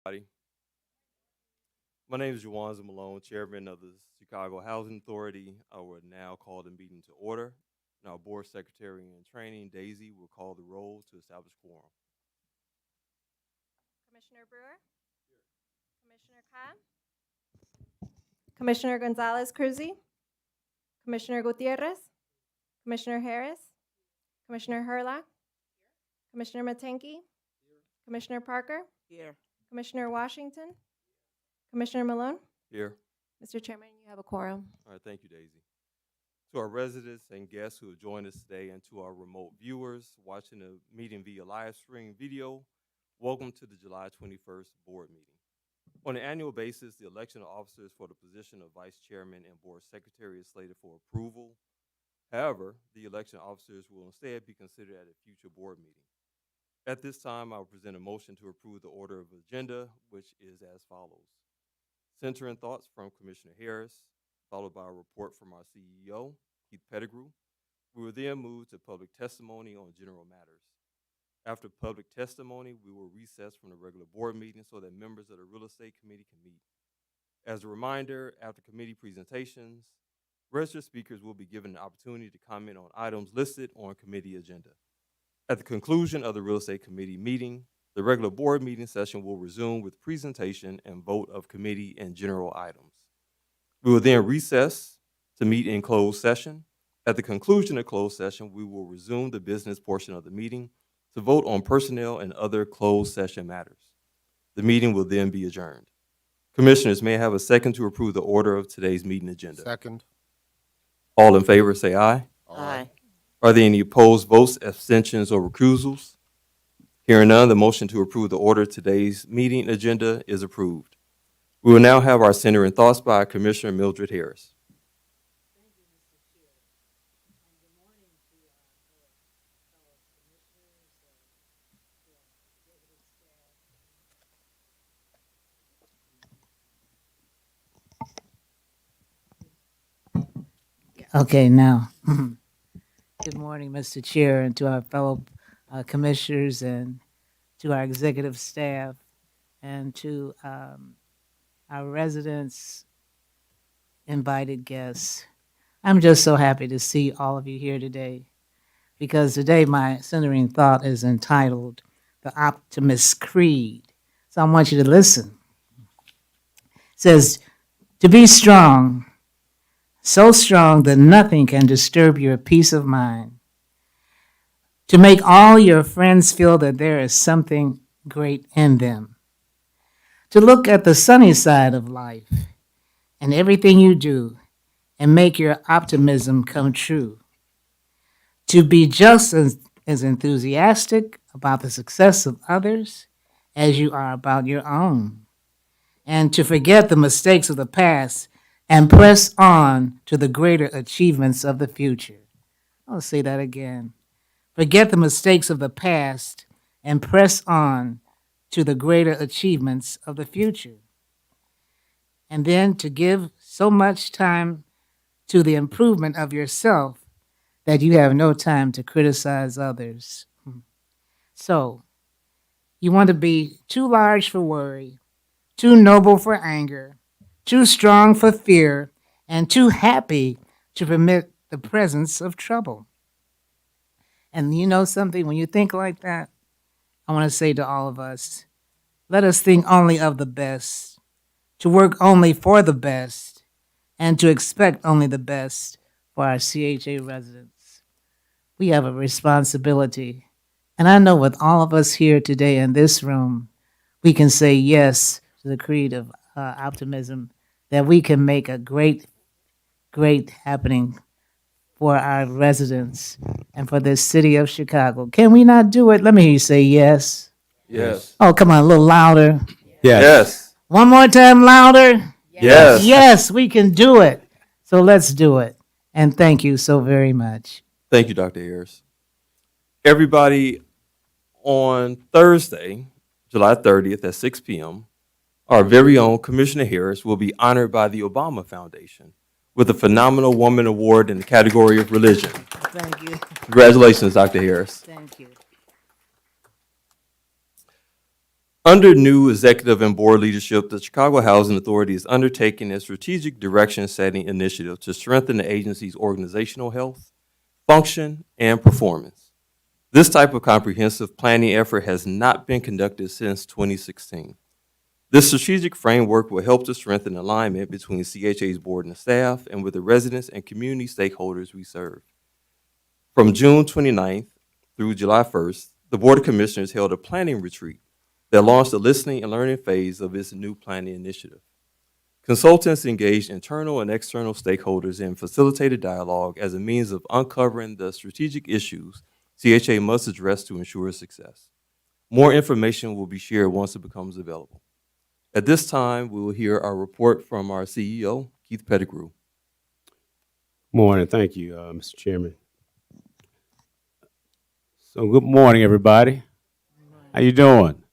Everybody. My name is Juwanza Malone, Chairman of the Chicago Housing Authority. I will now call the meeting to order. And our Board Secretary in Training, Daisy, will call the roll to establish quorum. Commissioner Brewer? Commissioner Khan? Commissioner Gonzalez Cruzy? Commissioner Gutierrez? Commissioner Harris? Commissioner Herlock? Commissioner Matenke? Commissioner Parker? Here. Commissioner Washington? Commissioner Malone? Here. Mr. Chairman, you have a quorum. All right, thank you, Daisy. To our residents and guests who have joined us today, and to our remote viewers watching the meeting via live stream video, welcome to the July 21st board meeting. On an annual basis, the election of officers for the position of Vice Chairman and Board Secretary is slated for approval. However, the election officers will instead be considered at a future board meeting. At this time, I will present a motion to approve the order of agenda, which is as follows. Center and thoughts from Commissioner Harris, followed by a report from our CEO, Keith Pettigrew. We will then move to public testimony on general matters. After public testimony, we will recess from the regular board meeting so that members of the Real Estate Committee can meet. As a reminder, after committee presentations, registered speakers will be given an opportunity to comment on items listed on committee agenda. At the conclusion of the Real Estate Committee meeting, the regular board meeting session will resume with presentation and vote of committee and general items. We will then recess to meet in closed session. At the conclusion of closed session, we will resume the business portion of the meeting to vote on personnel and other closed session matters. The meeting will then be adjourned. Commissioners, may I have a second to approve the order of today's meeting agenda? Second. All in favor, say aye. Aye. Are there any opposed votes, abstentions, or recusals? Hearing none, the motion to approve the order of today's meeting agenda is approved. We will now have our center and thoughts by Commissioner Mildred Harris. Okay, now, good morning, Mr. Chair, and to our fellow commissioners, and to our executive staff, and to our residents, invited guests. I'm just so happy to see all of you here today, because today my centering thought is entitled The Optimist Creed. So I want you to listen. It says, to be strong, so strong that nothing can disturb your peace of mind. To make all your friends feel that there is something great in them. To look at the sunny side of life and everything you do and make your optimism come true. To be just as enthusiastic about the success of others as you are about your own. And to forget the mistakes of the past and press on to the greater achievements of the future. I'll say that again. Forget the mistakes of the past and press on to the greater achievements of the future. And then to give so much time to the improvement of yourself that you have no time to criticize others. So, you want to be too large for worry, too noble for anger, too strong for fear, and too happy to permit the presence of trouble. And you know something, when you think like that, I want to say to all of us, let us think only of the best, to work only for the best, and to expect only the best for our CHA residents. We have a responsibility, and I know with all of us here today in this room, we can say yes to the creed of optimism, that we can make a great happening for our residents and for this city of Chicago. Can we not do it? Let me hear you say yes. Yes. Oh, come on, a little louder. Yes. One more time, louder. Yes. Yes, we can do it. So let's do it. And thank you so very much. Thank you, Dr. Harris. Everybody, on Thursday, July 30th at 6 p.m., our very own Commissioner Harris will be honored by the Obama Foundation with a Phenomenal Woman Award in the category of religion. Thank you. Congratulations, Dr. Harris. Thank you. Under new executive and board leadership, the Chicago Housing Authority is undertaking a strategic direction-setting initiative to strengthen the agency's organizational health, function, and performance. This type of comprehensive planning effort has not been conducted since 2016. This strategic framework will help to strengthen alignment between CHA's board and staff and with the residents and community stakeholders we serve. From June 29th through July 1st, the Board of Commissioners held a planning retreat that launched the listening and learning phase of its new planning initiative. Consultants engaged internal and external stakeholders in facilitated dialogue as a means of uncovering the strategic issues CHA must address to ensure success. More information will be shared once it becomes available. At this time, we will hear our report from our CEO, Keith Pettigrew. Morning. Thank you, Mr. Chairman. So good morning, everybody. How you doing?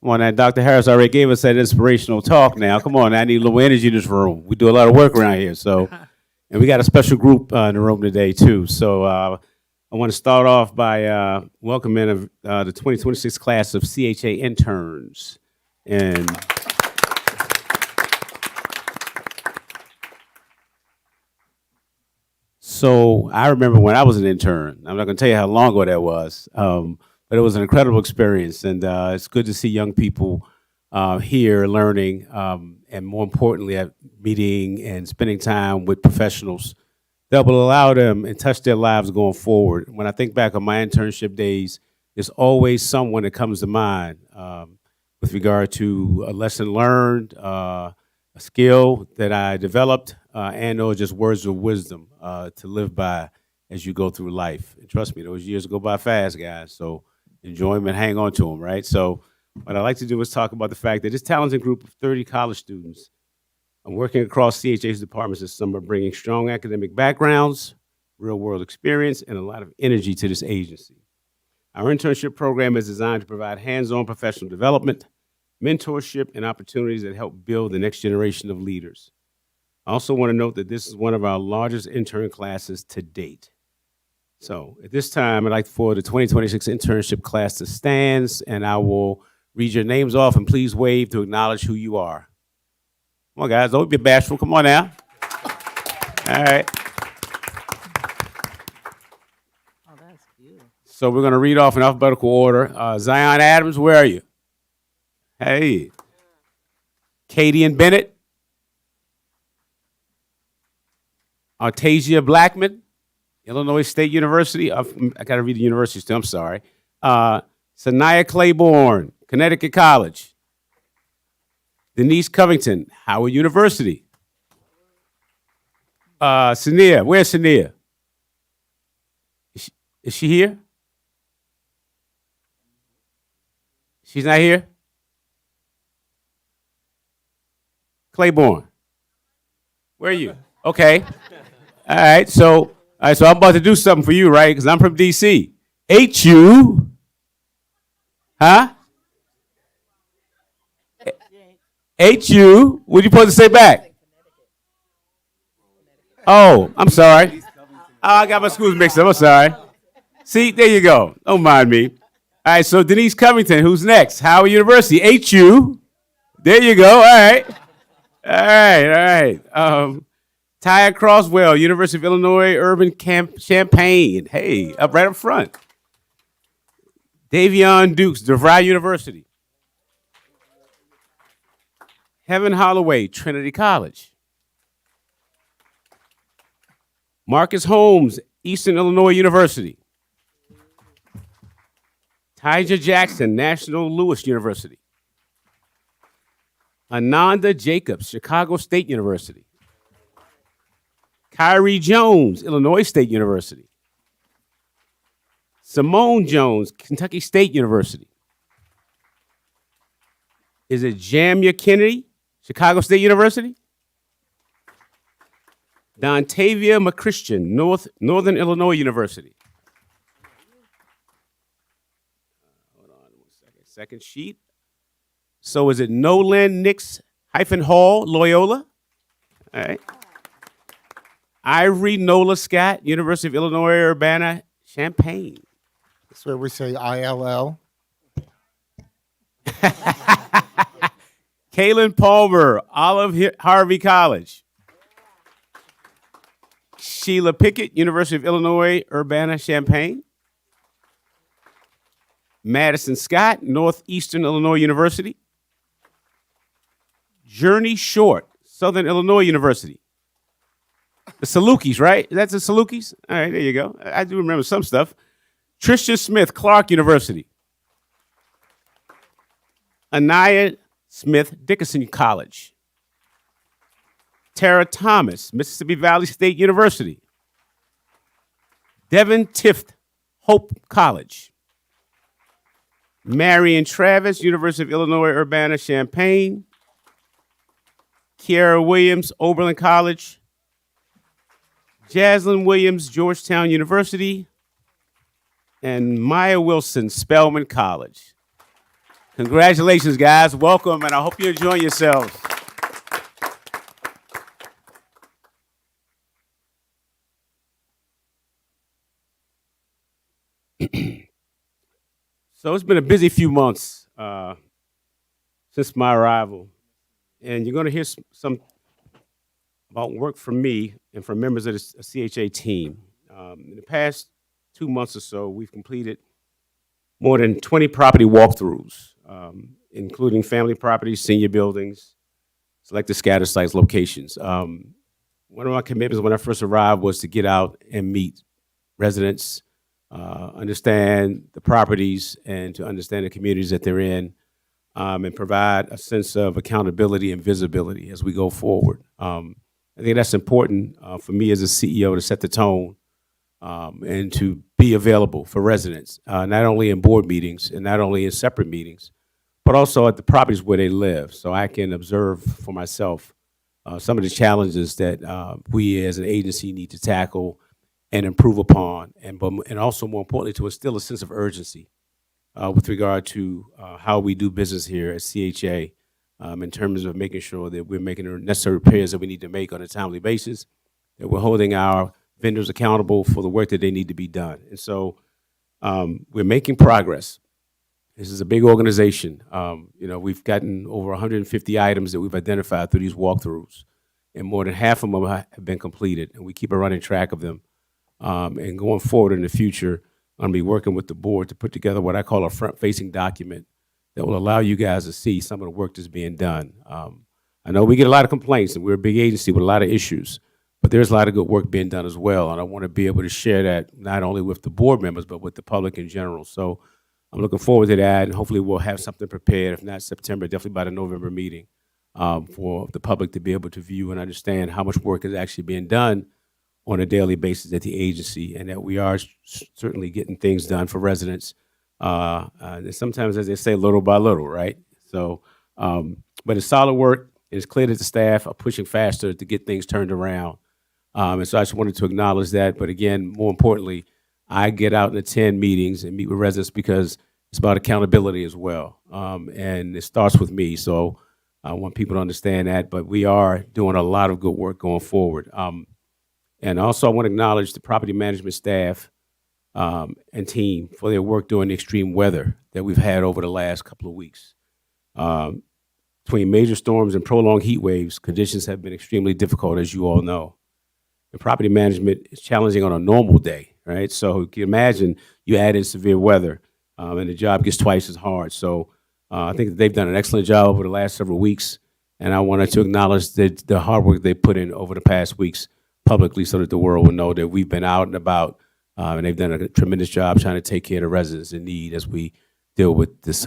Come on now, Dr. Harris already gave us that inspirational talk now. Come on, I need a little energy in this room. We do a lot of work around here. So, and we got a special group in the room today too. So I want to start off by welcoming the 2026 class of CHA interns. And so I remember when I was an intern, I'm not going to tell you how long ago that was, but it was an incredible experience. And it's good to see young people here learning and more importantly, meeting and spending time with professionals that will allow them and touch their lives going forward. When I think back on my internship days, there's always someone that comes to mind with regard to a lesson learned, a skill that I developed, and or just words of wisdom to live by as you go through life. And trust me, those years go by fast, guys. So enjoy them and hang on to them, right? So what I'd like to do is talk about the fact that this talented group of 30 college students are working across CHA's departments this summer, bringing strong academic backgrounds, real-world experience, and a lot of energy to this agency. Our internship program is designed to provide hands-on professional development, mentorship, and opportunities that help build the next generation of leaders. I also want to note that this is one of our largest intern classes to date. So at this time, I'd like for the 2026 internship class to stand, and I will read your names off, and please wave to acknowledge who you are. Come on, guys, don't be bashful. Come on now. All right. Oh, that's beautiful. So we're going to read off in alphabetical order. Zion Adams, where are you? Hey. Katie and Bennett. Artasia Blackman, Illinois State University. I got to read the university still, I'm sorry. Sanaya Claiborne, Connecticut College. Denise Covington, Howard University. Sania, where's Sania? Is she here? She's not here? Claiborne, where are you? Okay. All right, so I'm about to do something for you, right? Because I'm from DC. HU, huh? HU, what are you supposed to say back? Oh, I'm sorry. Oh, I got my schools mixed up. I'm sorry. See, there you go. Don't mind me. All right, so Denise Covington, who's next? Howard University, HU. There you go. All right. Taya Crosswell, University of Illinois Urban Champaign. Hey, right up front. Davion Dukes, DeVry University. Heaven Holloway, Trinity College. Marcus Holmes, Eastern Illinois University. Tyja Jackson, National Louis University. Ananda Jacobs, Chicago State University. Kyrie Jones, Illinois State University. Simone Jones, Kentucky State University. Is it Jamia Kennedy, Chicago State University? Dontavia McChristian, Northern Illinois University. Hold on 1 second. Second sheet. So is it Nolan Nix Hall, Loyola? All right. Ivory Nola Scott, University of Illinois Urbana-Champaign. That's where we say ILL. Kaylin Palmer, Harvey College. Sheila Pickett, University of Illinois, Urbana-Champaign. Madison Scott, Northeastern Illinois University. Journey Short, Southern Illinois University. The Salukis, right? That's the Salukis? All right, there you go. I do remember some stuff. Trisha Smith, Clark University. Anaya Smith, Dickinson College. Tara Thomas, Mississippi Valley State University. Devin Tift, Hope College. Marion Travis, University of Illinois, Urbana-Champaign. Kiara Williams, Oberlin College. Jaslyn Williams, Georgetown University. And Maya Wilson, Spelman College. Congratulations, guys. Welcome, and I hope you're enjoying yourselves. So it's been a busy few months since my arrival. And you're going to hear some about work from me and from members of the CHA team. In the past 2 months or so, we've completed more than 20 property walkthroughs, including family properties, senior buildings, selected scatter sites, locations. One of my commitments when I first arrived was to get out and meet residents, understand the properties, and to understand the communities that they're in, and provide a sense of accountability and visibility as we go forward. I think that's important for me as a CEO to set the tone and to be available for residents, not only in board meetings and not only in separate meetings, but also at the properties where they live, so I can observe for myself some of the challenges that we as an agency need to tackle and improve upon, and also more importantly, to instill a sense of urgency with regard to how we do business here at CHA in terms of making sure that we're making the necessary repairs that we need to make on a timely basis, that we're holding our vendors accountable for the work that they need to be done. And so we're making progress. This is a big organization. We've gotten over 150 items that we've identified through these walkthroughs, and more than half of them have been completed, and we keep a running track of them. And going forward in the future, I'm going to be working with the board to put together what I call a front-facing document that will allow you guys to see some of the work that's being done. I know we get a lot of complaints, and we're a big agency with a lot of issues, but there's a lot of good work being done as well, and I want to be able to share that not only with the board members, but with the public in general. So I'm looking forward to that, and hopefully we'll have something prepared, if not September, definitely by the November meeting, for the public to be able to view and understand how much work is actually being done on a daily basis at the agency, and that we are certainly getting things done for residents. And sometimes, as they say, little by little, right? So, but it's solid work. It's clear that the staff are pushing faster to get things turned around. And so I just wanted to acknowledge that. But again, more importantly, I get out and attend meetings and meet with residents because it's about accountability as well. And it starts with me. So I want people to understand that. But we are doing a lot of good work going forward. And also I want to acknowledge the property management staff and team for their work during the extreme weather that we've had over the last couple of weeks. Between major storms and prolonged heat waves, conditions have been extremely difficult, as you all know. The property management is challenging on a normal day, right? So you can imagine you add in severe weather and the job gets twice as hard. So I think that they've done an excellent job over the last several weeks, and I wanted to acknowledge the hard work they put in over the past weeks publicly so that the world will know that we've been out and about, and they've done a tremendous job trying to take care of the residents in need as we deal with this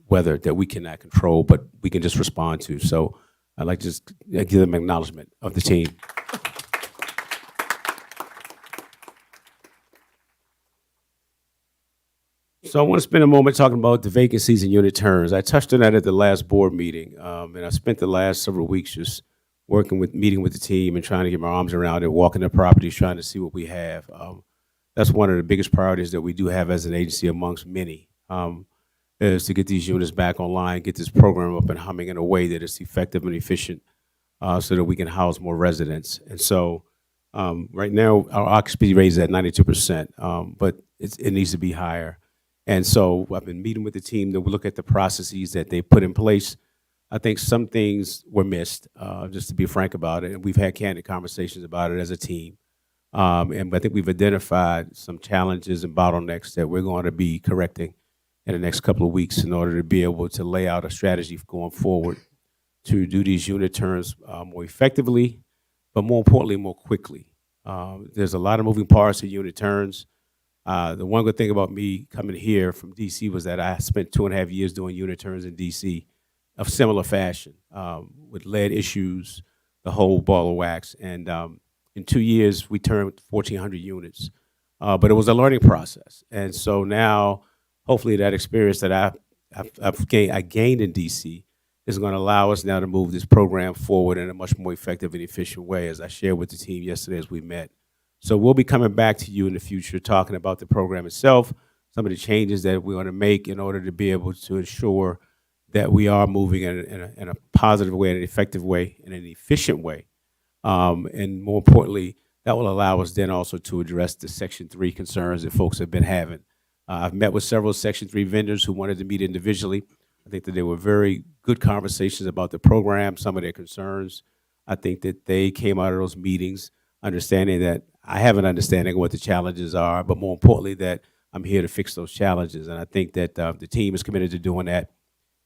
weather that we cannot control, but we can just respond to. So I'd like to just give them acknowledgement of the team. So I want to spend a moment talking about the vacancies and unit turns. I touched on that at the last board meeting, and I spent the last several weeks just meeting with the team and trying to get my arms around it, walking the properties, trying to see what we have. That's one of the biggest priorities that we do have as an agency amongst many, is to get these units back online, get this program up and humming in a way that is effective and efficient so that we can house more residents. And so right now, our occupancy rate is at 92%, but it needs to be higher. And so I've been meeting with the team to look at the processes that they put in place. I think some things were missed, just to be frank about it, and we've had candid conversations about it as a team. And I think we've identified some challenges and bottlenecks that we're going to be correcting in the next couple of weeks in order to be able to lay out a strategy going forward to do these unit turns more effectively, but more importantly, more quickly. There's a lot of moving parts to unit turns. The one good thing about me coming here from DC was that I spent 2.5 years doing unit turns in DC of similar fashion, with lead issues, the whole ball of wax. And in 2 years, we turned 1,400 units. But it was a learning process. And so now, hopefully that experience that I gained in DC is going to allow us now to move this program forward in a much more effective and efficient way, as I shared with the team yesterday as we met. So we'll be coming back to you in the future talking about the program itself, some of the changes that we want to make in order to be able to ensure that we are moving in a positive way, in an effective way, in an efficient way. And more importantly, that will allow us then also to address the Section 3 concerns that folks have been having. I've met with several Section 3 vendors who wanted to meet individually. I think that they were very good conversations about the program, some of their concerns. I think that they came out of those meetings understanding that I have an understanding of what the challenges are, but more importantly, that I'm here to fix those challenges. And I think that the team is committed to doing that.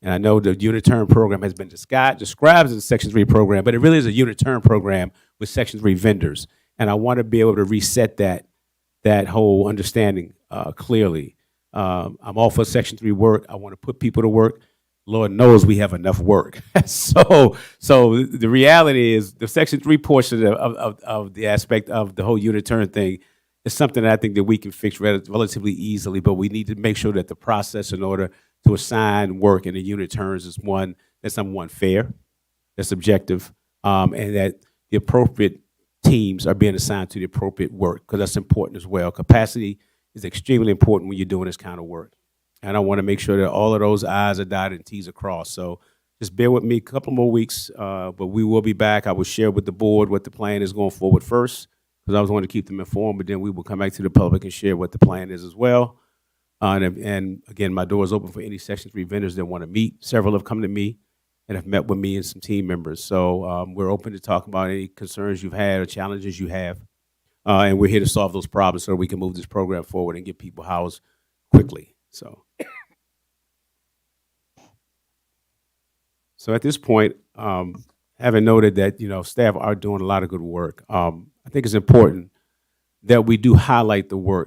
And I know the unit turn program has been described as a Section 3 program, but it really is a unit turn program with Section 3 vendors. And I want to be able to reset that whole understanding clearly. I'm all for Section 3 work. I want to put people to work. Lord knows we have enough work. So the reality is the Section 3 portion of the aspect of the whole unit turn thing is something that I think that we can fix relatively easily, but we need to make sure that the process in order to assign work in the unit turns is one that's, number one, fair, that's objective, and that the appropriate teams are being assigned to the appropriate work, because that's important as well. Capacity is extremely important when you're doing this kind of work. And I want to make sure that all of those I's are dotted and T's are crossed. So just bear with me a couple more weeks, but we will be back. I will share with the board what the plan is going forward first, because I was wanting to keep them informed, but then we will come back to the public and share what the plan is as well. And again, my door is open for any Section 3 vendors that want to meet. Several have come to me and have met with me and some team members. So we're open to talk about any concerns you've had or challenges you have. And we're here to solve those problems so we can move this program forward and get people housed quickly. So at this point, having noted that, staff are doing a lot of good work, I think it's important that we do highlight the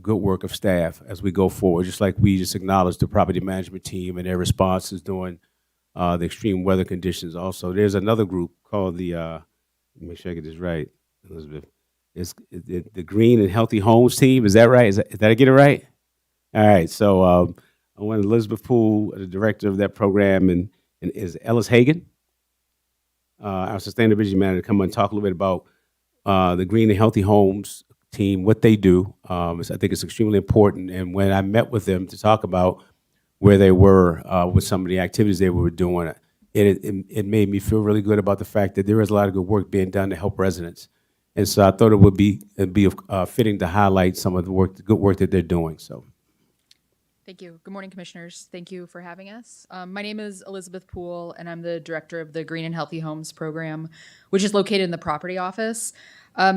good work of staff as we go forward, just like we just acknowledged the property management team and their responses during the extreme weather conditions. Also, there's another group called let me make sure I get this right, Elizabeth. It's the Green and Healthy Homes team. Is that right? Did I get it right? All right. So I want Elizabeth Poole, the director of that program, and is Ellis Hagan, our sustainability manager, to come and talk a little bit about the Green and Healthy Homes team, what they do. I think it's extremely important. And when I met with them to talk about where they were with some of the activities they were doing, it made me feel really good about the fact that there is a lot of good work being done to help residents. And so I thought it would be fitting to highlight some of the good work that they're doing. So. Thank you. Good morning, commissioners. Thank you for having us. My name is Elizabeth Poole, and I'm the director of the Green and Healthy Homes program, which is located in the property office.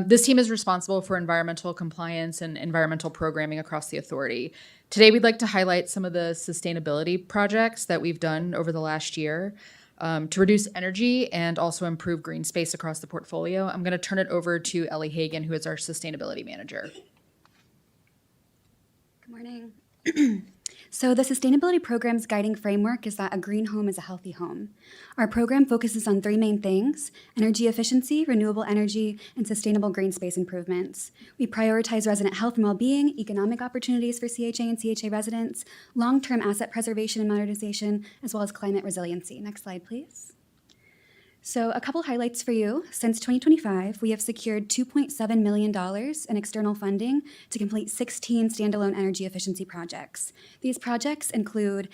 This team is responsible for environmental compliance and environmental programming across the authority. Today, we'd like to highlight some of the sustainability projects that we've done over the last year to reduce energy and also improve green space across the portfolio. I'm going to turn it over to Ellie Hagan, who is our sustainability manager. Good morning. So the sustainability program's guiding framework is that a green home is a healthy home. Our program focuses on three main things: energy efficiency, renewable energy, and sustainable green space improvements. We prioritize resident health and well-being, economic opportunities for CHA and CHA residents, long-term asset preservation and modernization, as well as climate resiliency. Next slide, please. So a couple highlights for you. Since 2025, we have secured $2.7 million in external funding to complete 16 standalone energy efficiency projects. These projects include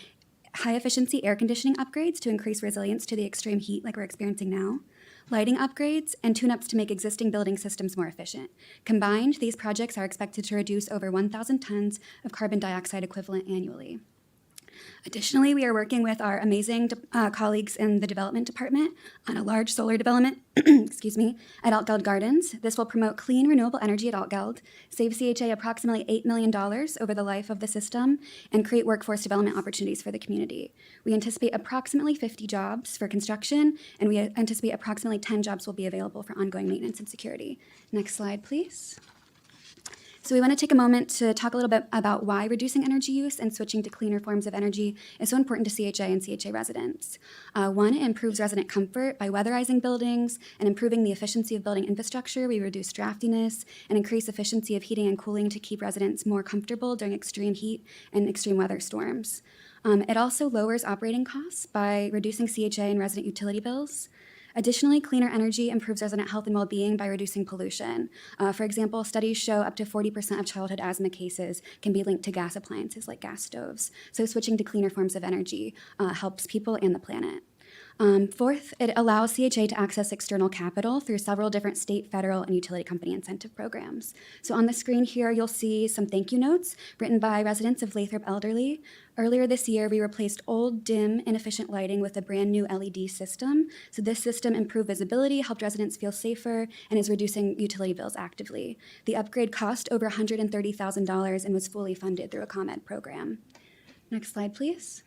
high-efficiency air conditioning upgrades to increase resilience to the extreme heat like we're experiencing now, lighting upgrades, and tune-ups to make existing building systems more efficient. Combined, these projects are expected to reduce over 1,000 tons of carbon dioxide equivalent annually. Additionally, we are working with our amazing colleagues in the development department on a large solar development excuse me, at Altgeld Gardens. This will promote clean, renewable energy at Altgeld, save CHA approximately $8 million over the life of the system, and create workforce development opportunities for the community. We anticipate approximately 50 jobs for construction, and we anticipate approximately 10 jobs will be available for ongoing maintenance and security. Next slide, please. So we want to take a moment to talk a little bit about why reducing energy use and switching to cleaner forms of energy is so important to CHA and CHA residents. One, it improves resident comfort by weatherizing buildings and improving the efficiency of building infrastructure. We reduce draftiness and increase efficiency of heating and cooling to keep residents more comfortable during extreme heat and extreme weather storms. It also lowers operating costs by reducing CHA and resident utility bills. Additionally, cleaner energy improves resident health and well-being by reducing pollution. For example, studies show up to 40% of childhood asthma cases can be linked to gas appliances like gas stoves. So switching to cleaner forms of energy helps people and the planet. Fourth, it allows CHA to access external capital through several different state, federal, and utility company incentive programs. So on the screen here, you'll see some thank you notes written by residents of Lathrop Elderly. Earlier this year, we replaced old, dim, inefficient lighting with a brand new LED system. So this system improved visibility, helped residents feel safer, and is reducing utility bills actively. The upgrade cost over $130,000 and was fully funded through a ComEd program. Next slide, please.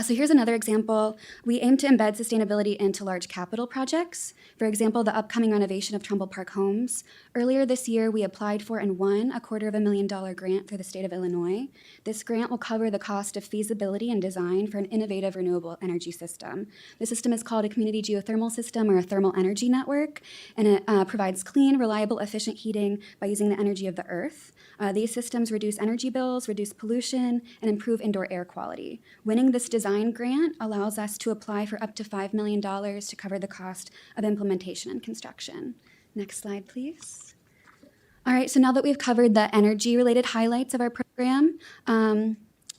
So here's another example. We aim to embed sustainability into large capital projects. For example, the upcoming renovation of Trumbull Park Homes. Earlier this year, we applied for and won a $250,000 grant through the state of Illinois. This grant will cover the cost of feasibility and design for an innovative renewable energy system. The system is called a community geothermal system or a thermal energy network, and it provides clean, reliable, efficient heating by using the energy of the earth. These systems reduce energy bills, reduce pollution, and improve indoor air quality. Winning this design grant allows us to apply for up to $5 million to cover the cost of implementation and construction. Next slide, please. All right, so now that we've covered the energy-related highlights of our program,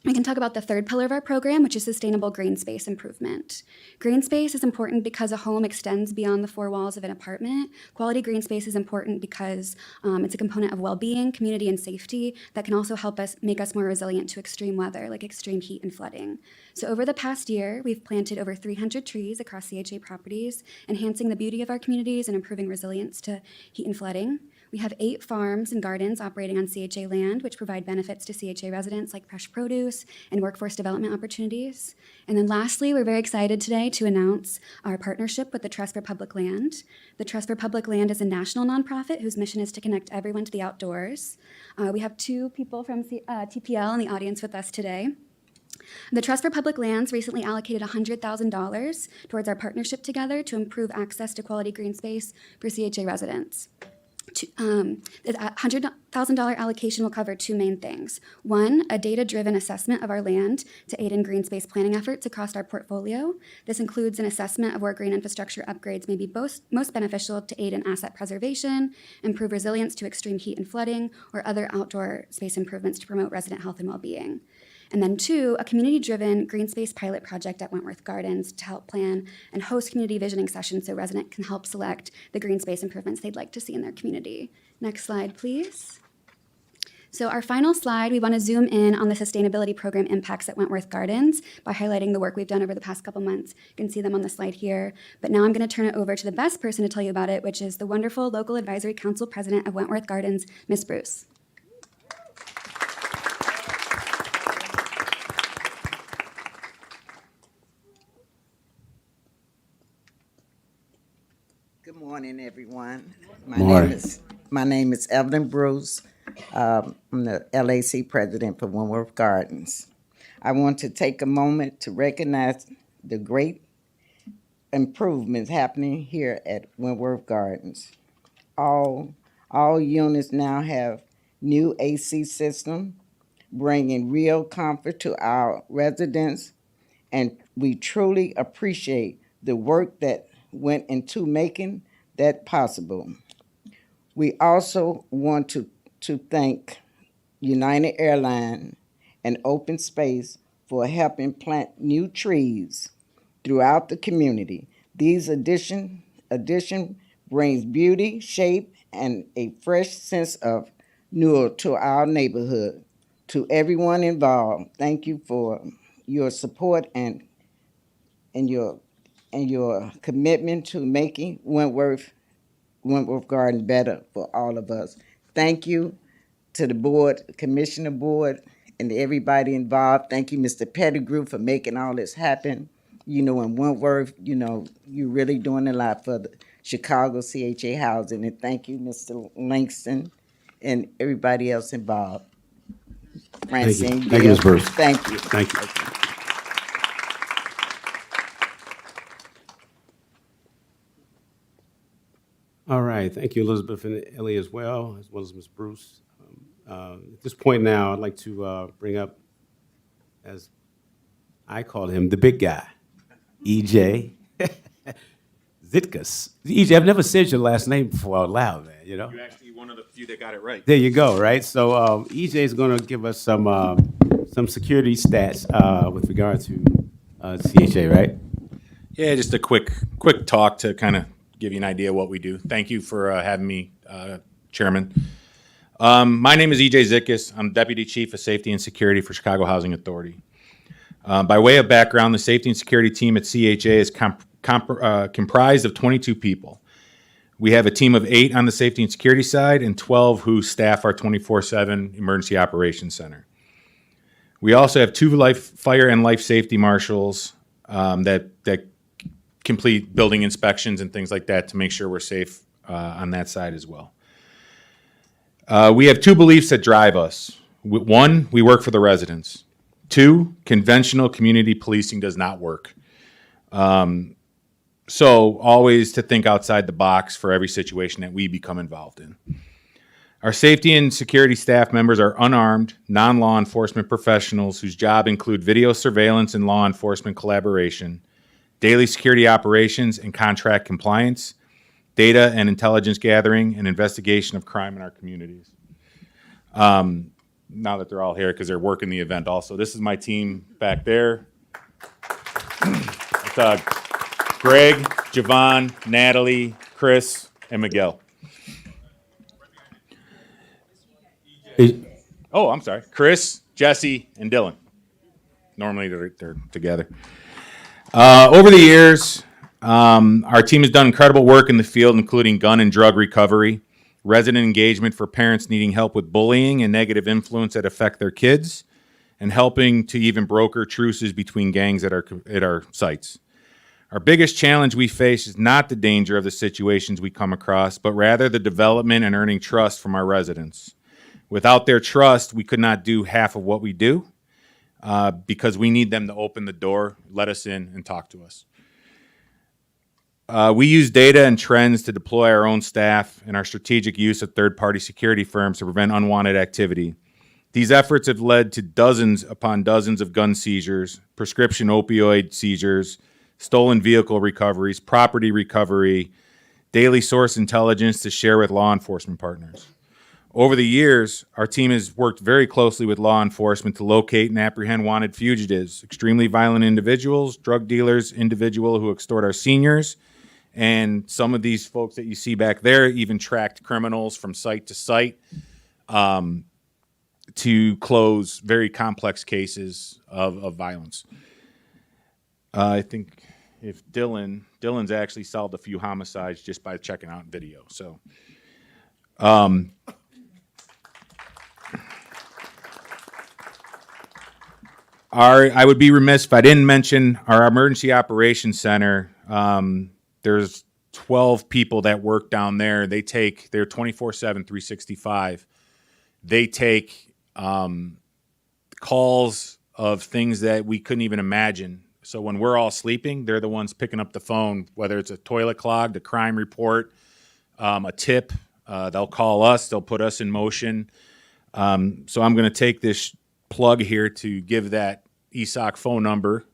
we can talk about the third pillar of our program, which is sustainable green space improvement. Green space is important because a home extends beyond the four walls of an apartment. Quality green space is important because it's a component of well-being, community, and safety that can also help us make us more resilient to extreme weather, like extreme heat and flooding. So over the past year, we've planted over 300 trees across CHA properties, enhancing the beauty of our communities and improving resilience to heat and flooding. We have 8 farms and gardens operating on CHA land, which provide benefits to CHA residents like fresh produce and workforce development opportunities. And then lastly, we're very excited today to announce our partnership with the Trust for Public Land. The Trust for Public Land is a national nonprofit whose mission is to connect everyone to the outdoors. We have 2 people from TPL in the audience with us today. The Trust for Public Lands recently allocated $100,000 towards our partnership together to improve access to quality green space for CHA residents. The $100,000 allocation will cover 2 main things. 1, a data-driven assessment of our land to aid in green space planning efforts across our portfolio. This includes an assessment of where green infrastructure upgrades may be most beneficial to aid in asset preservation, improve resilience to extreme heat and flooding, or other outdoor space improvements to promote resident health and well-being. And then 2, a community-driven green space pilot project at Wentworth Gardens to help plan and host community visioning sessions so residents can help select the green space improvements they'd like to see in their community. Next slide, please. So our final slide, we want to zoom in on the sustainability program impacts at Wentworth Gardens by highlighting the work we've done over the past couple months. You can see them on the slide here. But now I'm going to turn it over to the best person to tell you about it, which is the wonderful local advisory council president of Wentworth Gardens, Ms. Bruce. Good morning, everyone. Morning. My name is Evelyn Bruce. I'm the LAC president for Wentworth Gardens. I want to take a moment to recognize the great improvements happening here at Wentworth Gardens. All units now have new AC system, bringing real comfort to our residents, and we truly appreciate the work that went into making that possible. We also want to thank United Airlines and Open Space for helping plant new trees throughout the community. These additions addition brings beauty, shape, and a fresh sense of newer to our neighborhood. To everyone involved, thank you for your support and your commitment to making Wentworth Garden better for all of us. Thank you to the board, commissioner board, and everybody involved. Thank you, Mr. Pettigrew, for making all this happen. You know, in Wentworth, you know, you're really doing a lot for the Chicago CHA housing. And thank you, Mr. Langston, and everybody else involved. Francine, Thank you, Ms. Bruce. Thank you. Thank you. All right, thank you, Elizabeth and Ellie as well as Ms. Bruce. At this point now, I'd like to bring up, as I call him, the big guy, EJ Zitkus. EJ, I've never said your last name before out loud, man, you know? You're actually one of the few that got it right. There you go, right? So EJ is going to give us some security stats with regard to CHA, right? Yeah, just a quick talk to kind of give you an idea of what we do. Thank you for having me, Chairman. My name is EJ Zitkus. I'm Deputy Chief of Safety and Security for Chicago Housing Authority. By way of background, the safety and security team at CHA is comprised of 22 people. We have a team of 8 on the safety and security side and 12 who staff our 24/7 Emergency Operations Center. We also have 2 fire and life safety marshals that complete building inspections and things like that to make sure we're safe on that side as well. We have 2 beliefs that drive us. 1, we work for the residents. 2, conventional community policing does not work. So always to think outside the box for every situation that we become involved in. Our safety and security staff members are unarmed, non-law enforcement professionals whose job include video surveillance and law enforcement collaboration, daily security operations and contract compliance, data and intelligence gathering, and investigation of crime in our communities. Now that they're all here, because they're working the event also. This is my team back there. It's Greg, Javon, Natalie, Chris, and Miguel. Oh, I'm sorry. Chris, Jesse, and Dylan. Normally they're together. Over the years, our team has done incredible work in the field, including gun and drug recovery, resident engagement for parents needing help with bullying and negative influence that affect their kids, and helping to even broker truces between gangs at our sites. Our biggest challenge we face is not the danger of the situations we come across, but rather the development and earning trust from our residents. Without their trust, we could not do half of what we do because we need them to open the door, let us in, and talk to us. We use data and trends to deploy our own staff and our strategic use of third-party security firms to prevent unwanted activity. These efforts have led to dozens upon dozens of gun seizures, prescription opioid seizures, stolen vehicle recoveries, property recovery, daily source intelligence to share with law enforcement partners. Over the years, our team has worked very closely with law enforcement to locate and apprehend wanted fugitives, extremely violent individuals, drug dealers, individuals who extort our seniors, and some of these folks that you see back there even tracked criminals from site to site to close very complex cases of violence. I think if Dylan's actually solved a few homicides just by checking out video. So, I would be remiss if I didn't mention our Emergency Operations Center. There's 12 people that work down there. They're 24/7, 365. They take calls of things that we couldn't even imagine. So when we're all sleeping, they're the ones picking up the phone, whether it's a toilet clogged, a crime report, a tip. They'll call us. They'll put us in motion. So I'm going to take this plug here to give that ESOC phone number,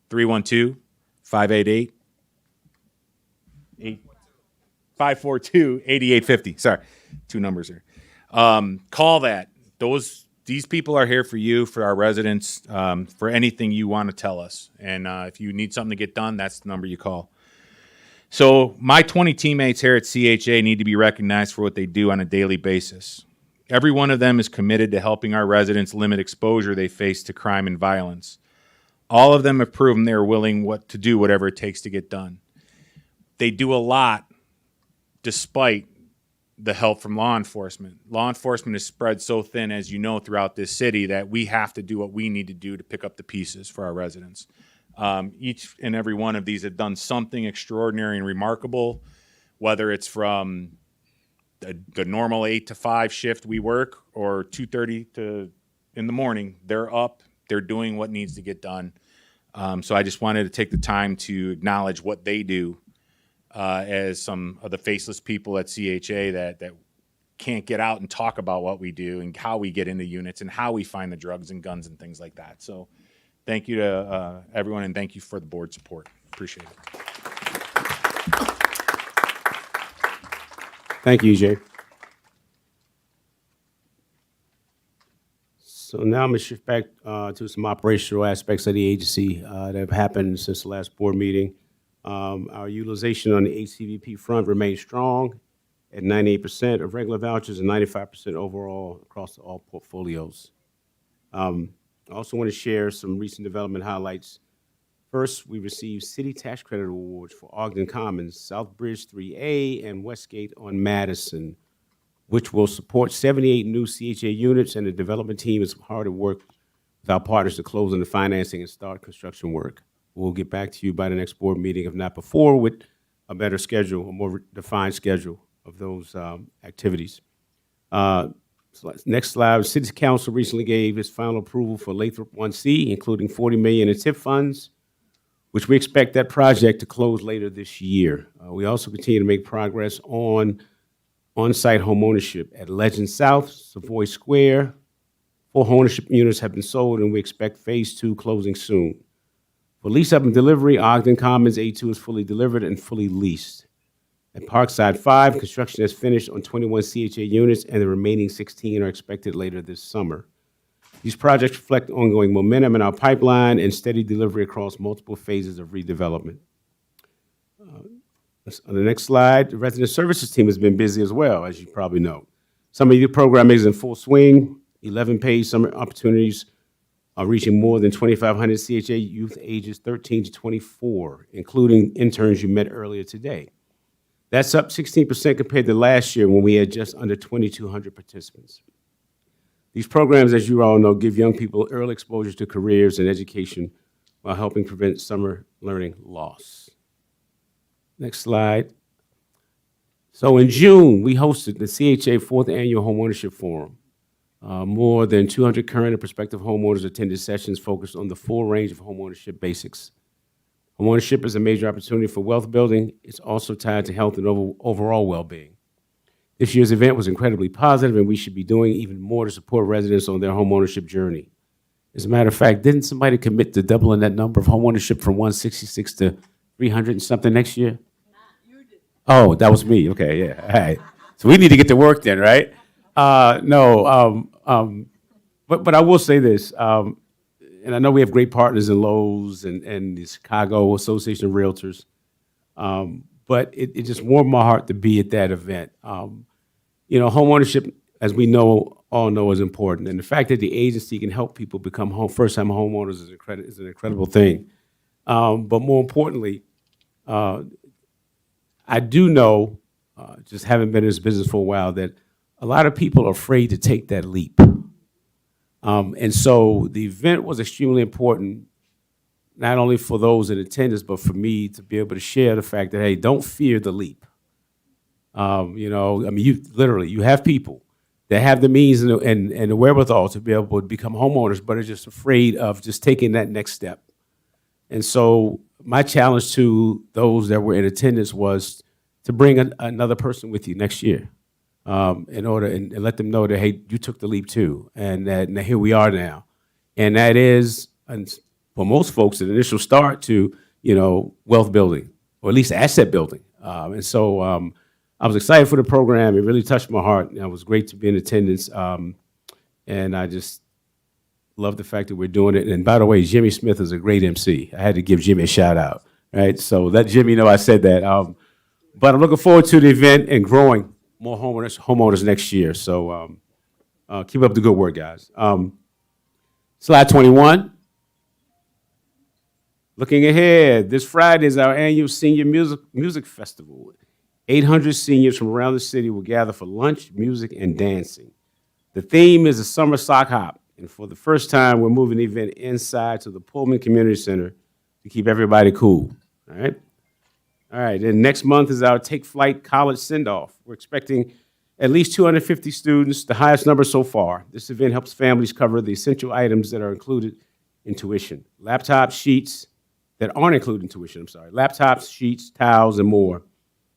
312-542-8850. Sorry, 2 numbers here. Call that. These people are here for you, for our residents, for anything you want to tell us. And if you need something to get done, that's the number you call. So my 20 teammates here at CHA need to be recognized for what they do on a daily basis. Every one of them is committed to helping our residents limit exposure they face to crime and violence. All of them have proven they are willing to do whatever it takes to get done. They do a lot despite the help from law enforcement. Law enforcement is spread so thin, as you know, throughout this city that we have to do what we need to do to pick up the pieces for our residents. Each and every one of these have done something extraordinary and remarkable, whether it's from the normal 8 to 5 shift we work or 2:30 in the morning. They're up, they're doing what needs to get done. So I just wanted to take the time to acknowledge what they do as some of the faceless people at CHA that can't get out and talk about what we do and how we get into units and how we find the drugs and guns and things like that. So thank you to everyone, and thank you for the board support. Appreciate it. Thank you, EJ. So now I'm going to shift back to some operational aspects of the agency that have happened since the last board meeting. Our utilization on the HCVP front remains strong at 98% of regular vouchers and 95% overall across all portfolios. I also want to share some recent development highlights. First, we received City Tax Credit Awards for Ogden Commons, Southbridge 3A, and Westgate on Madison, which will support 78 new CHA units, and the development team is hard at work with our partners to close on the financing and start construction work. We'll get back to you by the next board meeting, if not before, with a better schedule, a more defined schedule of those activities. Next slide. City Council recently gave its final approval for Lathrop 1C, including $40 million in TIP funds, which we expect that project to close later this year. We also continue to make progress on on-site homeownership at Legend South, Savoy Square. 4 homeownership units have been sold, and we expect phase 2 closing soon. For lease up and delivery, Ogden Commons A2 is fully delivered and fully leased. At Parkside 5, construction has finished on 21 CHA units, and the remaining 16 are expected later this summer. These projects reflect ongoing momentum in our pipeline and steady delivery across multiple phases of redevelopment. On the next slide, the resident services team has been busy as well, as you probably know. Some of your programming is in full swing. 11 paid summer opportunities are reaching more than 2,500 CHA youth ages 13 to 24, including interns you met earlier today. That's up 16% compared to last year when we had just under 2,200 participants. These programs, as you all know, give young people early exposure to careers and education while helping prevent summer learning loss. Next slide. So in June, we hosted the CHA 4th Annual Homeownership Forum. More than 200 current and prospective homeowners attended sessions focused on the full range of homeownership basics. Homeownership is a major opportunity for wealth building. It's also tied to health and overall well-being. This year's event was incredibly positive, and we should be doing even more to support residents on their homeownership journey. As a matter of fact, didn't somebody commit to doubling that number of homeownership from 166 to 300 and something next year? Oh, that was me. Okay, yeah. All right. So we need to get to work then, right? But I will say this, and I know we have great partners in Lowe's and the Chicago Association of Realtors, but it just warmed my heart to be at that event. Homeownership, as we all know, is important, and the fact that the agency can help people become first-time homeowners is an incredible thing. But more importantly, I do know, just having been in this business for a while, that a lot of people are afraid to take that leap. And so the event was extremely important, not only for those in attendance, but for me to be able to share the fact that, hey, don't fear the leap. You have people that have the means and the wherewithal to be able to become homeowners, but are just afraid of just taking that next step. And so my challenge to those that were in attendance was to bring another person with you next year, in order and let them know that, hey, you took the leap too, and that here we are now. And that is, for most folks, an initial start to, wealth building, or at least asset building. And so I was excited for the program. It really touched my heart. It was great to be in attendance. And I just love the fact that we're doing it. And by the way, Jimmy Smith is a great MC. I had to give Jimmy a shout out, right? So let Jimmy know I said that. But I'm looking forward to the event and growing more homeowners next year. So keep up the good work, guys. Slide 21. Looking ahead, this Friday is our annual senior music festival. 800 seniors from around the city will gather for lunch, music, and dancing. The theme is a summer sock hop, and for the first time, we're moving the event inside to the Pullman Community Center to keep everybody cool. All right. All right. Then next month is our Take Flight College send-off. We're expecting at least 250 students, the highest number so far. This event helps families cover the essential items that are included in tuition. Laptops, sheets that aren't included in tuition, laptops, sheets, towels, and more.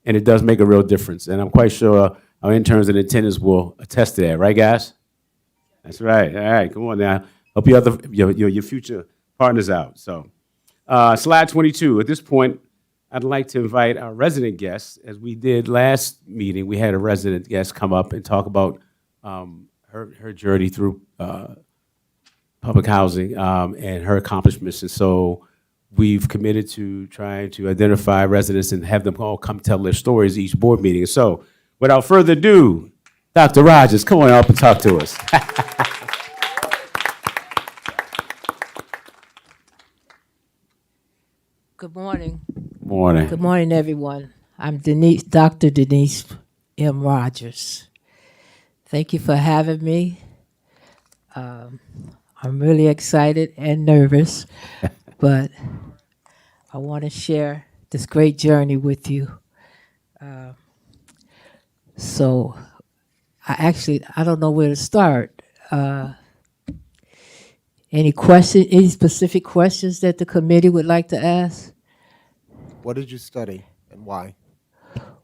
And it does make a real difference. And I'm quite sure our interns and attendants will attest to that, right, guys? That's right. All right, come on now. Help your future partners out. So, slide 22. At this point, I'd like to invite our resident guests. As we did last meeting, we had a resident guest come up and talk about her journey through public housing and her accomplishments. And so we've committed to trying to identify residents and have them all come tell their stories each board meeting. So without further ado, Dr. Rogers, come on up and talk to us. Good morning. Morning. Good morning, everyone. I'm Dr. Denise M. Rogers. Thank you for having me. I'm really excited and nervous, but I want to share this great journey with you. So I don't know where to start. Any specific questions that the committee would like to ask? What did you study and why?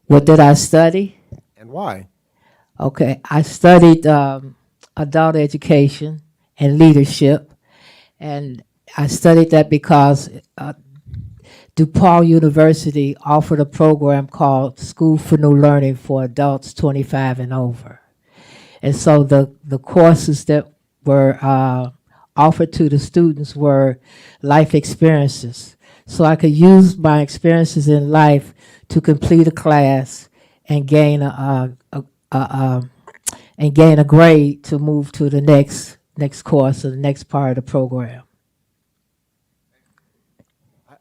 What did I study? And why? Okay, I studied adult education and leadership, and I studied that because DePaul University offered a program called School for New Learning for adults 25 and over. And so the courses that were offered to the students were life experiences. So I could use my experiences in life to complete a class and gain a grade to move to the next course or the next part of the program.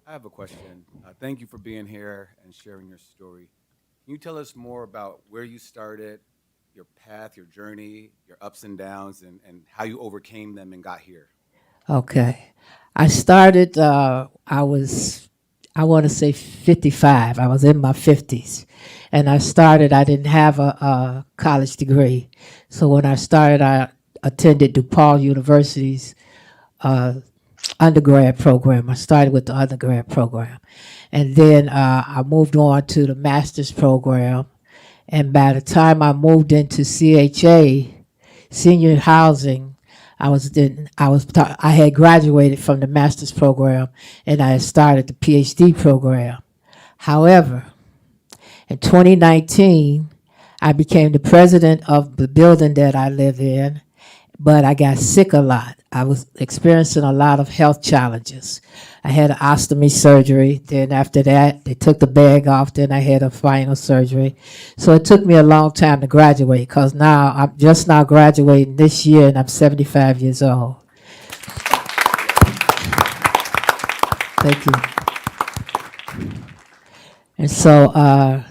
I have a question. Thank you for being here and sharing your story. Can you tell us more about where you started, your path, your journey, your ups and downs, and how you overcame them and got here? Okay. I started, I want to say 55. I was in my 50s. And I didn't have a college degree. So when I started, I attended DePaul University's undergrad program. I started with the undergrad program. And then I moved on to the master's program. And by the time I moved into CHA, senior housing, I had graduated from the master's program and I had started the PhD program. However, in 2019, I became the president of the building that I live in, but I got sick a lot. I was experiencing a lot of health challenges. I had an ostomy surgery. Then after that, they took the bag off. Then I had a final surgery. So it took me a long time to graduate because now I'm just now graduating this year and I'm 75 years old. Thank you. And so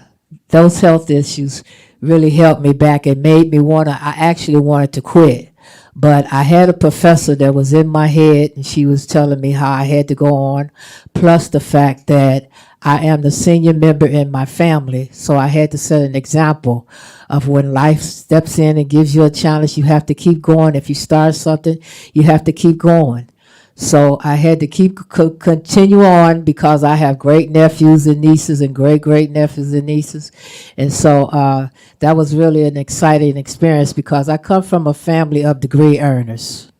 those health issues really helped me back and made me I actually wanted to quit. But I had a professor that was in my head, and she was telling me how I had to go on, plus the fact that I am the senior member in my family, so I had to set an example of when life steps in and gives you a challenge, you have to keep going. If you start something, you have to keep going. So I had to continue on because I have great nephews and nieces and great nephews and nieces. And so that was really an exciting experience because I come from a family of degree earners.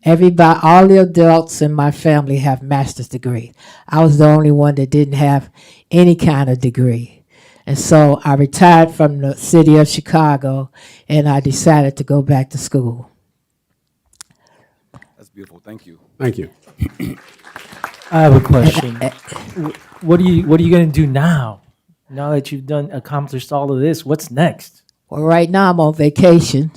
All the adults in my family have master's degree. I was the only one that didn't have any kind of degree. And so I retired from the city of Chicago and I decided to go back to school. That's beautiful. Thank you. Thank you. I have a question. What are you going to do now Now that you've accomplished all of this, what's next? Well, right now I'm on vacation.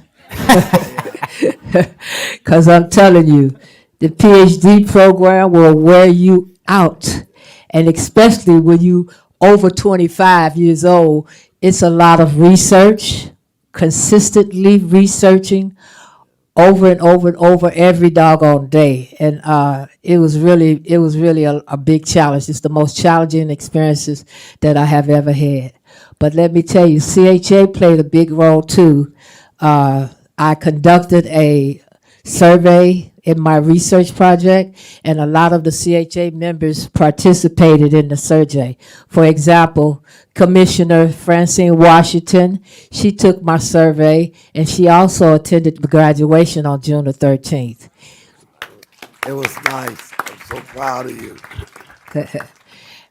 Because I'm telling you, the PhD program will wear you out. And especially when you over 25 years old, it's a lot of research, consistently researching over and over and over every doggone day. And it was really a big challenge. It's the most challenging experiences that I have ever had. But let me tell you, CHA played a big role too. I conducted a survey in my research project, and a lot of the CHA members participated in the survey. For example, Commissioner Francine Washington, she took my survey, and she also attended the graduation on June the 13th. It was nice. I'm so proud of you.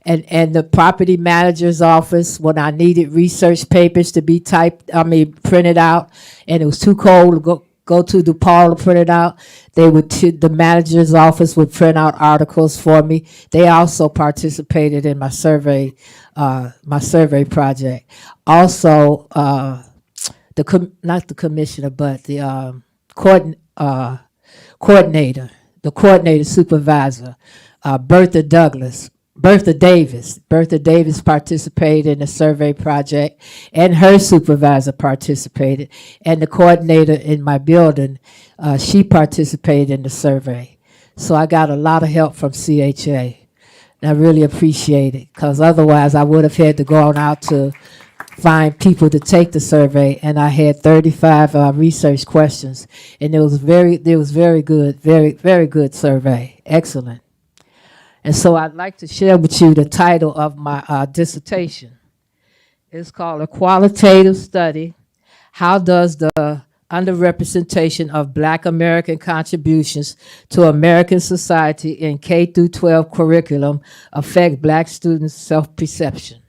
And the property manager's office, when I needed research papers to be printed out, and it was too cold to go to DePaul to print it out, the manager's office would print out articles for me. They also participated in my survey project. Also, not the commissioner, but the coordinator, the coordinator supervisor, Bertha Davis participated in the survey project, and her supervisor participated, and the coordinator in my building, she participated in the survey. So I got a lot of help from CHA, and I really appreciate it, because otherwise I would have had to go on out to find people to take the survey, and I had 35 research questions, and it was very good, very good survey, excellent. And so I'd like to share with you the title of my dissertation. It's called A Qualitative Study, How Does the Underrepresentation of Black American Contributions to American Society in K through 12 Curriculum Affect Black Students' Self-Perception?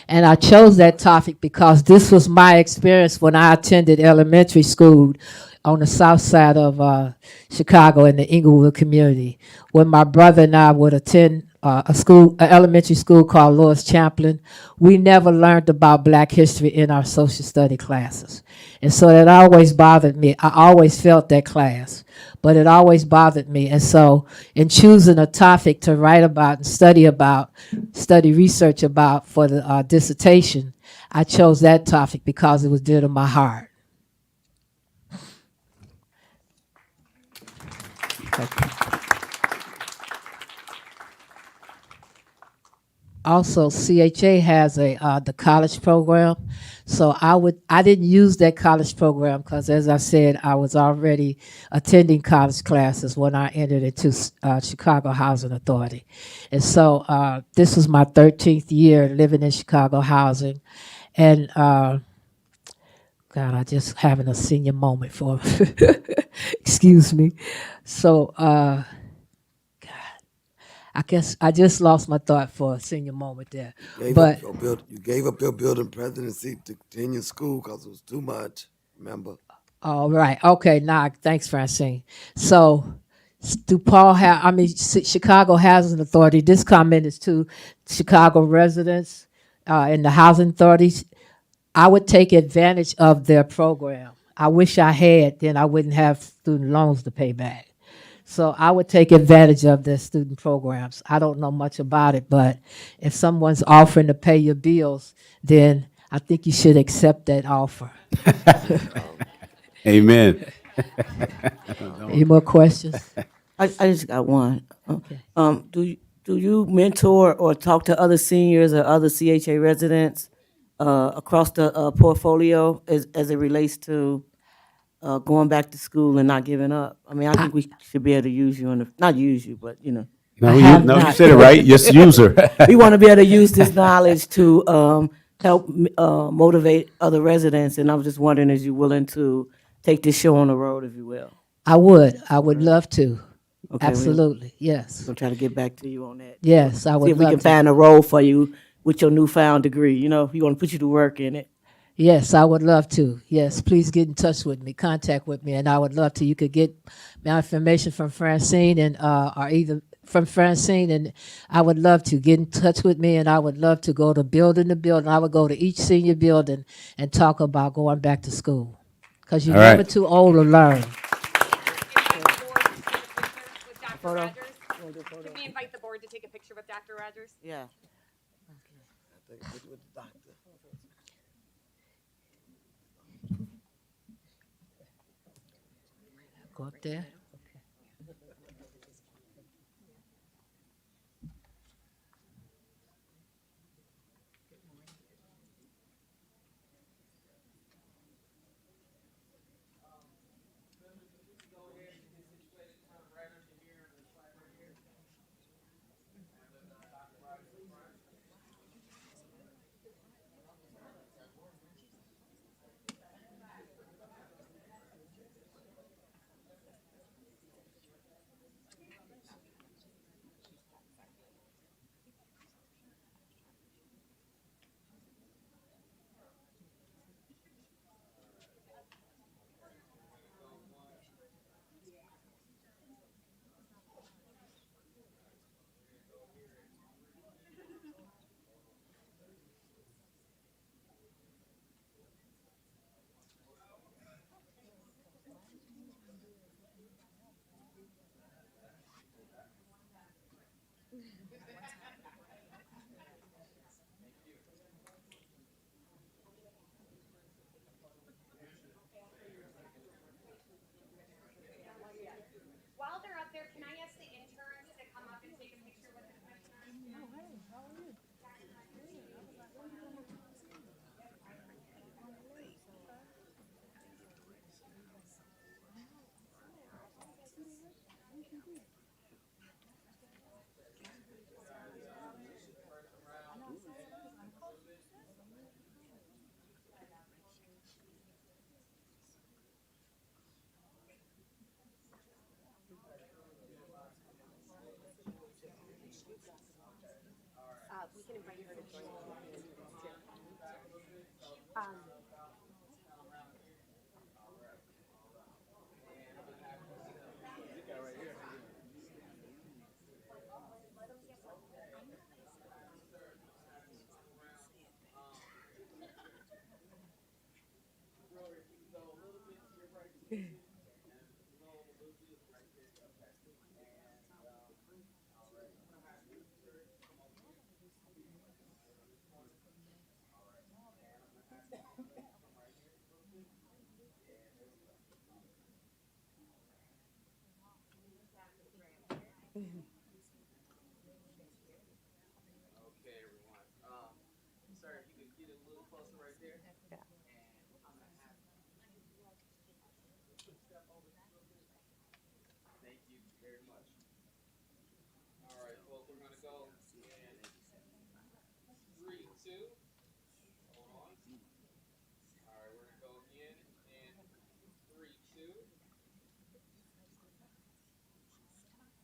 And I chose that topic because this was my experience when I attended elementary school on the south side of Chicago in the Inglewood community, when my brother and I would attend an elementary school called Lewis Champlin. We never learned about Black history in our social study classes. And so that always bothered me. I always felt that class, but it always bothered me. And so in choosing a topic to write about and study research about for the dissertation, I chose that topic because it was dear to my heart. Also, CHA has the college program, so I didn't use that college program because, as I said, I was already attending college classes when I entered into Chicago Housing Authority, and so this was my 13th year living in Chicago housing, and God, I just having a senior moment for excuse me. So, God, I guess I just lost my thought for a senior moment there. You gave up your building presidency to continue school because it was too much, remember? All right. Okay. Now, thanks, Francine. So, Chicago Housing Authority, this comment is to Chicago residents in the housing authorities. I would take advantage of their program. I wish I had, then I wouldn't have student loans to pay back. So I would take advantage of their student programs. I don't know much about it, but if someone's offering to pay your bills, then I think you should accept that offer. Amen. Any more questions? I just got one. Okay. Do you mentor or talk to other seniors or other CHA residents across the portfolio as it relates to going back to school and not giving up? I mean, I think we should be able to use you not use you, but you know. No, you said it right. Yes, user. We want to be able to use this knowledge to help motivate other residents, and I was just wondering, is you willing to take this show on the road, if you will? I would love to. Okay, Absolutely, yes. We'll try to get back to you on that. Yes, I would See if we love can to. find a role for you with your newfound degree. You know, we want to put you to work in it. Yes, I would love to. Yes, please get in touch with me, contact with me, and I would love to. You could get my information from Francine and or either from Francine, and I would love to get in touch with me, and I would love to go to building to building. I would go to each senior building and talk about going back to school, because you're All right. never too old to learn. Photo? Can we invite the board to take a picture with Dr. Rogers? Yeah. Take a picture with the doctor. Go up there. While they're up there, can I ask the interns to come up and take a picture with the commissioners? We can invite her to join us. Okay, everyone. Sir, if you could get a little closer right there. Yeah. Thank you very much. All right, folks, we're gonna go in 3, 2. Hold on. All right, we're gonna go again in 3, 2.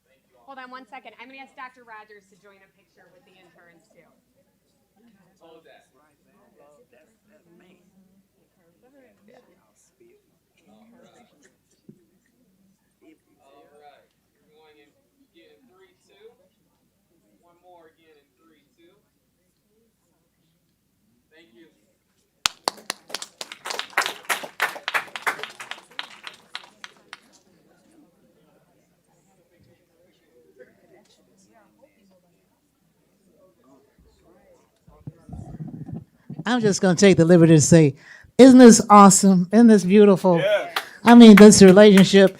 Thank you all. Hold on one second. I'm gonna ask Dr. Rogers to join a picture with the interns too. Hold that. That's me. All right. We're going in again in 3, 2. One more again in 3, 2. Thank you. I'm just going to take the liberty to say, isn't this awesome? Isn't this beautiful? I mean, this relationship,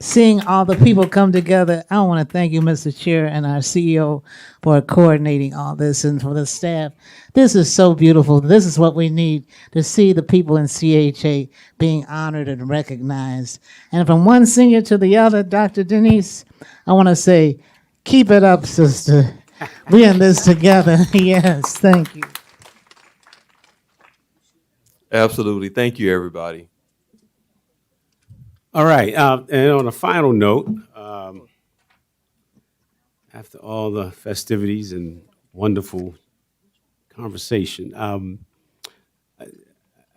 seeing all the people come together. I want to thank you, Mr. Chair, and our CEO for coordinating all this, and for the staff. This is so beautiful. This is what we need, to see the people in CHA being honored and recognized. And from one senior to the other, Dr. Denise, I want to say, keep it up, sister. We're in this together. Yes, thank you. Absolutely. Thank you, everybody. All right, and on a final note, after all the festivities and wonderful conversation, I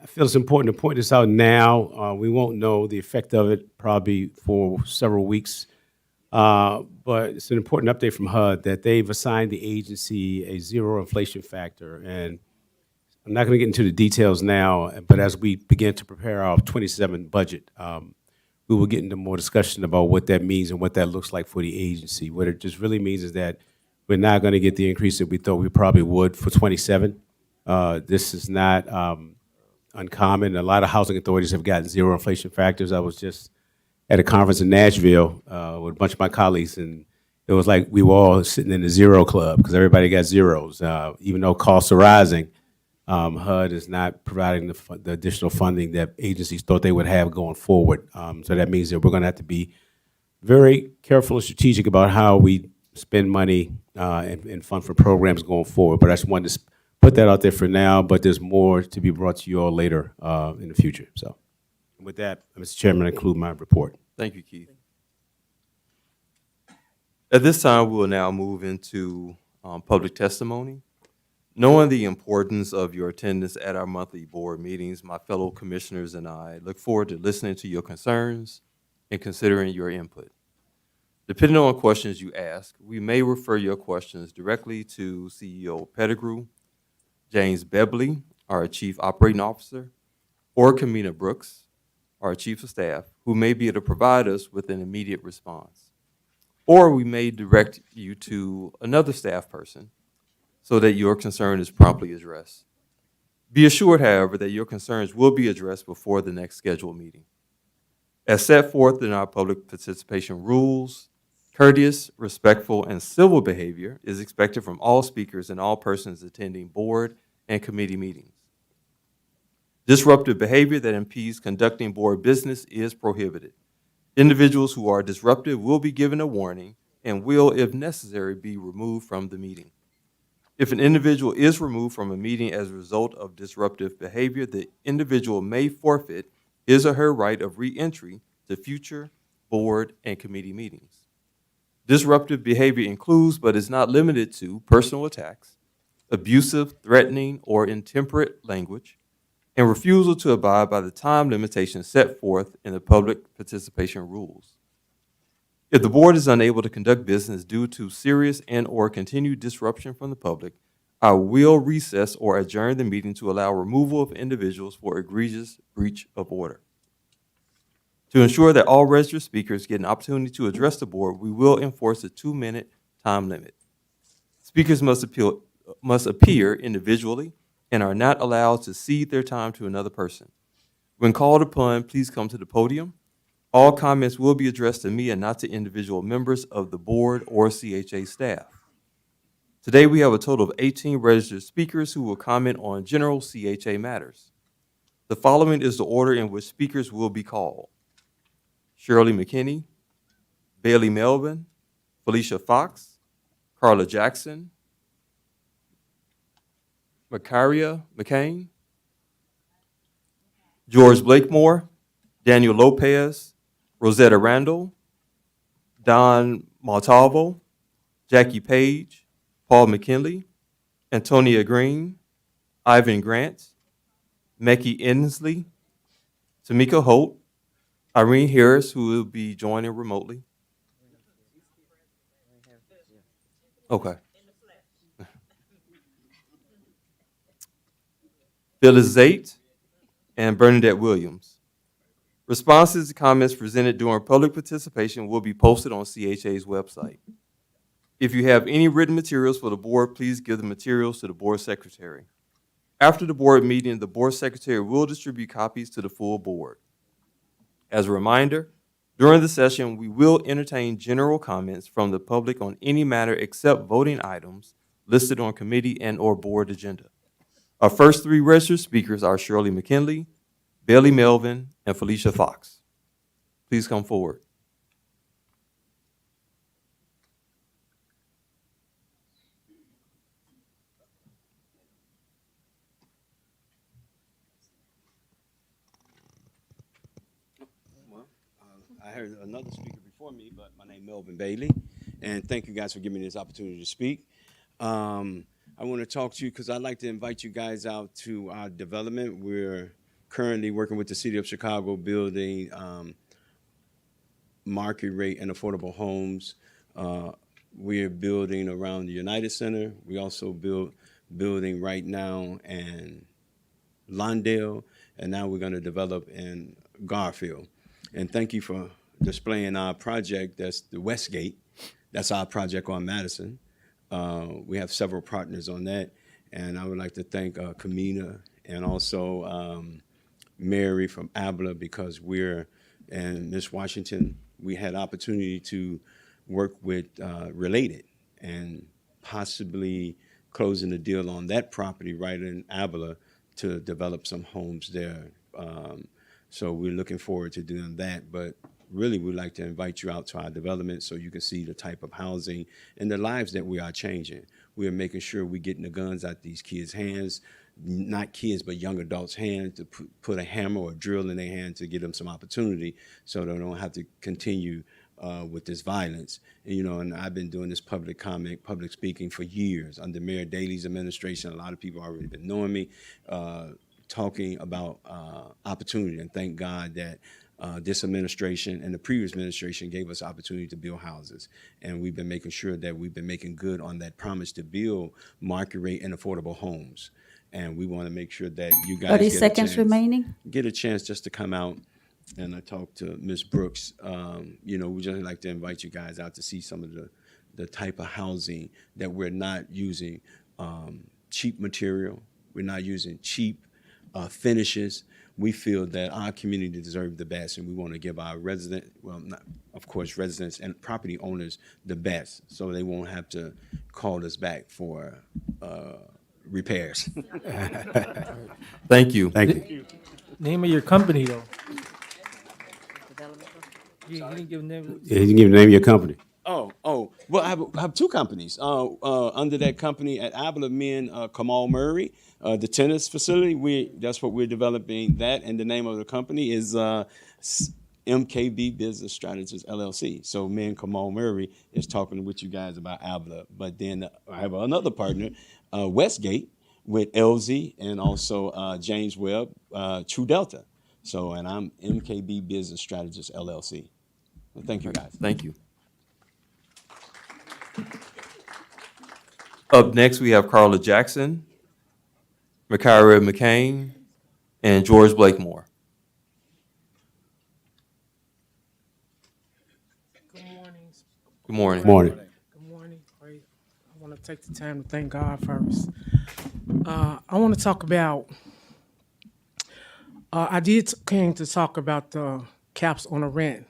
feel it's important to point this out now. We won't know the effect of it probably for several weeks But it's an important update from HUD that they've assigned the agency a zero inflation factor. And I'm not going to get into the details now, but as we begin to prepare our 27 budget, we will get into more discussion about what that means and what that looks like for the agency. What it just really means is that we're not going to get the increase that we thought we probably would for 27. This is not uncommon. A lot of housing authorities have gotten zero inflation factors. I was just at a conference in Nashville with a bunch of my colleagues, and it was like we were all sitting in the zero club because everybody got zeros. Even though costs are rising, HUD is not providing the additional funding that agencies thought they would have going forward. So that means that we're going to have to be very careful and strategic about how we spend money and fund for programs going forward. But I just wanted to put that out there for now, but there's more to be brought to you all later in the future. So with that, Mr. Chairman, I conclude my report. Thank you, Keith. At this time, we will now move into public testimony. Knowing the importance of your attendance at our monthly board meetings, my fellow commissioners and I look forward to listening to your concerns and considering your input. Depending on questions you ask, we may refer your questions directly to CEO Pettigrew, James Bebley, our Chief Operating Officer, or Kamina Brooks, our Chief of Staff, who may be able to provide us with an immediate response. Or we may direct you to another staff person so that your concern is promptly addressed. Be assured, however, that your concerns will be addressed before the next scheduled meeting. As set forth in our public participation rules, courteous, respectful, and civil behavior is expected from all speakers and all persons attending board and committee meetings. Disruptive behavior that impedes conducting board business is prohibited. Individuals who are disruptive will be given a warning and will, if necessary, be removed from the meeting. If an individual is removed from a meeting as a result of disruptive behavior, the individual may forfeit his or her right of re-entry to future board and committee meetings. Disruptive behavior includes, but is not limited to, personal attacks, abusive, threatening, or intemperate language, and refusal to abide by the time limitations set forth in the public participation rules. If the board is unable to conduct business due to serious and/or continued disruption from the public, I will recess or adjourn the meeting to allow removal of individuals for egregious breach of order. To ensure that all registered speakers get an opportunity to address the board, we will enforce a 2-minute time limit. Speakers must appear individually and are not allowed to cede their time to another person. When called upon, please come to the podium. All comments will be addressed to me and not to individual members of the board or CHA staff. Today, we have a total of 18 registered speakers who will comment on general CHA matters. The following is the order in which speakers will be called: Shirley McKinney, Bailey Melvin, Felicia Fox, Carla Jackson, Makaria McCain, George Blakemore, Daniel Lopez, Rosetta Randall, Don Montalvo, Jackie Page, Paul McKinley, Antonia Green, Ivan Grant, Mekhi Inslee, Tamika Holt, Irene Harris, who will be joining remotely. Okay. Phyllis Zate, and Bernadette Williams. Responses to comments presented during public participation will be posted on CHA's website. If you have any written materials for the board, please give the materials to the board secretary. After the board meeting, the board secretary will distribute copies to the full board. As a reminder, during the session, we will entertain general comments from the public on any matter except voting items listed on committee and/or board agenda. Our first 3 registered speakers are Shirley McKinley, Bailey Melvin, and Felicia Fox. Please come forward. Well, I heard another speaker before me, but my name is Melvin Bailey, and thank you guys for giving me this opportunity to speak. I want to talk to you because I'd like to invite you guys out to our development. We're currently working with the City of Chicago building market rate and affordable homes. We're building around the United Center. We also building right now in Lawndale, and now we're going to develop in Garfield. And thank you for displaying our project. That's the Westgate. That's our project on Madison. We have several partners on that, and I would like to thank Kamina and also Mary from ABLA, because and Ms. Washington, we had opportunity to work with Related and possibly closing the deal on that property right in ABLA to develop some homes there. So we're looking forward to doing that. But really, we'd like to invite you out to our development so you can see the type of housing and the lives that we are changing. We are making sure we're getting the guns out these kids' hands, not kids, but young adults' hands, to put a hammer or a drill in their hand to give them some opportunity so they don't have to continue with this violence. And, and I've been doing this public comment, public speaking for years under Mayor Daley's administration. A lot of people already been knowing me, talking about opportunity, and thank God that this administration and the previous administration gave us opportunity to build houses. And we've been making sure that we've been making good on that promise to build market rate and affordable homes. And we want to make sure that you guys 30 seconds remaining. Get a chance just to come out. And I talked to Ms. Brooks. We just like to invite you guys out to see some of the type of housing that we're not using cheap material. We're not using cheap finishes. We feel that our community deserves the best, and we want to give our residents and property owners the best, so they won't have to call us back for repairs. Thank you. Thank you. Name of your company, though. You didn't give the name. Yeah, you can give the name of your company. Well, I have two companies. Under that company at ABLA, me and Kamal Murray, the tennis facility, that's what we're developing that, and the name of the company is MKB Business Strategies, LLC. So me and Kamal Murray is talking with you guys about ABLA. But then I have another partner, Westgate, with LZ and also James Webb, True Delta. So, and I'm MKB Business Strategies, LLC. Well, thank you, guys. Thank you. Up next, we have Carla Jackson, Makaira McCain, and George Blakemore. Good morning. Good morning. Good morning. Good morning. I want to take the time to thank God first. I want to talk about, came to talk about the caps on the rent,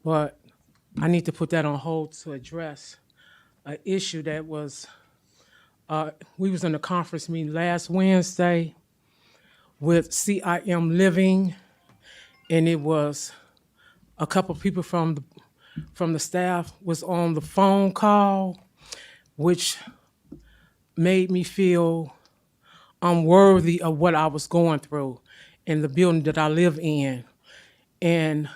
but I need to put that on hold to address an issue that was, we was in a conference meeting last Wednesday with CIM Living, and it was a couple of people from the staff was on the phone call, which made me feel unworthy of what I was going through in the building that I live in. And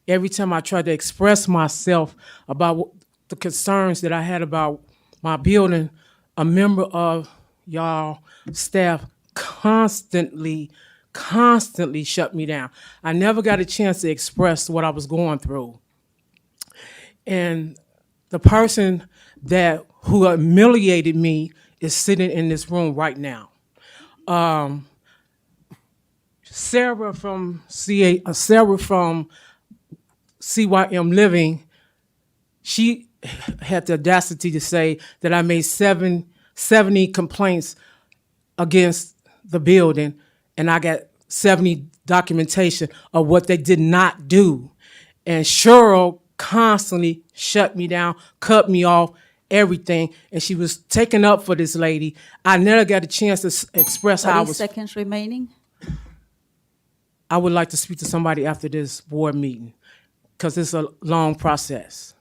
every time I tried to express myself about the concerns that I had about my building, a member of y'all staff constantly shut me down. I never got a chance to express what I was going through. And the person who humiliated me is sitting in this room right now. Sarah from CYM Living, she had the audacity to say that I made 70 complaints against the building, and I got 70 documentation of what they did not do. And Cheryl constantly shut me down, cut me off, everything, and she was taking up for this lady. I never got a chance to express how I 30 was. seconds remaining. I would like to speak to somebody after this board meeting, because it's a long process.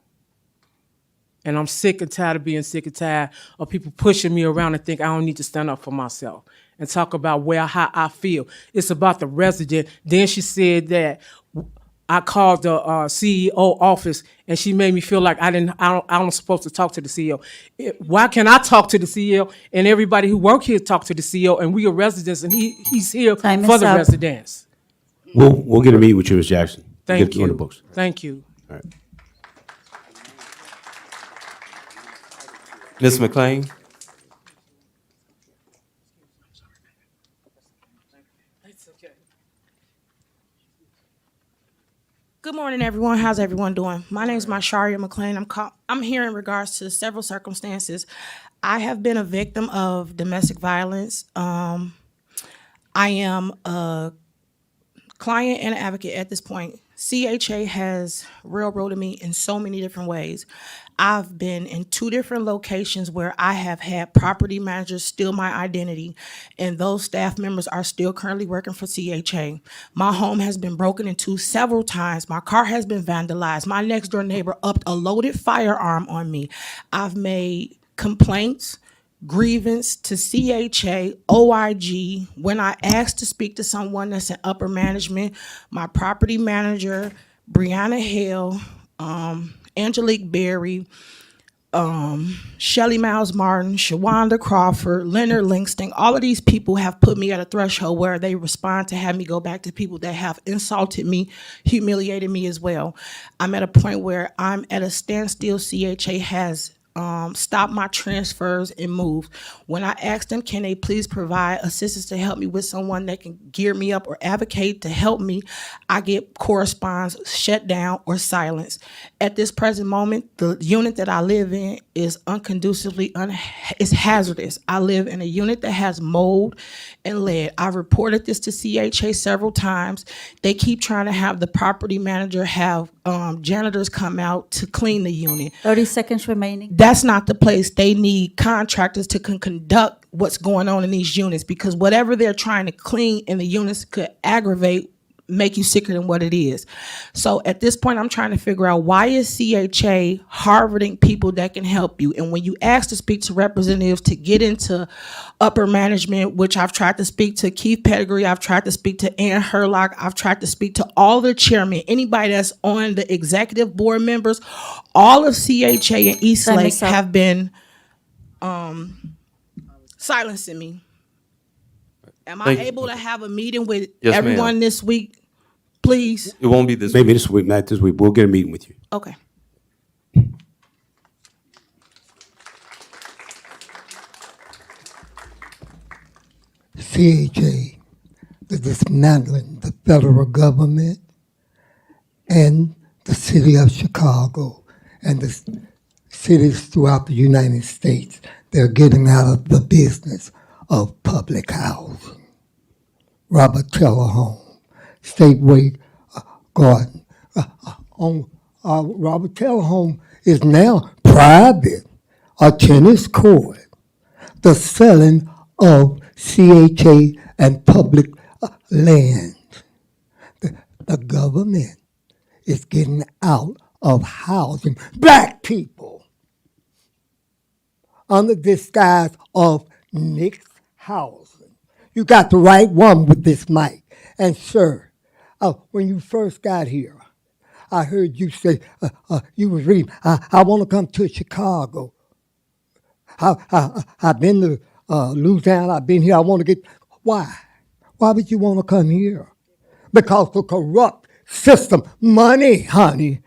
And I'm sick and tired of being sick and tired of people pushing me around and think I don't need to stand up for myself and talk about how I feel. It's about the resident. Then she said that I called the CEO office, and she made me feel like I'm supposed to talk to the CEO. Why can't I talk to the CEO and everybody who work here talk to the CEO, and we are residents, and he's here Time for is the up. residents? We'll get a meet with you, Ms. Jackson. Thank Get on the you. books. Thank you. All right. Ms. McLean? Good morning, everyone. How's everyone doing? My name is Marsharia McLean. I'm here in regards to several circumstances. I have been a victim of domestic violence. I am a client and an advocate at this point. CHA has railroaded me in so many different ways. I've been in 2 different locations where I have had property managers steal my identity, and those staff members are still currently working for CHA. My home has been broken into several times. My car has been vandalized. My next door neighbor upped a loaded firearm on me. I've made complaints, grievance to CHA, OIG. When I asked to speak to someone that's in upper management, my property manager, Brianna Hale, Angelique Berry, Shelly Miles Martin, Shawanda Crawford, Leonard Lingston, all of these people have put me at a threshold where they respond to have me go back to people that have insulted me, humiliated me as well. I'm at a point where I'm at a standstill. CHA has stop my transfers and move. When I asked them, can they please provide assistance to help me with someone that can gear me up or advocate to help me, I get corresponds shut down or silenced. At this present moment, the unit that I live in is unconducively, it's hazardous. I live in a unit that has mold and lead. I've reported this to CHA several times. They keep trying to have the property manager have janitors come out to clean the unit. 30 seconds remaining. That's not the place. They need contractors to conduct what's going on in these units, because whatever they're trying to clean in the units could aggravate, make you sicker than what it is. So at this point, I'm trying to figure out, why is CHA harvarding people that can help you? And when you ask to speak to representatives to get into upper management, which I've tried to speak to Keith Pettigrew, I've tried to speak to Ann Herlock, I've tried to speak to all the chairmen, anybody that's on the executive board members, all of CHA and Eastlake have been silencing me. Am I able to have a meeting with everyone this week, please? It won't be this Maybe week. this week, not this week. We'll get a meeting with you. Okay. CHA, the dismantling the federal government and the city of Chicago and the cities throughout the United States. They're getting out of the business of public housing. Robert Teller Home, Stateway Garden. Robert Teller Home is now private, a tennis court. The selling of CHA and public land. The government is getting out of housing black people under disguise of mixed housing. You got the right one with this mic. And sir, when you first got here, I heard you say, you was reading, I want to come to Chicago. I've been to Louisiana, I've been here, I want to get, why? Why would you want to come here? Because the corrupt system, money, honey,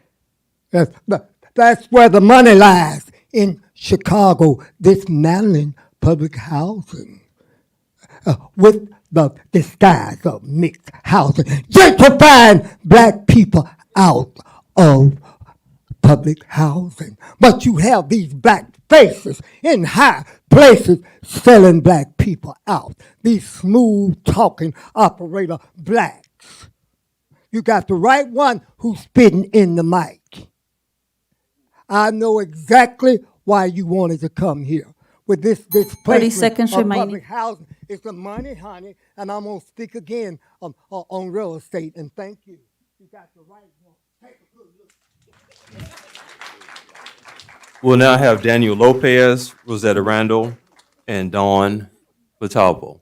that's where the money lies, in Chicago, dismantling public housing with the disguise of mixed housing, gentrifying black people out of public housing. But you have these black faces in high places selling black people out. These smooth talking operator blacks. You got the right one who's spitting in the mic. I know exactly why you wanted to come here. With this 30 seconds of remaining. public housing, it's the money, honey, and I'm gonna speak again on real estate. And thank you. You got the right one. Take a good look. We'll now have Daniel Lopez, Rosetta Randall, and Dawn Vitalbo.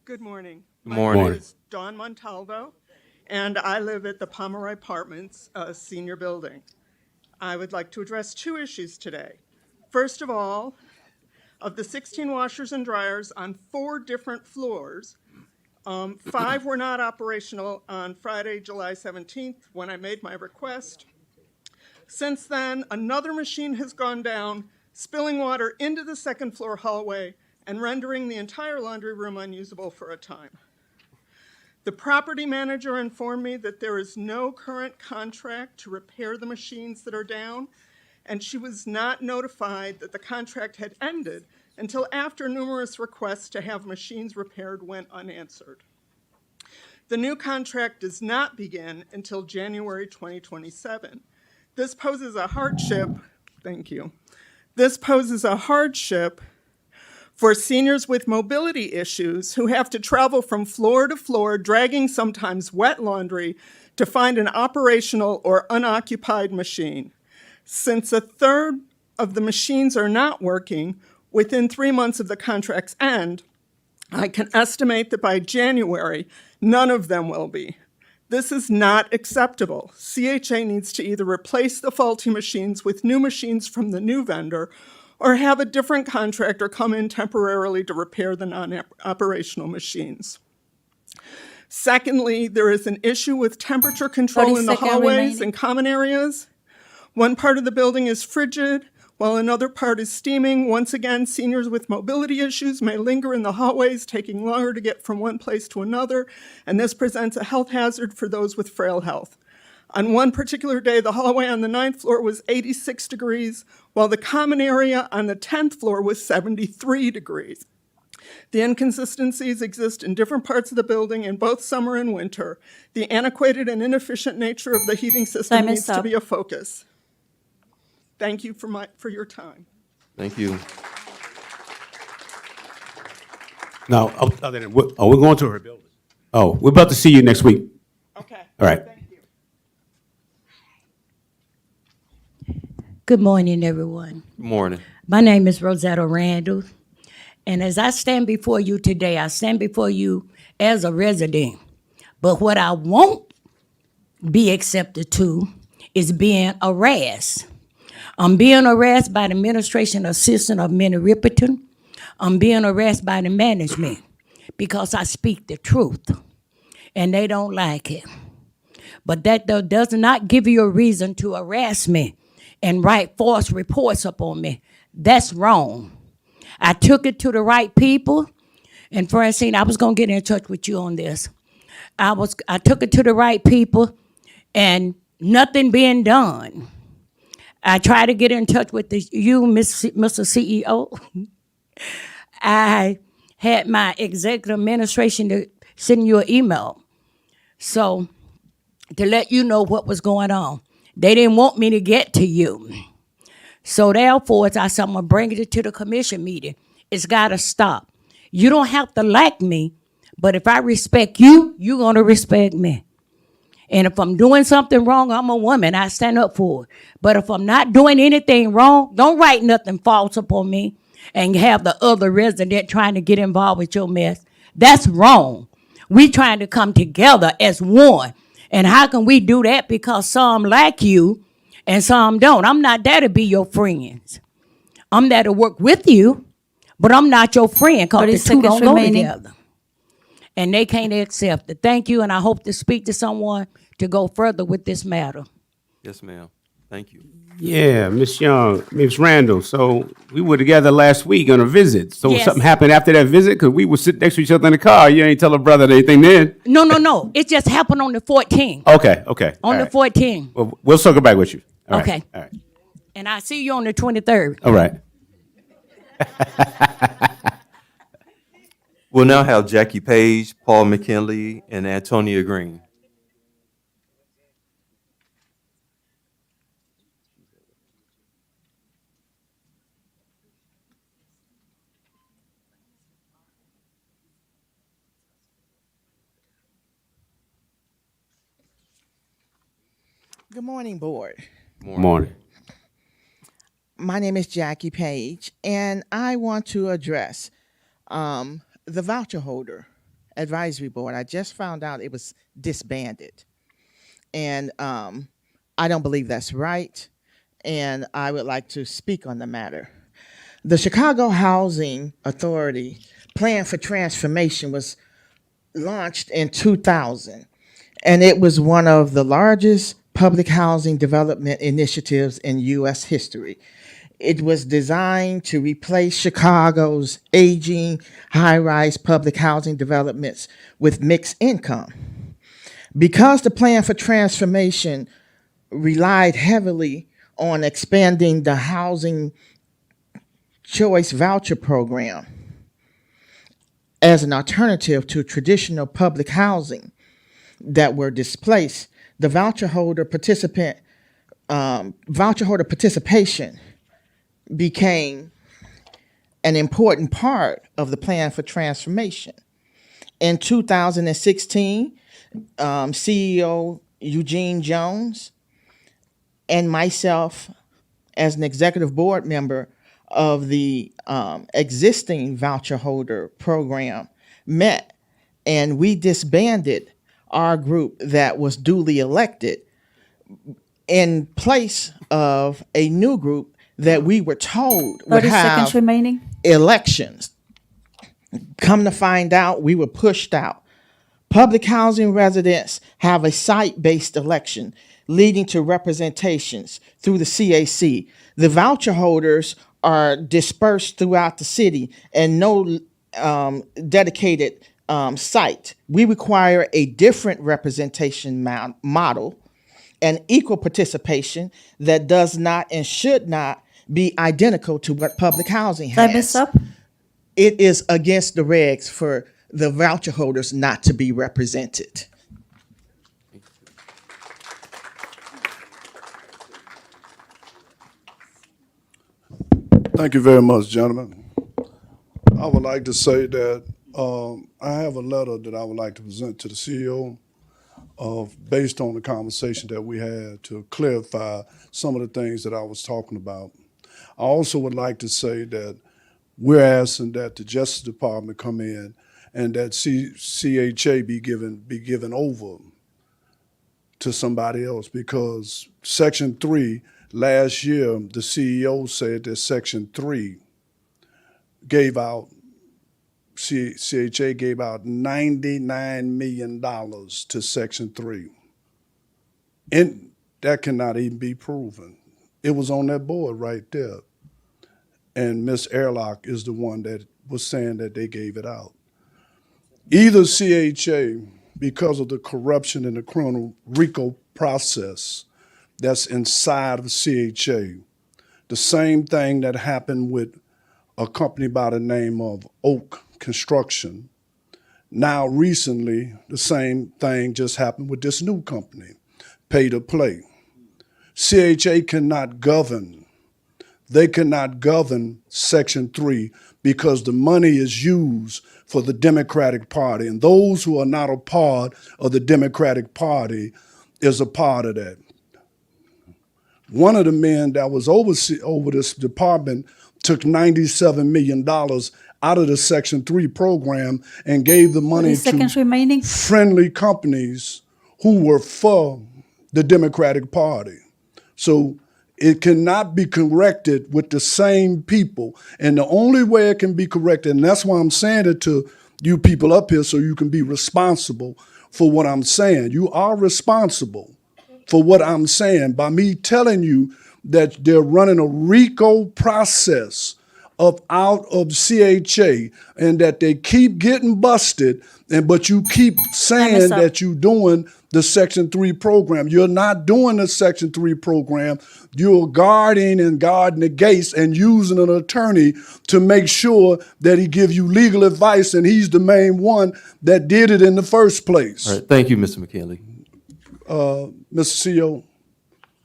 Good morning. Good My morning. name is Dawn Montalvo, and I live at the Pomeroy Apartments senior building. I would like to address two issues today. First of all, of the 16 washers and dryers on 4 different floors, 5 were not operational on Friday, July 17th, when I made my request. Since then, another machine has gone down, spilling water into the second floor hallway and rendering the entire laundry room unusable for a time. The property manager informed me that there is no current contract to repair the machines that are down, and she was not notified that the contract had ended until after numerous requests to have machines repaired went unanswered. The new contract does not begin until January 2027. This poses a hardship, thank you. This poses a hardship for seniors with mobility issues who have to travel from floor to floor, dragging sometimes wet laundry to find an operational or unoccupied machine. Since a third of the machines are not working within 3 months of the contract's end, I can estimate that by January, none of them will be. This is not acceptable. CHA needs to either replace the faulty machines with new machines from the new vendor or have a different contractor come in temporarily to repair the non-operational machines. Secondly, there is an issue with temperature control 30 in the seconds hallways remaining. and common areas. One part of the building is frigid, while another part is steaming. Once again, seniors with mobility issues may linger in the hallways, taking longer to get from one place to another, and this presents a health hazard for those with frail health. On one particular day, the hallway on the 9th floor was 86 degrees, while the common area on the 10th floor was 73 degrees. The inconsistencies exist in different parts of the building in both summer and winter. The antiquated and inefficient nature of the heating system Time is needs to up. be a focus. Thank you for your time. Thank you. Now, other than, we're going to her building. Oh, we're about to see you next week. Okay. All right. Good morning, everyone. Good morning. My name is Rosetta Randall, and as I stand before you today, I stand before you as a resident. But what I won't be accepted to is being harassed. I'm being harassed by the administration assistant of Minnie Ripperton. I'm being harassed by the management because I speak the truth, and they don't like it. But that does not give you a reason to harass me and write false reports upon me. That's wrong. I took it to the right people, and Francine, I was gonna get in touch with you on this. I took it to the right people, and nothing being done. I tried to get in touch with you, Mr. CEO. I had my executive administration to send you an email. So, to let you know what was going on. They didn't want me to get to you. So therefore, as I said, I'm gonna bring it to the commission meeting. It's gotta stop. You don't have to like me, but if I respect you, you're gonna respect me. And if I'm doing something wrong, I'm a woman, I stand up for it. But if I'm not doing anything wrong, don't write nothing false upon me and have the other resident trying to get involved with your mess. That's wrong. We trying to come together as one. And how can we do that? Because some like you and some don't. I'm not there to be your friends. I'm there to work with you, but I'm not your friend because 30 the two don't seconds go remaining. together. And they can't accept it. Thank you, and I hope to speak to someone to go further with this matter. Yes, ma'am. Thank you. Yeah, Miss Young, Miss Randall. So we were together last week on a visit. So Yes. something happened after that visit because we were sitting next to each other in the car. You ain't tell a brother anything then. No. It just happened on the 14th. Okay. On All the right. 14th. Well, we'll circle back with you. All right. Okay. All right. And I see you on the 23rd. All right. We'll now have Jackie Page, Paul McKinley, and Antonia Green. Good morning, board. Morning. My name is Jackie Page, and I want to address the voucher holder Advisory Board. I just found out it was disbanded. And I don't believe that's right. And I would like to speak on the matter. The Chicago Housing Authority Plan for Transformation was launched in 2000, and it was one of the largest public housing development initiatives in U.S. history. It was designed to replace Chicago's aging high-rise public housing developments with mixed income. Because the Plan for Transformation relied heavily on expanding the housing choice voucher program as an alternative to traditional public housing that were displaced, the voucher holder participation became an important part of the Plan for Transformation. In 2016, CEO Eugene Jones and myself, as an executive board member of the existing voucher holder program, met, and we disbanded our group that was duly elected in place of a new group that we were told would 30 have seconds remaining. elections. Come to find out, we were pushed out. Public housing residents have a site-based election leading to representations through the CAC. The voucher holders are dispersed throughout the city and no dedicated site. We require a different representation model and equal participation that does not and should not be identical to what public housing has. Time is up. It is against the regs for the voucher holders not to be represented. Thank you very much, gentlemen. I would like to say that I have a letter that I would like to present to the CEO based on the conversation that we had to clarify some of the things that I was talking about. I also would like to say that we're asking that the Justice Department come in and that CHA be given over to somebody else, because Section 3, last year, the CEO said that Section 3 gave out, CHA gave out $99 million to Section 3. And that cannot even be proven. It was on that board right there. And Ms. Airlock is the one that was saying that they gave it out. Either CHA, because of the corruption in the criminal RICO process that's inside of CHA, the same thing that happened with a company by the name of Oak Construction. Now recently, the same thing just happened with this new company, Pay to Play. CHA cannot govern. They cannot govern Section 3 because the money is used for the Democratic Party, and those who are not a part of the Democratic Party is a part of that. One of the men that was over this department took $97 million out of the Section 3 program and gave the money 30 seconds to remaining. friendly companies who were for the Democratic Party. So it cannot be corrected with the same people. And the only way it can be corrected, and that's why I'm saying it to you people up here so you can be responsible for what I'm saying. You are responsible for what I'm saying by me telling you that they're running a RICO process out of CHA and that they keep getting busted, but you keep saying that you're doing the Section 3 program. You're not doing the Section 3 program. You're guarding the gates and using an attorney to make sure that he gives you legal advice, and he's the main one that did it in the first place. All right, thank you, Mr. McKinley. Mr. CEO,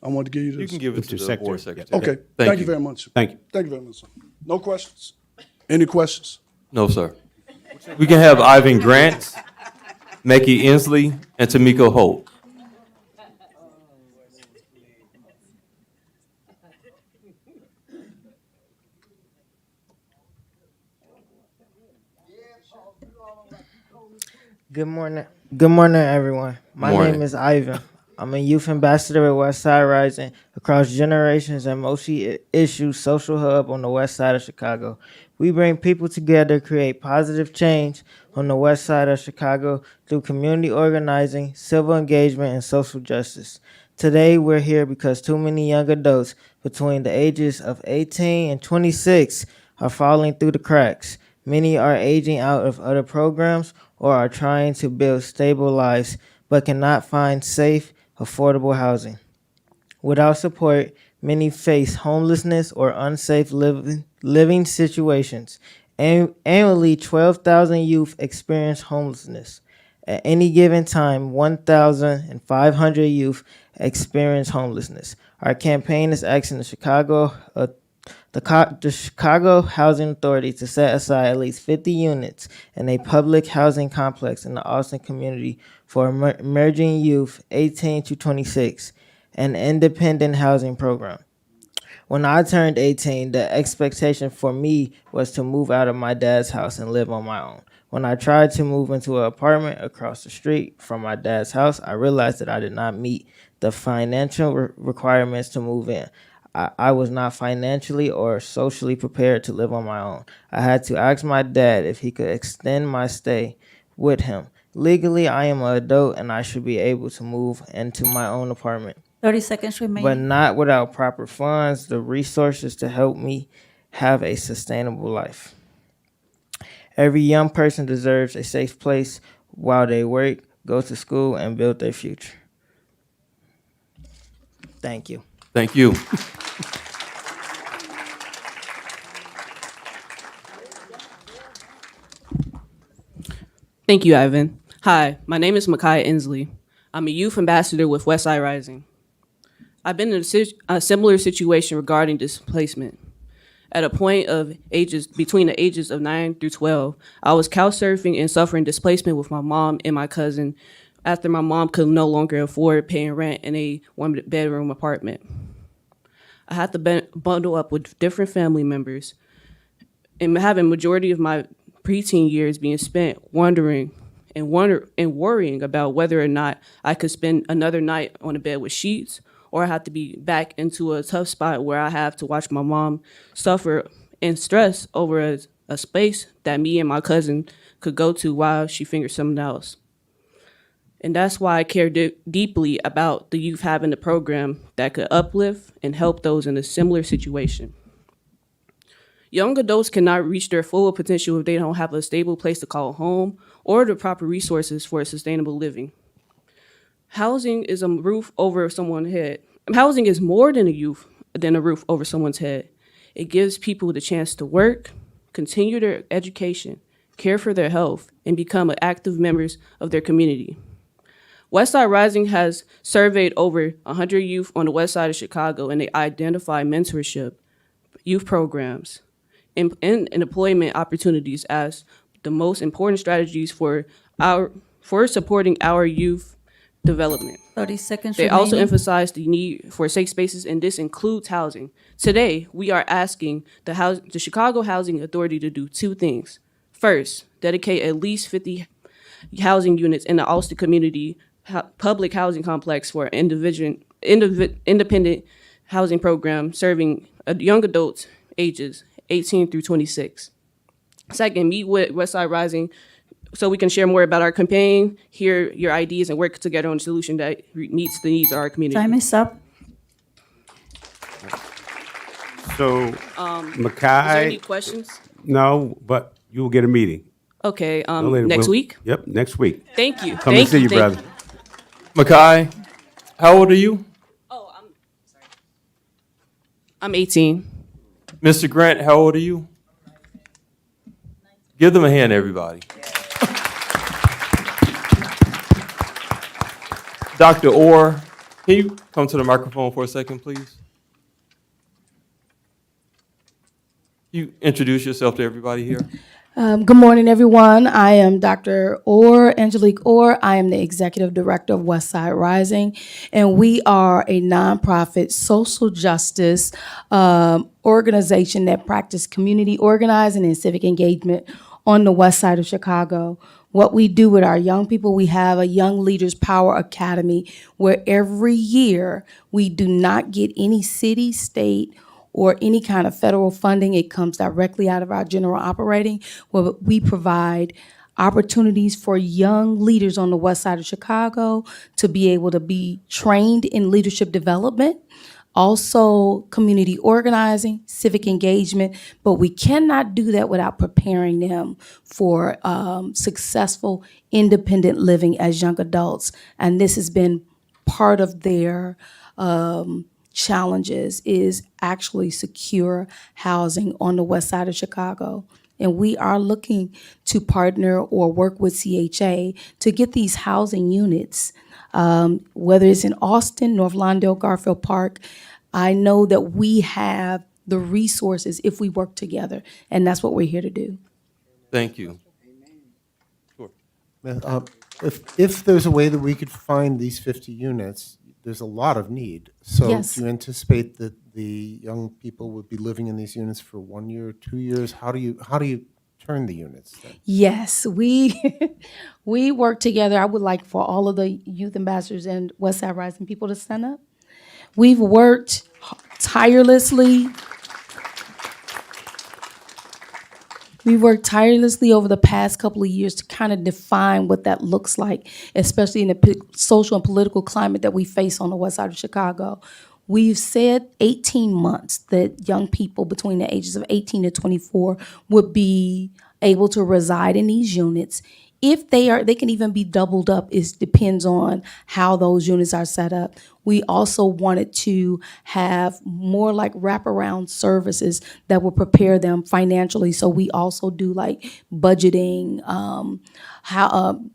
I want to give you this. You can give it to the board secretary. Okay, Thank thank you very much. Thank you. Thank you very much, sir. No questions? Any questions? No, sir. We can have Ivan Grant, Mackie Inslee, and Tamiko Holt. Good morning. Good morning, everyone. My Morning. name is Ivan. I'm a youth ambassador at Westside Rising, across generations and multi-issue social hub on the west side of Chicago. We bring people together to create positive change on the west side of Chicago through community organizing, civil engagement, and social justice. Today, we're here because too many young adults between the ages of 18 and 26 are falling through the cracks. Many are aging out of other programs or are trying to build stable lives but cannot find safe, affordable housing. Without support, many face homelessness or unsafe living situations. Annually, 12,000 youth experience homelessness. At any given time, 1,500 youth experience homelessness. Our campaign is asking the Chicago Housing Authority to set aside at least 50 units in a public housing complex in the Austin community for emerging youth 18 to 26, an independent housing program. When I turned 18, the expectation for me was to move out of my dad's house and live on my own. When I tried to move into an apartment across the street from my dad's house, I realized that I did not meet the financial requirements to move in. I was not financially or socially prepared to live on my own. I had to ask my dad if he could extend my stay with him. Legally, I am an adult and I should be able to move into my own apartment, 30 seconds remaining. but not without proper funds, the resources to help me have a sustainable life. Every young person deserves a safe place while they work, go to school, and build their future. Thank you. Thank you. Thank you, Ivan. Hi, my name is Micaiah Inslee. I'm a youth ambassador with Westside Rising. I've been in a similar situation regarding displacement. At a point of between the ages of 9 through 12, I was couch surfing and suffering displacement with my mom and my cousin after my mom could no longer afford paying rent in a one-bedroom apartment. I had to bundle up with different family members and having majority of my preteen years being spent wondering and worrying about whether or not I could spend another night on a bed with sheets, or I have to be back into a tough spot where I have to watch my mom suffer and stress over a space that me and my cousin could go to while she fingers something else. And that's why I care deeply about the youth having a program that could uplift and help those in a similar situation. Young adults cannot reach their full potential if they don't have a stable place to call home or the proper resources for a sustainable living. Housing is a roof over someone's head. Housing is more than a roof over someone's head. It gives people the chance to work, continue their education, care for their health, and become active members of their community. Westside Rising has surveyed over 100 youth on the west side of Chicago, and they identify mentorship, youth programs, and employment opportunities as the most important strategies for supporting our youth development. 30 seconds They remaining. also emphasize the need for safe spaces, and this includes housing. Today, we are asking the Chicago Housing Authority to do two things. First, dedicate at least 50 housing units in the Austin community public housing complex for independent housing program serving young adults ages 18 through 26. Second, meet with Westside Rising so we can share more about our campaign, hear your ideas, and work together on a solution that meets the needs of our community. Time is up. So, Is there Makai, any questions? no, but you will get a meeting. Okay, No later. next We'll- week? Yep, next week. Thank you. Come Thank and see you, thank brother. Makai, how old are you? I'm 18. Mr. Grant, how old are you? Give them a hand, everybody. Dr. Orr, can you come to the microphone for a second, please? You introduce yourself to everybody here. Good morning, everyone. I am Dr. Orr, Angelique Orr. I am the Executive Director of Westside Rising, and we are a nonprofit social justice organization that practices community organizing and civic engagement on the west side of Chicago. What we do with our young people, we have a Young Leaders Power Academy where every year we do not get any city, state, or any kind of federal funding. It comes directly out of our general operating, where we provide opportunities for young leaders on the west side of Chicago to be able to be trained in leadership development, also community organizing, civic engagement, but we cannot do that without preparing them for successful independent living as young adults. And this has been part of their challenges, is actually secure housing on the west side of Chicago. And we are looking to partner or work with CHA to get these housing units, whether it's in Austin, North Lawndale, Garfield Park. I know that we have the resources if we work together, and that's what we're here to do. Thank you. Sure. If there's a way that we could find these 50 units, there's a lot of need. So Yes. do you anticipate that the young people would be living in these units for 1 year, 2 years? How do you turn the units then? Yes, we we work together. I would like for all of the youth ambassadors and Westside Rising people to stand up. We've worked tirelessly. We worked tirelessly over the past couple of years to kind of define what that looks like, especially in the social and political climate that we face on the west side of Chicago. We've said 18 months that young people between the ages of 18 to 24 would be able to reside in these units. If they can even be doubled up. It depends on how those units are set up. We also wanted to have more like wraparound services that will prepare them financially. So we also do like budgeting,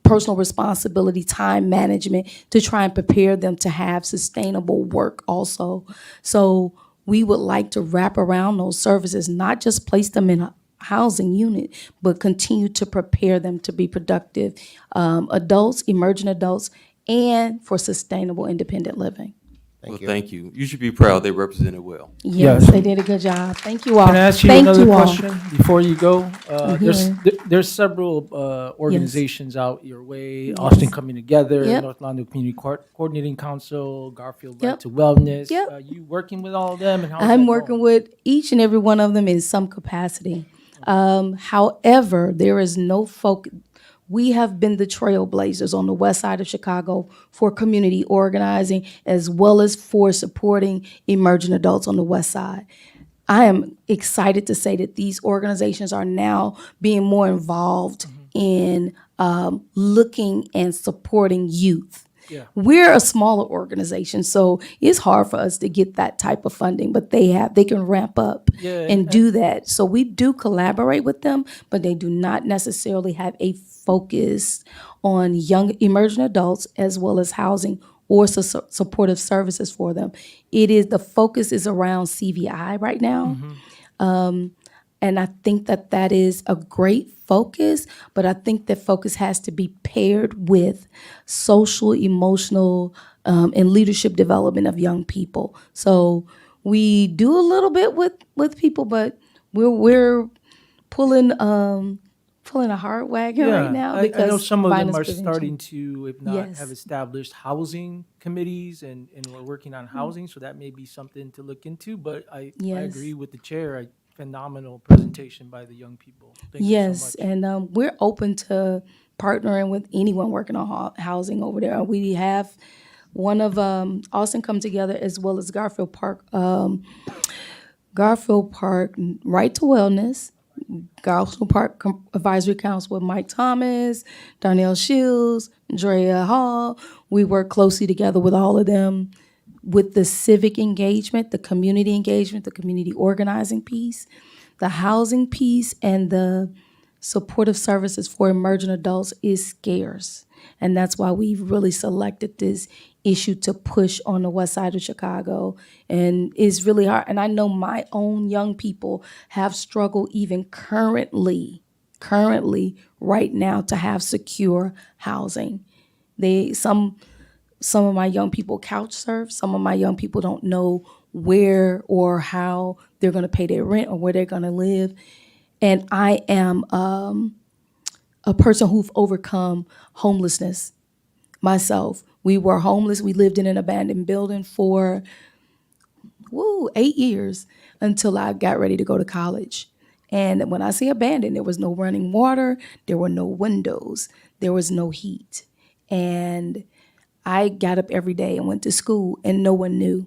personal responsibility, time management to try and prepare them to have sustainable work also. So we would like to wrap around those services, not just place them in a housing unit, but continue to prepare them to be productive adults, emerging adults, and for sustainable independent living. Thank you. You should be proud they represented well. Yes, they did a good job. Thank you all. Can I ask you Thank another you all. question before you go? There's here. there's several organizations out your way. Austin Coming Together, Yep. North Lawndale Community Coordinating Council, Garfield Yep. Right to Wellness. Yep. Are you working with all of them? And how's I'm that working going? with each and every one of them in some capacity. However, there is no focus. We have been the trailblazers on the west side of Chicago for community organizing as well as for supporting emerging adults on the west side. I am excited to say that these organizations are now being more involved in looking and supporting youth. Yeah. We're a smaller organization, so it's hard for us to get that type of funding, but they can ramp up Yeah, and do that. So we do collaborate with them, but they do not necessarily have a focus on young emerging adults as well as housing or supportive services for them. The focus is around CVI right now. And I think that is a great focus, but I think that focus has to be paired with social, emotional, and leadership development of young people. So we do a little bit with people, but we're pulling a hard wagon right now because I know some of them violence are prevention. starting to, if not, Yes. have established housing committees and we're working on housing, so that may be something to look into. But I Yes. agree with the chair. Phenomenal presentation by the young people. Thank you so Yes, much. and we're open to partnering with anyone working on housing over there. We have one of Austin Come Together as well as Garfield Park, Right to Wellness, Garfield Park Advisory Council with Mike Thomas, Darnell Shields, Drea Hall. We work closely together with all of them with the civic engagement, the community organizing piece, the housing piece, and the supportive services for emerging adults is scarce. And that's why we've really selected this issue to push on the west side of Chicago. And it's really hard. And I know my own young people have struggled even currently right now to have secure housing. Some of my young people couch surf. Some of my young people don't know where or how they're going to pay their rent or where they're going to live. And I am a person who've overcome homelessness. Myself, we were homeless. We lived in an abandoned building for 8 years until I got ready to go to college. And when I say abandoned, there was no running water, there were no windows, there was no heat. And I got up every day and went to school and no one knew.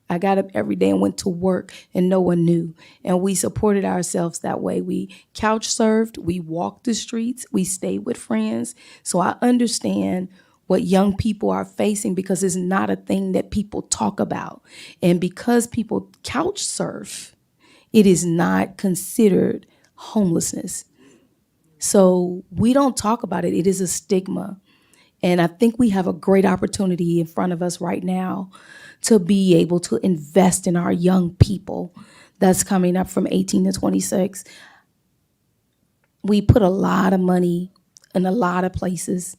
I got up every day and went to work and no one knew. And we supported ourselves that way. We couch surfed, we walked the streets, we stayed with friends. So I understand what young people are facing because it's not a thing that people talk about. And because people couch surf, it is not considered homelessness. So we don't talk about it. It is a stigma. And I think we have a great opportunity in front of us right now to be able to invest in our young people that's coming up from 18 to 26. We put a lot of money in a lot of places,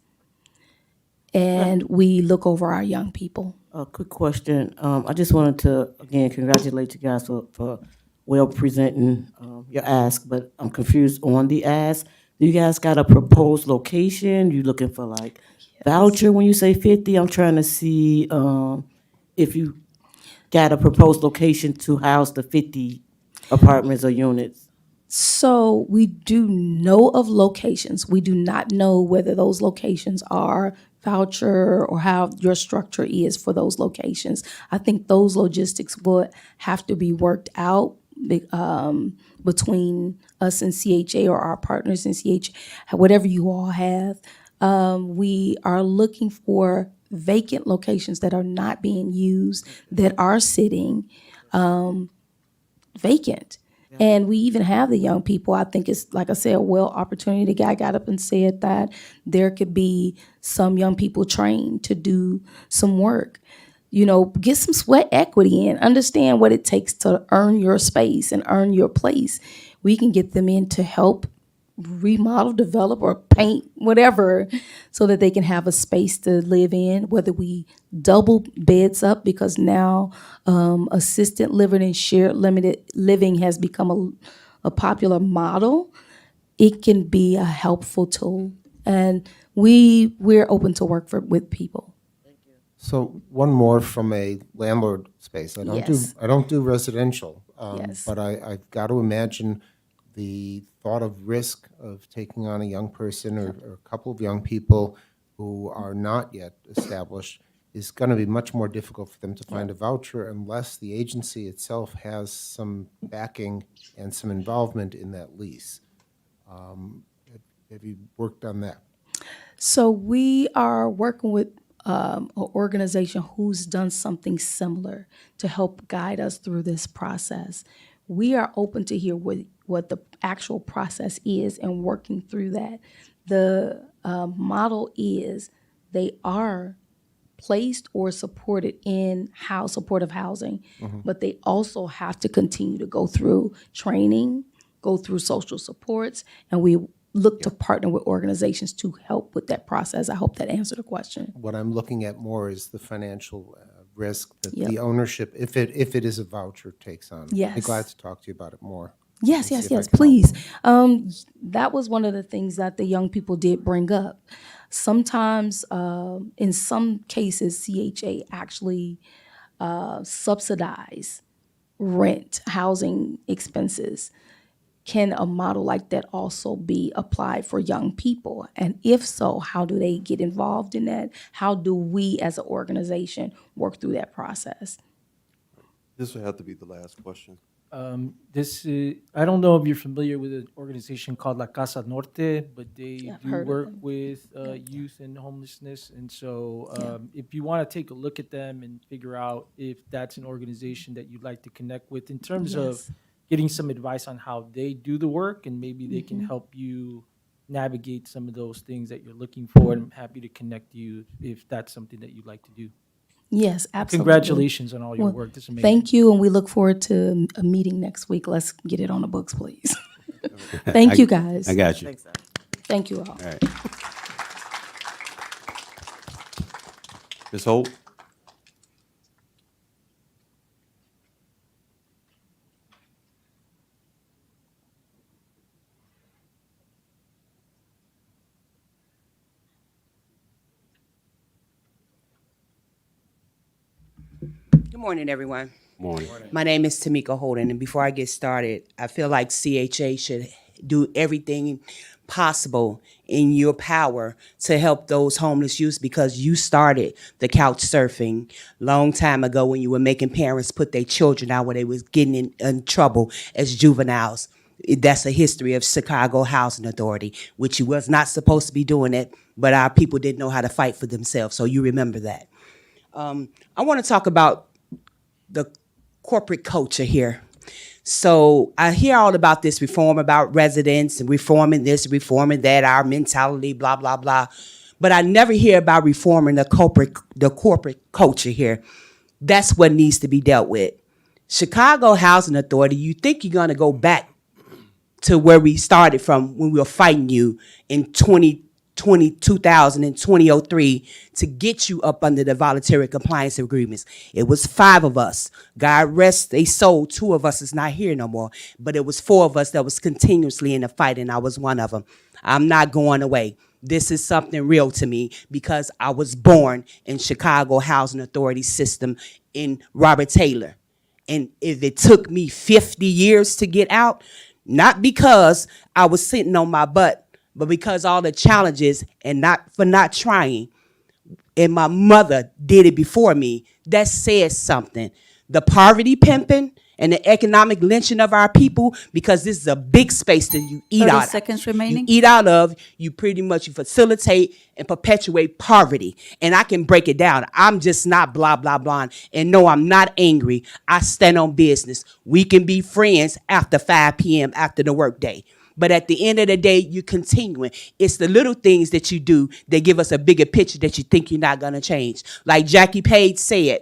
and we look over our young people. A quick question. I just wanted to, again, congratulate you guys for well presenting your ask, but I'm confused on the ask. Do you guys got a proposed location? You looking for like voucher when you say 50? I'm trying to see if you got a proposed location to house the 50 apartments or units. So we do know of locations. We do not know whether those locations are voucher or how your structure is for those locations. I think those logistics would have to be worked out between us and CHA or our partners in CHA, whatever you all have. We are looking for vacant locations that are not being used, that are sitting vacant. And we even have the young people. I think it's, like I said, a well opportunity. The guy got up and said that there could be some young people trained to do some work. You know, get some sweat equity in, understand what it takes to earn your space and earn your place. We can get them in to help remodel, develop, or paint, whatever, so that they can have a space to live in, whether we double beds up, because now assisted living and shared limited living has become a popular model. It can be a helpful tool. And we're open to work with people. So one more from a landlord space. I Yes. don't do residential, Yes. but I've got to imagine the thought of risk of taking on a young person or a couple of young people who are not yet established is going to be much more difficult for them to find a voucher unless the agency itself has some backing and some involvement in that lease. Have you worked on that? So we are working with an organization who's done something similar to help guide us through this process. We are open to hear what the actual process is and working through that. The model is they are placed or supported in supportive housing, but they also have to continue to go through training, go through social supports, and we look to partner with organizations to help with that process. I hope that answered the question. What I'm looking at more is the financial risk that Yep. the ownership, if it is a voucher, takes on. I'd be Yes. glad to talk to you about it more. Yes, and yes, see if I yes, can help. please. That was one of the things that the young people did bring up. Sometimes, in some cases, CHA actually subsidize rent, housing expenses. Can a model like that also be applied for young people? And if so, how do they get involved in that? How do we as an organization work through that process? This will have to be the last question. I don't know if you're familiar with an organization called La Casa Norte, but they Yeah, I've do heard of work them. with youth and homelessness. And so if you want to take a look at them and figure out if that's an organization that you'd like to connect with in terms of Yes. getting some advice on how they do the work, and maybe they can Mhm. help you navigate some of those things that you're looking for. And I'm happy to connect you if that's something that you'd like to do. Yes, absolutely. Congratulations on all your Well, work. This is amazing. Thank you, and we look forward to a meeting next week. Let's get it on the books, please. Thank you, guys. I got you. Thanks, sir. Thank you all. All right. Ms. Holt? Good morning, everyone. Morning. My name is Tamika Holden, and before I get started, I feel like CHA should do everything possible in your power to help those homeless youth because you started the couch surfing long time ago when you were making parents put their children out where they was getting in trouble as juveniles. That's a history of Chicago Housing Authority, which you was not supposed to be doing it, but our people didn't know how to fight for themselves, so you remember that. I want to talk about the corporate culture here. So I hear all about this reform, about residents and reforming this, reforming that, our mentality, blah, blah, blah. But I never hear about reforming the corporate culture here. That's what needs to be dealt with. Chicago Housing Authority, you think you're gonna go back to where we started from when we were fighting you in 2000 and 2003 to get you up under the voluntary compliance agreements. It was 5 of us. God rest they soul, 2 of us is not here no more, but it was 4 of us that was continuously in the fight, and I was one of them. I'm not going away. This is something real to me because I was born in Chicago Housing Authority system in Robert Taylor. And if it took me 50 years to get out, not because I was sitting on my butt, but because all the challenges and not for not trying, and my mother did it before me, that says something. The poverty pimping and the economic lynching of our people, because this is a big space that you eat 30 out of. seconds remaining. You eat out of, you pretty much you facilitate and perpetuate poverty. And I can break it down. I'm just not blah, blah, blah. And no, I'm not angry. I stand on business. We can be friends after 5 p.m. after the workday. But at the end of the day, you're continuing. It's the little things that you do that give us a bigger picture that you think you're not going to change. Like Jackie Page said,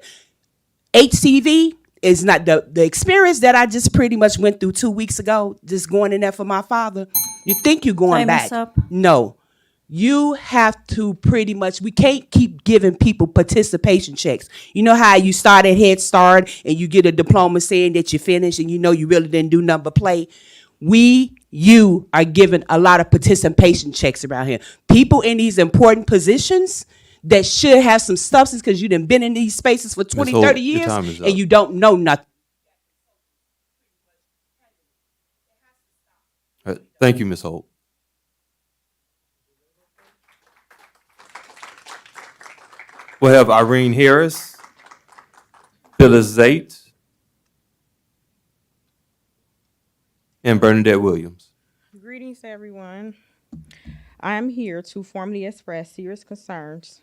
HCV is not the experience that I just pretty much went through 2 weeks ago, just going in there for my father. You think you're going Time is back. up. No. You have to pretty much, we can't keep giving people participation checks. You know how you start at Head Start and you get a diploma saying that you finished and you know you really didn't do nothing but play? You are given a lot of participation checks around here. People in these important positions that should have some substance because you done been in these spaces for 20, Holt, 30 your years time is up. and you don't know nothing. Thank you, Ms. Holt. We'll have Irene Harris, Phyllis Zate, and Bernadette Williams. Greetings, everyone. I am here to formally express serious concerns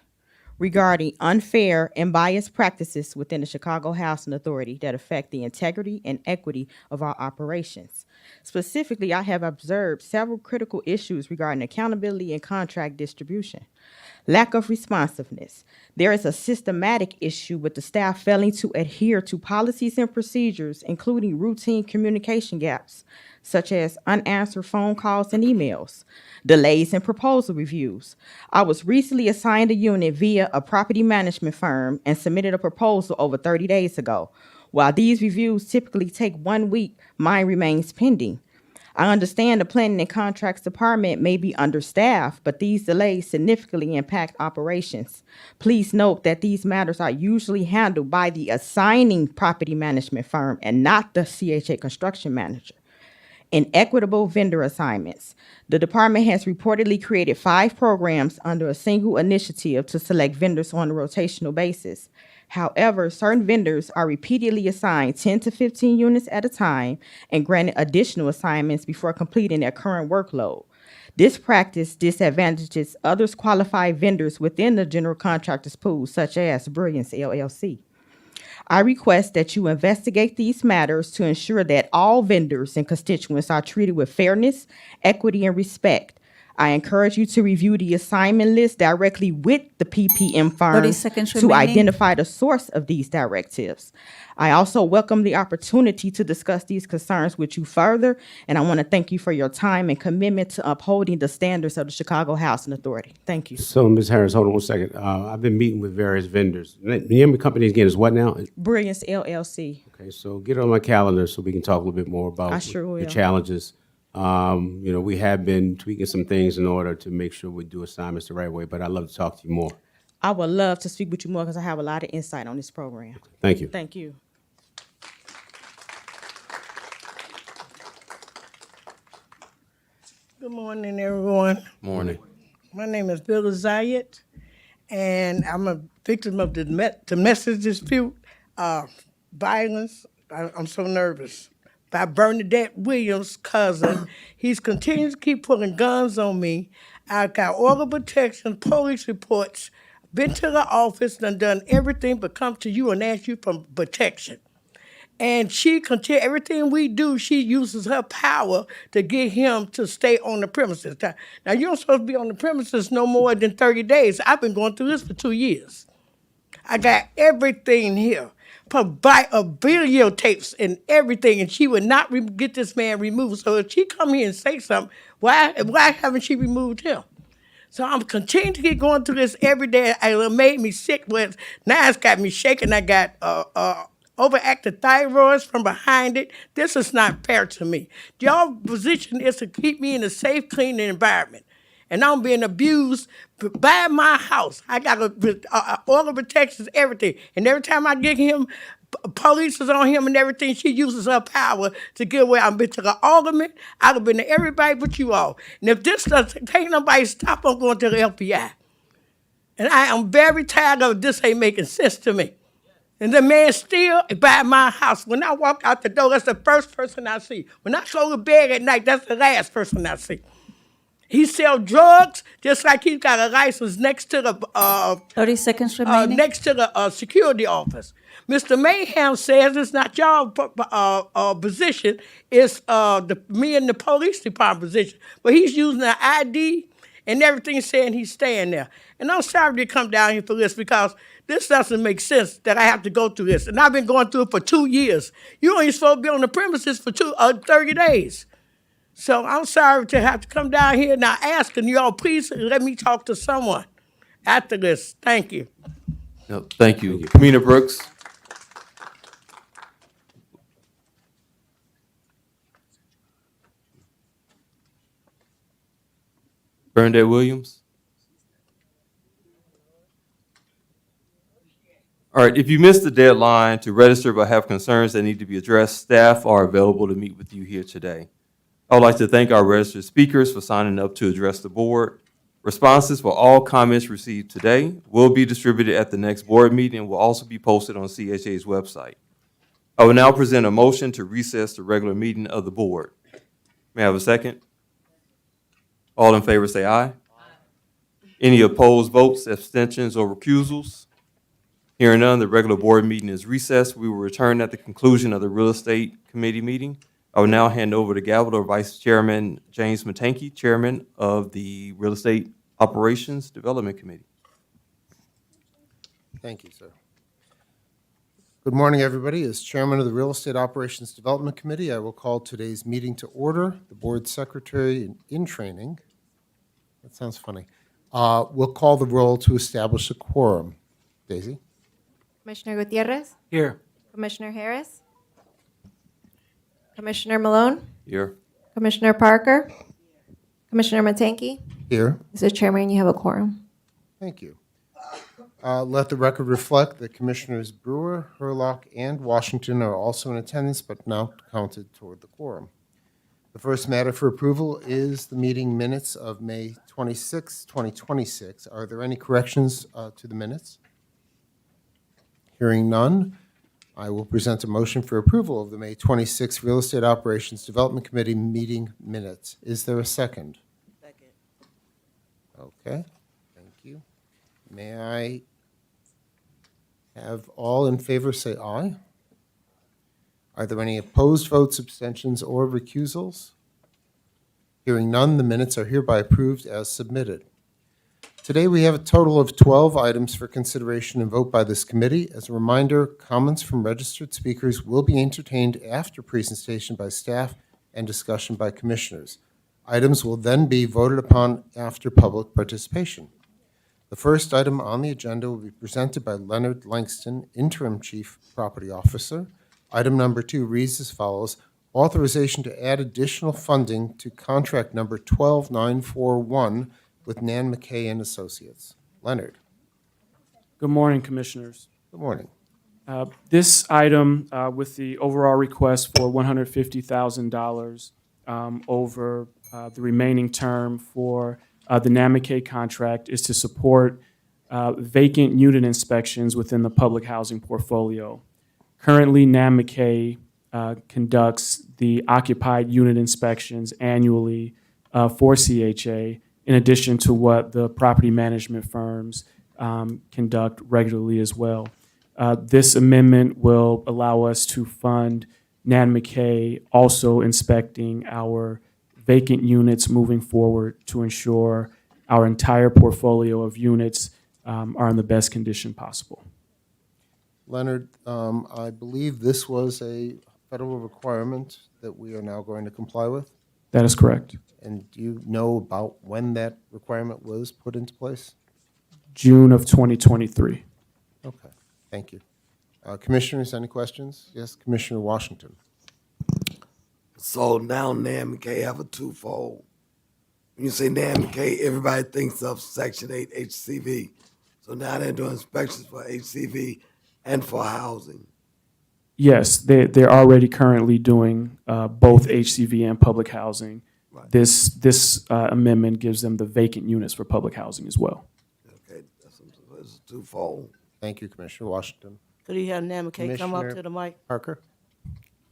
regarding unfair and biased practices within the Chicago Housing Authority that affect the integrity and equity of our operations. Specifically, I have observed several critical issues regarding accountability and contract distribution. Lack of responsiveness. There is a systematic issue with the staff failing to adhere to policies and procedures, including routine communication gaps, such as unanswered phone calls and emails, delays in proposal reviews. I was recently assigned a unit via a property management firm and submitted a proposal over 30 days ago. While these reviews typically take 1 week, mine remains pending. I understand the planning and contracts department may be understaffed, but these delays significantly impact operations. Please note that these matters are usually handled by the assigning property management firm and not the CHA construction manager. Inequitable vendor assignments. The department has reportedly created 5 programs under a single initiative to select vendors on a rotational basis. However, certain vendors are repeatedly assigned 10 to 15 units at a time and granted additional assignments before completing their current workload. This practice disadvantages other qualified vendors within the general contractors pool, such as Brilliance LLC. I request that you investigate these matters to ensure that all vendors and constituents are treated with fairness, equity, and respect. I encourage you to review the assignment list directly with the PPM 30 firm seconds to remaining. identify the source of these directives. I also welcome the opportunity to discuss these concerns with you further, and I want to thank you for your time and commitment to upholding the standards of the Chicago Housing Authority. Thank you. So, Ms. Harris, hold on 1 second. I've been meeting with various vendors. The name of the company again is what now? Brilliance LLC. Okay, so get on my calendar so we can talk a little bit more about I sure will. the challenges. We have been tweaking some things in order to make sure we do assignments the right way, but I'd love to talk to you more. I would love to speak with you more because I have a lot of insight on this program. Thank you. Thank you. Good morning, everyone. Morning. My name is Bill Zayat, and I'm a victim of the domestic dispute, violence. I'm so nervous. By Bernadette Williams' cousin. He's continuing to keep pulling guns on me. I got order protection, police reports, been to the office, done everything but come to you and ask you for protection. And she continue everything we do, she uses her power to get him to stay on the premises. Now you don't supposed to be on the premises no more than 30 days. I've been going through this for 2 years. I got everything here. Videotapes and everything, and she would not get this man removed. So if she come here and say something, why haven't she removed him? So I'm continuing to keep going through this every day. It made me sick. Now it's got me shaking. I got overactive thyroids from behind it. This is not fair to me. Your position is to keep me in a safe, clean environment. And I'm being abused by my house. I got all the protections, everything. And every time I get him, police is on him and everything. She uses her power to get away. I've been to the alderman. I've been to everybody but you all. And if this doesn't take nobody stop, I'm going to the FBI. And I am very tired of this. Ain't making sense to me. And the man still by my house. When I walk out the door, that's the first person I see. When I go to bed at night, that's the last person I see. He sells drugs just like he's got a license next to the 30 seconds remaining. next to the security office. Mr. Mayhem says it's not your position, it's me and the police department position. But he's using an ID and everything saying he's staying there. And I'm sorry to come down here for this because this doesn't make sense that I have to go through this. And I've been going through it for 2 years. You ain't supposed to be on the premises for 30 days. So I'm sorry to have to come down here now asking you all, please let me talk to someone after this. Thank you. Yep, thank you. Kamina Brooks. Bernadette Williams. All right, if you missed the deadline to register but have concerns that need to be addressed, staff are available to meet with you here today. I would like to thank our registered speakers for signing up to address the board. Responses for all comments received today will be distributed at the next board meeting and will also be posted on CHA's website. I will now present a motion to recess the regular meeting of the board. May I have a second? All in favor say aye. Any opposed votes, abstentions, or recusals? Hearing none, the regular board meeting is recessed. We will return at the conclusion of the Real Estate Committee meeting. I will now hand over the gavel to Vice Chairman James Matanke, Chairman of the Real Estate Operations Development Committee. Thank you, sir. Good morning, everybody. As Chairman of the Real Estate Operations Development Committee, I will call today's meeting to order. The Board Secretary in training, that sounds funny, will call the roll to establish a quorum. Daisy? Commissioner Gutierrez? Here. Commissioner Harris? Commissioner Malone? Here. Commissioner Parker? Commissioner Matanke? Here. Mr. Chairman, you have a quorum. Thank you. Let the record reflect that Commissioners Brewer, Hurlock, and Washington are also in attendance but not counted toward the quorum. The first matter for approval is the meeting minutes of May 26, 2026. Are there any corrections to the minutes? Hearing none, I will present a motion for approval of the May 26 Real Estate Operations Development Committee meeting minutes. Is there a second? Second. Okay, thank you. May I have all in favor say aye? Are there any opposed votes, abstentions, or recusals? Hearing none, the minutes are hereby approved as submitted. Today, we have a total of 12 items for consideration and vote by this committee. As a reminder, comments from registered speakers will be entertained after presentation by staff and discussion by commissioners. Items will then be voted upon after public participation. The first item on the agenda will be presented by Leonard Langston, Interim Chief Property Officer. Item number 2 reads as follows: authorization to add additional funding to contract number 12941 with Nan McKay and Associates. Leonard. Good morning, Commissioners. Good morning. This item, with the overall request for $150,000 over the remaining term for the NAMICA contract, is to support vacant unit inspections within the public housing portfolio. Currently, NAMICA conducts the occupied unit inspections annually for CHA, in addition to what the property management firms conduct regularly as well. This amendment will allow us to fund NAMICA also inspecting our vacant units moving forward to ensure our entire portfolio of units are in the best condition possible. Leonard, I believe this was a federal requirement that we are now going to comply with? That is correct. And do you know about when that requirement was put into place? June of 2023. Okay, thank you. Commissioners, any questions? Yes, Commissioner Washington. So now NAMICA have a twofold. When you say NAMICA, everybody thinks of Section 8 HCV. So now they're doing inspections for HCV and for housing. Yes, they're already currently doing both HCV and public housing. Right. This amendment gives them the vacant units for public housing as well. Okay, it's twofold. Thank you, Commissioner Washington. Could you have NAMICA come up Commissioner to the mic? Parker?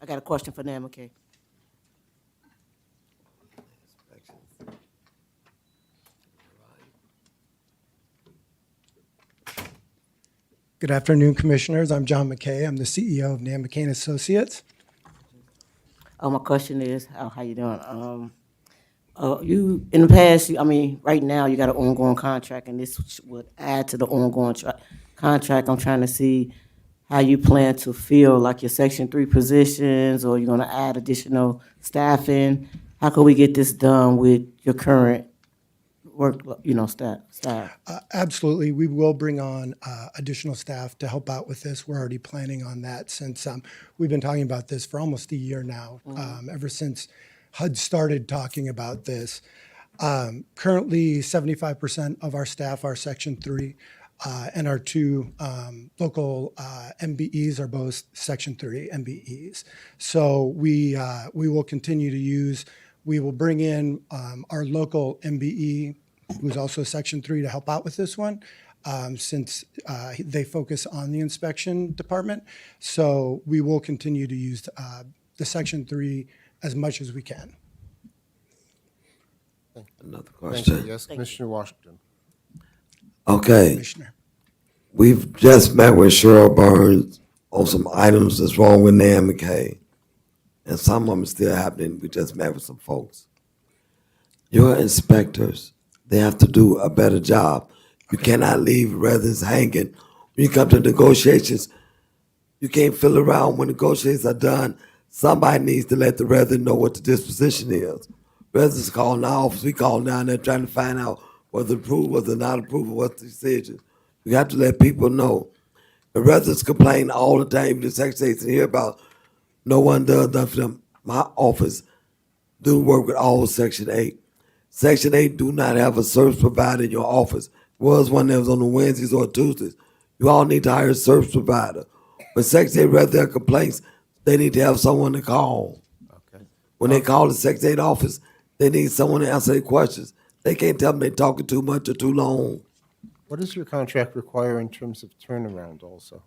I got a question for NAMICA. Good afternoon, Commissioners. I'm John McKay. I'm the CEO of NAMICA & Associates. My question is, how you doing? You, in the past, right now, you got an ongoing contract, and this would add to the ongoing contract. I'm trying to see how you plan to fill, like, your Section 3 positions, or you're gonna add additional staffing. How can we get this done with your current work, staff? Absolutely. We will bring on additional staff to help out with this. We're already planning on that since we've been talking about this for almost a year now, ever since HUD started talking about this. Currently, 75% of our staff are Section 3, and our two local MBEs are both Section 3 MBEs. So we will continue to use, we will bring in our local MBE, who's also Section 3, to help out with this one, since they focus on the inspection department. So we will continue to use the Section 3 as much as we can. Another Thank question. you. Yes, Commissioner Washington. Okay. Commissioner. We've just met with Cheryl Burns on some items that's wrong with NAMICA, and some of them are still happening. We just met with some folks. Your inspectors, they have to do a better job. You cannot leave residents hanging. When you come to negotiations, you can't fill around when negotiations are done. Somebody needs to let the resident know what the disposition is. Residents call in the office, we call down there trying to find out whether approved, whether not approved, what's the decision. We have to let people know. The residents complain all the time, the secretaries hear about no one does nothing for them. My office do work with all Section 8. Section 8 do not have a service provider in your office. Was one that was on the Wednesdays or Tuesdays. You all need to hire a service provider. But Section 8, rather than complaints, they need to have someone to call. Okay. When they call the Section 8 office, they need someone to answer their questions. They can't tell them they're talking too much or too long. What does your contract require in terms of turnaround also?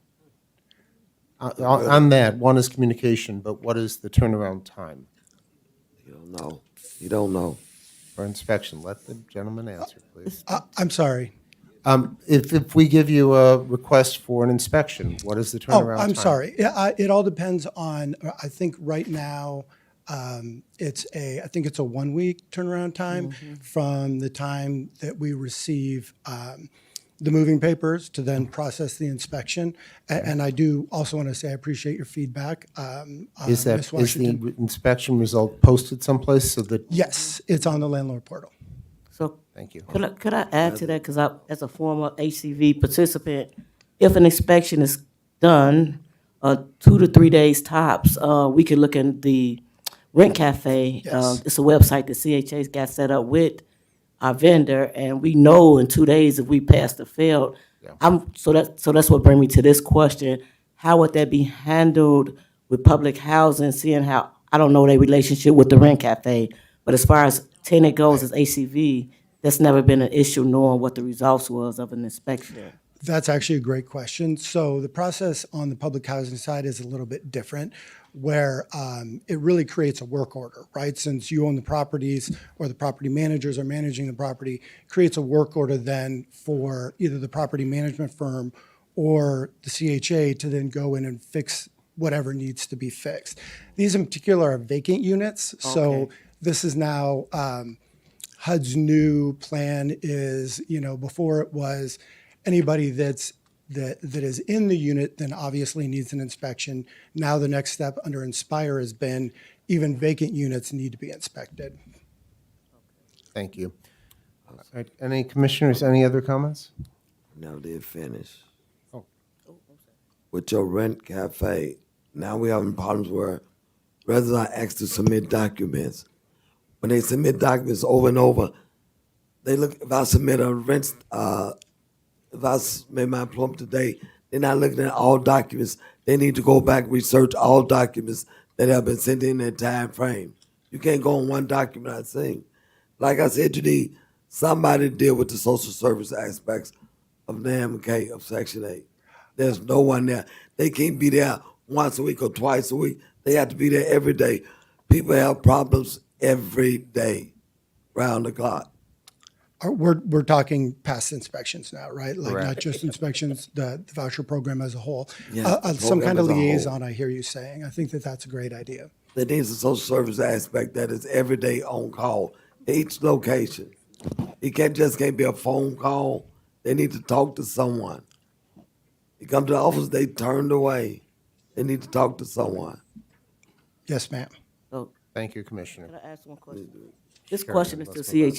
On that, one is communication, but what is the turnaround time You don't know. You don't know. for inspection? Let the gentleman answer, please. I'm sorry. If we give you a request for an inspection, what is the turnaround time? I'm sorry. It all depends on, I think right now, I think it's a 1 week turnaround time from the time that we receive the moving papers to then process the inspection. And I do also want to say I appreciate your feedback. Is Ms. Washington. the inspection result posted someplace so that? Yes, it's on the landlord portal. So, Thank you. could I add to that, because as a former HCV participant, if an inspection is done, 2 to 3 days tops, we could look in the Rent Cafe. Yes. It's a website that CHA's got set up with our vendor, and we know in 2 days if we passed or failed. So that's what brings me to this question. How would that be handled with public housing, seeing how, I don't know their relationship with the Rent Cafe, but as far as tenant goes as ACV, that's never been an issue knowing what the results was of an inspection. That's actually a great question. So the process on the public housing side is a little bit different, where it really creates a work order, right? Since you own the properties or the property managers are managing the property, creates a work order then for either the property management firm or the CHA to then go in and fix whatever needs to be fixed. These in particular are vacant units. So Okay. this is now HUD's new plan is, before it was anybody that is in the unit then obviously needs an inspection. Now the next step under Inspire has been even vacant units need to be inspected. Thank you. All right, any commissioners, any other comments? Now they're finished. Oh. With your Rent Cafe, now we having problems where residents are asked to submit documents. When they submit documents over and over, they look, if I submit a rent, if I submit my plumb today, they're not looking at all documents. They need to go back, research all documents that have been sent in that time frame. You can't go on one document I've seen. Like I said, you need somebody to deal with the social service aspects of the MK of Section 8. There's no one there. They can't be there once a week or twice a week. They have to be there every day. People have problems every day, round the clock. We're talking past inspections now, right? Like Correct. not just inspections, the voucher program as a whole. Yeah, the Some program kind of as a whole. liaison, I hear you saying. I think that that's a great idea. There needs a social service aspect that is every day on call, each location. It can't be a phone call. They need to talk to someone. You come to the office, they turned away. They need to talk to someone. Yes, ma'am. So, Thank you, Commissioner. can I ask one question? This Sure, question is let's to move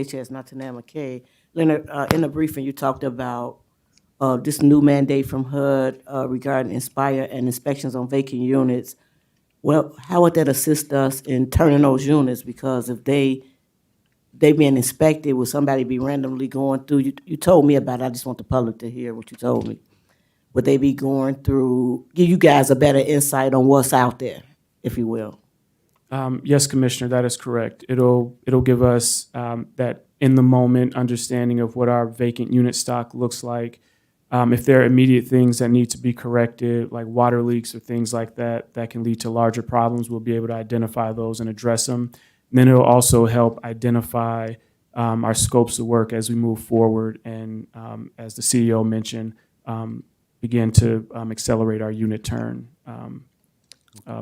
CHS, not to Nan McKay. Leonard, in the briefing, you talked about this new mandate from HUD regarding Inspire and inspections on vacant units. Well, how would that assist us in turning those units? Because if they being inspected, would somebody be randomly going through? You told me about it. I just want the public to hear what you told me. Would they be going through, give you guys a better insight on what's out there, if you will? Yes, Commissioner, that is correct. It'll give us that in the moment understanding of what our vacant unit stock looks like. If there are immediate things that need to be corrected, like water leaks or things like that, that can lead to larger problems, we'll be able to identify those and address them. And then it'll also help identify our scopes of work as we move forward and, as the CEO mentioned, begin to accelerate our unit turn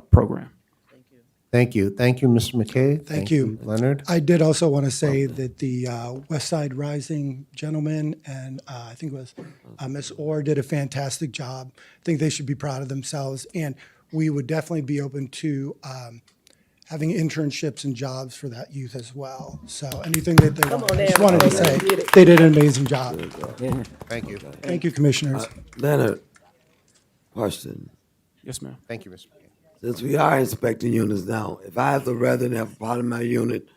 program. Thank you. Thank you, Mr. McKay. Thank you. Leonard. I did also want to say that the West Side Rising gentleman and I think it was Ms. Orr did a fantastic job. I think they should be proud of themselves. And we would definitely be open to having internships and jobs for that youth as well. So anything that they want, I just wanted to say they did an amazing job. Thank you. Thank you, commissioners. Leonard, question. Yes, ma'am. Thank you, Mr. McKay. Since we are inspecting units now, if I have to rather than have a part of my unit,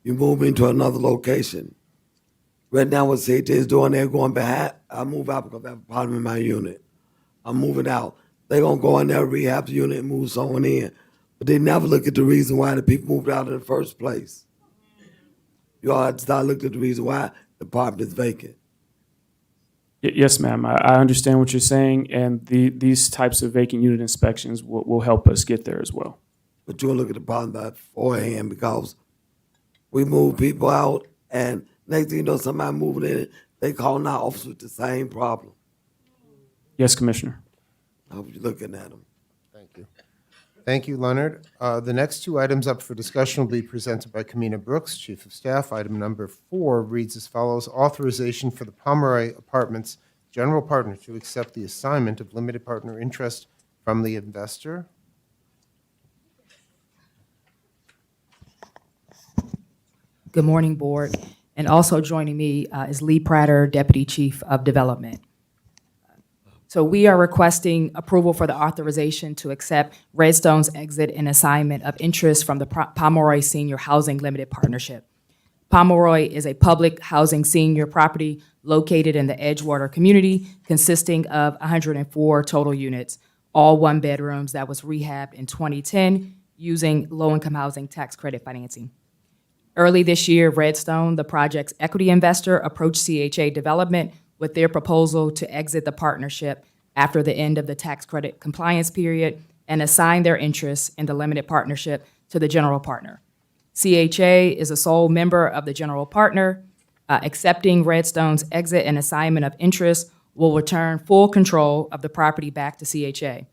you move me to another location. Right now, what CHA is doing, they're going behind. I move out because I have a part of my unit. I'm moving out. They're going to go in there, rehab the unit, and move someone in. But they never look at the reason why the people moved out in the first place. You all have to start looking at the reason why the apartment is vacant. Yes, ma'am. I understand what you're saying, and these types of vacant unit inspections will help us get there as well. But you'll look at the problem beforehand because we move people out, and next thing you know, somebody moving in, they calling our office with the same problem. Yes, Commissioner. I hope you're looking at them. Thank you. Thank you, Leonard. The next two items up for discussion will be presented by Kamina Brooks, Chief of Staff. Item number 4 reads as follows: authorization for the Pomeroy Apartments General Partner to accept the assignment of limited partner interest from the investor. Good morning, Board. And also joining me is Lee Prater, Deputy Chief of Development. So we are requesting approval for the authorization to accept Redstone's exit and assignment of interest from the Pomeroy Senior Housing Limited Partnership. Pomeroy is a public housing senior property located in the Edgewater community, consisting of 104 total units, all one bedrooms that was rehabbed in 2010 using low-income housing tax credit financing. Early this year, Redstone, the project's equity investor, approached CHA Development with their proposal to exit the partnership after the end of the tax credit compliance period and assign their interests in the limited partnership to the general partner. CHA is a sole member of the general partner. Accepting Redstone's exit and assignment of interest will return full control of the property back to CHA.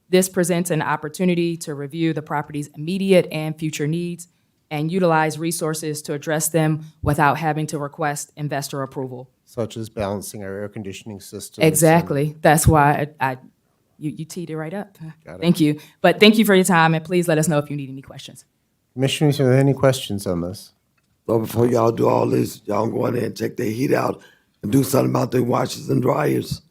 This presents an opportunity to review the property's immediate and future needs and utilize resources to address them without having to request investor approval. Such as balancing our air conditioning systems. Exactly. That's why you teed it right up. Got it. Thank you. But thank you for your time, and please let us know if you need any questions. Commissioners, are there any questions on this? So before y'all do all this, y'all go in there and check their heat out and do something about their washers and dryers.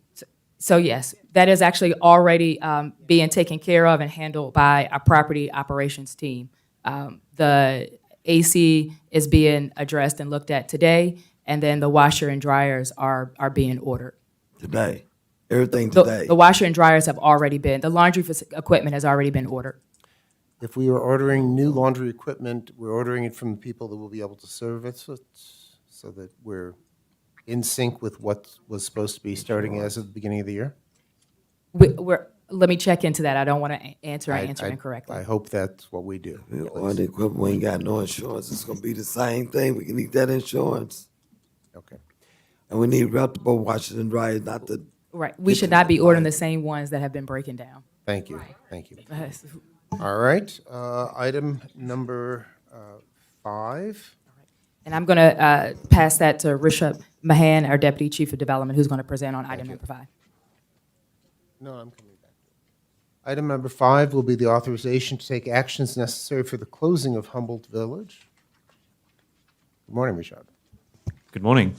So yes, that is actually already being taken care of and handled by our property operations team. The AC is being addressed and looked at today, and then the washer and dryers are being ordered. Today, everything The- today. The washer and dryers have already been, the laundry equipment has already been ordered. If we are ordering new laundry equipment, we're ordering it from the people that will be able to service it so that we're in sync with what was supposed to be starting as of the beginning of the year? Let me check into that. I don't want to answer incorrectly. I hope that's what we do. Or the equipment, we ain't got no insurance. It's gonna be the same thing. We can need that insurance. Okay. And we need reputable washers and dryers, not the. Right. We should not be ordering the same ones that have been breaking down. Thank you, thank you. All right, item number 5. And I'm going to pass that to Rishabh Mahan, our Deputy Chief of Development, who's going to present on item number 5. No, I'm coming back. Item number 5 will be the authorization to take actions necessary for the closing of Humboldt Village. Good morning, Rashad. Good morning.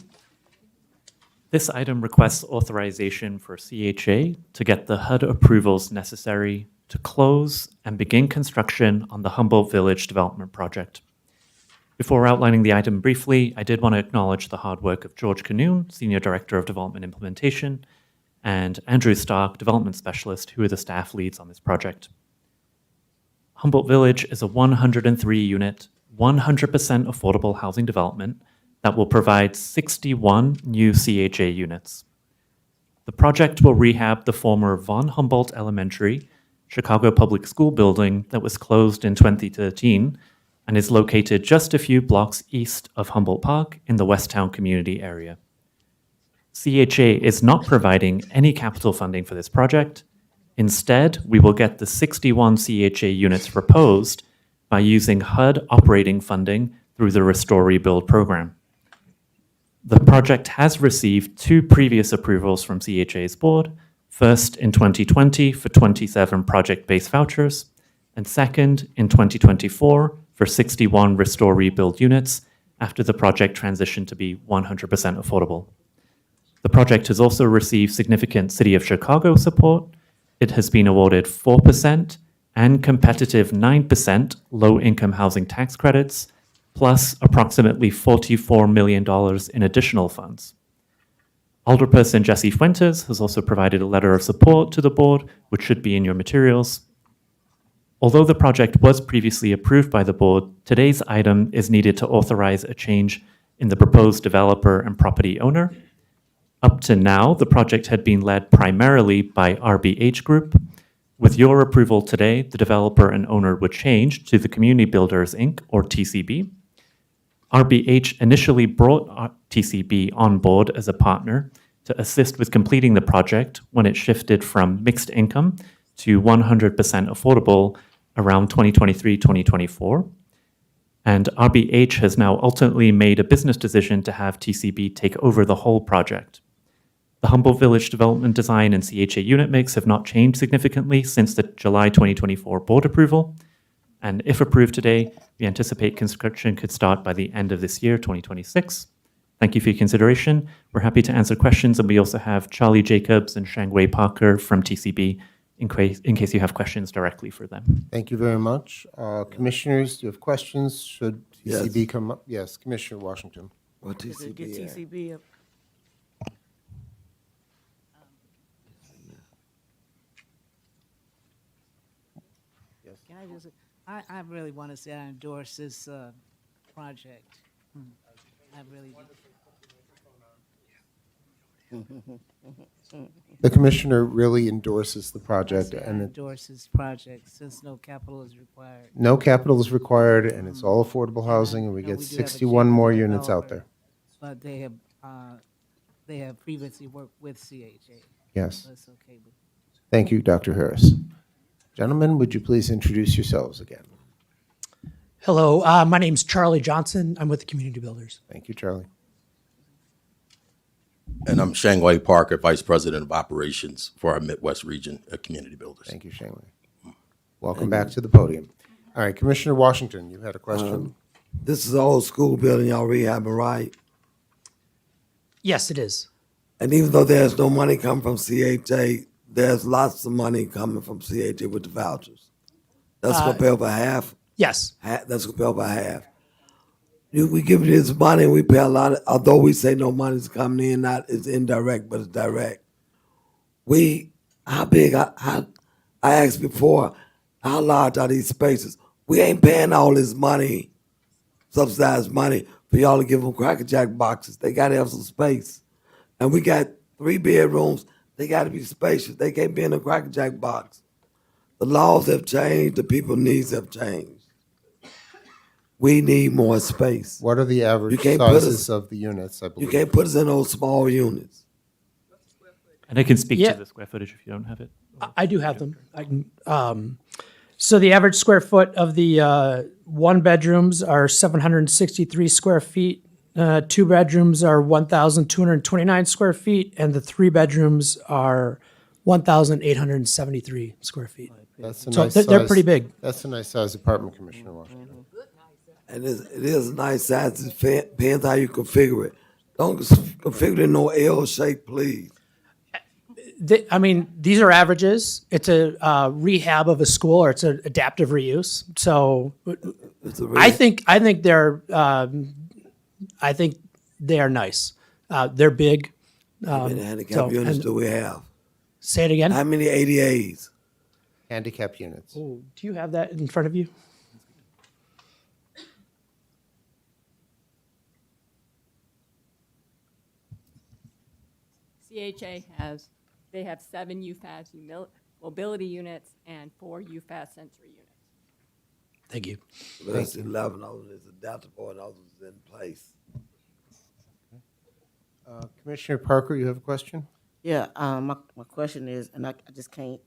This item requests authorization for CHA to get the HUD approvals necessary to close and begin construction on the Humboldt Village development project. Before outlining the item briefly, I did want to acknowledge the hard work of George Canoon, Senior Director of Development Implementation, and Andrew Stark, Development Specialist, who are the staff leads on this project. Humboldt Village is a 103-unit, 100% affordable housing development that will provide 61 new CHA units. The project will rehab the former Von Humboldt Elementary, Chicago Public School building that was closed in 2013 and is located just a few blocks east of Humboldt Park in the Westtown community area. CHA is not providing any capital funding for this project. Instead, we will get the 61 CHA units proposed by using HUD operating funding through the Restore Rebuild program. The project has received 2 previous approvals from CHA's board, first in 2020 for 27 project-based vouchers, and second in 2024 for 61 Restore Rebuild units after the project transitioned to be 100% affordable. The project has also received significant City of Chicago support. It has been awarded 4% and competitive 9% low-income housing tax credits, plus approximately $44 million in additional funds. Alderperson Jesse Fuentes has also provided a letter of support to the board, which should be in your materials. Although the project was previously approved by the board, today's item is needed to authorize a change in the proposed developer and property owner. Up to now, the project had been led primarily by RBH Group. With your approval today, the developer and owner would change to the Community Builders, Inc., or TCB. RBH initially brought TCB on board as a partner to assist with completing the project when it shifted from mixed income to 100% affordable around 2023-2024. And RBH has now ultimately made a business decision to have TCB take over the whole project. The Humboldt Village development design and CHA unit mix have not changed significantly since the July 2024 board approval. And if approved today, we anticipate construction could start by the end of this year, 2026. Thank you for your consideration. We're happy to answer questions, and we also have Charlie Jacobs and Shangwei Parker from TCB in case you have questions directly for them. Thank you very much. Commissioners, do you have questions? Should TCB come up? Yes, Commissioner Washington. What Get TCB at? TCB up. Can I just, I really want to say I endorse this project. I really do. The commissioner really endorses the project, I and endorse this project since no capital is required. no capital is required, and it's all affordable housing, and we No, get we do have a 61 cheaper more units out developer, there. But they have previously worked with CHA. Yes. So it's okay. Thank you, Dr. Harris. Gentlemen, would you please introduce yourselves again? Hello, my name's Charlie Johnson. I'm with the Community Builders. Thank you, Charlie. And I'm Shangway Parker, Vice President of Operations for our Midwest region of Community Builders. Thank you, Shangway. Welcome back to the podium. All right, Commissioner Washington, you had a question? This is an old school building y'all rehabbing, right? Yes, it is. And even though there's no money coming from CHA, there's lots of money coming from CHA with the vouchers. That's gonna pay over half? Yes. That's gonna pay over half. We give you this money, we pay a lot, although we say no money's coming in, it's indirect, but it's direct. How big, I asked before, how large are these spaces? We ain't paying all this money, subsidized money, for y'all to give them Cracker Jack boxes. They gotta have some space. And we got 3 bedrooms, they gotta be spacious. They can't be in a Cracker Jack box. The laws have changed, the people's needs have changed. We need more space. What are the average can't put us- sizes of the units, I You believe? can't put us in those small units. And I can speak Yeah. to the square footage if you don't have it. I do have them. I can. So the average square foot of the 1 bedrooms are 763 square feet. 2 bedrooms are 1,229 square feet, and the 3 bedrooms are 1,873 square feet. That's a So nice they're size- pretty big. That's a nice size apartment, Commissioner Washington. And it is a nice size. It depends how you configure it. Don't configure it in no L shape, please. I mean, these are averages. It's a rehab of a school, or it's an adaptive reuse. So I think they are nice. They're big. How many handicap units do we have? Say it again. How many ADAs? Handicap units. Oh, do you have that in front of you? CHA they have 7 UFAS mobility units and 4 UFAS sensory units. Thank you. But that's 11 of them is adaptable and others is in place. Commissioner Parker, you have a question? Yeah, my question is, and I just can't,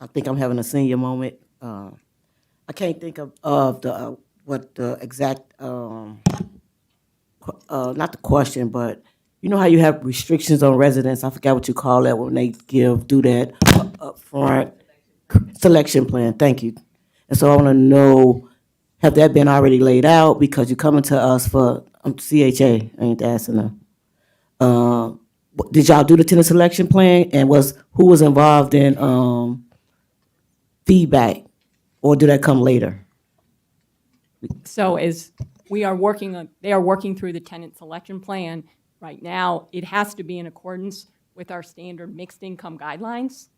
I think I'm having a senior moment. I can't think of the, what the exact, not the question, but you know how you have restrictions on residents? I forgot what you call that when they do that upfront selection plan. Thank you. And so I want to know, have that been already laid out? Because you're coming to us for CHA, I ain't asking them. Did y'all do the tenant selection plan, and who was involved in feedback, or did that come later? So they are working through the tenant selection plan. Right now, it has to be in accordance with our standard mixed income guidelines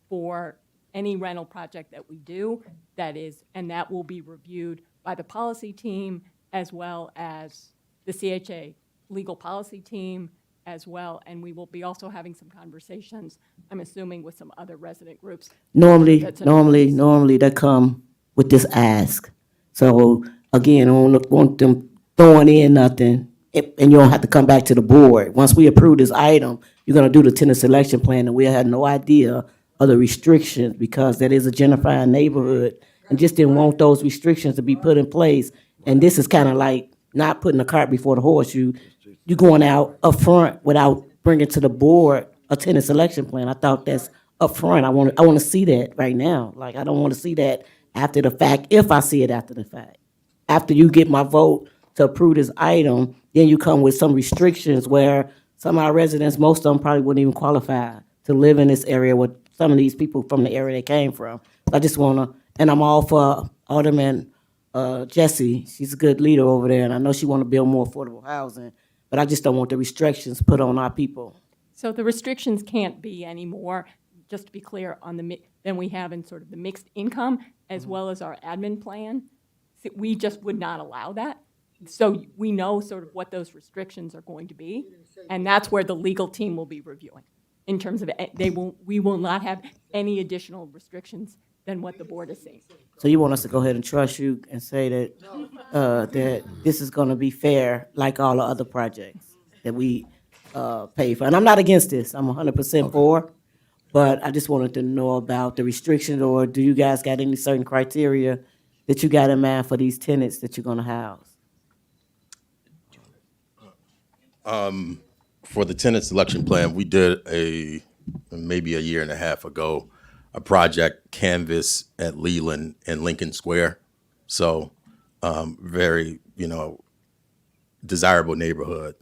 for any rental project that we do. And that will be reviewed by the policy team as well as the CHA legal policy team as well. And we will be also having some conversations, I'm assuming, with some other resident groups. Normally they come with this ask. So again, I don't want them throwing in nothing, and you don't have to come back to the board. Once we approve this item, you're gonna do the tenant selection plan, and we had no idea of the restrictions because that is a gentrified neighborhood, and just didn't want those restrictions to be put in place. And this is kind of like not putting the cart before the horse. You going out up front without bringing to the board a tenant selection plan. I thought that's up front. I want to see that right now. Like, I don't want to see that after the fact, if I see it after the fact. After you get my vote to approve this item, then you come with some restrictions where some of our residents, most of them probably wouldn't even qualify to live in this area with some of these people from the area they came from. I just want to, and I'm all for Alderman Jessie. She's a good leader over there, and I know she want to build more affordable housing, but I just don't want the restrictions put on our people. So the restrictions can't be any more, just to be clear, on than we have in sort of the mixed income as well as our admin plan. So we just would not allow that. So we know sort of what those restrictions are going to be, and that's where the legal team will be reviewing. In terms of, we will not have any additional restrictions than what the board is saying. So you want us to go ahead and trust you and say that, that this is gonna be fair, like all the other projects that we, pay for? And I'm not against this, I'm 100% for, but I just wanted to know about the restrictions, or do you guys got any certain criteria that you got in mind for these tenants that you're gonna house? For the tenant selection plan, we did maybe a year and a half ago, a project Canvas at Leland and Lincoln Square. So, very, desirable neighborhood.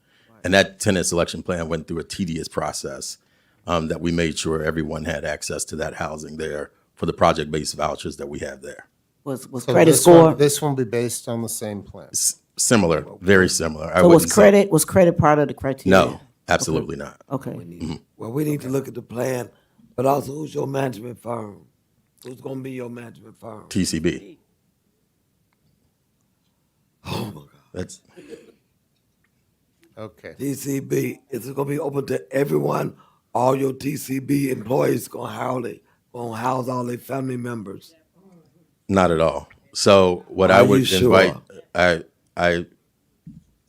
And that tenant selection plan went through a tedious process that we made sure everyone had access to that housing there for the project-based vouchers that we have there. Was So credit this score? one- This will be based on the same plan. Similar, very similar. I So wouldn't say- was credit part of the criteria? No, absolutely not. Okay. Well, we need to look at the plan, but also who's your management firm? Who's gonna be your management firm? TCB. Oh my God. That's Okay. TCB, is it gonna be open to everyone? All your TCB employees gonna house all their family members? not at all. So what Are I you would sure? invite,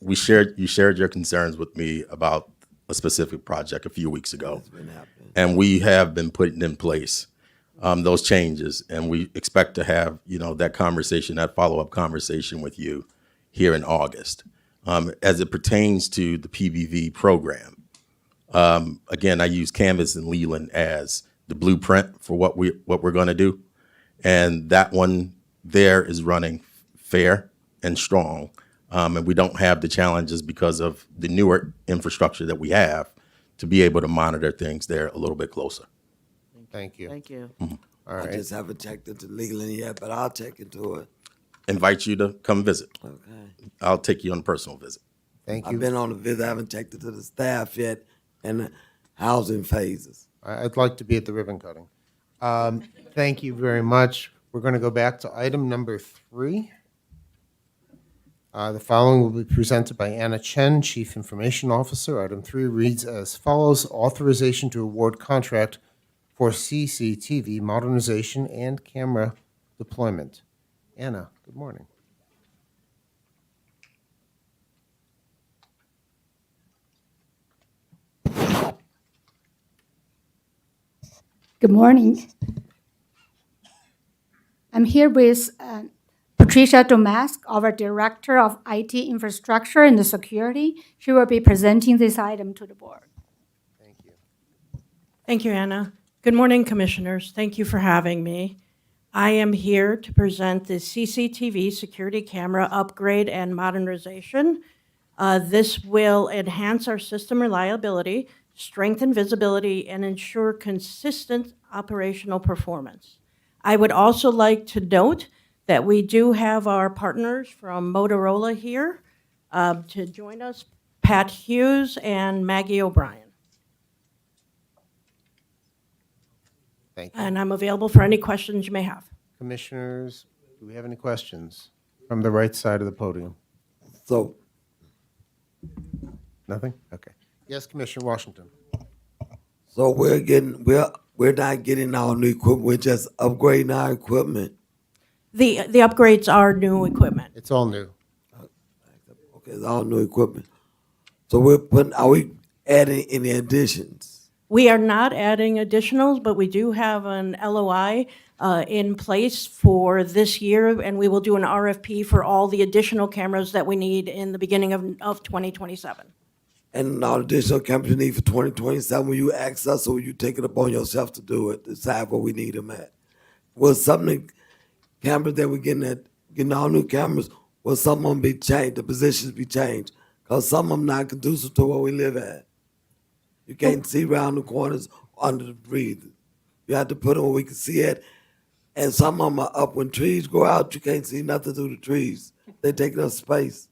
you shared your concerns with me about a specific project a few weeks ago. And we have been putting in place those changes, and we expect to have, that conversation, that follow-up conversation with you here in August. As it pertains to the PVV program, again, I use Canvas and Leland as the blueprint for what we're going to do, and that one there is running fair and strong, and we don't have the challenges because of the newer infrastructure that we have to be able to monitor things there a little bit closer. Thank you. Thank you. All I right. just haven't checked into Leland yet, but I'll check into it. Invite you to come visit. Okay. I'll take you on a personal visit. Thank you. I've been on a visit, I haven't checked into the staff yet and the housing phases. I'd like to be at the ribbon cutting. Thank you very much. We're going to go back to item number 3. The following will be presented by Anna Chen, Chief Information Officer. Item 3 reads as follows: authorization to award contract for CCTV modernization and camera deployment. Anna, good morning. Good morning. I'm here with Patricia Domask, our Director of IT Infrastructure and Security. She will be presenting this item to the board. Thank you. Thank you, Anna. Good morning, Commissioners. Thank you for having me. I am here to present the CCTV security camera upgrade and modernization. This will enhance our system reliability, strengthen visibility, and ensure consistent operational performance. I would also like to note that we do have our partners from Motorola here to join us, Pat Hughes and Maggie O'Brien. Thank you. And I'm available for any questions you may have. Commissioners, do we have any questions from the right side of the podium? So, Nothing? Okay. Yes, Commissioner Washington. so we're not getting all new equipment, we're just upgrading our equipment. The upgrades are new equipment. It's all new. Okay, it's all new equipment. So are we adding any additions? We are not adding additionals, but we do have an LOI in place for this year, and we will do an RFP for all the additional cameras that we need in the beginning of 2027. And all additional cameras you need for 2027, will you ask us or will you take it upon yourself to do it, decide where we need them at? Will some of the cameras that we're getting all new cameras, will some of them be changed, the positions be changed? Because some of them not conducive to where we live at. You can't see around the corners under the breeze. You have to put them where we can see it And some of them are up when trees grow out, you can't see nothing through the trees. They take up space.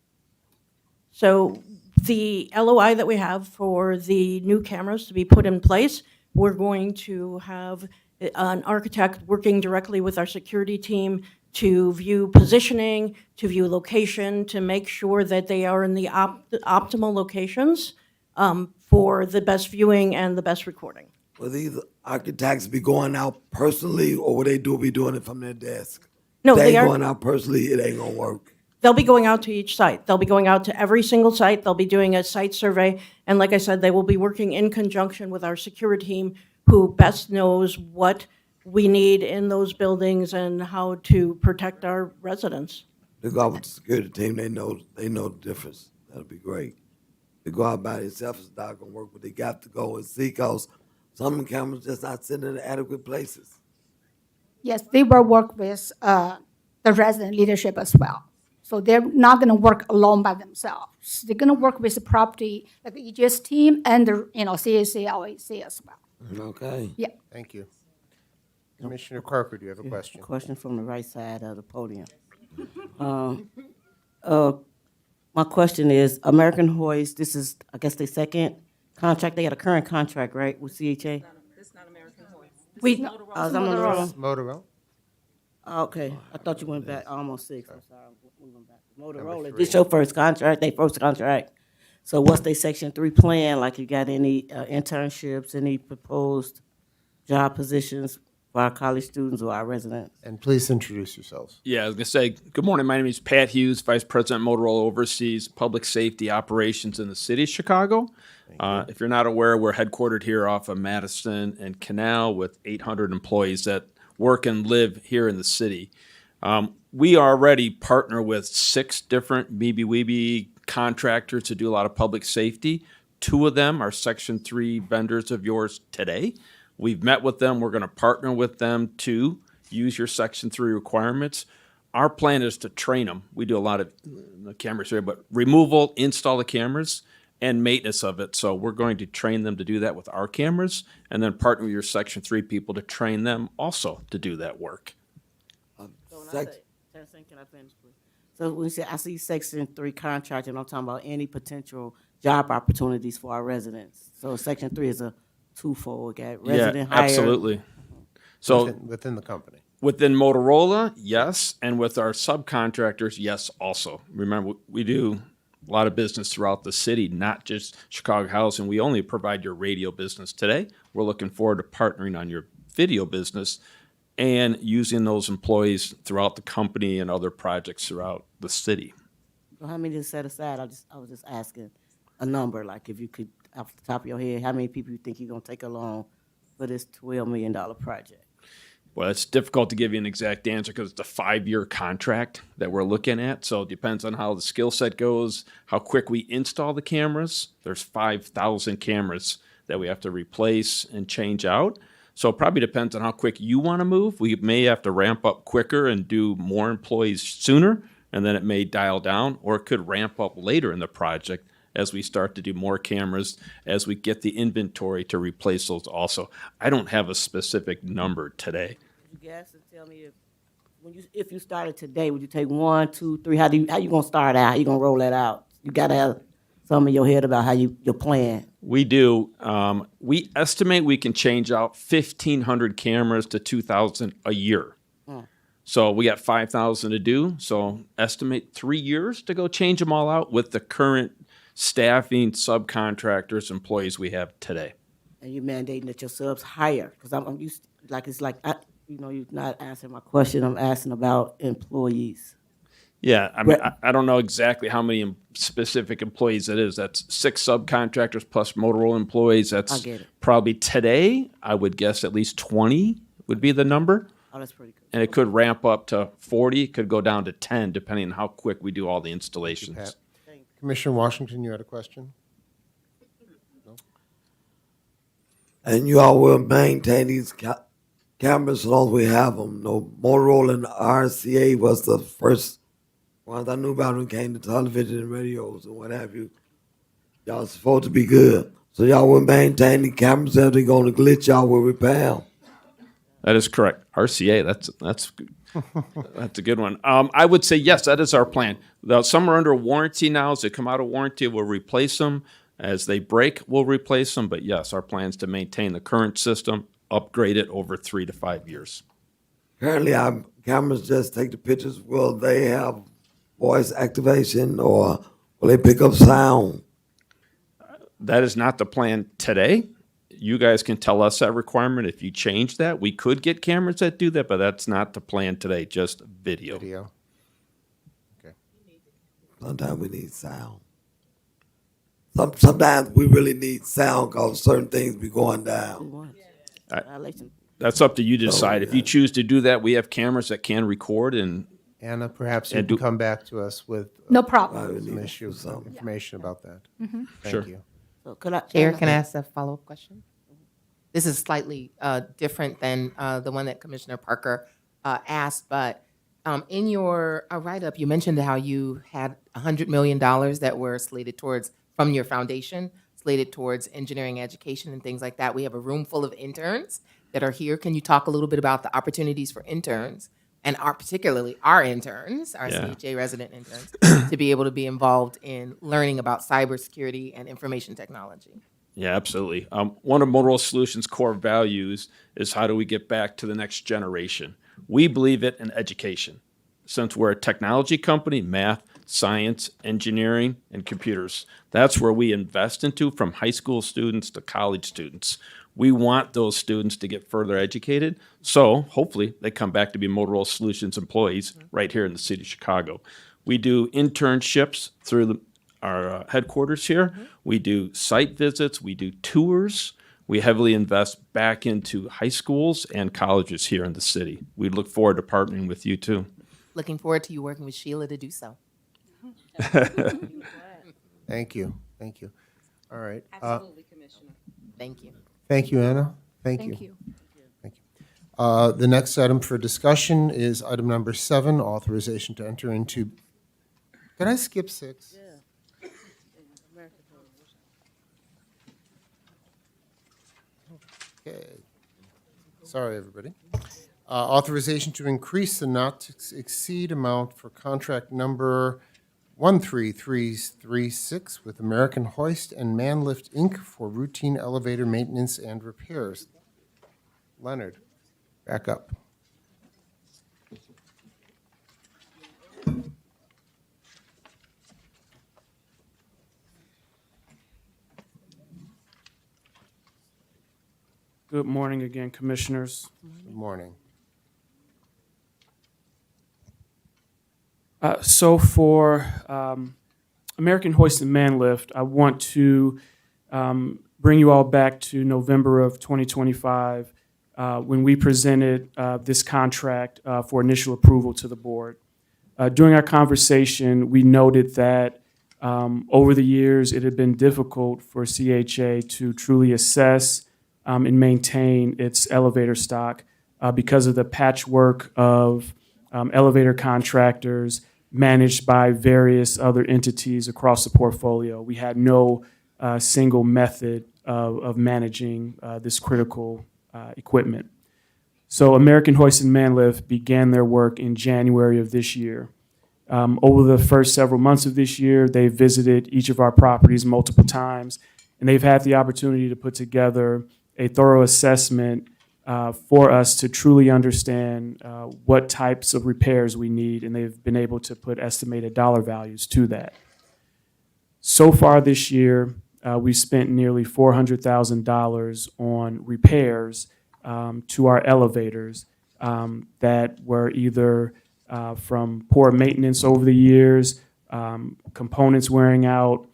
So the LOI that we have for the new cameras to be put in place, we're going to have an architect working directly with our security team to view positioning, to view location, to make sure that they are in the optimal locations for the best viewing and the best recording. Will these architects be going out personally, or will they be doing it from their desk? No, If they ain't are. going out personally, it ain't gonna work. They'll be going out to each site. They'll be going out to every single site. They'll be doing a site survey. And like I said, they will be working in conjunction with our security team who best knows what we need in those buildings and how to protect our residents. They go out with the security team, they know the difference. That'll be great. They go out by themselves, it's not gonna work, but they got to go and see, cause some of the cameras just not sitting in adequate places. Yes, they will work with the resident leadership as well. So they're not going to work alone by themselves. They're going to work with the property, like the EGS team and the, CAC, LAC as well. Okay. Yeah. Thank you. Commissioner Parker, do you have a question? Question from the right side of the podium. My question is, American Hoist, this is, I guess, their second contract. They got a current contract, right, with CHA? We, Is that Motorola? Motorola? Okay, I thought you went back almost 6. I'm sorry, we went back. Motorola, three. this your first contract, they first contract. So what's their Section 3 plan? Like, you got any internships, any proposed job positions for our college students or our residents? And please introduce yourselves. Yeah, I was gonna say, good morning. My name is Pat Hughes, Vice President Motorola, oversees public safety operations in the city of Chicago. If you're not aware, we're headquartered here off of Madison and Canal with 800 employees that work and live here in the city. We already partner with 6 different BB-Weeby contractors to do a lot of public safety. 2 of them are Section 3 vendors of yours today. We've met with them. We're going to partner with them to use your Section 3 requirements. Our plan is to train them. We do a lot of the cameras here, but removal, install the cameras, and maintenance of it. So we're going to train them to do that with our cameras, and then partner with your Section 3 people to train them also to do that work. Can I finish, please? So when you say, I see Section 3 contract, and I'm talking about any potential job opportunities for our residents. So Section 3 is a twofold, got resident hire. Absolutely. So Within the company. within Motorola, yes, and with our subcontractors, yes, also. Remember, we do a lot of business throughout the city, not just Chicago Housing. We only provide your radio business today. We're looking forward to partnering on your video business and using those employees throughout the company and other projects throughout the city. So how many to set aside? I was just asking a number, like if you could, off the top of your head, how many people you think you're gonna take along for this $12 million project? Well, it's difficult to give you an exact answer because it's a 5-year contract that we're looking at. So it depends on how the skill set goes, how quick we install the cameras. There's 5,000 cameras that we have to replace and change out. So it probably depends on how quick you want to move. We may have to ramp up quicker and do more employees sooner, and then it may dial down, or it could ramp up later in the project as we start to do more cameras, as we get the inventory to replace those also. I don't have a specific number today. Could you guess and tell me if you started today, would you take 1, 2, 3? How you gonna start out? How you gonna roll that out? You gotta have something in your head about how your plan. We do. We estimate we can change out 1,500 cameras to 2,000 a year. So we got 5,000 to do. So estimate 3 years to go change them all out with the current staffing, subcontractors, employees we have today. And you're mandating that your subs hire, because I'm used, you're not answering my question. I'm asking about employees. Yeah, I mean, I don't know exactly how many specific employees it is. That's 6 subcontractors plus Motorola employees. That's I get it. probably today, I would guess at least 20 would be the number. Oh, that's pretty good. And it could ramp up to 40, could go down to 10, depending on how quick we do all the installations. Pat. Commissioner Washington, you had a question? And you all will maintain these cameras as long as we have them. No, Motorola and RCA was the first ones I knew about when it came to television and radios and what have you. Y'all supposed to be good. So y'all will maintain the cameras, if they're going to glitch, y'all will repair them. That is correct. RCA, that's a good one. I would say yes, that is our plan. Some are under warranty now. As they come out of warranty, we'll replace them. As they break, we'll replace them. But yes, our plan is to maintain the current system, upgrade it over 3 to 5 years. Currently, our cameras just take the pictures. Will they have voice activation or will they pick up sound? That is not the plan today. You guys can tell us that requirement. If you change that, we could get cameras that do that, but that's not the plan today, just video. Video. Okay. Sometimes we need sound. Sometimes we really need sound because certain things be going down. That's up to you to decide. If you choose to do that, we have cameras that can record and Anna, perhaps you can come back to us with No problem. some issues, some information about that. Sure. Thank you. So could I, Chair, can I ask a follow-up question? This is slightly different than the one that Commissioner Parker asked, but in your write-up, you mentioned how you had $100 million that were slated towards, from your foundation, slated towards engineering education and things like that. We have a room full of interns that are here. Can you talk a little bit about the opportunities for interns, and particularly our interns, our CHA resident interns, to be able to be involved in learning about cybersecurity and information technology? Yeah, absolutely. One of Motorola Solutions' core values is how do we get back to the next generation? We believe it in education. Since we're a technology company, math, science, engineering, and computers, that's where we invest into, from high school students to college students. We want those students to get further educated, so hopefully they come back to be Motorola Solutions employees right here in the city of Chicago. We do internships through our headquarters here. We do site visits. We do tours. We heavily invest back into high schools and colleges here in the city. We look forward to partnering with you too. Looking forward to you working with Sheila to do so. Thank you. Thank you. All right. Absolutely, Commissioner. Thank you. Thank you, Anna. Thank you. Thank you. The next item for discussion is item number 7, authorization to enter into. Did I skip 6? Okay. Sorry, everybody. Authorization to increase the not to exceed amount for contract number 13336 with American Hoist and Manlift, Inc. for routine elevator maintenance and repairs. Leonard, back up. Good morning again, Commissioners. Good morning. So for American Hoist and Manlift, I want to bring you all back to November of 2025 when we presented this contract for initial approval to the board. During our conversation, we noted that over the years, it had been difficult for CHA to truly assess and maintain its elevator stock because of the patchwork of elevator contractors managed by various other entities across the portfolio. We had no single method of managing this critical equipment. So American Hoist and Manlift began their work in January of this year. Over the first several months of this year, they visited each of our properties multiple times, and they've had the opportunity to put together a thorough assessment for us to truly understand what types of repairs we need, and they've been able to put estimated dollar values to that. So far this year, we spent nearly $400,000 on repairs to our elevators that were either from poor maintenance over the years, components wearing out,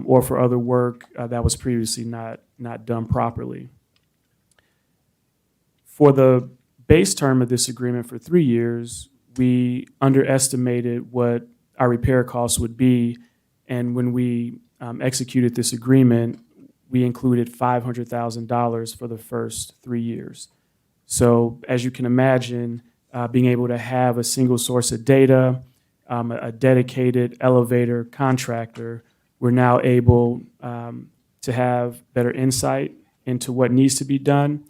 or for other work that was previously not done properly. For the base term of this agreement for 3 years, we underestimated what our repair costs would be, and when we executed this agreement, we included $500,000 for the first 3 years. So as you can imagine, being able to have a single source of data, a dedicated elevator contractor, we're now able to have better insight into what needs to be done.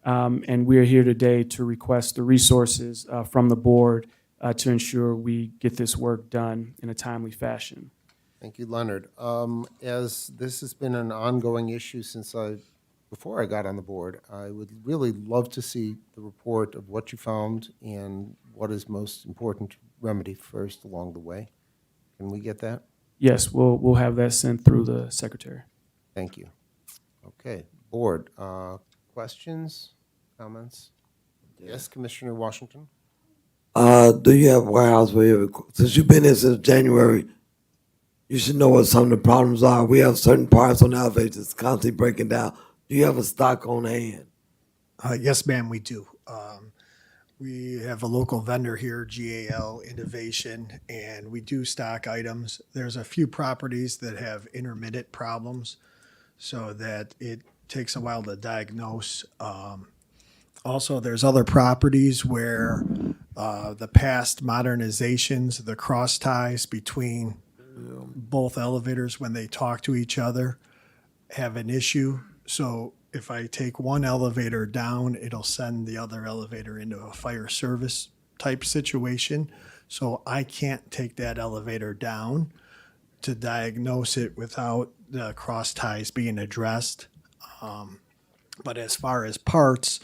And we are here today to request the resources from the board to ensure we get this work done in a timely fashion. Thank you, Leonard. As this has been an ongoing issue before I got on the board, I would really love to see the report of what you found and what is most important to remedy first along the way. Can we get that? Yes, we'll have that sent through the secretary. Thank you. Okay, board, questions, comments? Yes, Commissioner Washington? Do you have warehouse where since you've been here since January, you should know what some of the problems are. We have certain parts on the elevators that's constantly breaking down. Do you have a stock on hand? Yes, ma'am, we do. We have a local vendor here, GAL Innovation, and we do stock items. There's a few properties that have intermittent problems, so that it takes a while to diagnose. Also, there's other properties where the past modernizations, the cross ties between both elevators when they talk to each other have an issue. So if I take one elevator down, it'll send the other elevator into a fire service type situation. So I can't take that elevator down to diagnose it without the cross ties being addressed. But as far as parts,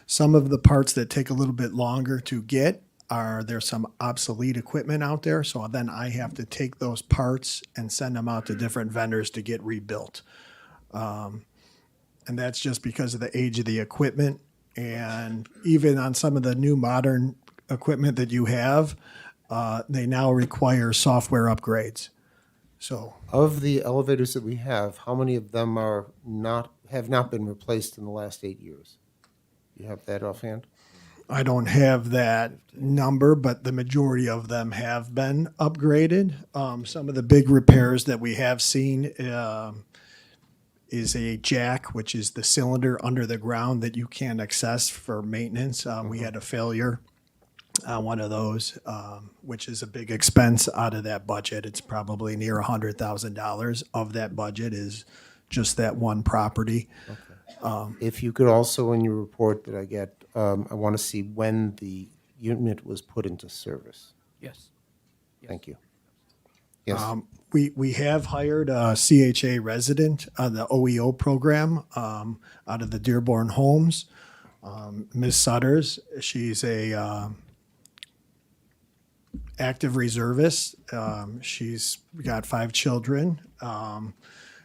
some of the parts that take a little bit longer to get there's some obsolete equipment out there. So then I have to take those parts and send them out to different vendors to get rebuilt. And that's just because of the age of the equipment. And even on some of the new modern equipment that you have, they now require software upgrades. So Of the elevators that we have, how many of them have not been replaced in the last 8 years? You have that offhand? I don't have that number, but the majority of them have been upgraded. Some of the big repairs that we have seen is a jack, which is the cylinder under the ground that you can't access for maintenance. We had a failure on one of those, which is a big expense out of that budget. It's probably near $100,000 of that budget is just that one property. If you could also, in your report that I get, I want to see when the unit was put into service. Yes. Thank you. Yes. We have hired a CHA resident on the OEO program out of the Dearborn Homes. Ms. Sutters, she's a active reservist. She's got 5 children.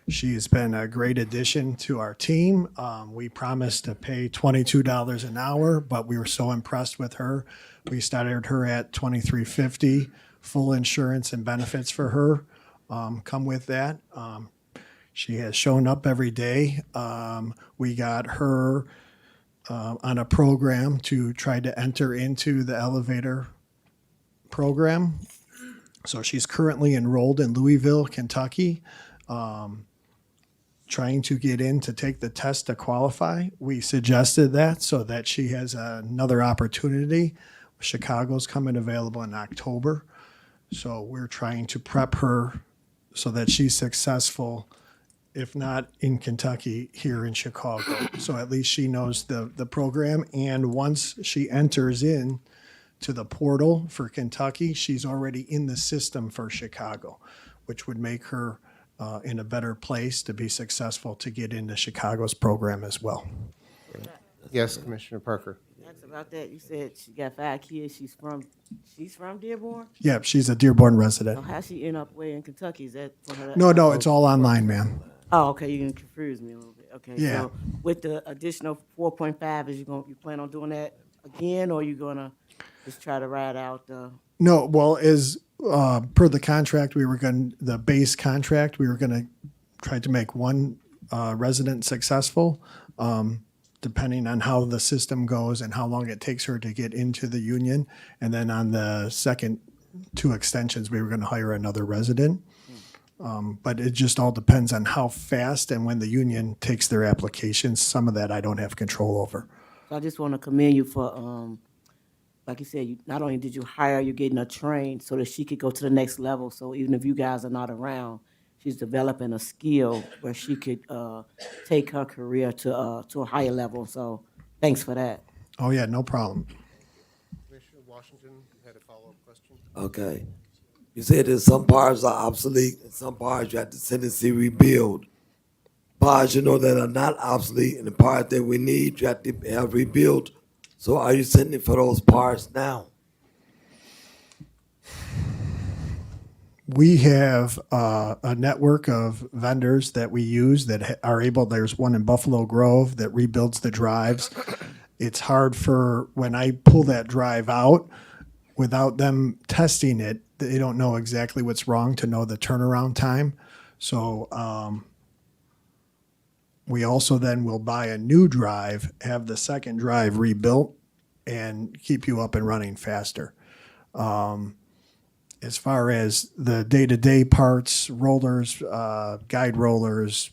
She has been a great addition to our team. We promised to pay $22 an hour, but we were so impressed with her. We started her at $23.50. Full insurance and benefits for her come with that. She has shown up every day. We got her on a program to try to enter into the elevator program. So she's currently enrolled in Louisville, Kentucky. Trying to get in to take the test to qualify. We suggested that so that she has another opportunity. Chicago's coming available in October. So we're trying to prep her so that she's successful, if not in Kentucky, here in Chicago. So at least she knows the program. And once she enters in to the portal for Kentucky, she's already in the system for Chicago, which would make her in a better place to be successful to get into Chicago's program as well. Yes, Commissioner Parker. Ask about that. You said she got 5 kids. She's from Dearborn? Yeah, she's a Dearborn resident. So how she end up way in Kentucky? Is that for her? No, it's all online, ma'am. Oh, okay. You can confuse me a little bit. Okay. Yeah. So with the additional 4.5, you plan on doing that again, or you gonna just try to ride out the? No, well, per the contract, the base contract, we were gonna try to make one resident successful, depending on how the system goes and how long it takes her to get into the union. And then on the second 2 extensions, we were gonna hire another resident. But it just all depends on how fast and when the union takes their applications. Some of that I don't have control over. So I just want to commend you for, like you said, not only did you hire, you're getting her trained so that she could go to the next level. So even if you guys are not around, she's developing a skill where she could take her career to a higher level. So Thanks for that. Oh, yeah, no problem. Commissioner Washington had a follow-up question. Okay. You said that some parts are obsolete and some parts you have to send and see rebuild. Parts you know that are not obsolete and the parts that we need you have to have rebuilt. So are you sending for those parts now? We have a network of vendors that we use that are able, there's one in Buffalo Grove that rebuilds the drives. It's hard for, when I pull that drive out, without them testing it, they don't know exactly what's wrong to know the turnaround time. So we also then will buy a new drive, have the second drive rebuilt, and keep you up and running faster. As far as the day-to-day parts, rollers, guide rollers,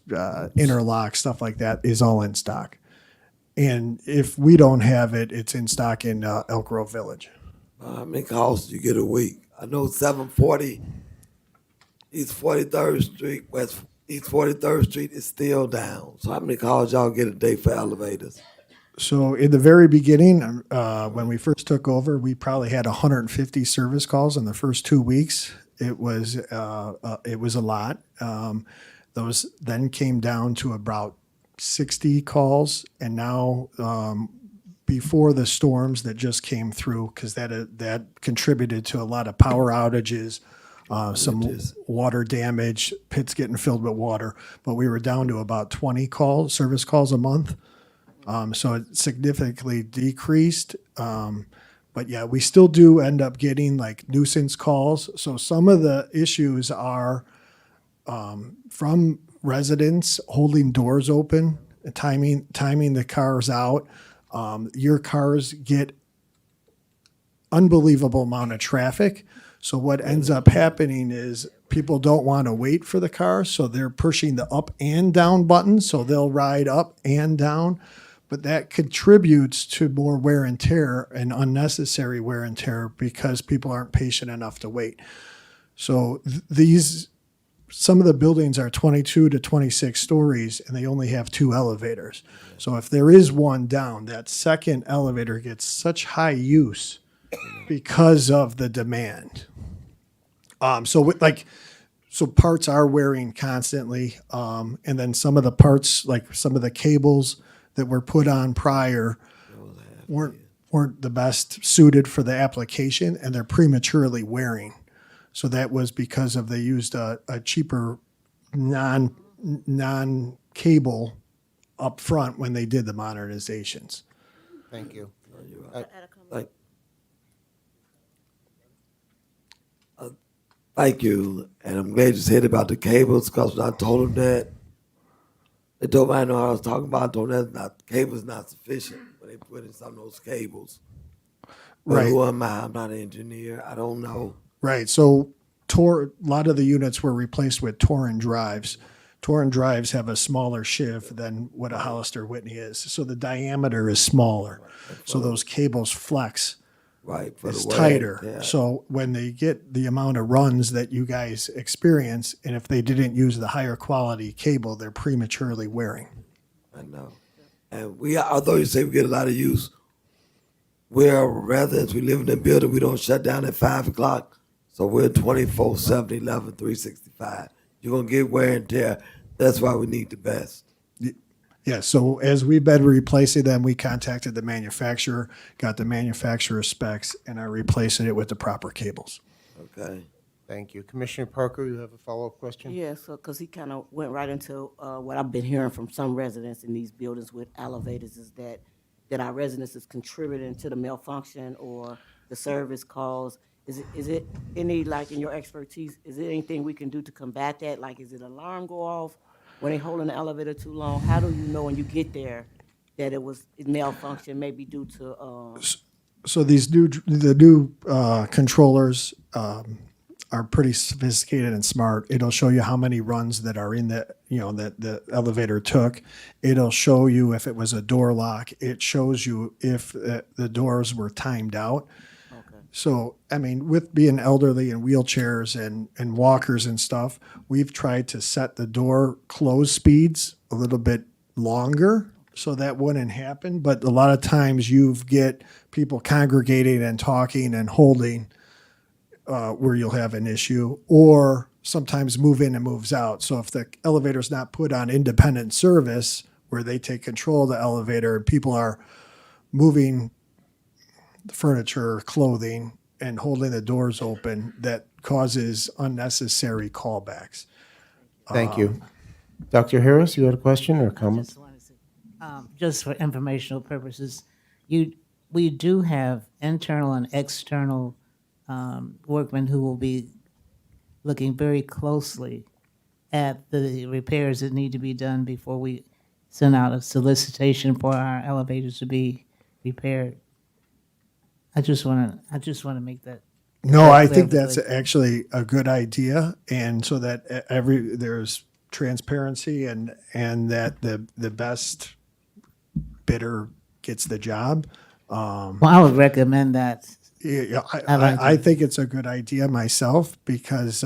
interlock, stuff like that is all in stock. And if we don't have it, it's in stock in Elk Grove Village. How many calls do you get a week? I know 740 East 43rd Street, East 43rd Street is still down. So how many calls y'all get a day for elevators? So in the very beginning, when we first took over, we probably had 150 service calls in the first 2 weeks. It was a lot. Those then came down to about 60 calls, and now before the storms that just came through, because that contributed to a lot of power outages, some water damage, pits getting filled with water. But we were down to about 20 service calls a month. So it significantly decreased. But yeah, we still do end up getting like nuisance calls. So some of the issues are from residents holding doors open, timing the cars out. Your cars get unbelievable amount of traffic. So what ends up happening is people don't want to wait for the car, so they're pushing the up and down button, so they'll ride up and down. But that contributes to more wear and tear and unnecessary wear and tear because people aren't patient enough to wait. So some of the buildings are 22 to 26 stories and they only have 2 elevators. So if there is one down, that second elevator gets such high use because of the demand. So parts are wearing constantly. And then some of the parts, like some of the cables that were put on prior weren't the best suited for the application, and they're prematurely wearing. So that was because they used a cheaper non-cable up front when they did the modernizations. Thank you. Thank you, and I'm glad you said about the cables, because when I told them that, they told me I know what I was talking about. I told them the cable's not sufficient when they put in some of those cables. But Right. who am I? I'm not an engineer. I don't know. Right. So a lot of the units were replaced with Torin drives. Torin drives have a smaller sheave than what a Hollister Whitney is. So the diameter is smaller. So those cables flex. Right. For It's the wear, tighter. yeah. So when they get the amount of runs that you guys experience, and if they didn't use the higher quality cable, they're prematurely wearing. I know. And although you say we get a lot of use, we're residents, we live in the building, we don't shut down at 5 o'clock. So we're 24/7, 11, 365. You're going to get wear and tear. That's why we need the best. Yeah, so as we've been replacing them, we contacted the manufacturer, got the manufacturer specs, and are replacing it with the proper cables. Okay. Thank you. Commissioner Parker, you have a follow-up question? Yeah, so, because he kind of went right into what I've been hearing from some residents in these buildings with elevators is that our residents is contributing to the malfunction or the service calls. Is it any, like in your expertise, is there anything we can do to combat that? Like, is it alarm go off when they holding the elevator too long? How do you know when you get there that it malfunction, maybe due to? So the new controllers are pretty sophisticated and smart. It'll show you how many runs that are in that the elevator took. It'll show you if it was a door lock. It shows you if the doors were timed out. So, I mean, with being elderly and wheelchairs and walkers and stuff, we've tried to set the door close speeds a little bit longer so that wouldn't happen. But a lot of times you get people congregating and talking and holding where you'll have an issue, or sometimes move in and moves out. So if the elevator's not put on independent service where they take control of the elevator and people are moving the furniture, clothing, and holding the doors open, that causes unnecessary callbacks. Thank you. Dr. Harris, you had a question or a comment? Just for informational purposes, we do have internal and external workmen who will be looking very closely at the repairs that need to be done before we send out a solicitation for our elevators to be repaired. I just want to make that. No, I clear think for that's the- actually a good idea, and so that there's transparency and that the best bidder gets the job. Well, I would recommend that. Yeah, I like I it. think it's a good idea myself because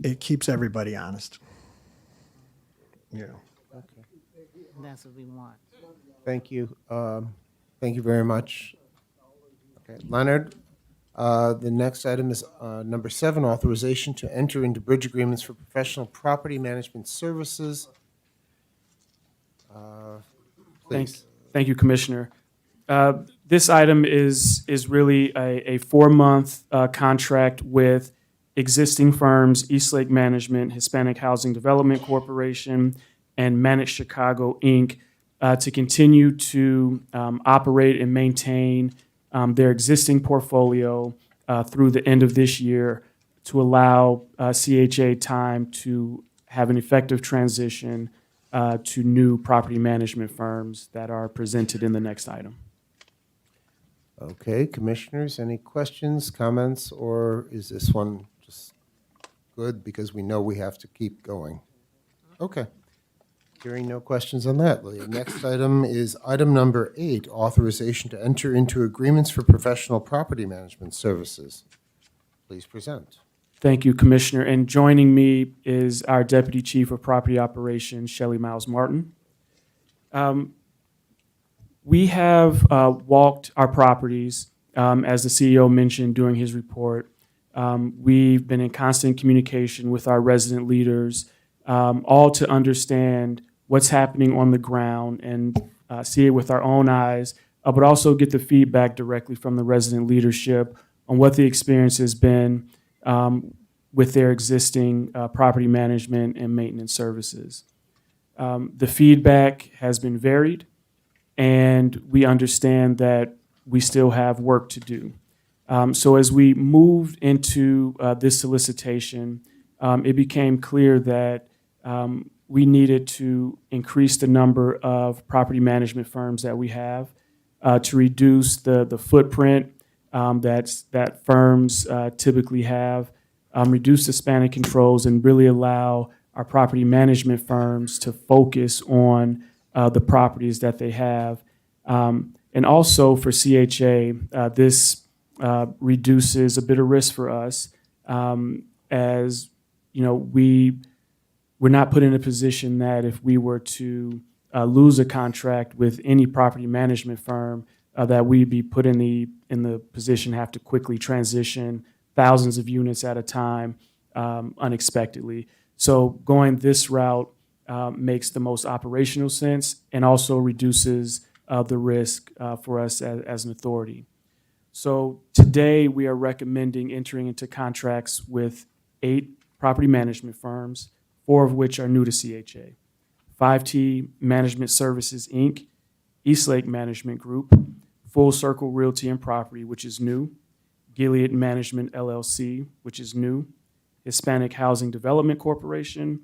it keeps everybody honest. Yeah. That's what we want. Thank you. Thank you very much. Okay, Leonard, the next item is number 7, authorization to enter into bridge agreements for professional property management services. Please. Thank you, Commissioner. This item is really a 4-month contract with existing firms, Eastlake Management, Hispanic Housing Development Corporation, and Manage Chicago, Inc., to continue to operate and maintain their existing portfolio through the end of this year to allow CHA time to have an effective transition to new property management firms that are presented in the next item. Okay, commissioners, any questions, comments, or is this one just good because we know we have to keep going? Okay. Hearing no questions on that, the next item is item number 8, authorization to enter into agreements for professional property management services. Please present. Thank you, Commissioner. And joining me is our Deputy Chief of Property Operations, Shelley Miles Martin. We have walked our properties, as the CEO mentioned during his report. We've been in constant communication with our resident leaders, all to understand what's happening on the ground and see it with our own eyes, but also get the feedback directly from the resident leadership on what the experience has been with their existing property management and maintenance services. The feedback has been varied, and we understand that we still have work to do. So as we moved into this solicitation, it became clear that we needed to increase the number of property management firms that we have to reduce the footprint that firms typically have, reduce the span of controls, and really allow our property management firms to focus on the properties that they have. And also for CHA, this reduces a bit of risk for us, as you know, we're not put in a position that if we were to lose a contract with any property management firm, that we'd be put in the position have to quickly transition thousands of units at a time unexpectedly. So going this route makes the most operational sense and also reduces the risk for us as an authority. So today we are recommending entering into contracts with 8 property management firms, 4 of which are new to CHA. 5T Management Services, Inc., Eastlake Management Group, Full Circle Realty and Property, which is new, Gilead Management, LLC, which is new, Hispanic Housing Development Corporation,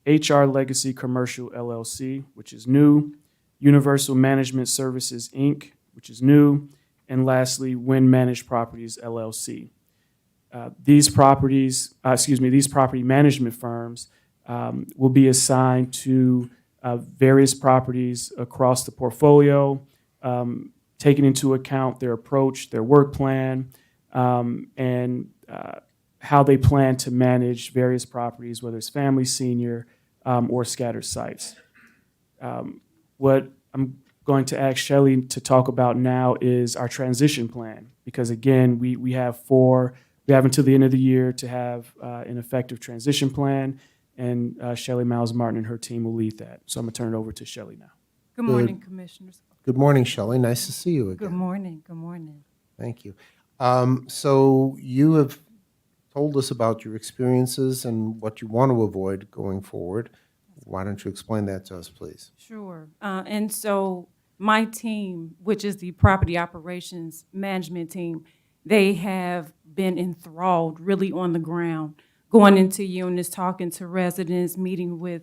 HR Legacy Commercial, LLC, which is new, Universal Management Services, Inc., which is new, and lastly, Wind Managed Properties, LLC. These property management firms will be assigned to various properties across the portfolio, taking into account their approach, their work plan, and how they plan to manage various properties, whether it's family, senior, or scattered sites. What I'm going to ask Shelley to talk about now is our transition plan, because again, we have until the end of the year to have an effective transition plan, and Shelley Miles Martin and her team will lead that. So I'm gonna turn it over to Shelley now. Good morning, Commissioners. Good morning, Shelley. Nice to see you again. Good morning, good morning. Thank you. So you have told us about your experiences and what you want to avoid going forward. Why don't you explain that to us, please? Sure. And so my team, which is the Property Operations Management Team, they have been enthralled really on the ground, going into units, talking to residents, meeting with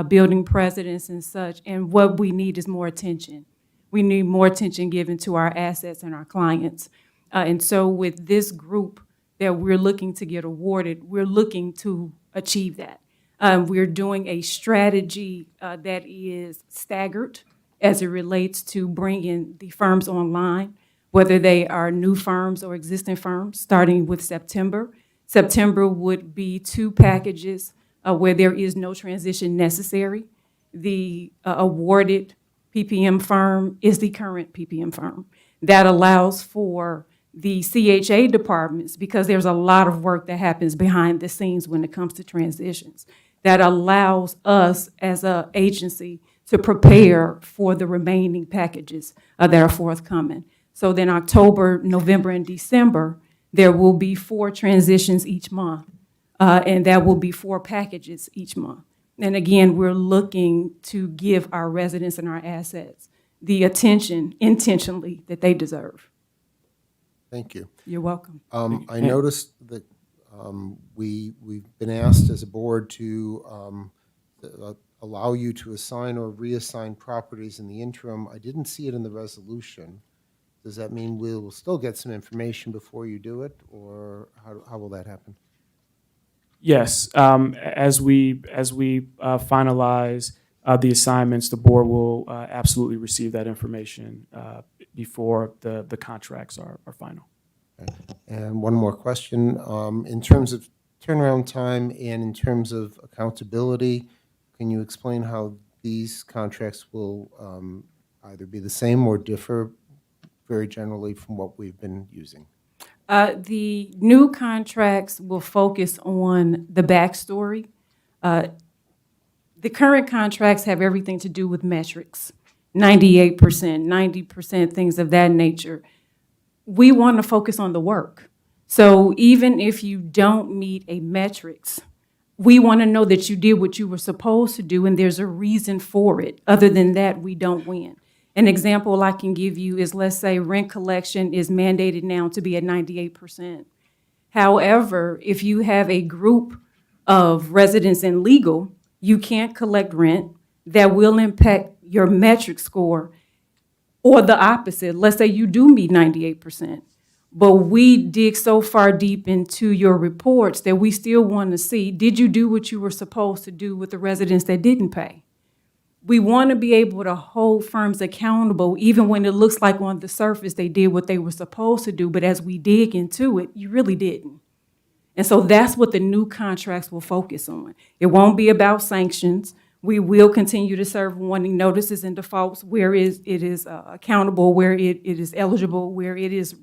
building presidents and such. And what we need is more attention. We need more attention given to our assets and our clients. And so with this group that we're looking to get awarded, we're looking to achieve that. We're doing a strategy that is staggered as it relates to bringing the firms online, whether they are new firms or existing firms, starting with September. September would be 2 packages where there is no transition necessary. The awarded PPM firm is the current PPM firm. That allows for the CHA departments, because there's a lot of work that happens behind the scenes when it comes to transitions, that allows us as an agency to prepare for the remaining packages that are forthcoming. So then October, November, and December, there will be 4 transitions each month, and that will be 4 packages each month. And again, we're looking to give our residents and our assets the attention intentionally that they deserve. Thank you. You're welcome. I noticed that we've been asked as a board to allow you to assign or reassign properties in the interim. I didn't see it in the resolution. Does that mean we'll still get some information before you do it, or how will that happen? Yes, as we finalize the assignments, the board will absolutely receive that information before the contracts are final. Okay. And one more question. In terms of turnaround time and in terms of accountability, can you explain how these contracts will either be the same or differ very generally from what we've been using? The new contracts will focus on the backstory. The current contracts have everything to do with metrics, 98%, 90%, things of that nature. We want to focus on the work. So even if you don't meet a metrics, we want to know that you did what you were supposed to do and there's a reason for it. Other than that, we don't win. An example I can give you is, let's say rent collection is mandated now to be at 98%. However, if you have a group of residents in legal, you can't collect rent. That will impact your metric score. Or the opposite, let's say you do meet 98%, but we dig so far deep into your reports that we still want to see, did you do what you were supposed to do with the residents that didn't pay? We want to be able to hold firms accountable even when it looks like on the surface they did what they were supposed to do, but as we dig into it, you really didn't. And so that's what the new contracts will focus on. It won't be about sanctions. We will continue to serve warning notices and defaults where it is accountable, where it is eligible, where it is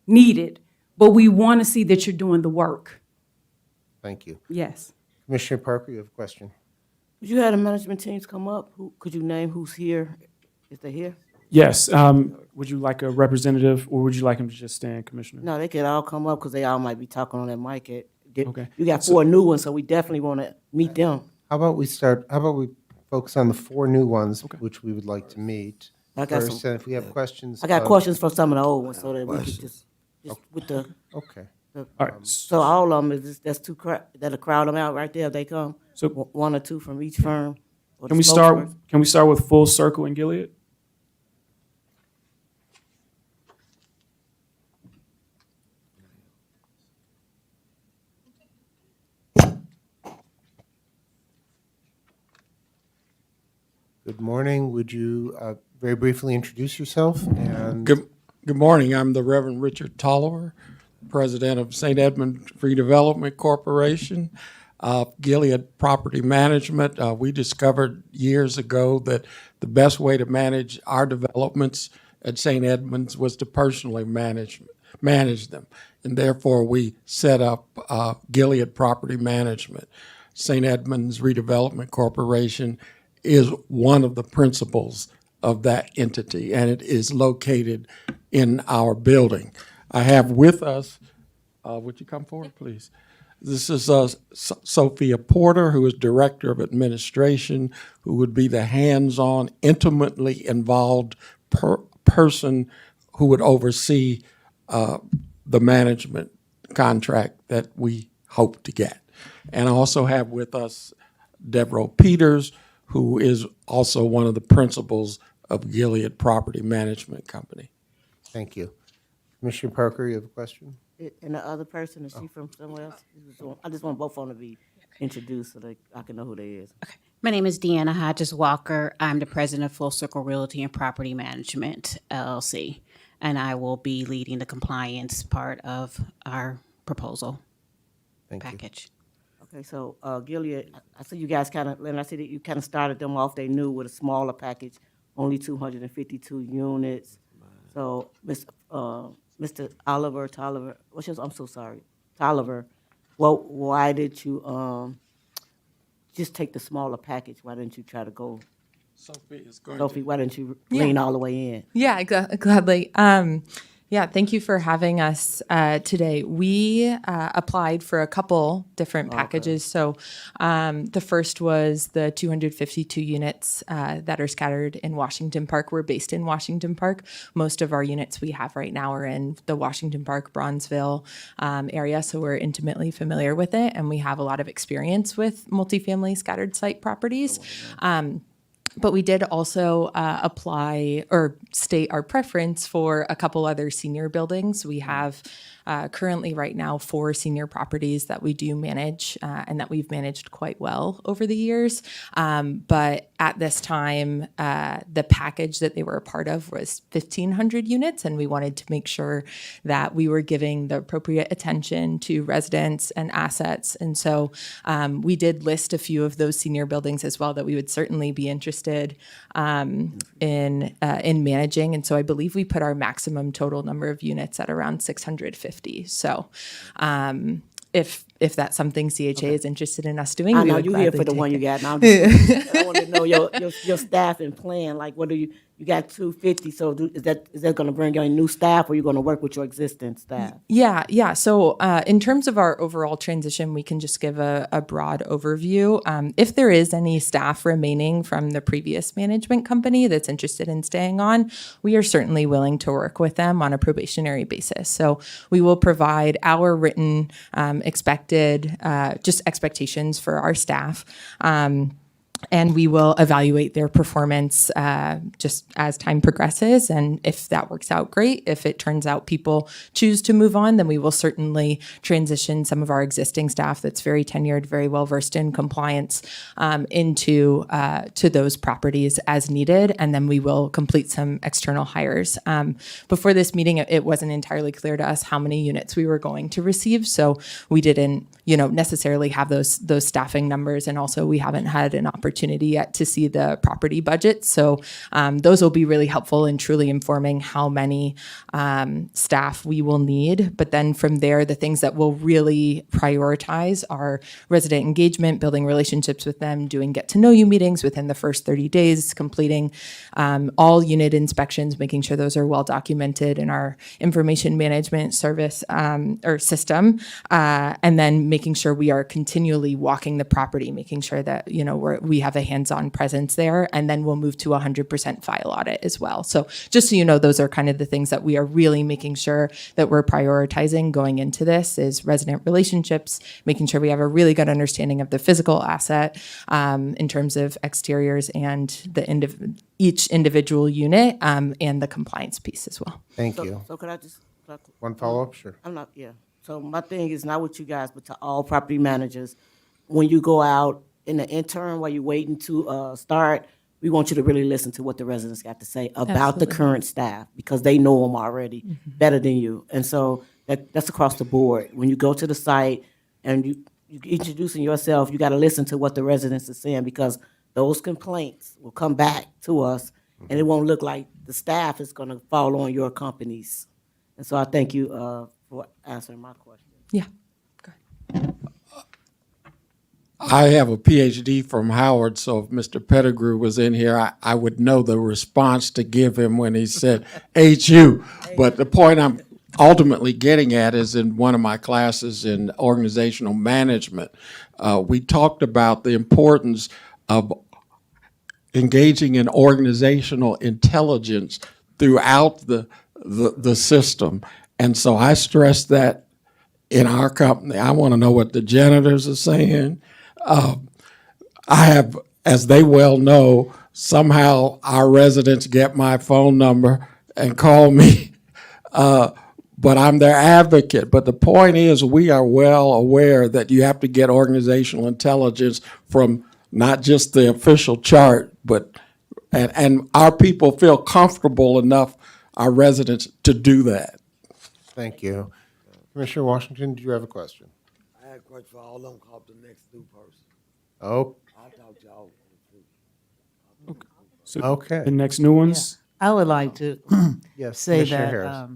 needed. But we want to see that you're doing the work. Thank you. Yes. Commissioner Parker, you have a question. Would you have the management teams come up? Could you name who's here, if they're here? Yes. Would you like a representative, or would you like them to just stand, Commissioner? No, they could all come up because they all might be talking on that mic. Okay. You got 4 new ones, so we definitely want to meet them. How about we focus on the 4 new ones, which we would like to meet I got first, and if we have questions. I got questions for some of the old ones, so that we could just with the. Okay. All right. So all of them that'll crowd them out right there if they come. So 1 or 2 from each firm. or Can the we start? spokesperson. Can we start with Full Circle in Gilead? Good morning. Would you very briefly introduce yourself? And Good morning. I'm the Reverend Richard Tolliver, president of St. Edmund Redevelopment Corporation. Gilead Property Management. We discovered years ago that the best way to manage our developments at St. Edmunds was to personally manage them. And therefore, we set up Gilead Property Management. St. Edmunds Redevelopment Corporation is one of the principals of that entity, and it is located in our building. I have with us, would you come forward, please? This is Sophia Porter, who is Director of Administration, who would be the hands-on, intimately involved person who would oversee the management contract that we hope to get. And I also have with us Deborah Peters, who is also one of the principals of Gilead Property Management Company. Thank you. Commissioner Parker, you have a question? And the other person, is she from somewhere else? I just want both of them to be introduced so that I can know who they is. My name is Deanna Hodges Walker. I'm the president of Full Circle Realty and Property Management, LLC, and I will be leading the compliance part of our proposal package. Okay, so Gilead, I see you guys and I see that you kind of started them off, they knew with a smaller package, only 252 units. So, Mr. Tolliver, I'm so sorry, Tolliver, well, why did you just take the smaller package? Why didn't you try to go? Sophie, why didn't you lean all the way in? Yeah, gladly. Yeah, thank you for having us today. We applied for a couple different packages. So the first was the 252 units that are scattered in Washington Park. We're based in Washington Park. Most of our units we have right now are in the Washington Park, Bronzeville area, so we're intimately familiar with it, and we have a lot of experience with multifamily scattered site properties. But we did also apply or state our preference for a couple other senior buildings. We have currently right now 4 senior properties that we do manage and that we've managed quite well over the years. But at this time, the package that they were a part of was 1,500 units, and we wanted to make sure that we were giving the appropriate attention to residents and assets. And so we did list a few of those senior buildings as well that we would certainly be interested in managing. And so I believe we put our maximum total number of units at around 650. So if that's something CHA is interested in us doing, I we know would you here gladly for the take one you it. got. Now I want to know your staff and plan. Like, what do you got 250? So is that going to bring on new staff, or are you going to work with your existing staff? Yeah. So in terms of our overall transition, we can just give a broad overview. If there is any staff remaining from the previous management company that's interested in staying on, we are certainly willing to work with them on a probationary basis. So we will provide our written expected just expectations for our staff. And we will evaluate their performance just as time progresses. And if that works out, great. If it turns out people choose to move on, then we will certainly transition some of our existing staff that's very tenured, very well-versed in compliance into to those properties as needed. And then we will complete some external hires. Before this meeting, it wasn't entirely clear to us how many units we were going to receive. So we didn't necessarily have those staffing numbers. And also we haven't had an opportunity yet to see the property budget. So those will be really helpful in truly informing how many staff we will need. But then from there, the things that we'll really prioritize are resident engagement, building relationships with them, doing get-to-know-you meetings within the first 30 days, completing all unit inspections, making sure those are well documented in our information management service or system, and then making sure we are continually walking the property, making sure that we have a hands-on presence there, and then we'll move to 100% file audit as well. So just so you know, those are kind of the things that we are really making sure that we're prioritizing going into this is resident relationships, making sure we have a really good understanding of the physical asset in terms of exteriors and the each individual unit and the compliance piece as well. Thank you. So could I just... One follow-up? Sure. So my thing is not with you guys, but to all property managers, when you go out in the interim while you're waiting to start, we want you to really listen to what the residents got to say about Absolutely. the current staff, because they know them already better than you. And so that's across the board. When you go to the site and you introducing yourself, you got to listen to what the residents are saying, because those complaints will come back to us, and it won't look like the staff is going to fall on your companies. And so I thank you for answering my question. Yeah. I have a PhD from Howard, so if Mr. Pettigrew was in here, I would know the response to give him when he said HU. But the point I'm ultimately getting at is in one of my classes in organizational management, we talked about the importance of engaging in organizational intelligence throughout the system. And so I stress that in our company. I want to know what the janitors are saying. I have, as they well know, somehow our residents get my phone number and call me, but I'm their advocate. But the point is, we are well aware that you have to get organizational intelligence from not just the official chart, but and our people feel comfortable enough, our residents, to do that. Thank you. Commissioner Washington, do you have a question? I had a question for all of them, call the next new person. Oh, I'll talk to y'all. So okay. the next new ones? I would like to Yes, say Commissioner that Harris.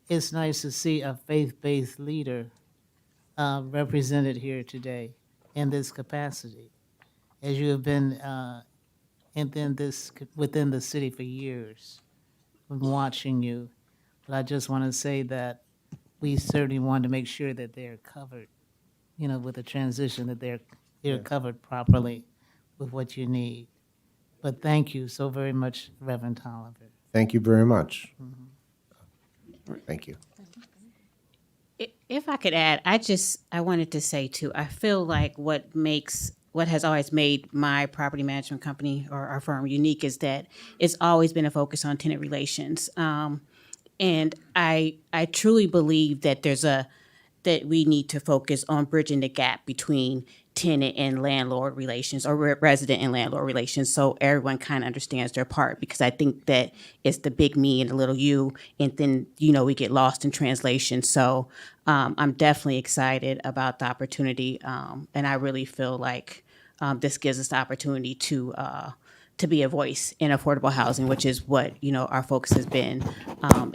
it's nice to see a faith-based leader represented here today in this capacity, as you have been within the city for years. Been watching you, but I just want to say that we certainly want to make sure that they're covered, with the transition, that they're covered properly with what you need. But thank you so very much, Reverend Tolliver. Thank you very much. Thank you. If I could add, I wanted to say too, I feel like what has always made my property management company or our firm unique is that it's always been a focus on tenant relations. And I truly believe that that we need to focus on bridging the gap between tenant and landlord relations, or resident and landlord relations, so everyone kind of understands their part, because I think that it's the big me and the little you, and then, we get lost in translation. So I'm definitely excited about the opportunity, and I really feel like this gives us the opportunity to be a voice in affordable housing, which is what, our focus has been.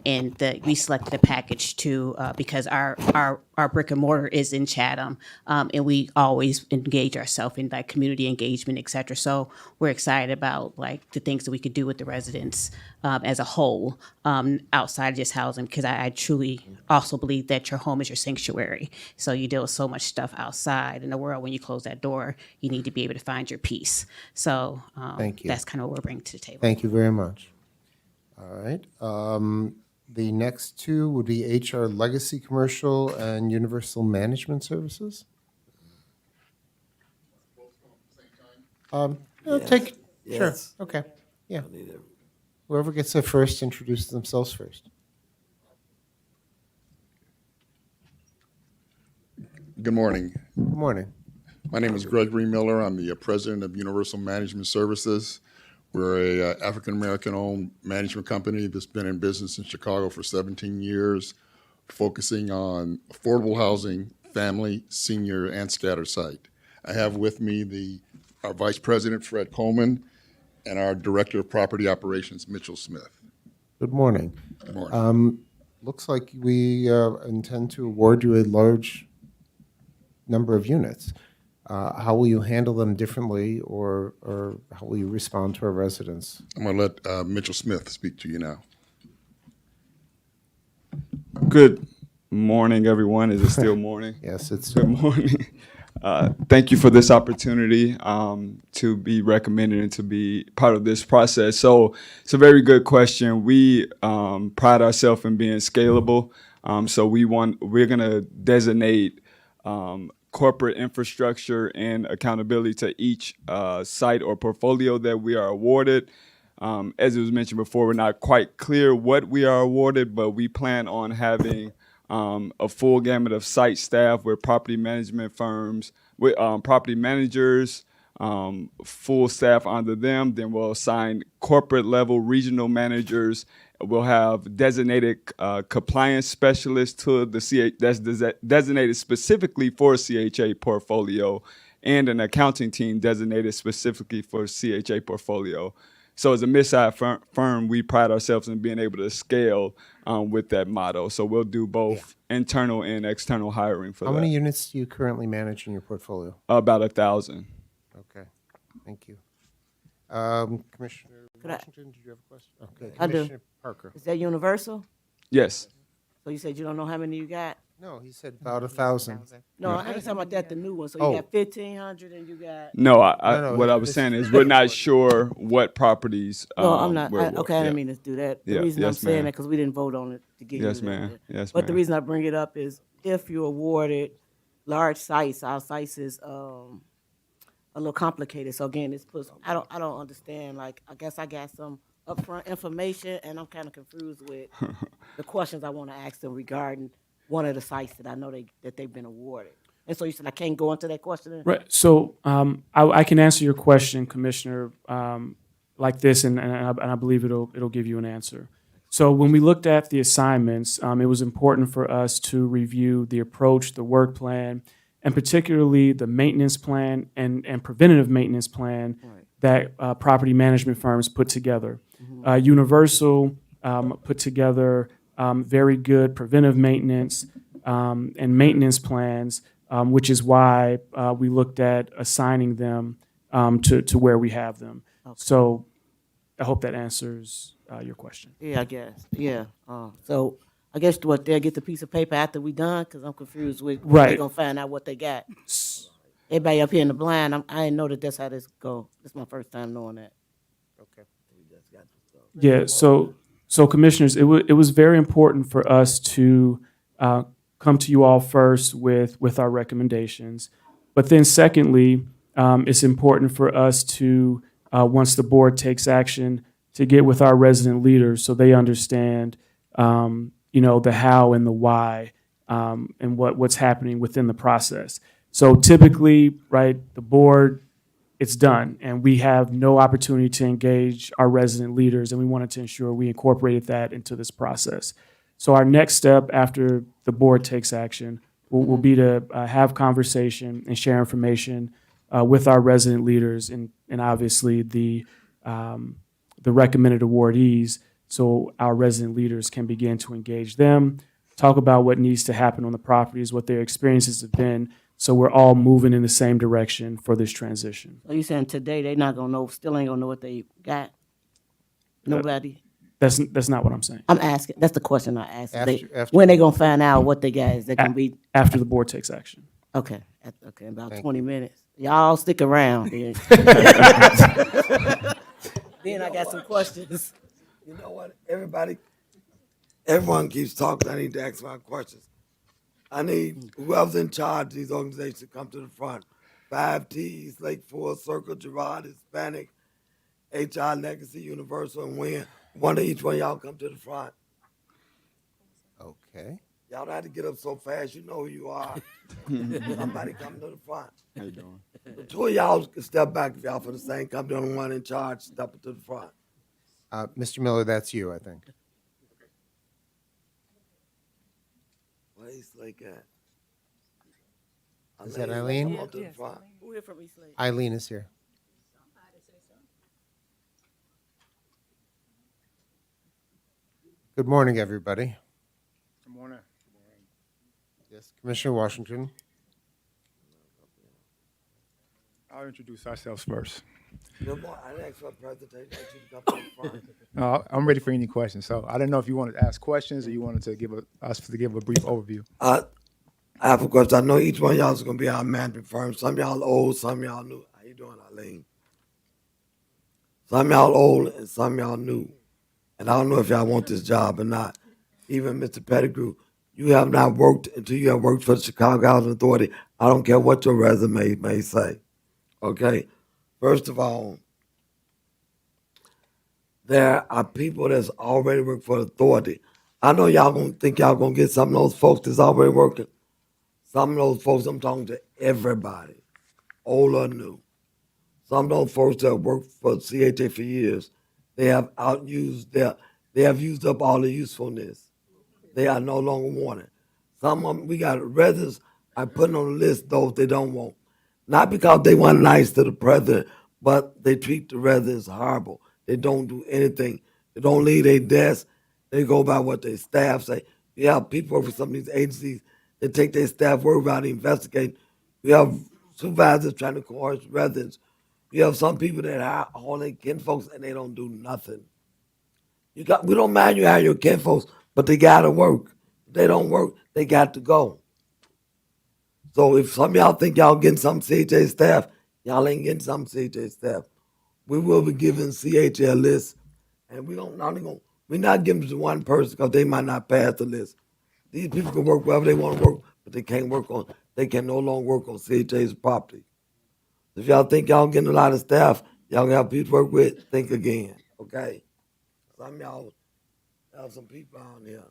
And we selected a package because our brick and mortar is in Chatham, and we always engage ourselves in like community engagement, et cetera. So we're excited about like the things that we could do with the residents as a whole, outside of just housing, because I truly also believe that your home is your sanctuary. So you deal with so much stuff outside in the world. When you close that door, you need to be able to find your peace. So Thank you. that's kind of what we're bringing to the table. Thank you very much. All right. The next two would be HR Legacy Commercial and Universal Management Services. Take, sure, Yes. okay, yeah. Whoever gets there first, introduce themselves first. Good morning. Good morning. My name is Gregory Miller. I'm the president of Universal Management Services. We're a African-American-owned management company that's been in business in Chicago for 17 years, focusing on affordable housing, family, senior, and scattered site. I have with me our Vice President, Fred Coleman, and our Director of Property Operations, Mitchell Smith. Good morning. Good morning. Looks like we intend to award you a large number of units. How will you handle them differently, or how will you respond to our residents? I'm going to let Mitchell Smith speak to you now. Good morning, everyone. Is it still morning? Yes, it's good morning. Thank you for this opportunity to be recommended and to be part of this process. So it's a very good question. We pride ourselves in being scalable. So we're going to designate corporate infrastructure and accountability to each site or portfolio that we are awarded. As it was mentioned before, we're not quite clear what we are awarded, but we plan on having a full gamut of site staff with property management firms, with property managers, full staff under them. Then we'll assign corporate level regional managers we'll have designated compliance specialists to the that's designated specifically for CHA portfolio, and an accounting team designated specifically for CHA portfolio. So as a mid-sized firm, we pride ourselves in being able to scale with that model. So we'll do both internal and external hiring for How that. many units do you currently manage in your portfolio? About 1,000. Okay, thank you. Commissioner Could I- Washington, did you have a question? Okay, I do. Commissioner Parker. Is that universal? Yes. So you said you don't know how many you got? No, he said about 1,000. No, I ain't talking about that, the new one. So you Oh. got 1,500 and you got. No, No, what I was this saying is- is we're not sure what properties. No, I'm not. we're- Okay, I yeah. didn't mean to do that. The Yeah, reason I'm yes, saying ma'am. that because we didn't vote on it to get Yes, you that. ma'am. Yes, But the ma'am. reason I bring it up is if you're awarded large sites, our sites is a little complicated. So again, this puts. I don't understand. Like I guess I got some upfront information, and I'm kind of confused with the questions I want to ask them regarding one of the sites that I know that they've been awarded. And so you said I can't go into that question? Right. So I can answer your question, Commissioner, like this, and I believe it'll give you an answer. So when we looked at the assignments, it was important for us to review the approach, the work plan, and particularly the maintenance plan and preventative maintenance plan that property management firms put together. Universal put together very good preventive maintenance and maintenance plans, which is why we looked at assigning them to where we have them. So I hope that answers your question. Yeah, I guess. Yeah. So I guess what they'll get the piece of paper after we done, because I'm confused with Right. they're gonna find out what they got. Everybody up here in the blind, I didn't know that that's how this go. This is my first time knowing that. Okay. Yeah, so commissioners, it was very important for us to come to you all first with our recommendations. But then secondly, it's important for us to, once the board takes action, to get with our resident leaders so they understand, the how and the why, and what's happening within the process. So typically, right, the board, it's done, and we have no opportunity to engage our resident leaders, and we wanted to ensure we incorporated that into this process. So our next step after the board takes action will be to have conversation and share information with our resident leaders and obviously the recommended awardees, so our resident leaders can begin to engage them, talk about what needs to happen on the properties, what their experiences have been, so we're all moving in the same direction for this transition. So you saying today they not gonna know, still ain't gonna know what they got? Nobody? That's not what I'm saying. I'm asking, that's the question I asked. After- When they gonna find out what they got? Is that gonna be? After the board takes action. Okay, okay, about 20 minutes. Y'all stick around then. Then I got some questions. You know what? Everyone keeps talking. I need to ask my questions. I need whoever's in charge of these organizations to come to the front. 5Ts, Lake Forest, Circle, Girard, Hispanic, HR, Legacy, Universal, and Win. One of each one of y'all come to the front. Okay. Y'all don't have to get up so fast. You know who you are. Somebody come to the front. How you doing? The two of y'all can step back if y'all for the same company. Only one in charge, step to the front. Mr. Miller, that's you, I think. Place like that. Is that Eileen? Come up to the front. Who here from East Lake? Eileen is here. Good morning, everybody. Good morning. Yes, Commissioner Washington. I'll introduce ourselves first. Good morning. I didn't ask for a presentation. I asked you to come to the front. No, I'm ready for any questions. So I didn't know if you wanted to ask questions or you wanted to give us to give a brief overview. I have a question. I know each one of y'all is going to be our management firm. Some of y'all old, some of y'all new. How you doing, Eileen? Some of y'all old and some of y'all new. And I don't know if y'all want this job or not. Even Mr. Pettigrew, you have not worked until you have worked for the Chicago Housing Authority. I don't care what your resume may say. Okay? First of all, there are people that's already worked for the authority. I know y'all gonna think y'all gonna get some of those folks that's already working. Some of those folks, I'm talking to everybody, old or new. Some of those folks that worked for CHA for years, they have They have used up all their usefulness. They are no longer wanted. Some of them, we got residents are putting on the list those they don't want. Not because they weren't nice to the president, but they treat the residents horrible. They don't do anything. They don't leave their desk. They go by what their staff say. You have people work for some of these agencies, they take their staff work around and investigate. You have supervisors trying to coerce residents. You have some people that hire all their kinfolks and they don't do nothing. We don't mind you hiring your kinfolks, but they gotta work. If they don't work, they got to go. So if some of y'all think y'all getting some CHA staff, y'all ain't getting some CHA staff. We will be giving CHA a list, and we're not giving it to one person because they might not pass the list. These people can work wherever they want to work, but they can no longer work on CHA's property. If y'all think y'all getting a lot of staff, y'all gonna have people to work with, think again, okay? Some of y'all have some people out here.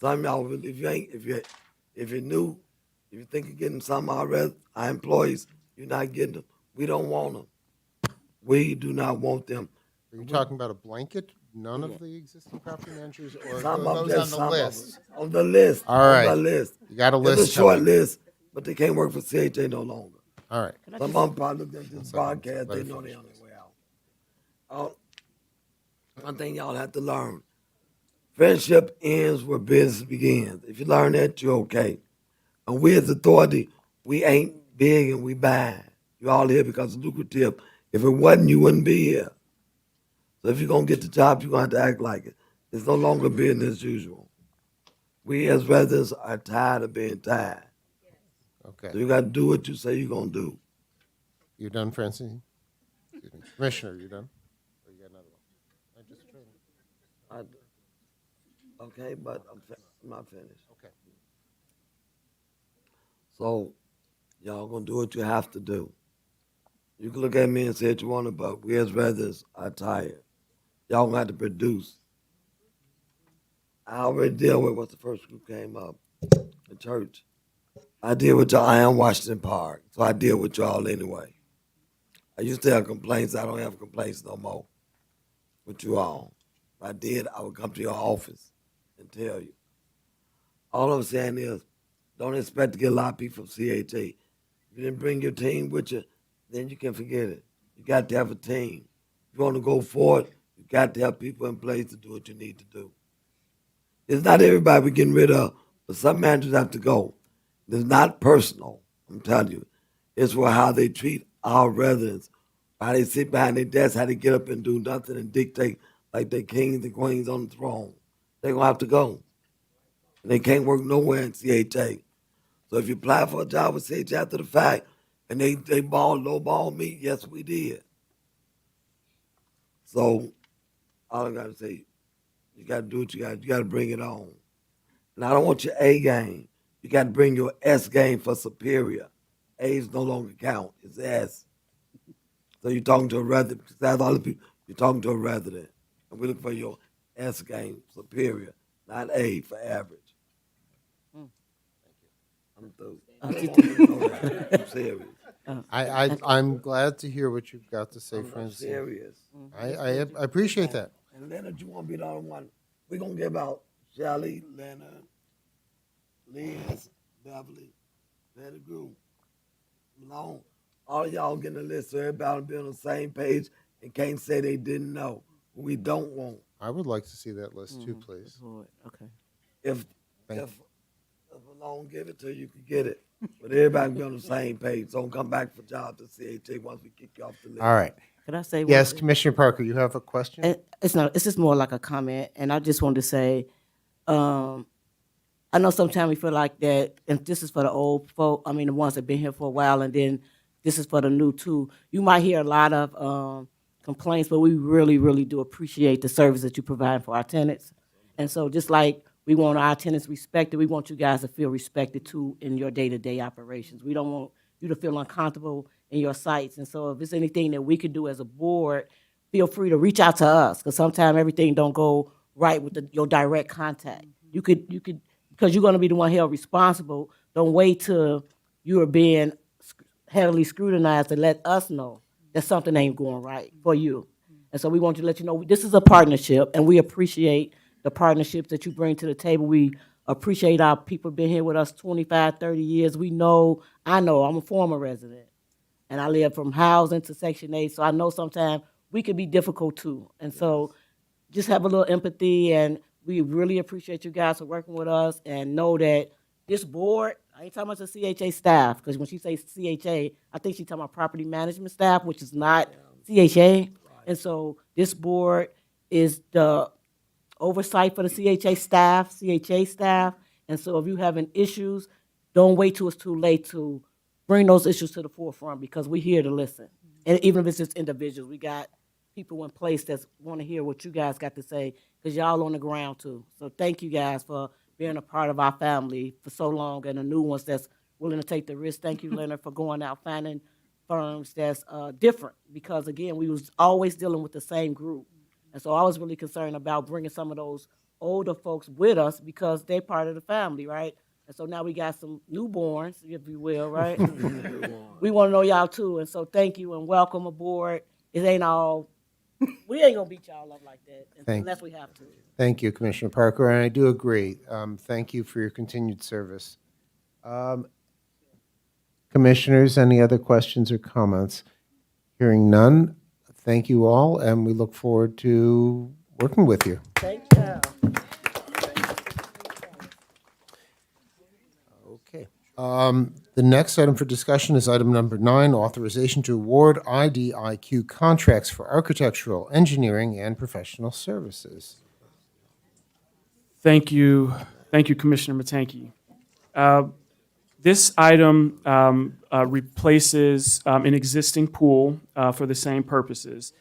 Some of y'all, if you're new, if you think you're getting some of our employees, you're not getting them. We don't want them. We do not want them. Are you talking about a blanket? None of the existing property managers, or Some of those them, on the list? On the list. All right. On the list. You got a list. It's a short Tony. list, but they can't work for CHA no longer. All right. Some of them probably looked at this broadcast, they know they're on their way out. One thing y'all have to learn, friendship ends where business begins. If you learn that, you're okay. And we as authority, we ain't big and we bad. You all here because it's lucrative. If it wasn't, you wouldn't be here. So if you're going to get the job, you're going to have to act like it. It's no longer business as usual. We as residents are tired of being tired. Okay. So you got to do what you say you're going to do. You done, Francine? Excuse me. Commissioner, you done? Or you got another one? Okay, but I'm not finished. Okay. So y'all going to do what you have to do. You can look at me and say what you want to, but we as residents are tired. Y'all going to have to produce. I already deal with what the first group came up, the church. I deal with y'all. I am Washington Park, so I deal with y'all anyway. I used to have complaints. I don't have complaints no more with you all. If I did, I would come to your office and tell you. All I'm saying is, don't expect to get a lot of people from CHA. If you didn't bring your team with you, then you can forget it. You got to have a team. If you want to go forward, you got to have people in place to do what you need to do. It's not everybody we're getting rid of, but some managers have to go. It's not personal, I'm telling you. It's for how they treat our residents, how they sit behind their desk, how they get up and do nothing and dictate like they're kings and queens on the throne. They're going to have to go. And they can't work nowhere in CHA. So if you apply for a job with CHA after the fact, and they lowball me, yes, we did. So all I got to say, you got to do what you got to bring it on. And I don't want your A game. You got to bring your S game for superior. A's no longer count. It's S. So you're talking to a resident. Besides all the people, you're talking to a resident. And we look for your S game, superior, not A for average. I'm through. I'm serious. I'm glad to hear what you've got to say, I'm Francine. serious. I appreciate that. And Leonard, you want to be the only one. We're going to give out Shelly, Leonard, Liz, Beverly, Betty Group, Malone. All of y'all getting a list so everybody will be on the same page and can't say they didn't know. We don't want. I would like to see that list too, please. Okay. If Thank Malone give it to you, you can get it. But everybody be on the same page. Don't come back for jobs at CHA once we kick you off the list. All right. Could I say one Yes, thing? Commissioner Parker, you have a question? It's not. It's just more like a comment, and I just wanted to say, I know sometimes we feel like that, and this is for the old folk. I mean, the ones that been here for a while, and then this is for the new too. You might hear a lot of complaints, but we really, really do appreciate the service that you provide for our tenants. And so, just like we want our tenants respected, we want you guys to feel respected too in your day-to-day operations. We don't want you to feel uncomfortable in your sites. And so if there's anything that we could do as a board, feel free to reach out to us, because sometimes everything don't go right with your direct contact. You could, because you're gonna be the one held responsible, don't wait till you are being heavily scrutinized to let us know that something ain't going right for you. And so we want to let you know, this is a partnership, and we appreciate the partnerships that you bring to the table. We appreciate our people been here with us 25, 30 years. We know, I'm a former resident, and I live from housing to Section 8, so I know sometimes we can be difficult too. And so just have a little empathy, and we really appreciate you guys for working with us, and know that this board, I ain't talking about the CHA staff, because when she says CHA, I think she's talking about property management staff, which is not CHA. And so this board is the oversight for the CHA staff. And so if you having issues, don't wait till it's too late to bring those issues to the forefront, because we're here to listen. And even if it's just individuals, we got people in place that want to hear what you guys got to say, because y'all on the ground too. So thank you guys for being a part of our family for so long, and the new ones that's willing to take the risk. Thank you, Leonard, for going out finding firms that's different, because again, we was always dealing with the same group. And so I was really concerned about bringing some of those older folks with us, because they're part of the family, right? And so now we got some newborns, if you will, right? We want to know y'all too. And so thank you and welcome aboard. It ain't all, we ain't gonna beat y'all up like that unless we have to. Thank you, Commissioner Parker, and I do agree. Thank you for your continued service. Commissioners, any other questions or comments? Hearing none, thank you all, and we look forward to working with you. Thank you. Okay. The next item for discussion is item number 9, authorization to award IDIQ contracts for architectural, engineering, and professional services. Thank you, Commissioner Matanke. This item replaces an existing pool for the same purposes.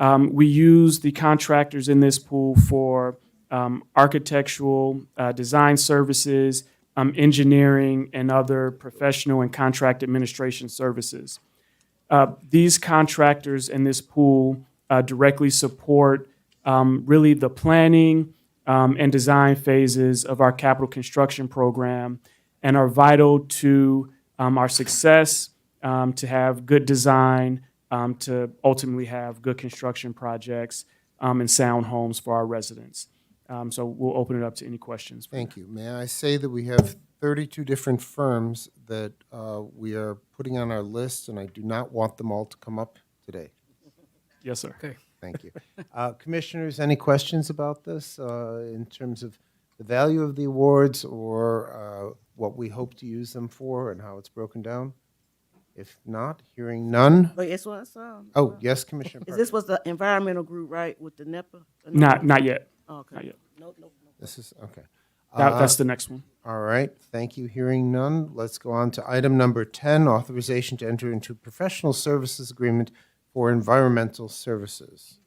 We use the contractors in this pool for architectural design services, engineering, and other professional and contract administration services. These contractors in this pool directly support really the planning and design phases of our capital construction program, and are vital to our success, to have good design, to ultimately have good construction projects and sound homes for our residents. So we'll open it up to any questions. Thank you. May I say that we have 32 different firms that we are putting on our list, and I do not want them all to come up today. Yes, sir. Okay. Thank you. Commissioners, any questions about this in terms of the value of the awards, or what we hope to use them for and how it's broken down? If not, hearing none. But it's what Oh, yes, Commissioner Is Parker. this was the environmental group, right, with the NEPA? Not yet. Oh, okay. Not yet. No. This is, okay. That's the next one. All right, thank you. Hearing none, let's go on to item number 10, authorization to enter into professional services agreement for environmental services.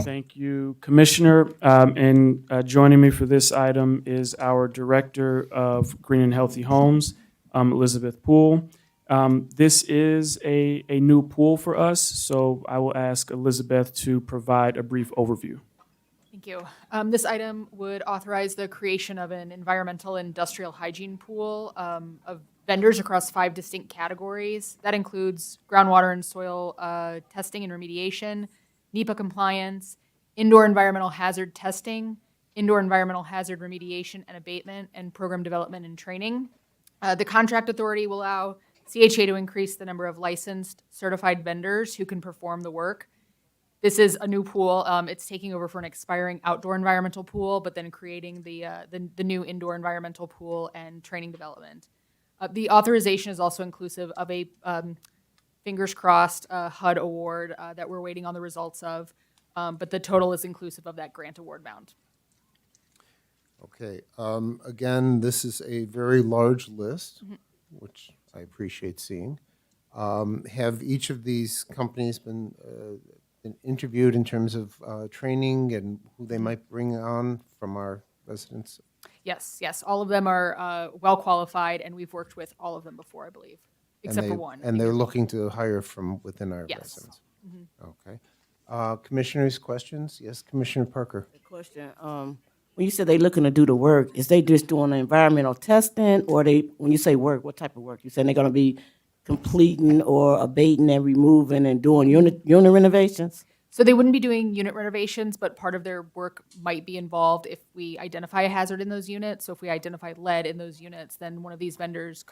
Thank you, Commissioner. And joining me for this item is our Director of Green and Healthy Homes, Elizabeth Poole. This is a new pool for us, so I will ask Elizabeth to provide a brief overview. Thank you. This item would authorize the creation of an environmental and industrial hygiene pool of vendors across 5 distinct categories. That includes groundwater and soil testing and remediation, NEPA compliance, indoor environmental hazard testing, indoor environmental hazard remediation and abatement, and program development and training. The contract authority will allow CHA to increase the number of licensed certified vendors who can perform the work. This is a new pool. It's taking over for an expiring outdoor environmental pool, but then creating the new indoor environmental pool and training development. The authorization is also inclusive of a, fingers crossed, HUD award that we're waiting on the results of, but the total is inclusive of that grant award amount. Okay, again, this is a very large list, which I appreciate seeing. Have each of these companies been interviewed in terms of training and who they might bring on from our residents? Yes. All of them are well qualified, and we've worked with all of them before, I believe, except for one. And they're looking to hire from within our residents? Okay. Commissioners, questions? Yes, Commissioner Parker. Question, when you said they looking to do the work, is they just doing the environmental testing, or when you say work, what type of work? You saying they're gonna be completing or abating and removing and doing unit renovations? So they wouldn't be doing unit renovations, but part of their work might be involved if we identify a hazard in those units. So if we identify lead in those units, then one of these vendors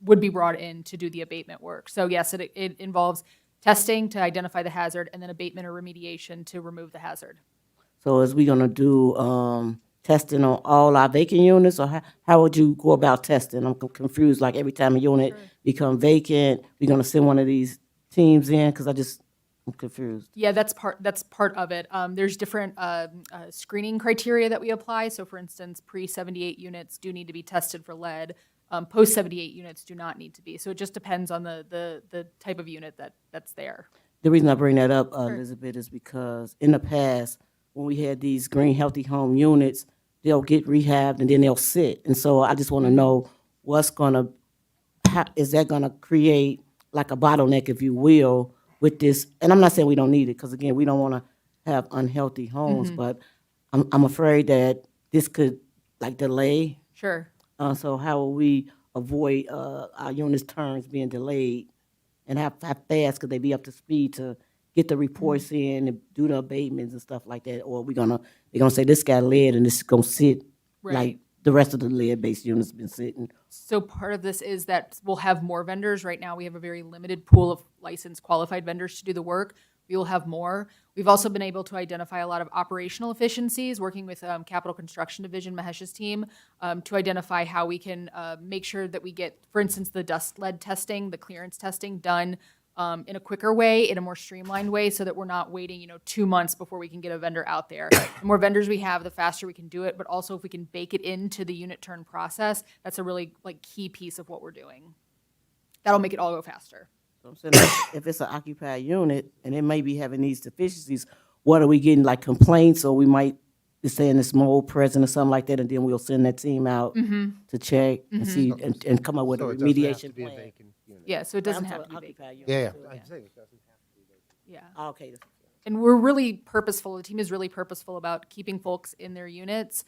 would be brought in to do the abatement work. So yes, it involves testing to identify the hazard and then abatement or remediation to remove the hazard. So is we gonna do, testing on all our vacant units, or how would you go about testing? I'm confused, like every time a unit become vacant, we gonna send one of these teams in? Cause I'm confused. Yeah, that's part of it. There's different screening criteria that we apply. So for instance, pre-78 units do need to be tested for lead. Post-78 units do not need to be. So it just depends on the type of unit that's there. The reason I bring that up, Elizabeth, is because in the past, when we had these green healthy home units, they'll get rehabbed and then they'll sit. And so I just want to know is that gonna create like a bottleneck, if you will, with this? And I'm not saying we don't need it, because again, we don't want to have unhealthy homes, but I'm afraid that this could like delay. Sure. So how will we avoid our units' turns being delayed? And how fast could they be up to speed to get the reports in and do the abatements and stuff like that? Or they're gonna say this got lead and this is gonna sit like the rest of the lead-based units been sitting? So part of this is that we'll have more vendors. Right now, we have a very limited pool of licensed qualified vendors to do the work. We will have more. We've also been able to identify a lot of operational efficiencies, working with Capital Construction Division, Mahesh's team, to identify how we can make sure that we get, for instance, the dust lead testing, the clearance testing done in a quicker way, in a more streamlined way, so that we're not waiting, 2 months before we can get a vendor out there. The more vendors we have, the faster we can do it, but also if we can bake it into the unit turn process, that's a really key piece of what we're doing. That'll make it all go faster. So I'm saying, if it's an occupied unit and it may be having these deficiencies, what are we getting, like complaints, or we might be saying it's mold present or something like that, and then we'll send that team out to check and see and come up with a remediation plan? Yeah, so it doesn't have to be vacant. Yeah, I'm saying it doesn't have to be vacant. Yeah. Okay. And we're really purposeful. The team is really purposeful about keeping folks in their units.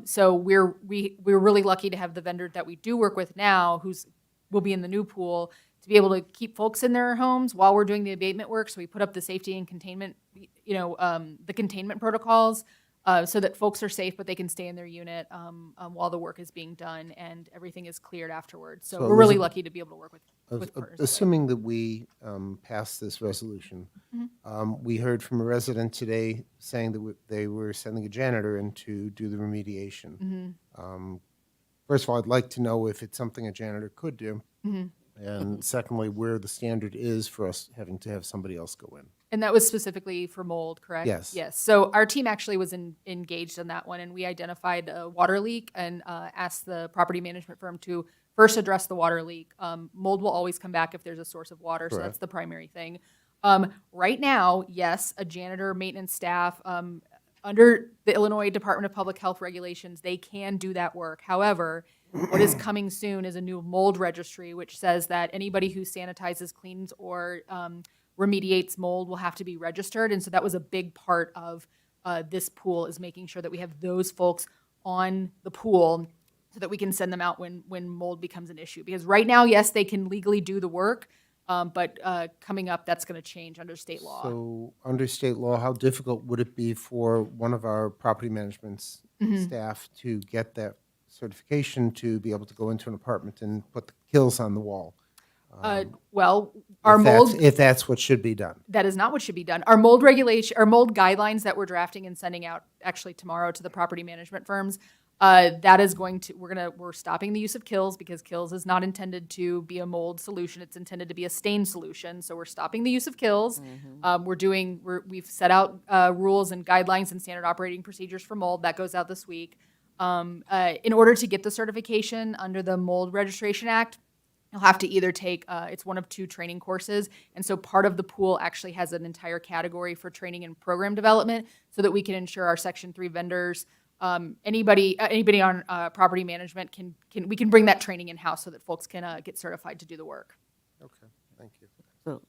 So we're really lucky to have the vendor that we do work with now, will be in the new pool, to be able to keep folks in their homes while we're doing the abatement work. So we put up the safety and containment, the containment protocols, so that folks are safe, but they can stay in their unit while the work is being done and everything is cleared afterwards. So we're really lucky to be able to work with partners. Assuming that we pass this resolution, we heard from a resident today saying that they were sending a janitor in to do the remediation. First of all, I'd like to know if it's something a janitor could do. And secondly, where the standard is for us having to have somebody else go in. And that was specifically for mold, correct? Yes. Yes. So our team actually was engaged in that one, and we identified a water leak and asked the property management firm to first address the water leak. Mold will always come back if there's a source of water, so that's the primary thing. Right now, yes, a janitor, maintenance staff, under the Illinois Department of Public Health regulations, they can do that work. However, what is coming soon is a new mold registry, which says that anybody who sanitizes, cleans, or remediates mold will have to be registered. And so that was a big part of this pool, is making sure that we have those folks on the pool so that we can send them out when mold becomes an issue. Because right now, yes, they can legally do the work, but coming up, that's going to change under state law. So under state law, how difficult would it be for one of our property management's staff to get that certification to be able to go into an apartment and put the kills on the wall? Well, our mold, if that's what should be done. that is not what should be done. Our mold regulation, our mold guidelines that we're drafting and sending out actually tomorrow to the property management firms, that is going to, we're stopping the use of kills, because kills is not intended to be a mold solution. It's intended to be a stain solution. So we're stopping the use of kills. We've set out rules and guidelines and standard operating procedures for mold. That goes out this week. In order to get the certification under the Mold Registration Act, you'll have to either take, it's one of 2 training courses. And so part of the pool actually has an entire category for training and program development, so that we can ensure our Section 3 vendors, anybody on property management we can bring that training in-house so that folks can get certified to do the work. Okay, thank you. So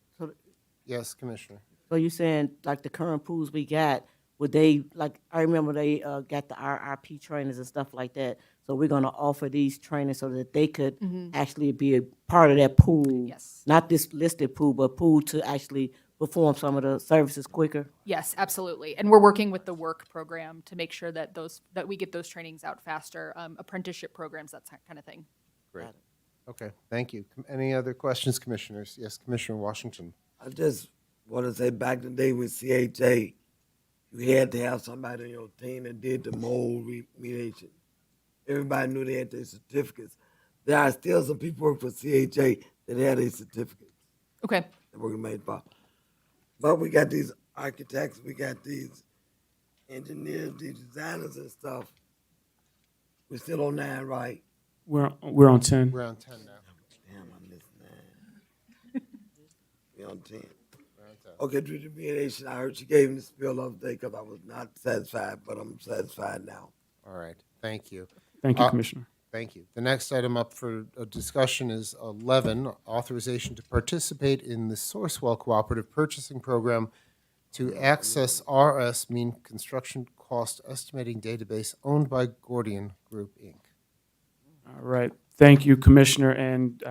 Yes, Commissioner. So you saying like the current pools we got, would they, like, I remember they got the RRP trainers and stuff like that. So we're gonna offer these trainings so that they could actually be a part of that pool. Yes. Not this listed pool, but pool to actually perform some of the services quicker? Yes, absolutely. And we're working with the work program to make sure that that we get those trainings out faster, apprenticeship programs, that kind of thing. Great. Okay, thank you. Any other questions, commissioners? Yes, Commissioner Washington. I just want to say back in the day with CHA, you had to have somebody on your team that did the mold remediation. Everybody knew they had their certificates. There are still some people work for CHA that had their certificates. Okay. That work in Mays Park. But we got these architects, we got these engineers, these designers and stuff. We're still on 9, right? We're on 10. We're on 10 now. Damn, I missed 9. We're on 10. Okay, due to remediation, I heard she gave me the spiel the other day because I was not satisfied, but I'm satisfied now. All right, thank you. Thank you, Commissioner. Thank you. The next item up for discussion is 11, authorization to participate in the Sourcewell Cooperative Purchasing Program to access RS Mean Construction Cost Estimating Database owned by Gordian Group, Inc. All right. Thank you, Commissioner. And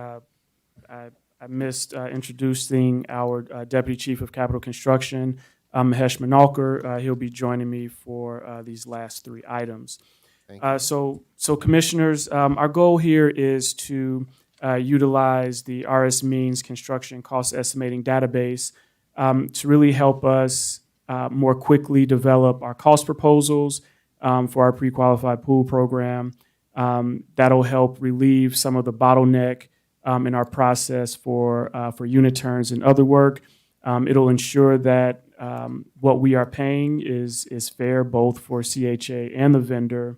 I missed introducing our Deputy Chief of Capital Construction, Mahesh Manalkar. He'll be joining me for these last 3 items. So Commissioners, our goal here is to utilize the RS Means Construction Cost Estimating Database to really help us more quickly develop our cost proposals for our pre-qualified pool program. That'll help relieve some of the bottleneck in our process for unit turns and other work. It'll ensure that what we are paying is fair both for CHA and the vendor,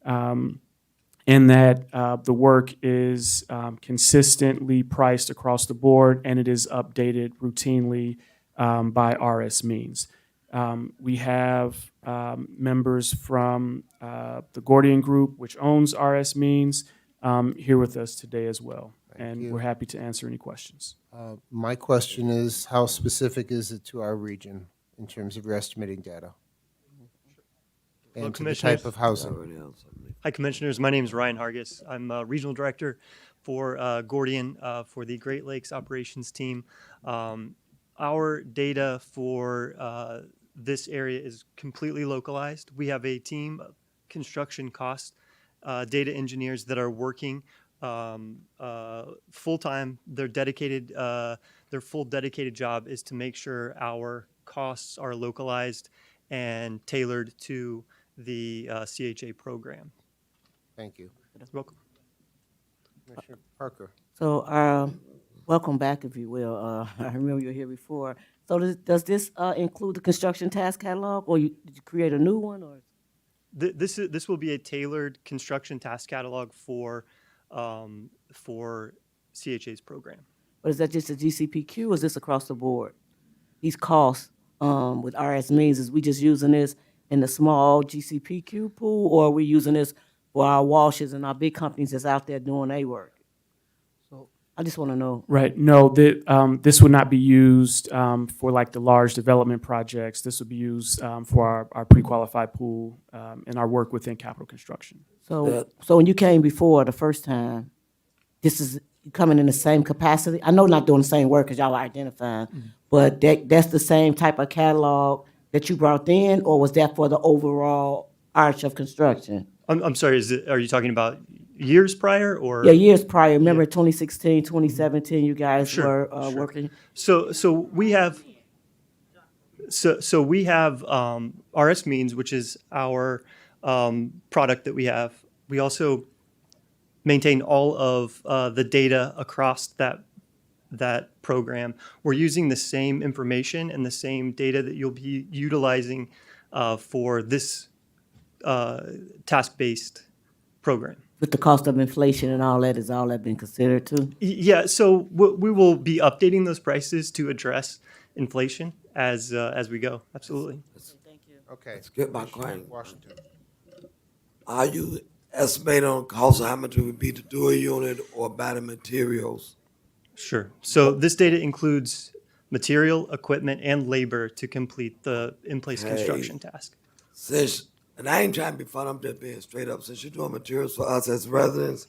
and that the work is consistently priced across the board and it is updated routinely by RS Means. We have members from the Gordian Group, which owns RS Means, here with us today as well. And we're happy to answer any questions. My question is, how specific is it to our region in terms of your estimating data? Hello, And to the Commissioners. type of housing? Hi, Commissioners. My name is Ryan Hargis. I'm Regional Director for Gordian for the Great Lakes Operations Team. Our data for this area is completely localized. We have a team of construction cost data engineers that are working full-time. Their full dedicated job is to make sure our costs are localized and tailored to the CHA program. Thank you. You're welcome. Commissioner Parker. So, welcome back, if you will. I remember you were here before. So does this include the construction task catalog, or did you create a new one, or? This will be a tailored construction task catalog for CHA's program. Or is that just a GCPQ, or is this across the board? These costs with RS Means, is we just using this in the small GCPQ pool, or are we using this for our washes and our big companies that's out there doing their work? So I just want to know. Right. No, this would not be used for like the large development projects. This would be used for our pre-qualified pool and our work within capital construction. So when you came before the first time, this is coming in the same capacity? I know not doing the same work because y'all are identifying, but that's the same type of catalog that you brought in, or was that for the overall arch of construction? I'm sorry, are you talking about years prior or? Yeah, years prior. Remember 2016, 2017, you guys were working? So we have RS Means, which is our product that we have. We also maintain all of the data across that program. We're using the same information and the same data that you'll be utilizing for this task-based program. With the cost of inflation and all that, is all that been considered too? Yeah, so we will be updating those prices to address inflation as we go. Absolutely. Okay. Let's get my question. Washington. Are you estimating on cost of how much it would be to do a unit or buy the materials? Sure. So this data includes material, equipment, and labor to complete the in-place construction task. And I ain't trying to be fun, I'm just being straight up. Since you're doing materials for us as residents,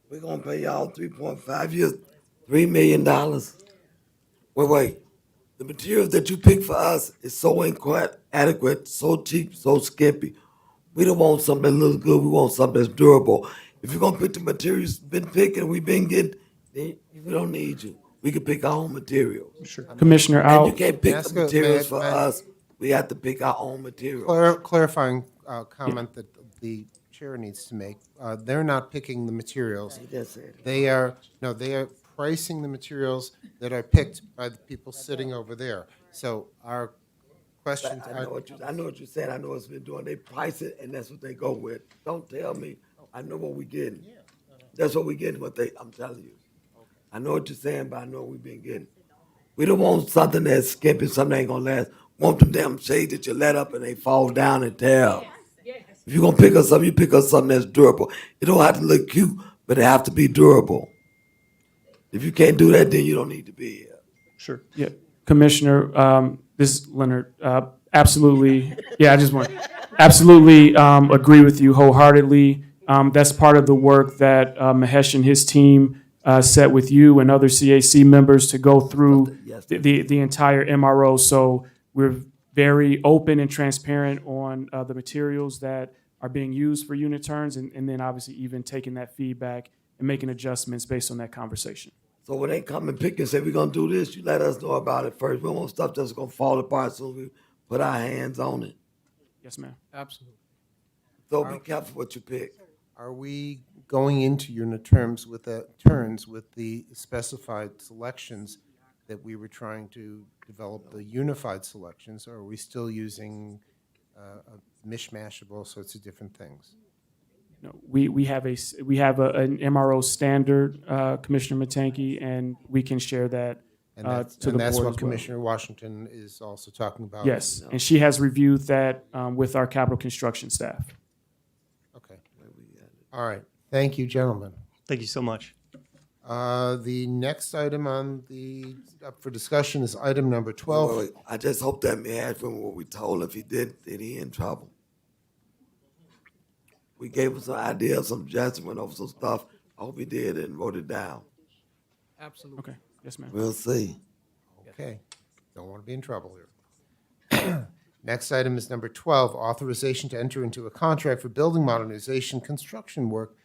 we're gonna pay y'all 3.5 years, $3 million. Wait, The materials that you pick for us is so inadequate, so cheap, so skimpy. We don't want something that looks good. We want something that's durable. If you're gonna pick the materials been picking, we've been getting, then we don't need you. We can pick our own materials. Sure. Commissioner, And I'll, you can't pick Ask the a- materials may I- for may I- us. We have to pick our own materials. Clarifying comment that the chair needs to make. They're not picking the materials. He just said it. They are pricing the materials that are picked by the people sitting over there. So our questions I know what you're saying. I know what's been doing. They price it and that's what they go with. Don't tell me. I know what we getting. That's what we getting, I'm telling you. I know what you're saying, but I know what we've been getting. We don't want something that's skimpy, something that ain't gonna last. Want them damn shades that you let up and they fall down and tear up. If you're gonna pick us something, you pick us something that's durable. It don't have to look cute, but it have to be durable. If you can't do that, then you don't need to be here. sure, yeah. Commissioner, this is Leonard, absolutely, yeah, I just want, absolutely agree with you wholeheartedly. That's part of the work that Mahesh and his team set with you and other CAC members to go through the entire MRO. So we're very open and transparent on the materials that are being used for unit turns, and then obviously even taking that feedback and making adjustments based on that conversation. So when they come and pick and say, we're gonna do this, you let us know about it first. We don't want stuff that's gonna fall apart, so we put our hands on it. Yes, ma'am. Absolutely. So be careful what you pick. Are we going into unit terms with turns with the specified selections that we were trying to develop the unified selections, or are we still using a mishmash of all sorts of different things? No, we have an MRO standard, Commissioner Matanke, and we can share that And that's, to the and that's board what as well. Commissioner Washington is also talking about. Yes, and she has reviewed that with our capital construction staff. Okay. All right. Thank you, gentlemen. Thank you so much. The next item on up for discussion is item number 12. Wait. I just hope that man had from what we told. If he did he in trouble? We gave him some ideas, some suggestions, went over some stuff. I hope he did and wrote it down. Absolutely. Okay, yes, ma'am. We'll see. Okay. Don't want to be in trouble here. Next item is number 12, authorization to enter into a contract for building modernization construction work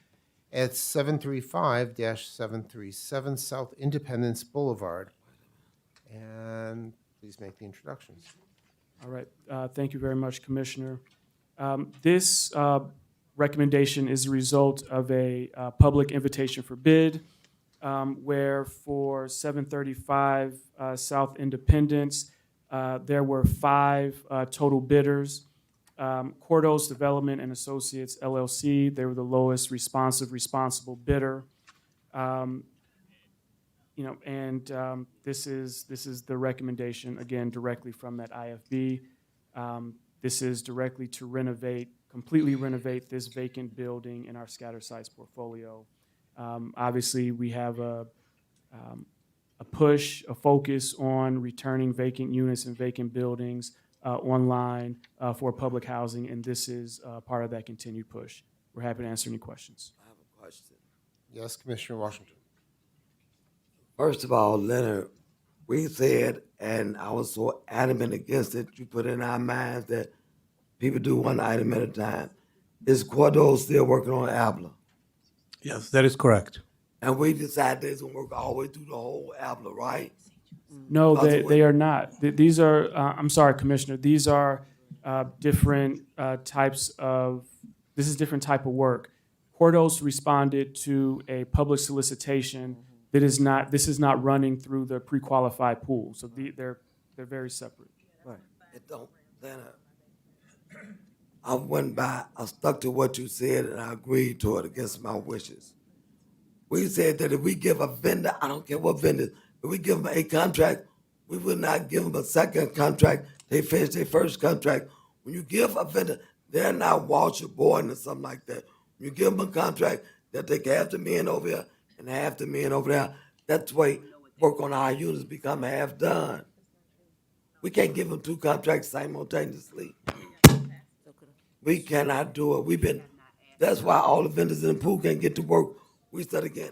at 735-737 South Independence Boulevard. And please make the introductions. All right, thank you very much, Commissioner. This recommendation is a result of a public invitation for bid, where for 735 South Independence, there were 5 total bidders. Cordos Development and Associates LLC, they were the lowest responsible bidder. This is the recommendation, again, directly from that IFB. This is directly to completely renovate this vacant building in our scatter sites portfolio. Obviously, we have a focus on returning vacant units and vacant buildings online for public housing, and this is part of that continued push. We're happy to answer any questions. I have a question. Yes, Commissioner Washington. First of all, Leonard, we said, and I was so adamant against it, you put in our minds that people do one item at a time. Is Cordo still working on ABLA? Yes, that is correct. And we decided it's gonna work all the way through the whole ABLA, right? No, they are not. These are, I'm sorry, Commissioner, these are different types of, this is different type of work. Cordos responded to a public solicitation that is not, this is not running through the pre-qualified pool. So they're very separate. Right. It don't, Leonard. I went by, I stuck to what you said and I agreed to it against my wishes. We said that if we give a vendor, I don't care what vendor, if we give them a contract, we will not give them a second contract. They finish their first contract. When you give a vendor, they're not Walsh or Boyden or something like that. When you give them a contract, they'll take half the men over here and half the men over there. That's the way work on our units become half done. We can't give them 2 contracts simultaneously. We cannot do it. That's why all the vendors in the pool can't get to work. We said again,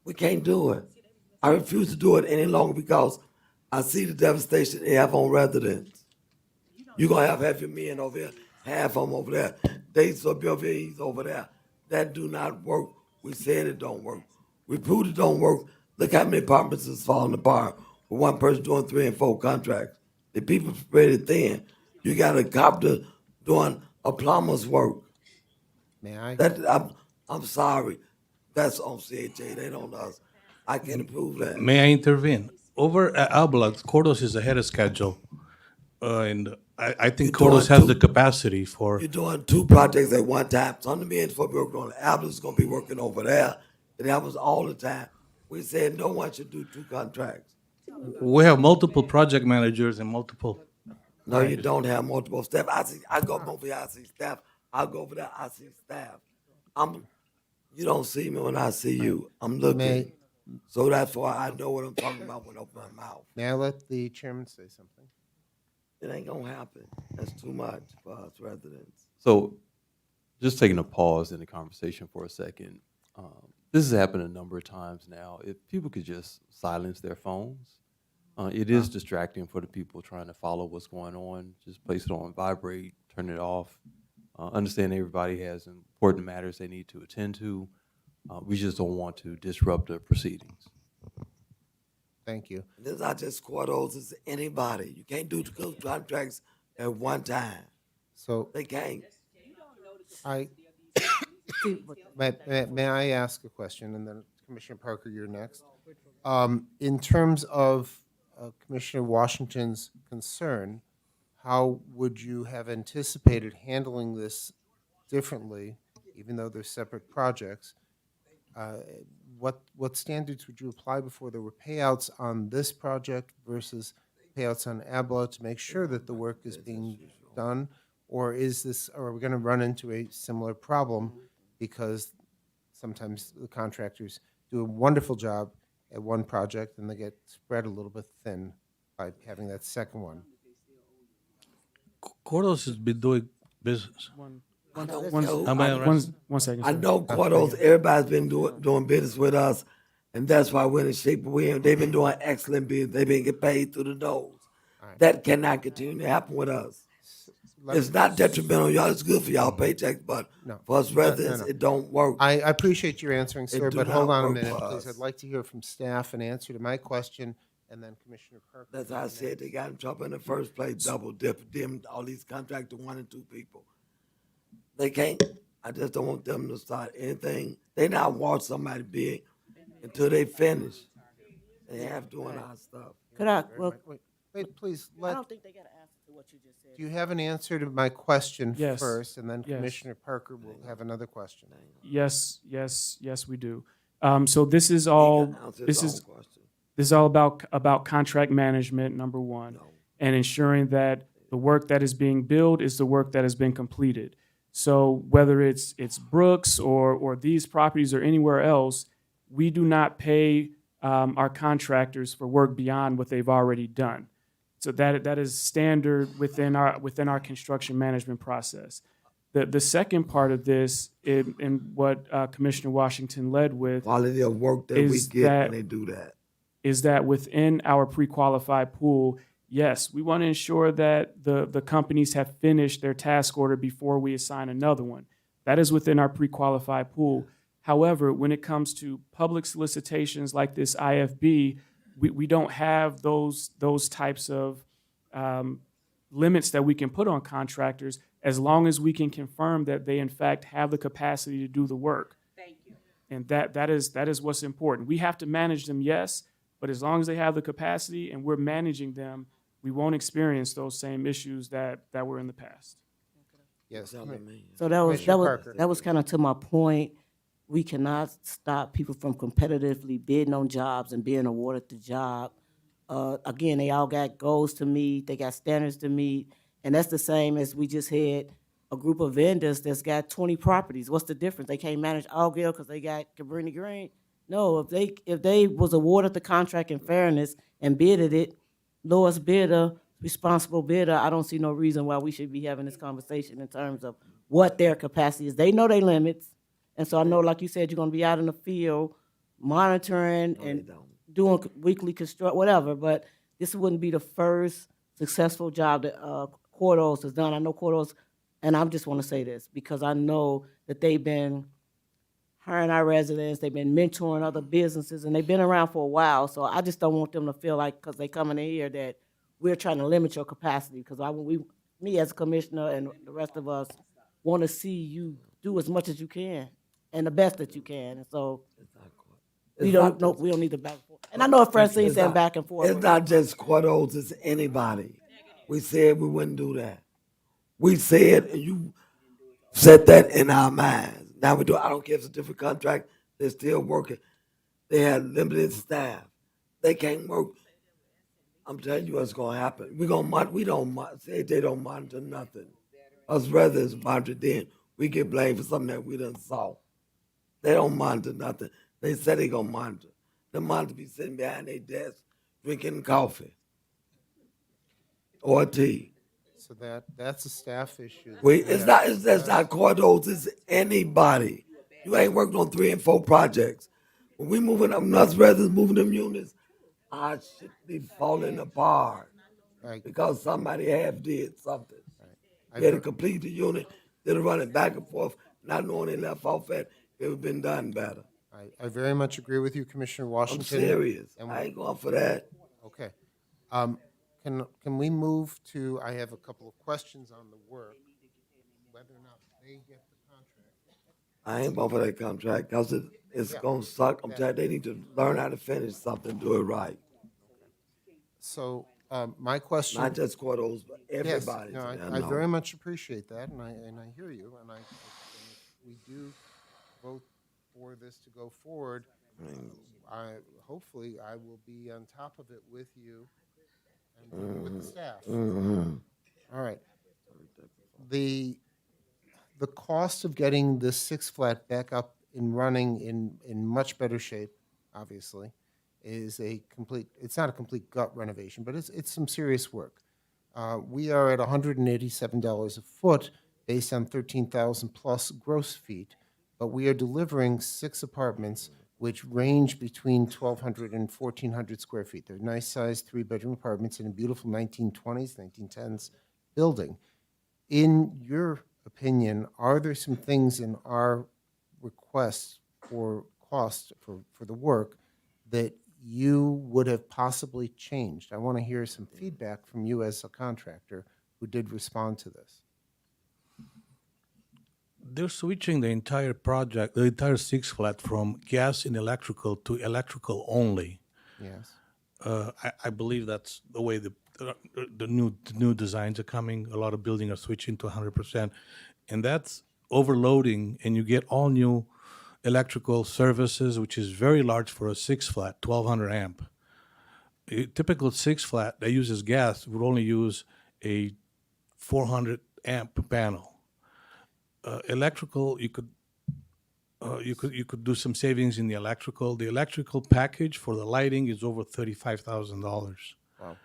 we can't do it. I refuse to do it any longer because I see the devastation they have on residents. You gonna have half your men over here, half of them over there. They up over here, he's over there. That do not work. We said it don't work. We proved it don't work. Look how many apartments is falling apart with one person doing 3 and 4 contracts. The people spread it thin. You got a copter doing a plumber's work. May I? I'm sorry. That's on CHA. They don't us. I can't approve that. May I intervene? Over at Alblax, Cordos is ahead of schedule. And I think You're Cordos doing has the capacity for, You're doing 2 projects at one time. Some of the men supposed to be working on the Apple's gonna be working over there. And that was all the time. We said no one should do 2 contracts. we have multiple project managers and multiple. No, you don't have multiple staff. I go over here, I see staff. I go over there, I see staff. You don't see me when I see you. I'm looking. So that's why I know what I'm talking about when I open my mouth. May I let the chairman say something? It ain't gonna happen. That's too much for us residents. So, just taking a pause in the conversation for a second. This has happened a number of times now. If people could just silence their phones, it is distracting for the people trying to follow what's going on. Just place it on vibrate, turn it off. Understand everybody has important matters they need to attend to. We just don't want to disrupt the proceedings. Thank you. This is not just Cordos, it's anybody. You can't do 2 contracts at one time. So They can't. may I ask a question, and then Commissioner Parker, you're next. In terms of Commissioner Washington's concern, how would you have anticipated handling this differently, even though they're separate projects? What standards would you apply before there were payouts on this project versus payouts on ABLA to make sure that the work is being done? Or are we going to run into a similar problem because sometimes the contractors do a wonderful job at one project and they get spread a little bit thin by having that second one? Cordos has been doing business. One second. I know Cordos, everybody's been doing business with us, and that's why we're in the shape we're in. They've been doing excellent business. They've been getting paid through the nose. That cannot continue to happen with us. It's not detrimental, y'all. It's good for y'all paychecks, but for us residents, it don't work. I appreciate your answering, sir, do but not hold on a work minute, for please. us. I'd like to hear from staff an answer to my question, and then Commissioner Parker. That's how I said they got in trouble in the first place, double dip, them, all these contracts to 1 and 2 people. They can't. I just don't want them to start anything. They not watch somebody big until they finish. They have doing our stuff. Could I, well, Wait, please, I don't think they got an answer to what you just said. do you have an answer to my question Yes. first, and then Yes. Commissioner Parker will have another question? Yes, we do. So this is all, this is all about contract management, number one, and ensuring that the work that is being billed is the work that has been completed. So whether it's Brooks or these properties or anywhere else, we do not pay our contractors for work beyond what they've already done. So that is standard within our construction management process. The second part of this, and what Commissioner Washington led with, Quality of work that we get when they do that. is that within our pre-qualified pool, yes, we want to ensure that the companies have finished their task order before we assign another one. That is within our pre-qualified pool. However, when it comes to public solicitations like this IFB, we don't have those types of limits that we can put on contractors as long as we can confirm that they in fact have the capacity to do the work. Thank you. And that is what's important. We have to manage them, yes, but as long as they have the capacity and we're managing them, we won't experience those same issues that were in the past. Yes. So that was Commissioner Parker. that was kind of to my point. We cannot stop people from competitively bidding on jobs and being awarded the job. Again, they all got goals to meet, they got standards to meet, and that's the same as we just had a group of vendors that's got 20 properties. What's the difference? They can't manage Allgale because they got Cabrini Green? No, if they was awarded the contract in fairness and bidded it, lowest bidder, responsible bidder, I don't see no reason why we should be having this conversation in terms of what their capacity is. They know their limits, and so I know, like you said, you're gonna be out in the field monitoring and doing weekly whatever, but this wouldn't be the first successful job that Cordos has done. I know Cordos, and I just want to say this because I know that they've been hiring our residents, they've been mentoring other businesses, and they've been around for a while. So I just don't want them to feel like because they coming in here that we're trying to limit your capacity. Because me as a commissioner and the rest of us want to see you do as much as you can and the best that you can. And so we don't need to back and forth. And I know Francine said back and forth. It's not just Cordos, it's anybody. We said we wouldn't do that. We said, and you set that in our minds. Now we do. I don't care if it's a different contract. They're still working. They had limited staff. They can't work. I'm telling you what's going to happen. We don't say they don't monitor nothing. Us residents monitor then. We get blamed for something that we done saw. They don't monitor nothing. They said they going to monitor. The monitor be sitting behind their desk drinking coffee or tea. So that's a staff issue. It's not Cordos, it's anybody. You ain't worked on 3 and 4 projects. When we moving up, us residents moving them units, our shit be falling apart. Right. Because somebody half did something. Right. They had to complete the unit, they're running back and forth, not knowing they left off at, it would have been done better. I very much agree with you, Commissioner I'm Washington. serious. And I ain't going for that. Okay. Can we move to, I have a couple of questions on the work, whether or not they get the contract. I ain't going for that contract because it's going to suck. I'm telling you, they need to learn how to finish something, do it right. So my question. Not just Cordos, but Yes, everybody. no, I very much appreciate that, and I hear you, and if we do vote for this to go forward, hopefully I will be on top of it with you and with the staff. All right. The cost of getting this 6 flat back up and running in much better shape, obviously, is it's not a complete gut renovation, but it's some serious work. We are at $187 a foot based on 13,000 plus gross feet, but we are delivering 6 apartments which range between 1,200 and 1,400 square feet. They're nice-sized 3-bedroom apartments in a beautiful 1920s, 1910s building. In your opinion, are there some things in our request for cost for the work that you would have possibly changed? I want to hear some feedback from you as a contractor who did respond to this. They're switching the entire project, the entire 6 flat from gas and electrical to electrical only. Yes. I believe that's the way the new designs are coming. A lot of buildings are switching to 100%, and that's overloading. And you get all new electrical services, which is very large for a 6 flat, 1,200 amp. A typical 6 flat that uses gas would only use a 400 amp panel. Electrical, you could do some savings in the electrical. The electrical package for the lighting is over $35,000. Wow.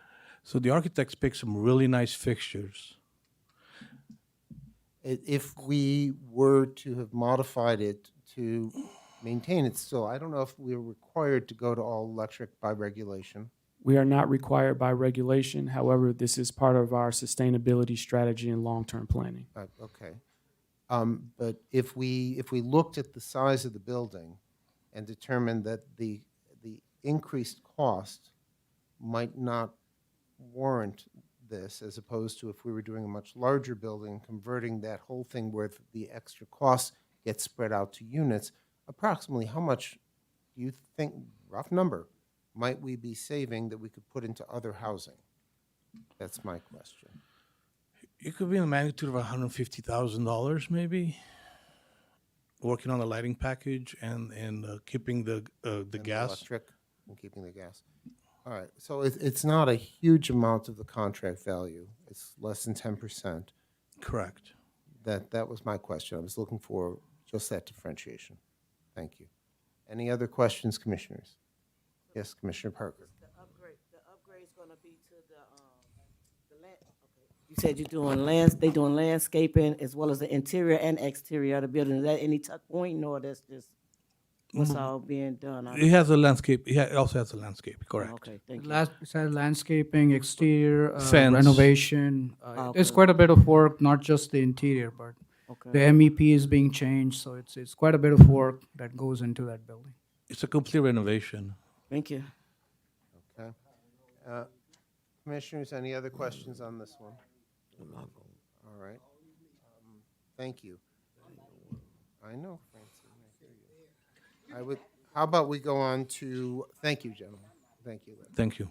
So the architects picked some really nice fixtures. If we were to have modified it to maintain it still, I don't know if we're required to go to all electric by regulation. We are not required by regulation. However, this is part of our sustainability strategy and long-term planning. Okay. But if we looked at the size of the building and determined that the increased cost might not warrant this, as opposed to if we were doing a much larger building, converting that whole thing where the extra costs get spread out to units, approximately how much do you think, rough number, might we be saving that we could put into other housing? That's my question. It could be in the magnitude of $150,000 maybe, working on the lighting package and keeping the gas. Electric and keeping the gas. All right, so it's not a huge amount of the contract value. It's less than 10%. Correct. That was my question. I was looking for just that differentiation. Thank you. Any other questions, commissioners? Yes, Commissioner Parker. The upgrade's gonna be to the land, okay. You said you're doing landscaping as well as the interior and exterior of the building. Is that any tuck point or that's just? what's all being done? It has a landscape, it also has a landscape, correct. Okay, thank you. It has landscaping, exterior, Fence. renovation. It's quite a bit of work, not just the interior, but Okay. the MEP is being changed, so it's quite a bit of work that goes into that building. It's a complete renovation. Thank you. Okay. Commissioners, any other questions on this one? All right. Thank you. I know, Francine, I hear you. I would, how about we go on to, thank you, gentlemen. Thank you. Thank you.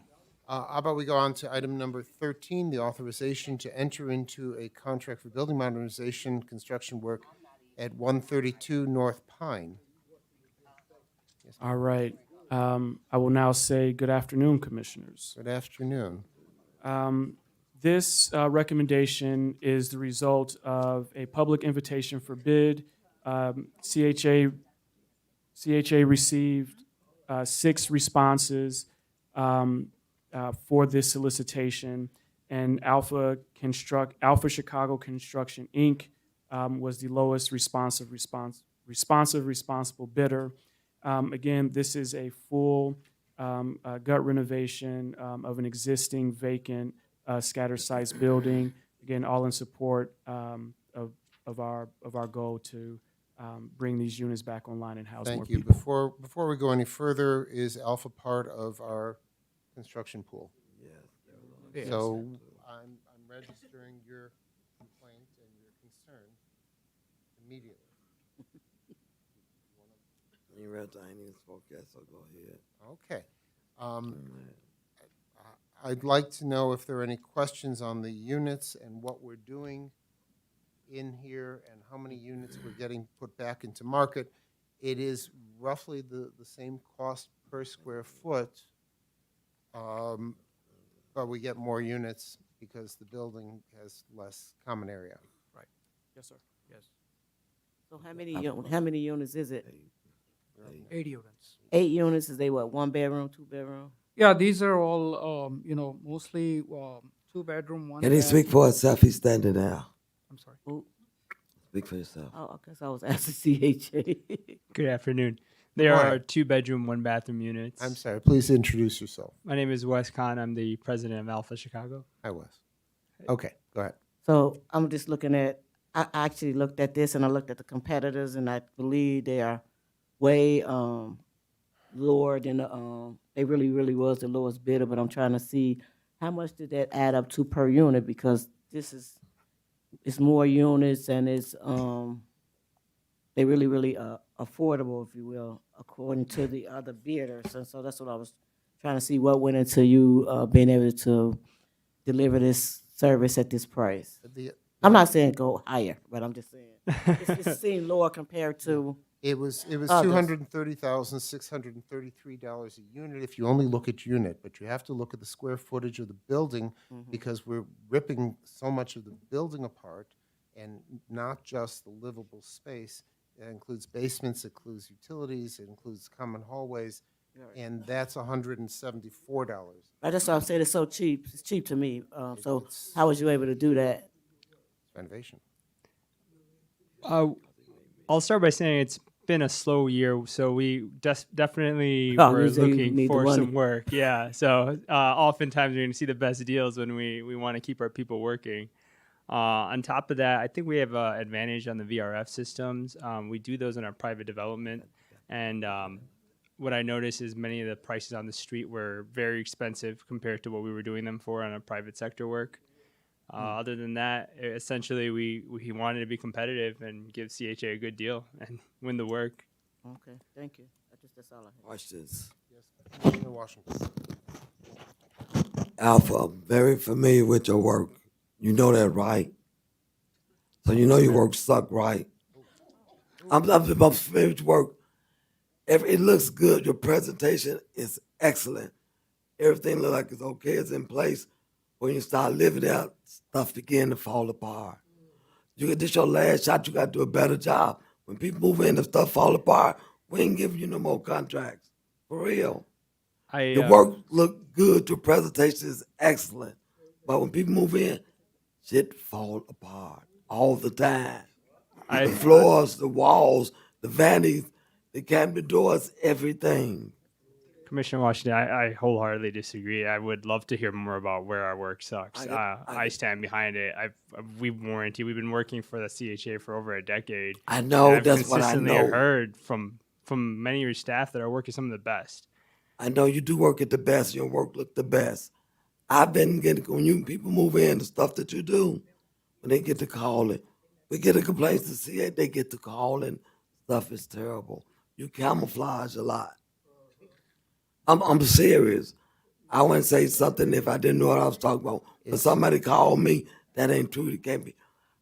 How about we go on to item number 13, the authorization to enter into a contract for building modernization construction work at 132 North Pine. All right. I will now say good afternoon, Commissioners. Good afternoon. This recommendation is the result of a public invitation for bid. CHA received 6 responses for this solicitation, and Alpha Chicago Construction, Inc. Was the lowest responsible bidder. Again, this is a full gut renovation of an existing vacant scatter-sized building. Again, all in support of our goal to bring these units back online and house more Thank you. people. Before we go any further, is Alpha part of our construction pool? Yes. So I'm registering your complaint and your concern immediately. You read, I ain't even spoke yet, so go ahead. Okay. I'd like to know if there are any questions on the units and what we're doing in here and how many units we're getting put back into market. It is roughly the same cost per square foot, but we get more units because the building has less common area. Right. Yes, sir. Yes. So how many units is it? 8 units. 8 units, is they what, 1 bedroom, 2 bedroom? Yeah, these are all, mostly 2 bedroom, 1 Can he bath. speak for himself? He's standing there. I'm sorry. Speak for yourself. Oh, I guess I was asking CHA. Good afternoon. There Good are morning. 2-bedroom, 1-bathroom units. I'm sorry, please introduce yourself. My name is Wes Kahn. I'm the president of Alpha Chicago. Hi, Wes. Okay, go ahead. So I'm just looking at, I actually looked at this and I looked at the competitors and I believe they are way lower than they really was the lowest bidder, but I'm trying to see how much did that add up to per unit, because it's more units and it's they really affordable, if you will, according to the other bidders. And so that's what I was trying to see, what went into you being able to deliver this service at this price. I'm not saying go higher, but I'm just saying it seemed lower compared to. It was others. $230,633 a unit if you only look at unit, but you have to look at the square footage of the building because we're ripping so much of the building apart, and not just the livable space. It includes basements, it includes utilities, it includes common hallways, and that's $174. That's why I'm saying it's so cheap. It's cheap to me. So how was you able to do that? Renovation. I'll start by saying it's been a slow year, so we definitely Oh, were you say you looking need the for money. some work. Yeah, so oftentimes you're going to see the best deals when we want to keep our people working. On top of that, I think we have an advantage on the VRF systems. We do those in our private development, and what I noticed is many of the prices on the street were very expensive compared to what we were doing them for on a private sector work. Other than that, essentially, we wanted to be competitive and give CHA a good deal and win the work. Okay, thank you. That's all I have. Watch this. Commissioner Washington. Alpha, I'm very familiar with your work. You know that, right? So you know your work suck, right? I'm familiar with your work. It looks good. Your presentation is excellent. Everything looks like it's okay. It's in place. When you start living out, stuff begin to fall apart. This your last shot. You got to do a better job. When people move in and stuff fall apart, we ain't giving you no more contracts. For real. Your work look good. Your presentation is excellent. But when people move in, shit fall apart all the time. The floors, the walls, the vanities, The cabinet doors, everything. Commissioner Washington, I wholeheartedly disagree. I would love to hear more about where our work sucks. I stand behind it. We've been working for the CHA for over a decade. I know, and I've that's what I consistently know. heard from many of your staff that our work is some of the best. I know you do work at the best. Your work look the best. I've been getting, when you people move in, the stuff that you do, when they get to calling, we get a complaint to see it, they get to calling, stuff is terrible. You camouflage a lot. I'm serious. I wouldn't say something if I didn't know what I was talking about. When somebody called me, that ain't true. It can't be.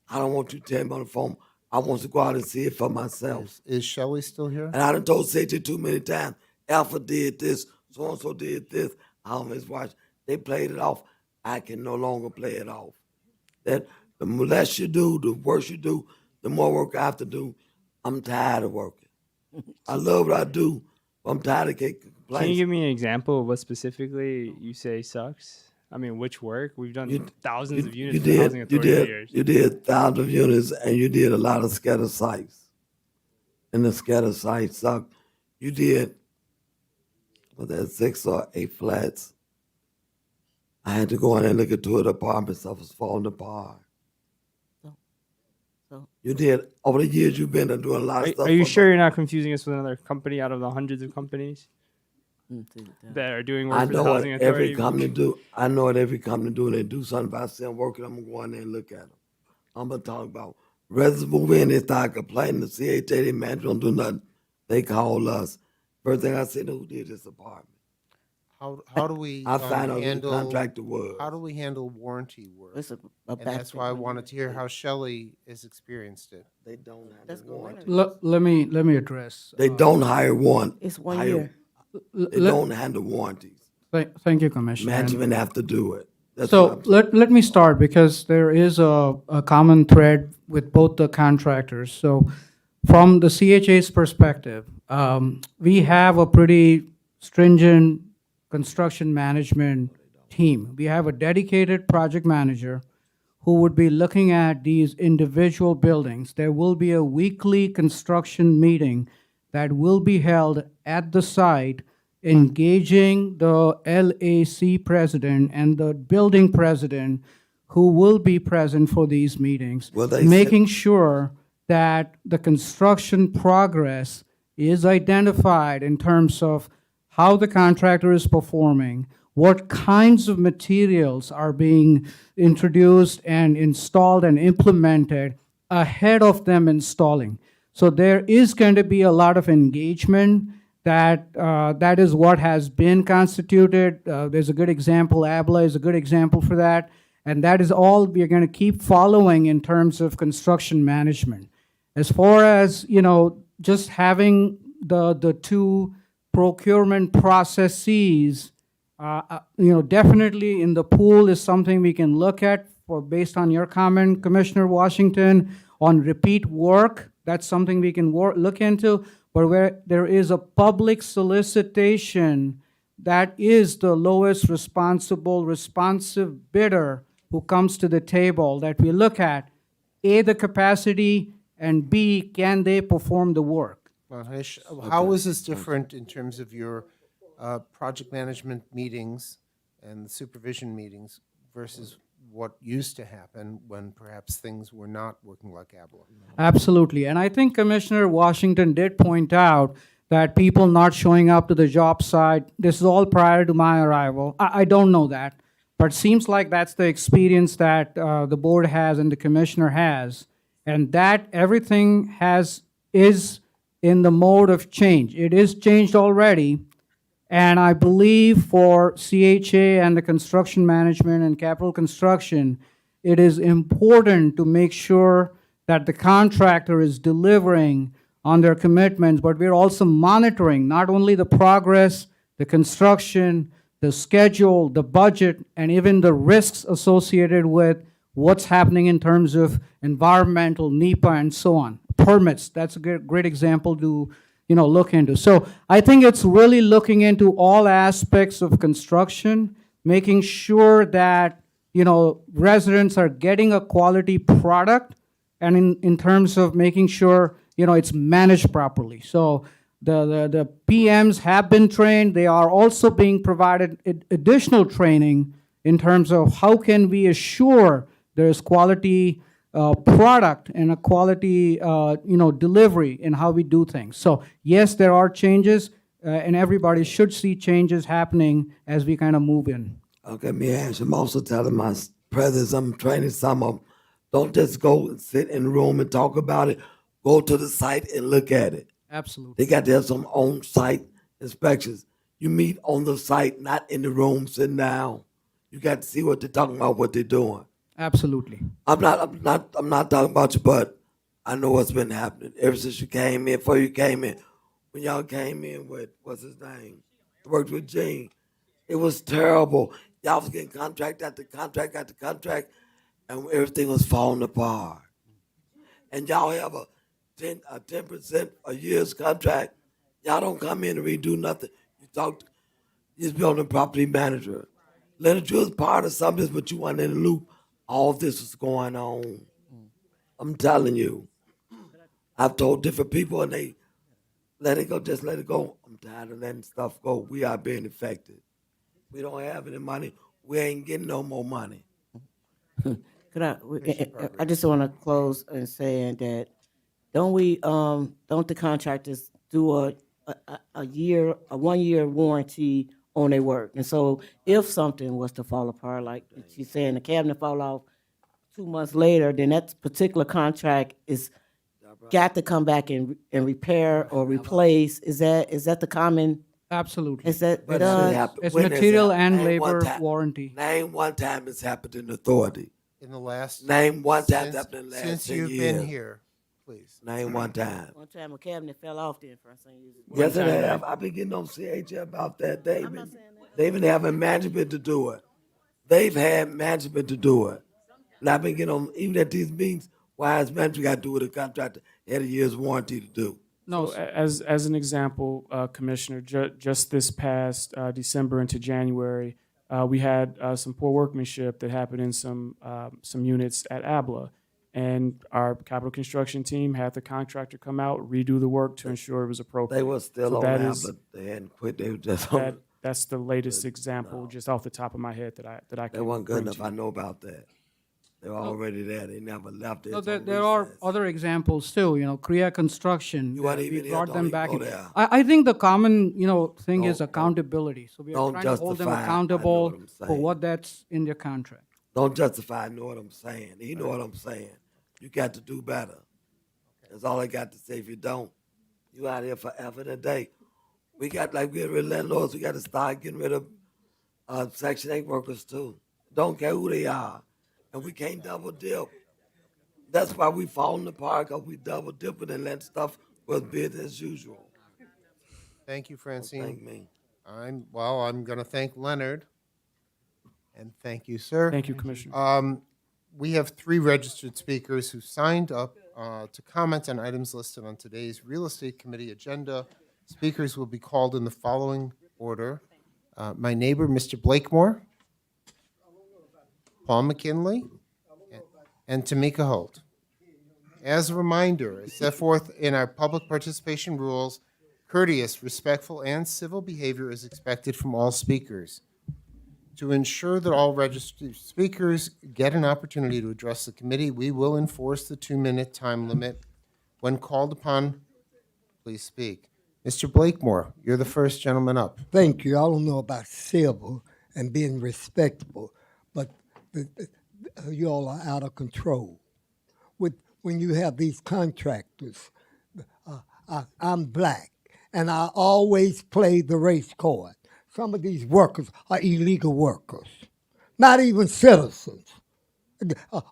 I don't want you to tell me on the phone. I want to go out and see it for myself. Is Shelley still here? And I done told CJ too many times, Alpha did this, so-and-so did this. I always watch. They played it off. I can no longer play it off. That the less you do, the worse you do, the more work I have to do. I'm tired of working. I love what I do, but I'm tired of getting complaints. Can you give me an example of what specifically you say sucks? I mean, which work? We've done thousands of units for housing authority for years. You did thousands of units, and you did a lot of scatter sites. And the scatter sites suck. You did, was that 6 or 8 flats? I had to go in and look at 2 of the apartments that was falling apart. You did, over the years you've been doing a lot of stuff. Are you sure you're not confusing us with another company out of the hundreds of companies that are doing work I for know the what housing every authority? company do. I know what every company do. When they do something, if I see them working, I'm gonna go in there and look at them. I'm gonna talk about residents move in, they start complaining. The CHA, they management don't do nothing. They call us. First thing I said, who did this apartment? How do we I find out who the handle contractor was. How do we handle warranty work? It's a And that's why I wanted to hear how Shelley has experienced it. They don't have warranty. Let me address. They don't hire one. It's 1 hire- year. They don't handle warranties. Thank you, Commissioner. Management have to do it. That's what So I'm let me start because there is a common thread with both the contractors. So from the CHA's perspective, we have a pretty stringent construction management team. We have a dedicated project manager who would be looking at these individual buildings. There will be a weekly construction meeting that will be held at the site, engaging the LAC president and the building president who will be present for these meetings, Well, they making sure that the construction progress is identified in terms of how the contractor is performing, what kinds of materials are being introduced and installed and implemented ahead of them installing. So there is going to be a lot of engagement. That is what has been constituted. There's a good example, ABLA is a good example for that. And that is all we're going to keep following in terms of construction management. As far as, just having the two procurement processes, definitely in the pool is something we can look at based on your comment, Commissioner Washington, on repeat work. That's something we can look into. But where there is a public solicitation, that is the lowest responsive bidder who comes to the table that we look at, A, the capacity, and B, can they perform the work? Mahesh, how is this different in terms of your project management meetings and the supervision meetings versus what used to happen when perhaps things were not working like ABLA? Absolutely. And I think Commissioner Washington did point out that people not showing up to the job site, this is all prior to my arrival. I don't know that, but seems like that's the experience that the board has and the commissioner has, and that everything is in the mode of change. It is changed already, and I believe for CHA and the construction management and capital construction, it is important to make sure that the contractor is delivering on their commitments, but we're also monitoring not only the progress, the construction, the schedule, the budget, and even the risks associated with what's happening in terms of environmental, NEPA, and so on. Permits, that's a great example to look into. So I think it's really looking into all aspects of construction, making sure that residents are getting a quality product, and in terms of making sure it's managed properly. So The PMs have been trained. They are also being provided additional training in terms of how can we assure there's quality product and a quality delivery in how we do things. So yes, there are changes, and everybody should see changes happening as we kind of move in. Okay, me ask. I'm also telling my presidents I'm training some of them. Don't just go and sit in the room and talk about it. Go to the site and look at it. Absolutely. They got to have some on-site inspections. You meet on the site, not in the room sitting down. You got to see what they're talking about, what they're doing. Absolutely. I'm not talking about you, but I know what's been happening ever since you came in. Before you came in, when y'all came in with what's his name, worked with Gene, it was terrible. Y'all was getting contract after contract after contract, and everything was falling apart. And y'all have a 10% a year's contract. Y'all don't come in and redo nothing. You just be on the property manager. Leonard, you was part of something, but you weren't in the loop. All of this was going on. I'm telling you. I've told different people, and they let it go, just let it go. I'm tired of letting stuff go. We are being affected. We don't have any money. We ain't getting no more money. I just want to close in saying that don't the contractors do a 1 year warranty on their work? And so if something was to fall apart, like she's saying, the cabinet fall off 2 months later, then that particular contract is got to come back and repair or replace. Is that the common? Absolutely. Is that But done? It's when has material that- and name one labor time- warranty. Name one time it's happened in authority. In the last. Name one time it's since- happened in the last Since 10 you've years. been here, please. Name one time. One time a cabinet fell off then for some reason. Yes, it have. I've been getting on CHA about that. They've been having management to do it. They've had management to do it. And I've been getting on, even at these meetings, why has management got to do with a contractor had a year's warranty to do? No, as an example, Commissioner, just this past December into January, we had some poor workmanship that happened in some units at ABLA. And our capital construction team had the contractor come out, redo the work to ensure it was appropriate. They were still So on that that, is- but they hadn't quit. They were just on. That's the latest example, just off the top of my head that I They can weren't good bring enough. to you. I know about that. They were already there. They never left it. So there are other examples too, Korea Construction. You weren't we even here, brought don't them even back go in. there. I think the common, thing is accountability. So we are don't trying to hold them justify it. I know accountable what I'm for saying. what that's in their contract. Don't justify. I know what I'm saying. You know what I'm saying. You got to do better. That's all I got to say. If you don't, you out here forever and a day. We got like getting rid of landlords. We got to start getting rid of Section 8 workers too. Don't care who they are, and we can't double dip. That's why we falling apart, because we double dipping and letting stuff was business as usual. Thank you, Francine. Thank me. I'm going to thank Leonard. And thank you, sir. Thank you, Commissioner. We have 3 registered speakers who signed up to comment on items listed on today's Real Estate Committee agenda. Speakers will be called in the following order. My neighbor, Mr. Blakemore, Paul McKinley, and Tamika Holt. As a reminder, as set forth in our public participation rules, courteous, respectful, and civil behavior is expected from all speakers. To ensure that all registered speakers get an opportunity to address the committee, we will enforce the 2-minute time limit. When called upon, please speak. Mr. Blakemore, you're the first gentleman up. Thank you. I don't know about civil and being respectable, but you all are out of control. When you have these contractors, I'm black, and I always play the race card. Some of these workers are illegal workers, not even citizens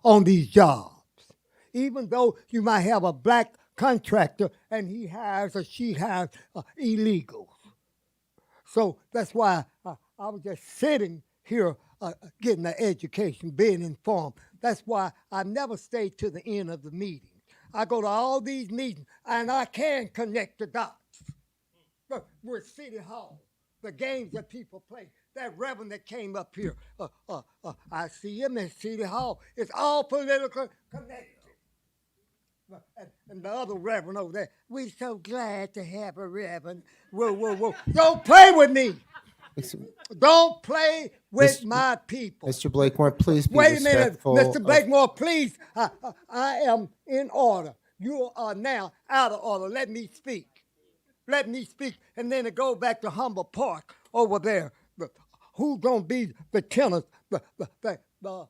on these jobs. Even though you might have a black contractor and he hires or she hires illegals. So that's why I was just sitting here getting an education, being informed. That's why I never stay to the end of the meeting. I go to all these meetings and I can connect the dots. With City Hall, the games that people play, that reverend that came up here, I see him at City Hall. It's all political connected. And the other reverend over there, we're so glad to have a reverend. Whoa, whoa, whoa. Don't play with me. Don't play with my people. Mr. Blakemore, please be Wait a minute, respectful. Mr. Blakemore, please. I am in order. You are now out of order. Let me speak. Let me speak. And then it go back to Humber Park over there. Who's going to be the tenants? The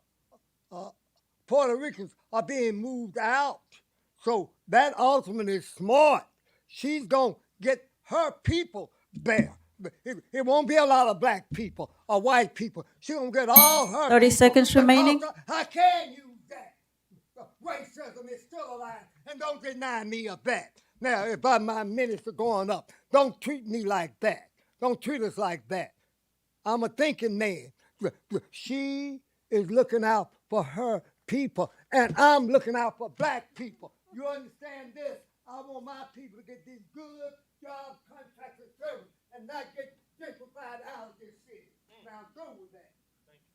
Puerto Ricans are being moved out. So that Alderman is smart. She's going to get her people there. It won't be a lot of black people or white people. She's going to get all her 30 people. seconds remaining. I can use that. Racism is still alive, and don't deny me of that. Now, if my minutes are going up, don't treat me like that. Don't treat us like that. I'm a thinking man. She is looking out for her people, and I'm looking out for black people. You understand this? I want my people to get these good job contracts and service and not get gentrified out of this city. Now, go with that.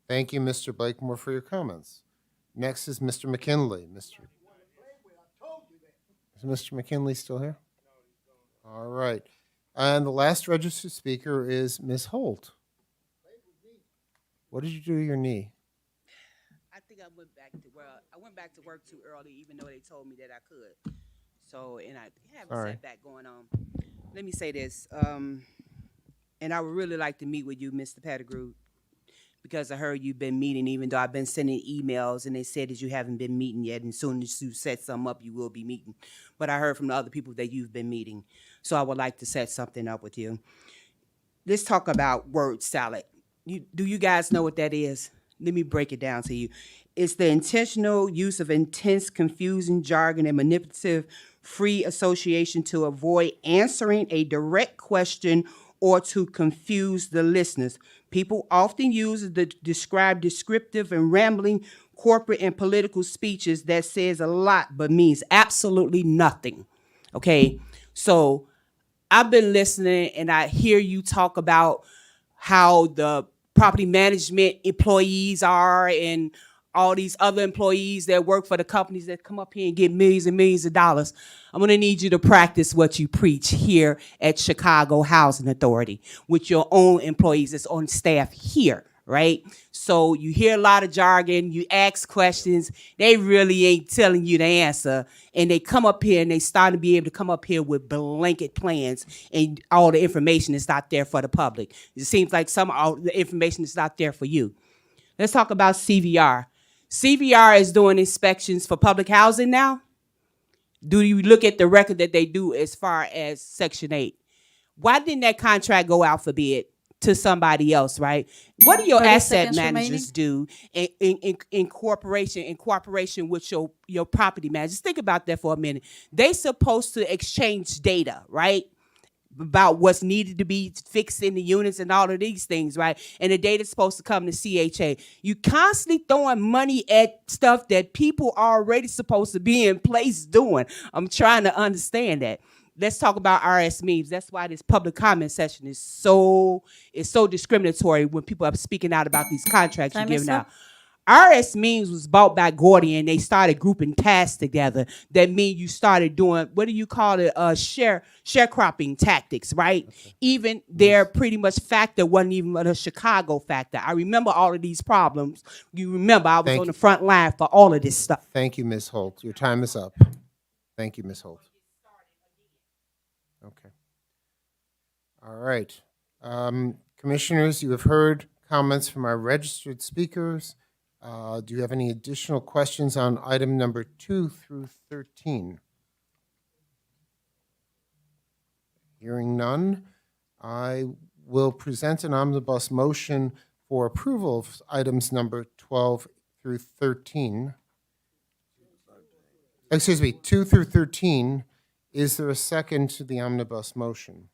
Thank you, Mr. Blakemore, for your comments. Next is Mr. McKinley. Is Mr. McKinley still here? All right. And the last registered speaker is Ms. Holt. What did you do to your knee? I think I went back to work too early, even though they told me that I could. So, and I have a setback going on. Let me say this, and I would really like to meet with you, Mr. Pettigrew, because I heard you've been meeting, even though I've been sending emails, and they said that you haven't been meeting yet, and as soon as you set something up, you will be meeting. But I heard from the other people that you've been meeting, so I would like to set something up with you. Let's talk about word salad. Do you guys know what that is? Let me break it down to you. It's the intentional use of intense, confusing jargon and manipulative free association to avoid answering a direct question or to confuse the listeners. People often use the descriptive and rambling corporate and political speeches that says a lot but means absolutely nothing. Okay, so I've been listening and I hear you talk about how the property management employees are and all these other employees that work for the companies that come up here and get millions and millions of dollars. I'm gonna need you to practice what you preach here at Chicago Housing Authority with your own employees that's on staff here, right? So you hear a lot of jargon, you ask questions, they really ain't telling you the answer, and they come up here and they start to be able to come up here with blanket plans and all the information is not there for the public. It seems like some of the information is not there for you. Let's talk about CVR. CVR is doing inspections for public housing now. Do you look at the record that they do as far as Section 8? Why didn't that contract go out for bid to somebody else, right? What do your 30 asset seconds managers do in cooperation with your property managers? Think about that for a minute. They supposed to exchange data, right? About what's needed to be fixed in the units and all of these things, right? And the data's supposed to come to CHA. You constantly throwing money at stuff that people are already supposed to be in place doing. I'm trying to understand that. Let's talk about RS memes. That's why this public comment session is so discriminatory when people are speaking out about these contracts you're giving out. RS Memes was bought by Gordian. They started grouping tasks together. That means you started doing, what do you call it, sharecropping tactics, right? Okay. Even their pretty much factor wasn't even a Chicago factor. I remember all of these problems. You remember I was on the front line for all of this stuff. Thank you, Ms. Holt. Your time is up. Thank you, Ms. Holt. Okay. All right. Commissioners, you have heard comments from our registered speakers. Do you have any additional questions on item number 2 through 13? Hearing none, I will present an omnibus motion for approval of items number 12 through 13. Excuse me, 2 through 13. Is there a second to the omnibus motion?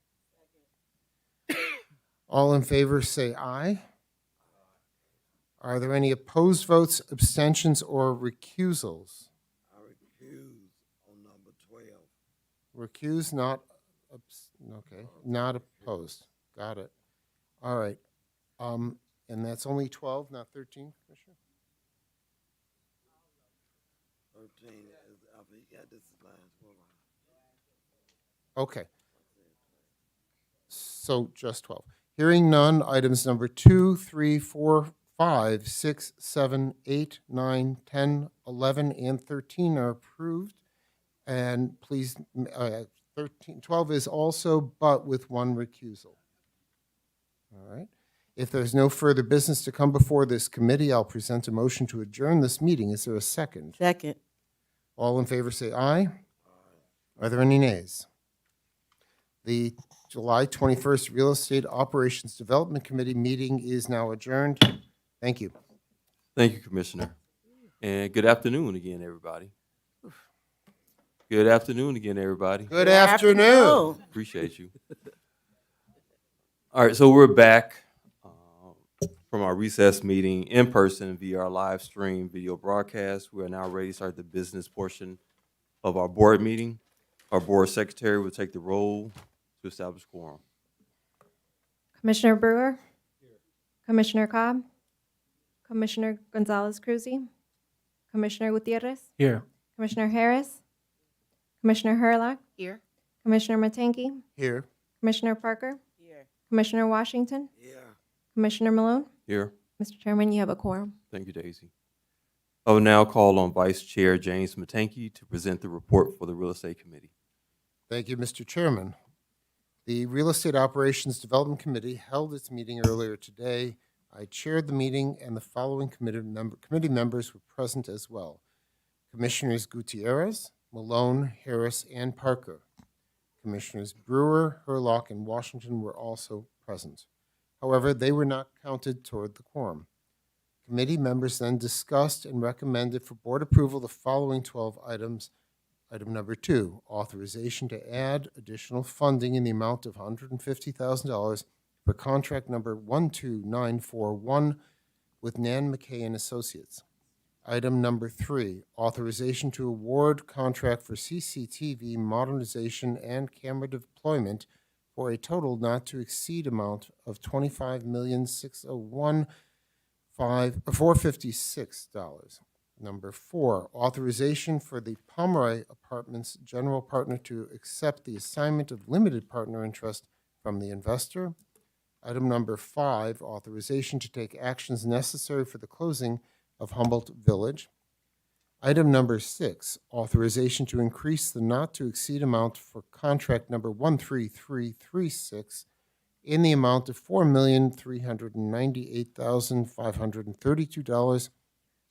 All in favor say aye. Are there any opposed votes, abstentions, or recusals? I recuse on number 12. Recuse, not, okay, not opposed. Got it. All right. And that's only 12, not 13, Commissioner? 13, I Okay. So just 12. Hearing none, items number 2, 3, 4, 5, 6, 7, 8, 9, 10, 11, and 13 are approved. And please, 12 is also, but with one recusal. All right. If there's no further business to come before this committee, I'll present a motion to adjourn this meeting. Is there a second? Second. All in favor say aye. Are there any nays? The July 21st Real Estate Operations Development Committee meeting is now adjourned. Thank you. Thank you, Commissioner. And good afternoon again, everybody. Good afternoon again, everybody. Good afternoon. Appreciate you. All right, so we're back from our recess meeting in person via our live stream video broadcast. We are now ready to start the business portion of our board meeting. Our board secretary will take the roll to establish quorum. Commissioner Brewer? Commissioner Cobb? Commissioner Gonzalez-Cruzy? Commissioner Gutierrez? Here. Commissioner Harris? Commissioner Hurlock? Here. Commissioner Matangi? Here. Commissioner Parker? Here. Commissioner Washington? Commissioner Malone? Here. Mr. Chairman, you have a quorum. Thank you, Daisy. I will now call on Vice Chair James Matangi to present the report for the Real Estate Committee. Thank you, Mr. Chairman. The Real Estate Operations Development Committee held its meeting earlier today. I chaired the meeting, and the following committee members were present as well. Commissioners Gutierrez, Malone, Harris, and Parker. Commissioners Brewer, Hurlock, and Washington were also present. However, they were not counted toward the quorum. Committee members then discussed and recommended for board approval the following 12 items. Item number 2, authorization to add additional funding in the amount of $150,000 for contract number 12941 with Nan McKay and Associates. Item number 3, authorization to award contract for CCTV modernization and camera deployment for a total not to exceed amount of $25,601,456. Number 4, authorization for the Pomeroy Apartments general partner to accept the assignment of limited partner interest from the investor. Item number 5, authorization to take actions necessary for the closing of Humboldt Village. Item number 6, authorization to increase the not to exceed amount for contract number 13336 in the amount of $4,398,532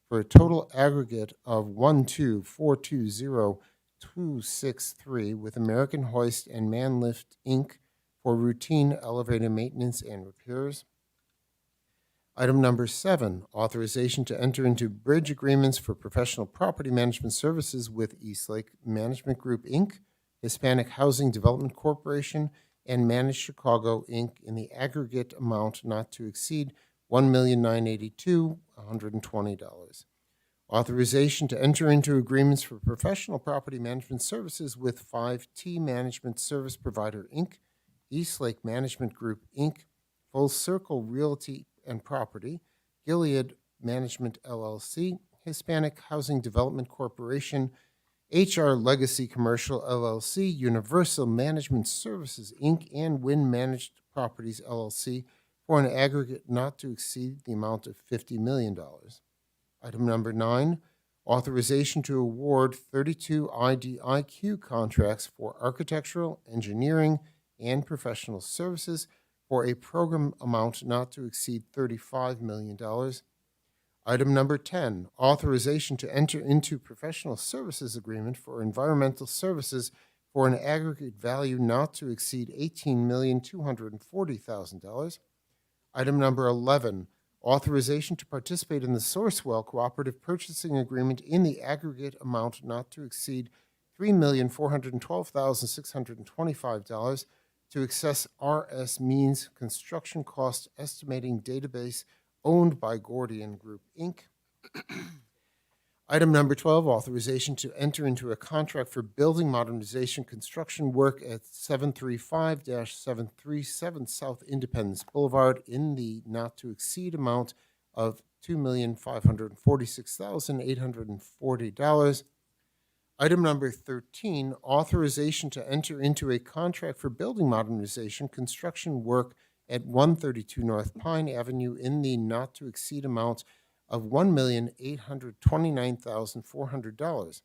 for a total aggregate of $1,242,263 with American Hoist and Manlift, Inc. for routine elevator maintenance and repairs. Item number 7, authorization to enter into bridge agreements for professional property management services with Eastlake Management Group, Inc., Hispanic Housing Development Corporation, and Manage Chicago, Inc. in the aggregate amount not to exceed $1,982,120. Authorization to enter into agreements for professional property management services with 5T Management Service Provider, Inc., Eastlake Management Group, Inc., Full Circle Realty and Property, Gilead Management, LLC, Hispanic Housing Development Corporation, HR Legacy Commercial, LLC, Universal Management Services, Inc., and Wynn Managed Properties, LLC, for an aggregate not to exceed the amount of $50 million. Item number 9, authorization to award 32 IDIQ contracts for architectural, engineering, and professional services for a program amount not to exceed $35 million. Item number 10, authorization to enter into professional services agreement for environmental services for an aggregate value not to exceed $18,240,000. Item number 11, authorization to participate in the Sourcewell Cooperative Purchasing Agreement in the aggregate amount not to exceed $3,412,625 to access RS Means construction cost estimating database owned by Gordian Group, Inc. Item number 12, authorization to enter into a contract for building modernization construction work at 735-737 South Independence Boulevard in the not to exceed amount of $2,546,840. Item number 13, authorization to enter into a contract for building modernization construction work at 132 North Pine Avenue in the not-to-exceed amount of $1,829,400.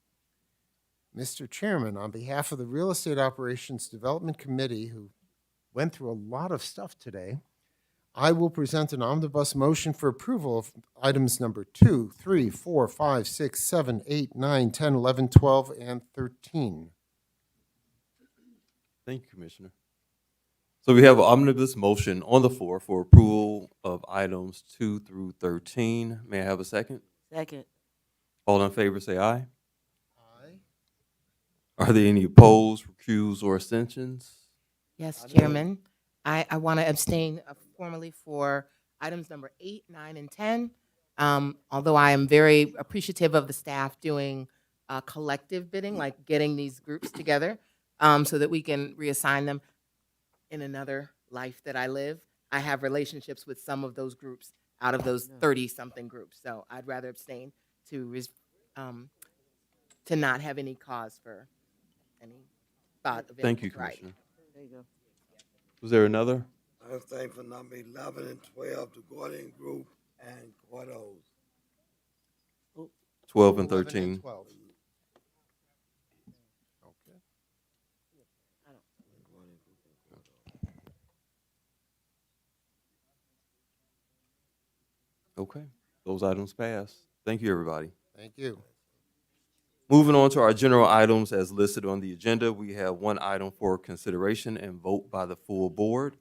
Mr. Chairman, on behalf of the Real Estate Operations Development Committee, who went through a lot of stuff today, I will present an omnibus motion for approval of items number 2, 3, 4, 5, 6, 7, 8, 9, 10, 11, 12, and 13. Thank you, Commissioner. So we have an omnibus motion on the floor for approval of items 2 through 13. May I have a second? Second. All in favor, say aye. Aye. Are there any opposed, recused, or abstentions? Yes, Chairman. I want to abstain formally for items number 8, 9, and 10. Although I am very appreciative of the staff doing collective bidding, like getting these groups together so that we can reassign them in another life that I live. I have relationships with some of those groups out of those 30-something groups. So I'd rather abstain to not have any cause for any thought of Thank you, impropriety. Commissioner. There you go. Was there another? I abstain for number 11 and 12, the Gordian Group and Quartos. 12 and 11 13. 12. Okay. Okay, those items pass. Thank you, everybody. Thank you. Moving on to our general items as listed on the agenda, we have one item for consideration and vote by the full board.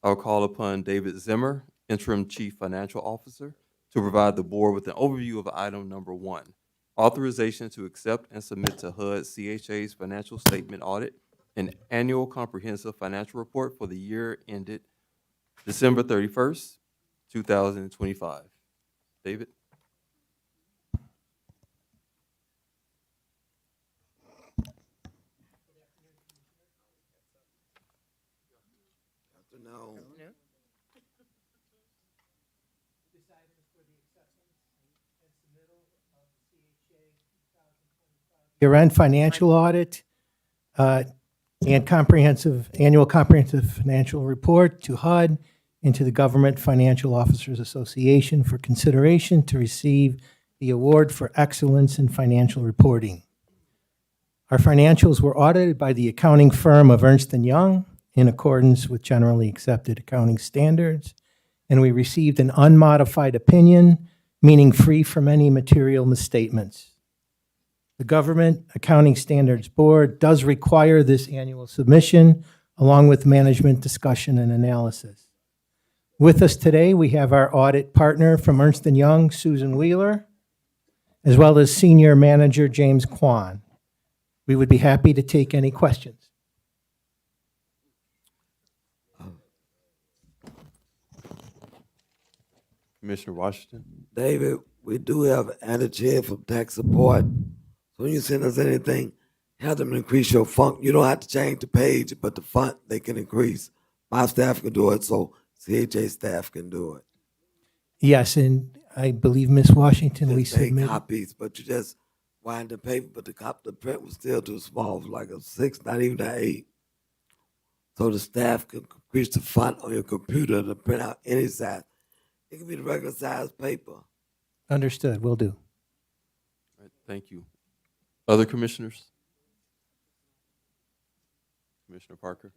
I'll call upon David Zimmer, Interim Chief Financial Officer, to provide the board with an overview of item number 1, authorization to accept and submit to HUD CHA's financial statement audit and annual comprehensive financial report for the year ended December 31st, 2025. David? No. Year-end financial audit and annual comprehensive financial report to HUD and to the Government Financial Officers Association for consideration to receive the Award for Excellence in Financial Reporting. Our financials were audited by the accounting firm of Ernst & Young in accordance with generally accepted accounting standards, and we received an unmodified opinion, meaning free from any material misstatements. The Government Accounting Standards Board does require this annual submission along with management discussion and analysis. With us today, we have our audit partner from Ernst & Young, Susan Wheeler, as well as Senior Manager James Kwan. We would be happy to take any questions. Commissioner Washington? David, we do have Anna Chair from tax support. So when you send us anything, have them increase your font. You don't have to change the page, but the font they can increase. My staff can do it, so CHA staff can do it. Yes, and I believe, Ms. Washington, we Just make submitted. copies, but you just wind the paper, but the print was still too small, like a 6, not even an 8. So the staff can increase the font on your computer to print out any size. It can be the regular size paper. Understood, will do. All right, thank you. Other commissioners? Commissioner Parker?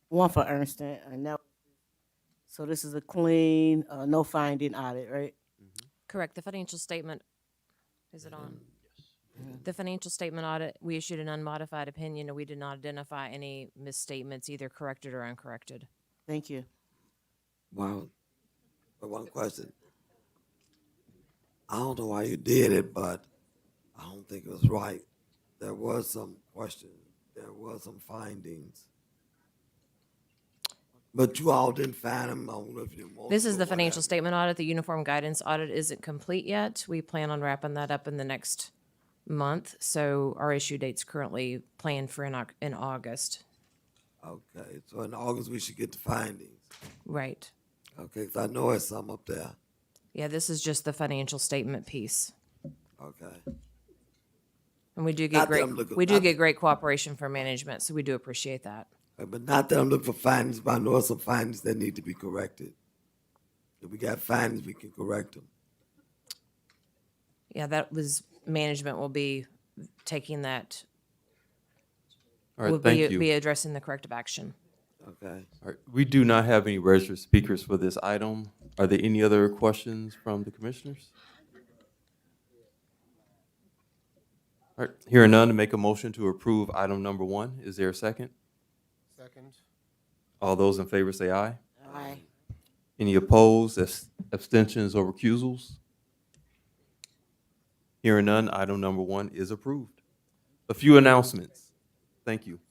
One for Ernst, and now, so this is a clean, no finding audit, right? Correct. The financial statement, is it on? The financial statement audit, we issued an unmodified opinion, and we did not identify any misstatements, either corrected or uncorrected. Thank you. Wow. But one question. I don't know why you did it, but I don't think it was right. There was some question. There was some findings. But you all didn't find them. I don't know if you want This is to the or financial whatever. statement audit. The uniform guidance audit isn't complete yet. We plan on wrapping that up in the next month, so our issue date's currently planned for in August. Okay, so in August we should get the findings. Right. Okay, 'cause I know it's some up there. Yeah, this is just the financial statement piece. Okay. And we do Not get that great, I'm looking- we do not- get great cooperation from management, so we do appreciate that. But not that I'm looking for findings, but I know some findings that need to be corrected. If we got findings, we can correct them. Yeah, that was, management will be taking that, All right, will thank you. be addressing the corrective action. Okay. All right, we do not have any registered speakers for this item. Are there any other questions from the commissioners? All right, hearing none, to make a motion to approve item number 1. Is there a second? Second. All those in favor say aye. Aye. Any opposed, abstentions, or recusals? Hearing none, item number 1 is approved. A few announcements. Thank you.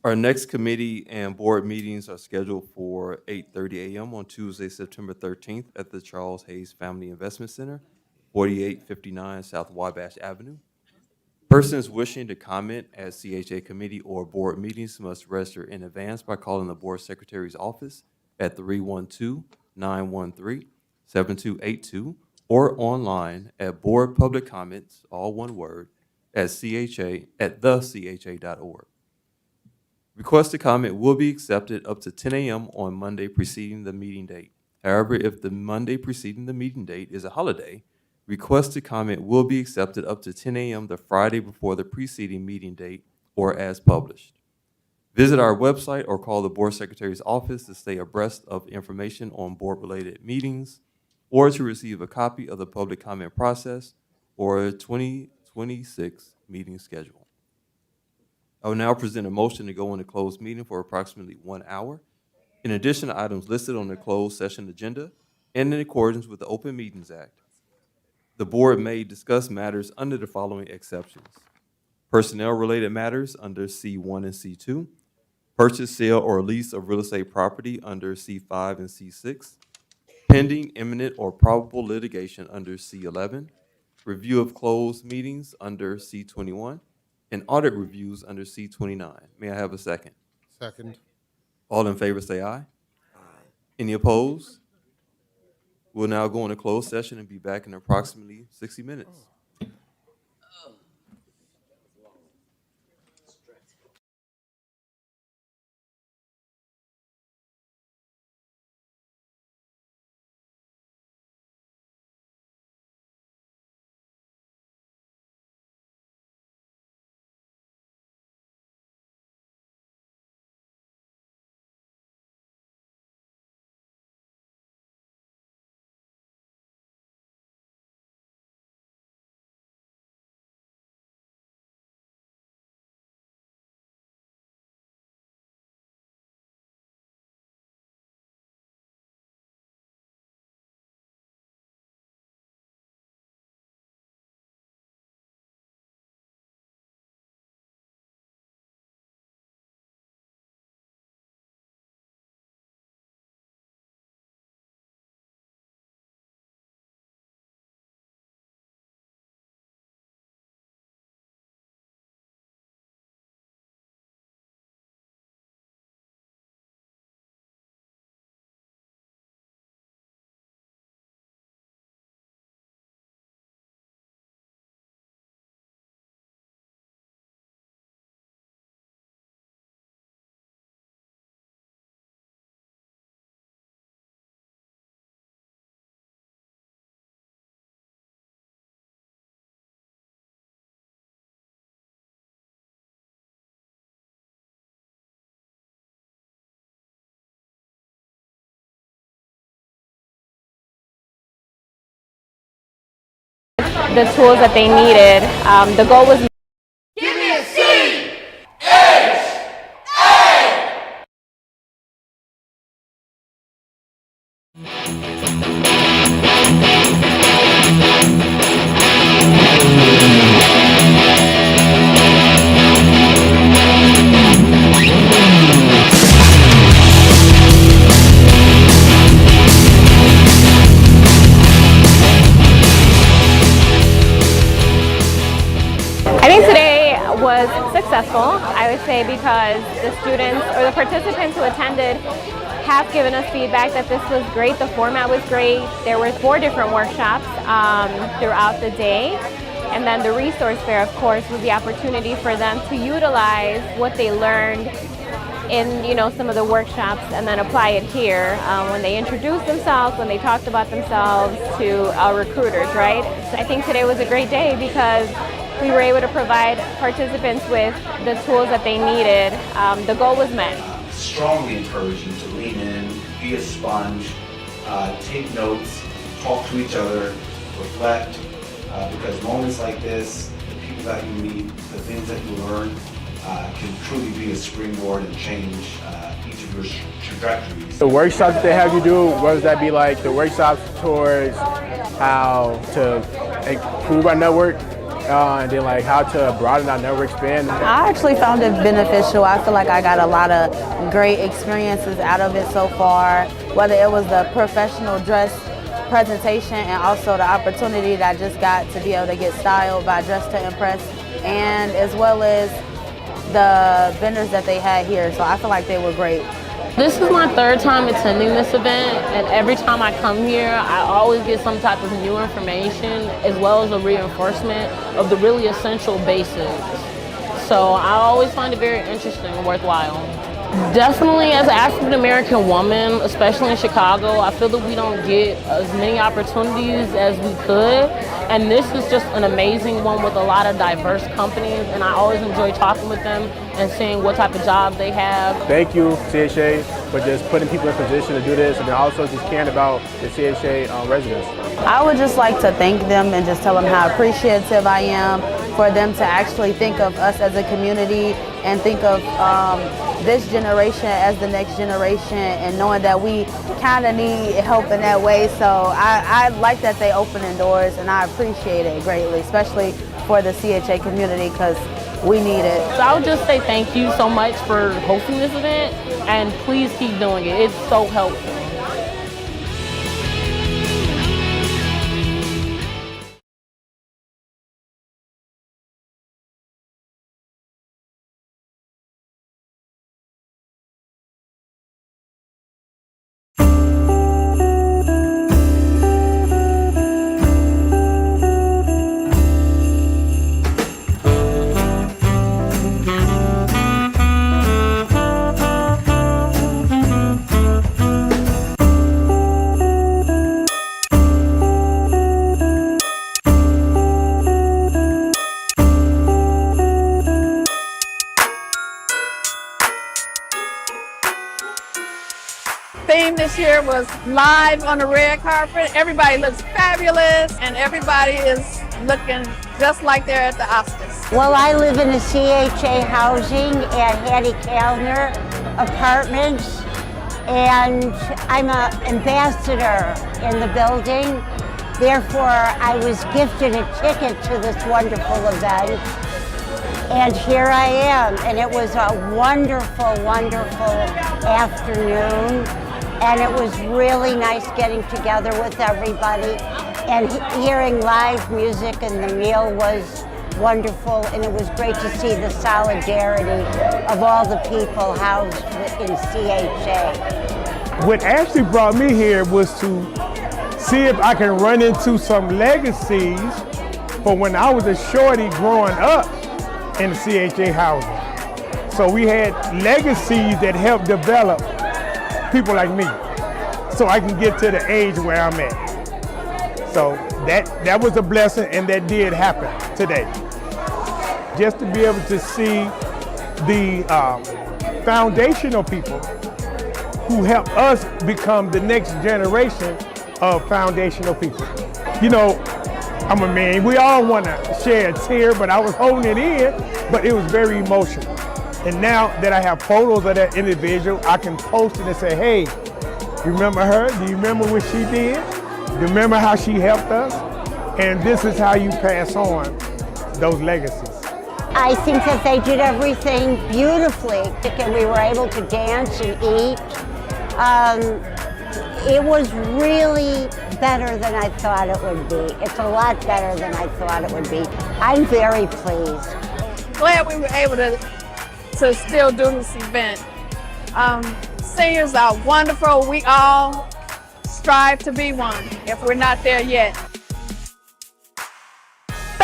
Our next committee and board meetings are scheduled for 8:30 a.m. on Tuesday, September 13th at the Charles Hayes Family Investment Center, 4859 South Wabash Avenue. Persons wishing to comment at CHA committee or board meetings must register in advance by calling the board secretary's office at 312-913-7282 or online at board public comments, all one word, at thech.org. Request to comment will be accepted up to 10 a.m. on Monday preceding the meeting date. However, if the Monday preceding the meeting date is a holiday, request to comment will be accepted up to 10 a.m. the Friday before the preceding meeting date or as published. Visit our website or call the board secretary's office to stay abreast of information on board-related meetings or to receive a copy of the public comment process or 2026 meeting schedule. I will now present a motion to go into closed meeting for approximately 1 hour. In addition to items listed on the closed session agenda and in accordance with the Open Meetings Act, the board may discuss matters under the following exceptions: personnel-related matters under C1 and C2, purchase, sale, or lease of real estate property under C5 and C6, pending, imminent, or probable litigation under C11, review of closed meetings under C21, and audit reviews under C29. May I have a second? Second. All in favor say aye. Any opposed? We'll now go into closed session and be back in approximately 60 minutes. The tools that they needed. The goal was I think today was successful, I would say, because the students or the participants who attended have given us feedback that this was great. The format was great. There were 4 different workshops throughout the day. And then the resource fair, of course, was the opportunity for them to utilize what they learned in, you know, some of the workshops and then apply it here when they introduced themselves, when they talked about themselves to our recruiters, right? So I think today was a great day because we were able to provide participants with the tools that they needed. The goal was met. Strongly encourage you to lean in, be a sponge, take notes, talk to each other, reflect, because moments like this, the people that you meet, the things that you learn, can truly be a springboard and change each of your trajectories. The workshops that they have you do, what does that be like? The workshops towards how to improve our network, and then like how to broaden our network, expand. I actually found it beneficial. I feel like I got a lot of great experiences out of it so far, whether it was the professional dress presentation and also the opportunity that I just got to be able to get styled by Dress to Impress, and as well as the vendors that they had here. So I feel like they were great. This is my third time attending this event, and every time I come here, I always get some type of new information as well as a reinforcement of the really essential basics. So I always find it very interesting and worthwhile. Definitely, as an African American woman, especially in Chicago, I feel that we don't get as many opportunities as we could. And this is just an amazing one with a lot of diverse companies, and I always enjoy talking with them and seeing what type of jobs they have. Thank you, CHA, for just putting people in position to do this, and then also just caring about the CHA residents. I would just like to thank them and just tell them how appreciative I am for them to actually think of us as a community and think of this generation as the next generation, and knowing that we kind of need help in that way. So I like that they opening doors, and I appreciate it greatly, especially for the CHA community, because we need it. So I would just say thank you so much for hosting this event, and please keep doing it. It's so helpful. Theme this year was live on the red carpet. Everybody looks fabulous, and everybody is looking just like they're at the Oscars. Well, I live in the CHA housing at Hattie Kalner Apartments, and I'm an ambassador in the building. Therefore, I was gifted a ticket to this wonderful event, and here I am. And it was a wonderful, wonderful afternoon. And it was really nice getting together with everybody and hearing live music, and the meal was wonderful, and it was great to see the solidarity of all the people housed in CHA. What actually brought me here was to see if I can run into some legacies for when I was a shorty growing up in CHA housing. So we had legacies that helped develop people like me, so I can get to the age where I'm at. So that was a blessing, and that did happen today. Just to be able to see the foundational people who help us become the next generation of foundational people. You know, I'm a man, we all want to share a tear, but I was holding it in, but it was very emotional. And now that I have photos of that individual, I can post it and say, hey, you remember her? Do you remember what she did? Do you remember how she helped us? And this is how you pass on those legacies. I think that they did everything beautifully, and we were able to dance and eat. It was really better than I thought it would be. It's a lot better than I thought it would be. I'm very pleased. Glad we were able to still do this event. Seniors are wonderful. We all strive to be one if we're not there yet.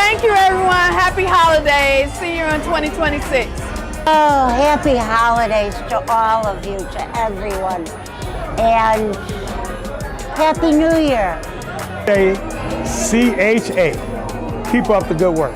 Thank you, everyone. Happy holidays. See you in 2026. Oh, happy holidays to all of you, to everyone. And Happy New Year. CHA. Keep up the good work.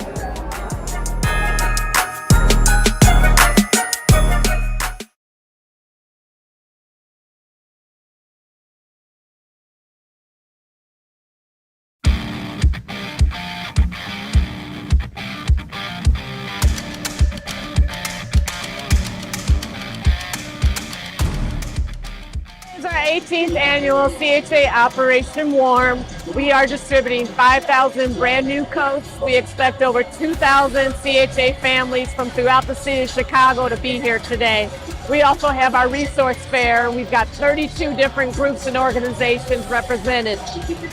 This is our 18th annual CHA Operation Warm. We are distributing 5,000 brand new coats. We expect over 2,000 CHA families from throughout the city of Chicago to be here today. We also have our resource fair. We've got 32 different groups and organizations represented.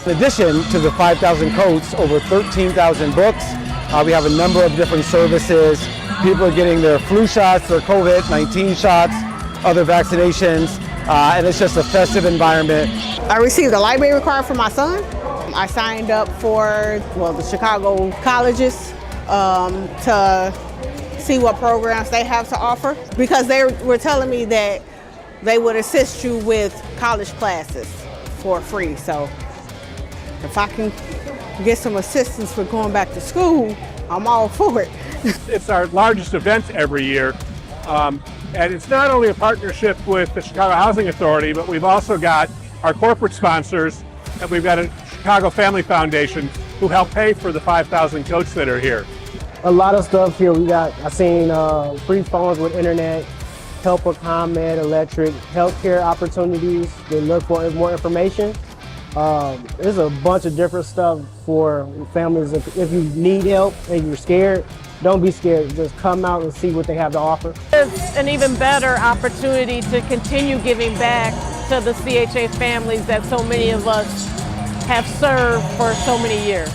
In addition to the 5,000 coats, over 13,000 books, we have a number of different services. People are getting their flu shots, their COVID-19 shots, other vaccinations, and it's just a festive environment. I received a library card for my son. I signed up for the Chicago colleges to see what programs they have to offer, because they were telling me that they would assist you with college classes for free. So if I can get some assistance for going back to school, I'm all for it. It's our largest event every year. And it's not only a partnership with the Chicago Housing Authority, but we've also got our corporate sponsors, and we've got a Chicago Family Foundation who help pay for the 5,000 coats that are here. A lot of stuff here. I seen free phones with internet, help with ComEd, electric, healthcare opportunities. They look for more information. There's a bunch of different stuff for families. If you need help and you're scared, don't be scared. Just come out and see what they have to offer. It's an even better opportunity to continue giving back to the CHA families that so many of us have served for so many years.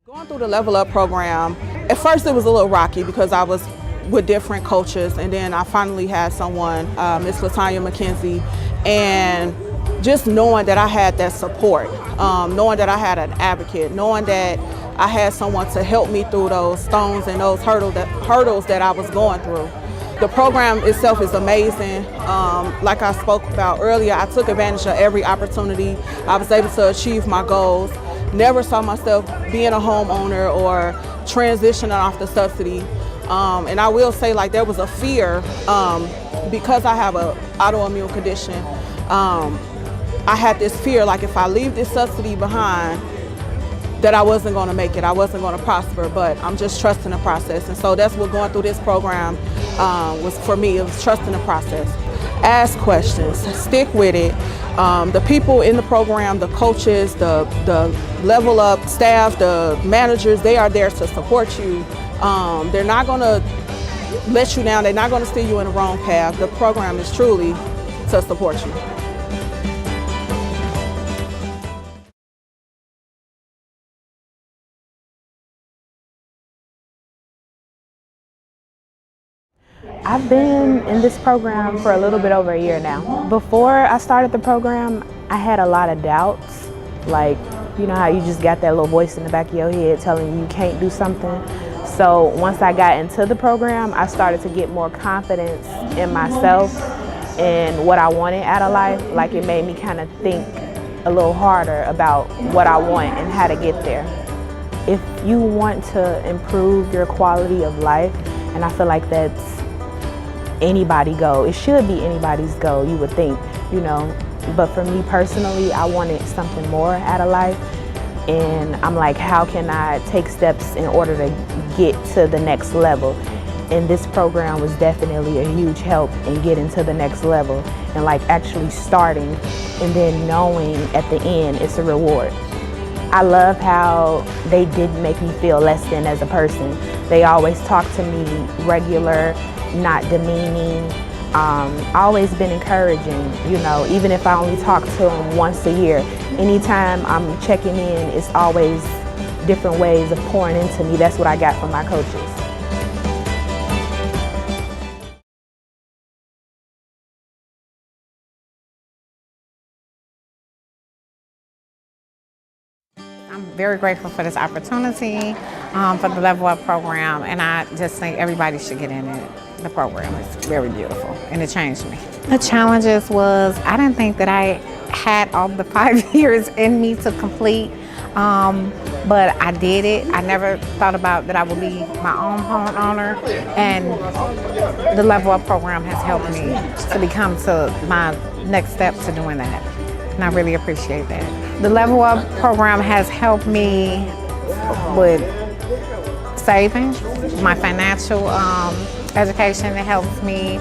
Going through the Level Up program, at first it was a little rocky because I was with different coaches, and then I finally had someone, Miss Latanya McKenzie, and just knowing that I had that support, knowing that I had an advocate, knowing that I had someone to help me through those stones and those hurdles that I was going through. The program itself is amazing. Like I spoke about earlier, I took advantage of every opportunity. I was able to achieve my goals. Never saw myself being a homeowner or transitioning off the subsidy. And I will say, like, there was a fear because I have an autoimmune condition. I had this fear, like, if I leave this subsidy behind, that I wasn't going to make it, I wasn't going to prosper, but I'm just trusting the process. And so that's what going through this program was for me. It was trusting the process. Ask questions, stick with it. The people in the program, the coaches, the Level Up staff, the managers, they are there to support you. They're not going to let you down. They're not going to steer you in the wrong path. The program is truly to support you. I've been in this program for a little bit over a year now. Before I started the program, I had a lot of doubts. Like, you know how you just got that little voice in the back of your head telling you you can't do something. So once I got into the program, I started to get more confidence in myself and what I wanted out of life. Like, it made me kind of think a little harder about what I want and how to get there. If you want to improve your quality of life, and I feel like that's anybody's goal. It should be anybody's goal, you would think, you know. But for me personally, I wanted something more out of life. And I'm like, how can I take steps in order to get to the next level? And this program was definitely a huge help in getting to the next level and like actually starting and then knowing at the end it's a reward. I love how they didn't make me feel less than as a person. They always talk to me regular, not demeaning. always been encouraging, you know, even if I only talk to them once a year. Anytime I'm checking in, it's always different ways of pouring into me. That's what I got from my coaches. I'm very grateful for this opportunity, for the Level Up program, and I just think everybody should get in it. The program is very beautiful, and it changed me. The challenges was, I didn't think that I had all the 5 years in me to complete, but I did it. I never thought about that I would be my own homeowner, and the Level Up program has helped me to become to my next step to doing that, and I really appreciate that. The Level Up program has helped me with saving, my financial education. It helps me.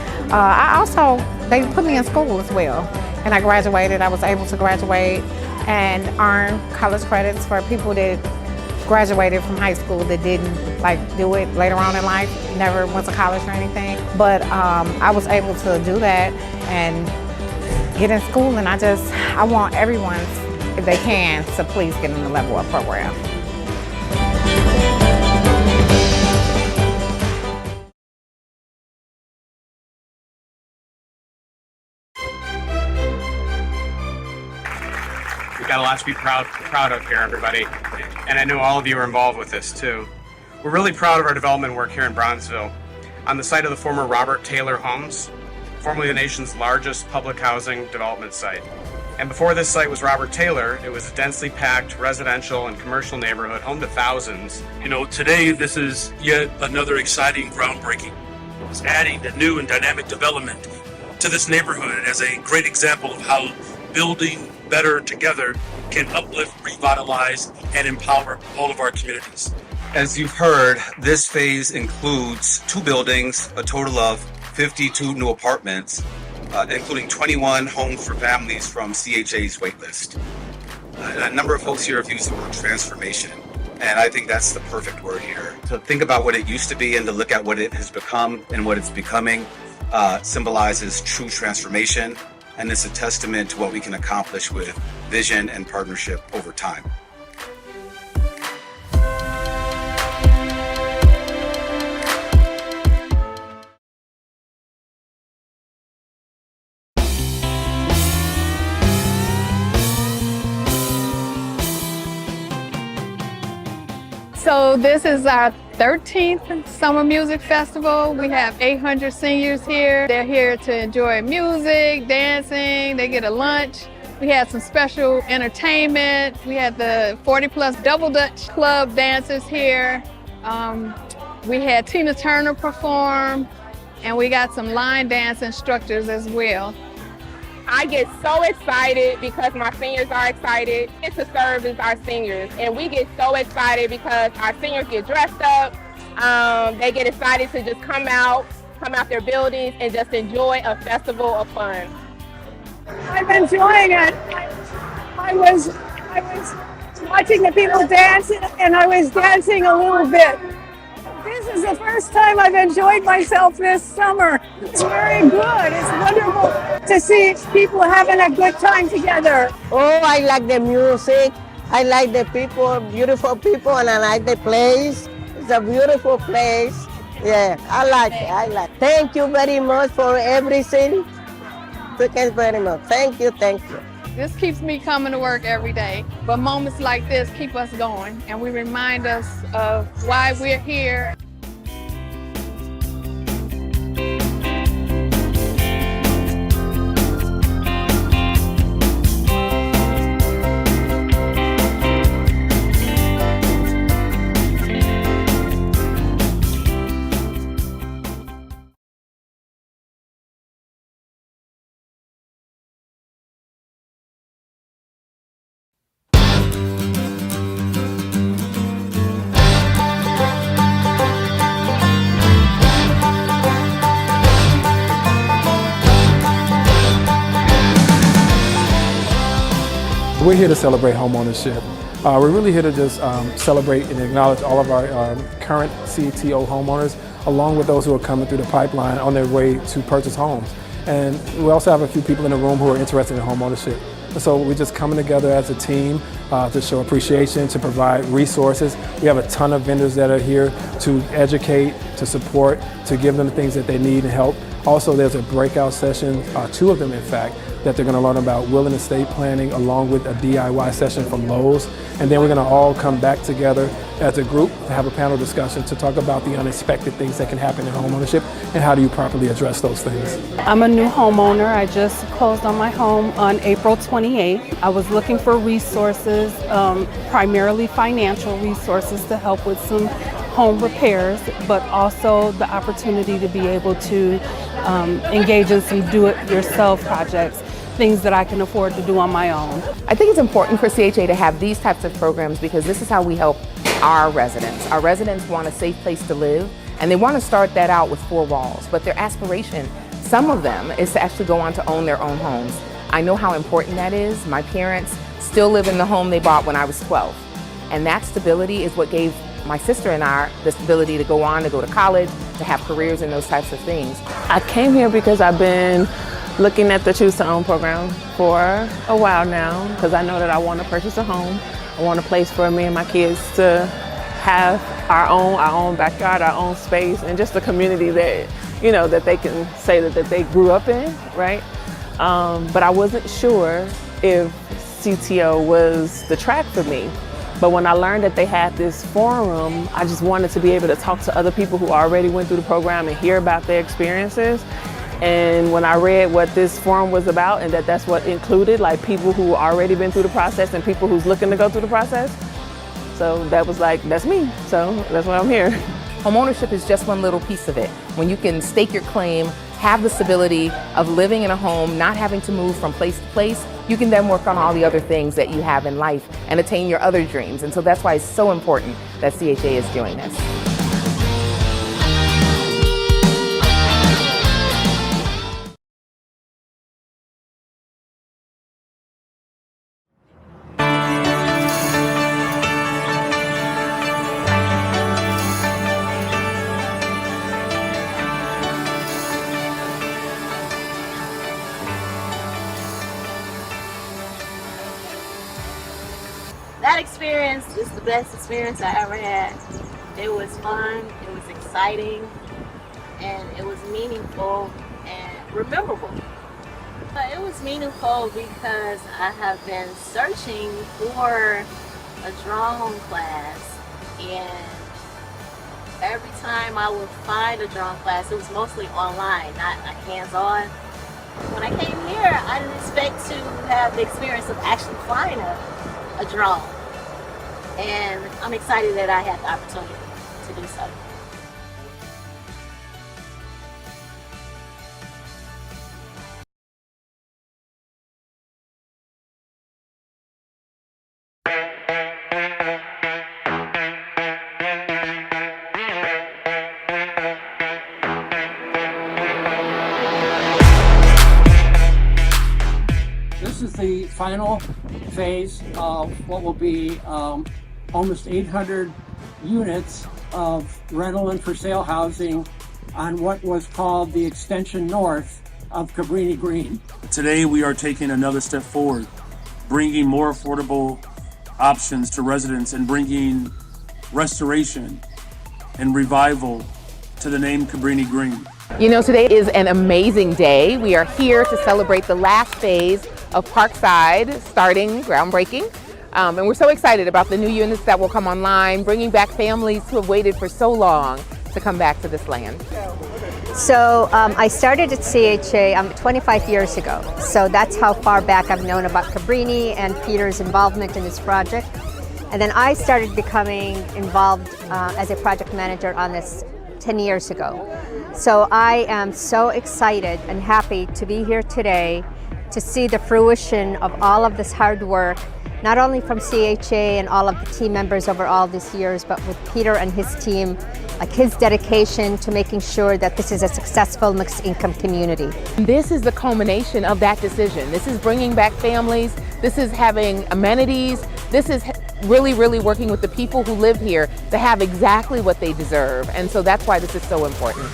They put me in school as well, and I graduated. I was able to graduate and earn college credits for people that graduated from high school that didn't do it later on in life, never went to college or anything. But I was able to do that and get in school, and I want everyone, if they can, to please get in the Level Up program. We've got a lot to be proud of here, everybody. And I know all of you are involved with this too. We're really proud of our development work here in Bronzeville, on the site of the former Robert Taylor Homes, formerly the nation's largest public housing development site. And before this site was Robert Taylor, it was a densely packed residential and commercial neighborhood home to thousands. You know, today this is yet another exciting groundbreaking. It's adding the new and dynamic development to this neighborhood as a great example of how building better together can uplift, revitalize, and empower all of our communities. As you've heard, this phase includes 2 buildings, a total of 52 new apartments, including 21 homes for families from CHA's waitlist. A number of folks here have used the word transformation, and I think that's the perfect word here. To think about what it used to be and to look at what it has become and what it's becoming symbolizes true transformation, and it's a testament to what we can accomplish with vision and partnership over time. So this is our 13th Summer Music Festival. We have 800 seniors here. They're here to enjoy music, dancing, they get a lunch. We had some special entertainment. We had the 40 Plus Double Dutch Club dancers here. We had Tina Turner perform, and we got some line dance instructors as well. I get so excited because my seniors are excited to serve as our seniors. And we get so excited because our seniors get dressed up. They get excited to just come out their buildings and just enjoy a festival of fun. I'm enjoying it. I was watching the people dance, and I was dancing a little bit. This is the first time I've enjoyed myself this summer. It's very good. It's wonderful to see people having a good time together. Oh, I like the music. I like the people, beautiful people, and I like the place. It's a beautiful place. Yeah, I like it. Thank you very much for everything. Thank you very much. Thank you. This keeps me coming to work every day, but moments like this keep us going, and we remind us of why we're here. We're here to celebrate homeownership. We're really here to just celebrate and acknowledge all of our current CTO homeowners, along with those who are coming through the pipeline on their way to purchase homes. And we also have a few people in the room who are interested in home ownership. And so we're just coming together as a team to show appreciation, to provide resources. We have a ton of vendors that are here to educate, to support, to give them the things that they need and help. Also, there's a breakout session, 2 of them in fact, that they're going to learn about will and estate planning along with a DIY session from Lowe's. And then we're going to all come back together as a group to have a panel discussion to talk about the unexpected things that can happen in homeownership and how do you properly address those things. I'm a new homeowner. I just closed on my home on April 28th. I was looking for resources, primarily financial resources to help with some home repairs, but also the opportunity to be able to engage in some do-it-yourself projects, things that I can afford to do on my own. I think it's important for CHA to have these types of programs because this is how we help our residents. Our residents want a safe place to live, and they want to start that out with 4 walls, but their aspiration, some of them, is to actually go on to own their own homes. I know how important that is. My parents still live in the home they bought when I was 12, and that stability is what gave my sister and I the stability to go on, to go to college, to have careers and those types of things. I came here because I've been looking at the Choose to Own program for a while now because I know that I want to purchase a home. I want a place for me and my kids to have our own backyard, our own space, and just a community that, you know, that they can say that they grew up in, right? But I wasn't sure if CTO was the track for me. But when I learned that they had this forum, I just wanted to be able to talk to other people who already went through the program and hear about their experiences. And when I read what this forum was about and that's what included, like people who already been through the process and people who's looking to go through the process. So that was like, that's me. So that's why I'm here. Homeownership is just one little piece of it. When you can stake your claim, have the stability of living in a home, not having to move from place to place, you can then work on all the other things that you have in life and attain your other dreams. And so that's why it's so important that CHA is doing this. That experience is the best experience I ever had. It was fun, it was exciting, and it was meaningful and rememberable. But it was meaningful because I have been searching for a drone class, and every time I would find a drone class, it was mostly online, not hands-on. When I came here, I didn't expect to have the experience of actually flying a drone. And I'm excited that I had the opportunity to do so. This is the final phase of what will be almost 800 units of rental and for sale housing on what was called the extension north of Cabrini Green. Today we are taking another step forward, bringing more affordable options to residents and bringing restoration and revival to the name Cabrini Green. You know, today is an amazing day. We are here to celebrate the last phase of Parkside starting groundbreaking. And we're so excited about the new units that will come online, bringing back families who have waited for so long to come back to this land. So I started at CHA 25 years ago. So that's how far back I've known about Cabrini and Peter's involvement in this project. And then I started becoming involved as a project manager on this 10 years ago. So I am so excited and happy to be here today to see the fruition of all of this hard work, not only from CHA and all of the team members over all these years, but with Peter and his team, like his dedication to making sure that this is a successful mixed income community. This is the culmination of that decision. This is bringing back families. This is having amenities. This is really, really working with the people who live here to have exactly what they deserve. And so that's why this is so important.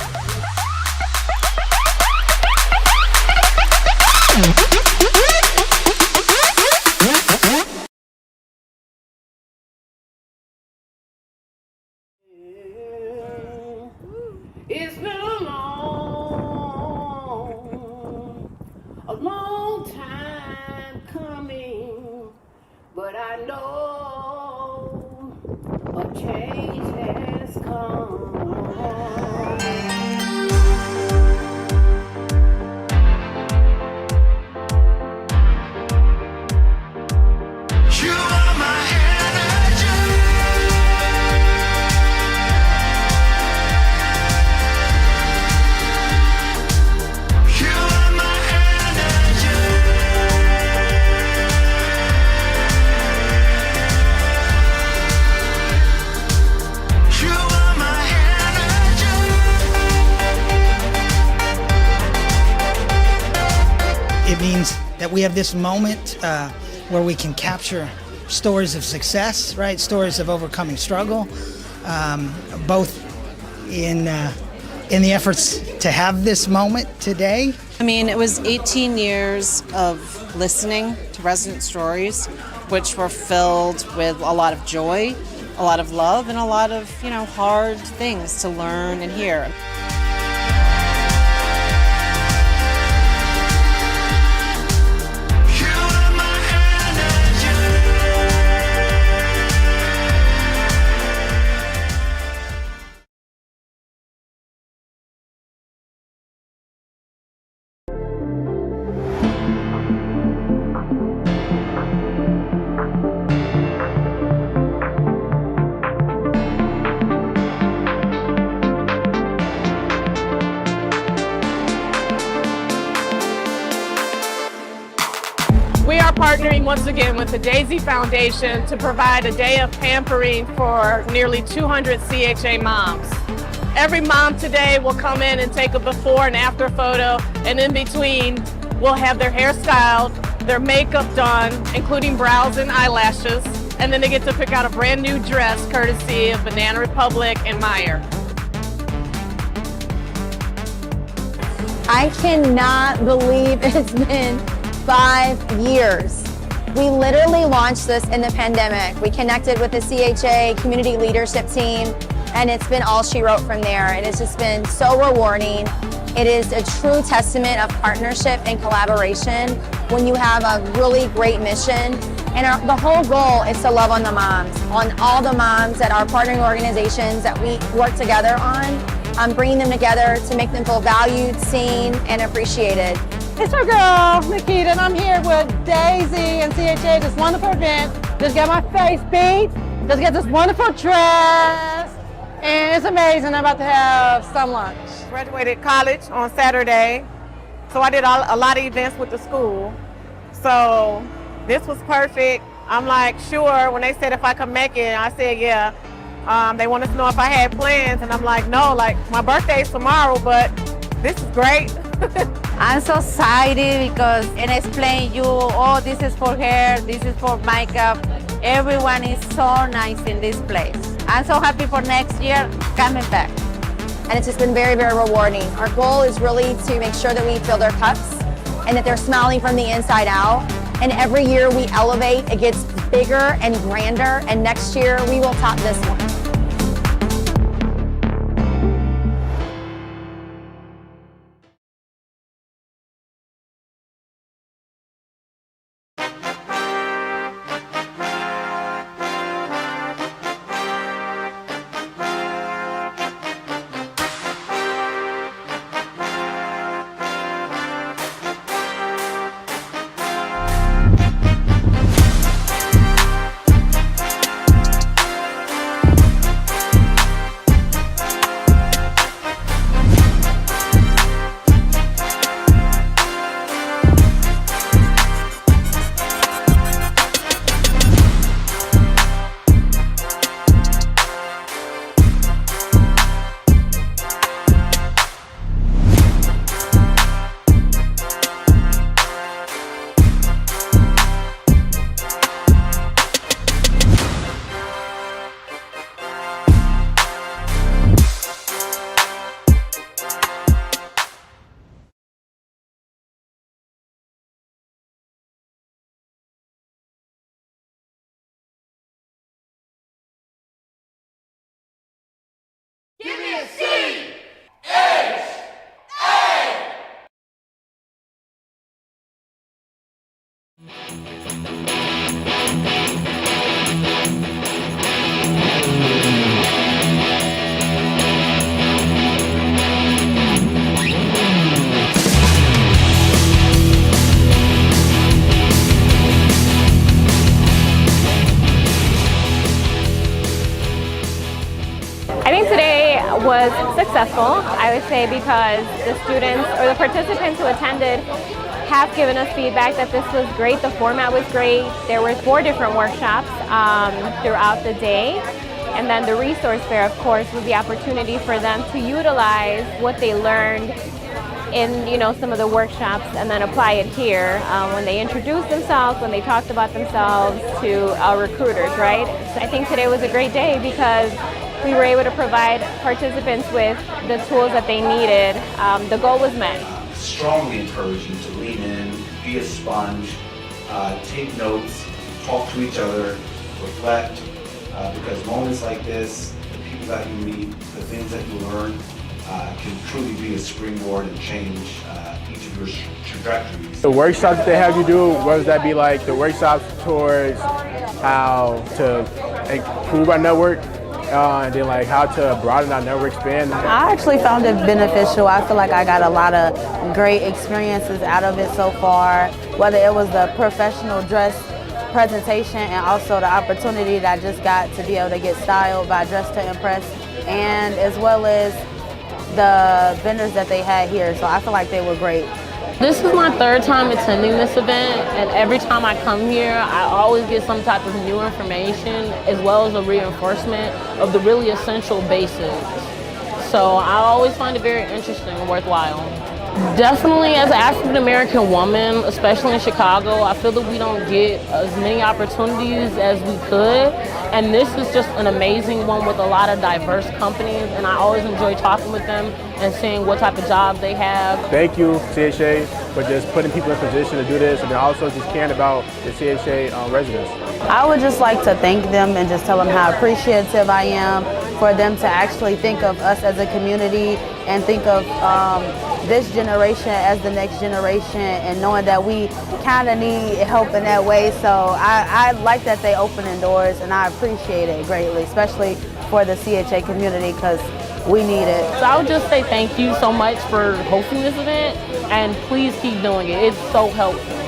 It's been a long time coming, but I know a change has come. It means that we have this moment where we can capture stories of success, right? Stories of overcoming struggle, both in the efforts to have this moment today. I mean, it was 18 years of listening to resident stories, which were filled with a lot of joy, a lot of love, and a lot of, hard things to learn and hear. We are partnering once again with the Daisy Foundation to provide a day of pampering for nearly 200 CHA moms. Every mom today will come in and take a before and after photo, and in between we'll have their hair styled, their makeup done, including brows and eyelashes, and then they get to pick out a brand new dress courtesy of Banana Republic and Meyer. I cannot believe it's been 5 years. We literally launched this in the pandemic. We connected with the CHA community leadership team, and it's been all she wrote from there. And it's just been so rewarding. It is a true testament of partnership and collaboration when you have a really great mission. And the whole goal is to love on the moms, on all the moms at our partnering organizations that we work together on, bringing them together to make them feel valued, seen, and appreciated. It's your girl, Nikita, and I'm here with Daisy and CHA, this wonderful event. Just got my face beat, just got this wonderful dress, and it's amazing. I'm about to have some lunch. Graduated college on Saturday, so I did a lot of events with the school. So this was perfect. I'm like, sure, when they said if I could make it, I said, yeah. They wanted to know if I had plans, and I'm like, no, like my birthday's tomorrow, but this is great. I'm so excited because and explain you, oh, this is for hair, this is for makeup. Everyone is so nice in this place. I'm so happy for next year coming back. And it's just been very, very rewarding. Our goal is really to make sure that we fill their cups and that they're smiling from the inside out. And every year we elevate, it gets bigger and grander, and next year we will top this one. successful, I would say, because the students or the participants who attended have given us feedback that this was great. The format was great. There were 4 different workshops throughout the day. And then the resource fair, of course, was the opportunity for them to utilize what they learned in some of the workshops and then apply it here when they introduced themselves, when they talked about themselves to our recruiters, right? So I think today was a great day because we were able to provide participants with the tools that they needed. The goal was met. Strongly encourage you to lean in, be a sponge, take notes, talk to each other, reflect, because moments like this, the people that you meet, the things that you learn, can truly be a springboard and change each of your trajectories. The workshops that they have you do, what does that be like? The workshops towards how to improve our network, and then like how to broaden our network span. I actually found it beneficial. I feel like I got a lot of great experiences out of it so far, whether it was the professional dress presentation and also the opportunity that I just got to be able to get styled by Dress to Impress, and as well as the vendors that they had here. So I feel like they were great. This is my 3rd time attending this event, and every time I come here, I always get some type of new information as well as a reinforcement of the really essential basics. So I always find it very interesting and worthwhile. Definitely, as an African American woman, especially in Chicago, I feel that we don't get as many opportunities as we could. And this is just an amazing one with a lot of diverse companies, and I always enjoy talking with them and seeing what type of jobs they have. Thank you, CHA, for just putting people in position to do this, and then also just caring about the CHA residents. I would just like to thank them and just tell them how appreciative I am for them to actually think of us as a community and think of this generation as the next generation, and knowing that we kind of need help in that way. So I like that they opening doors, and I appreciate it greatly, especially for the CHA community, because we need it. So I would just say thank you so much for hosting this event, and please keep doing it. It's so helpful.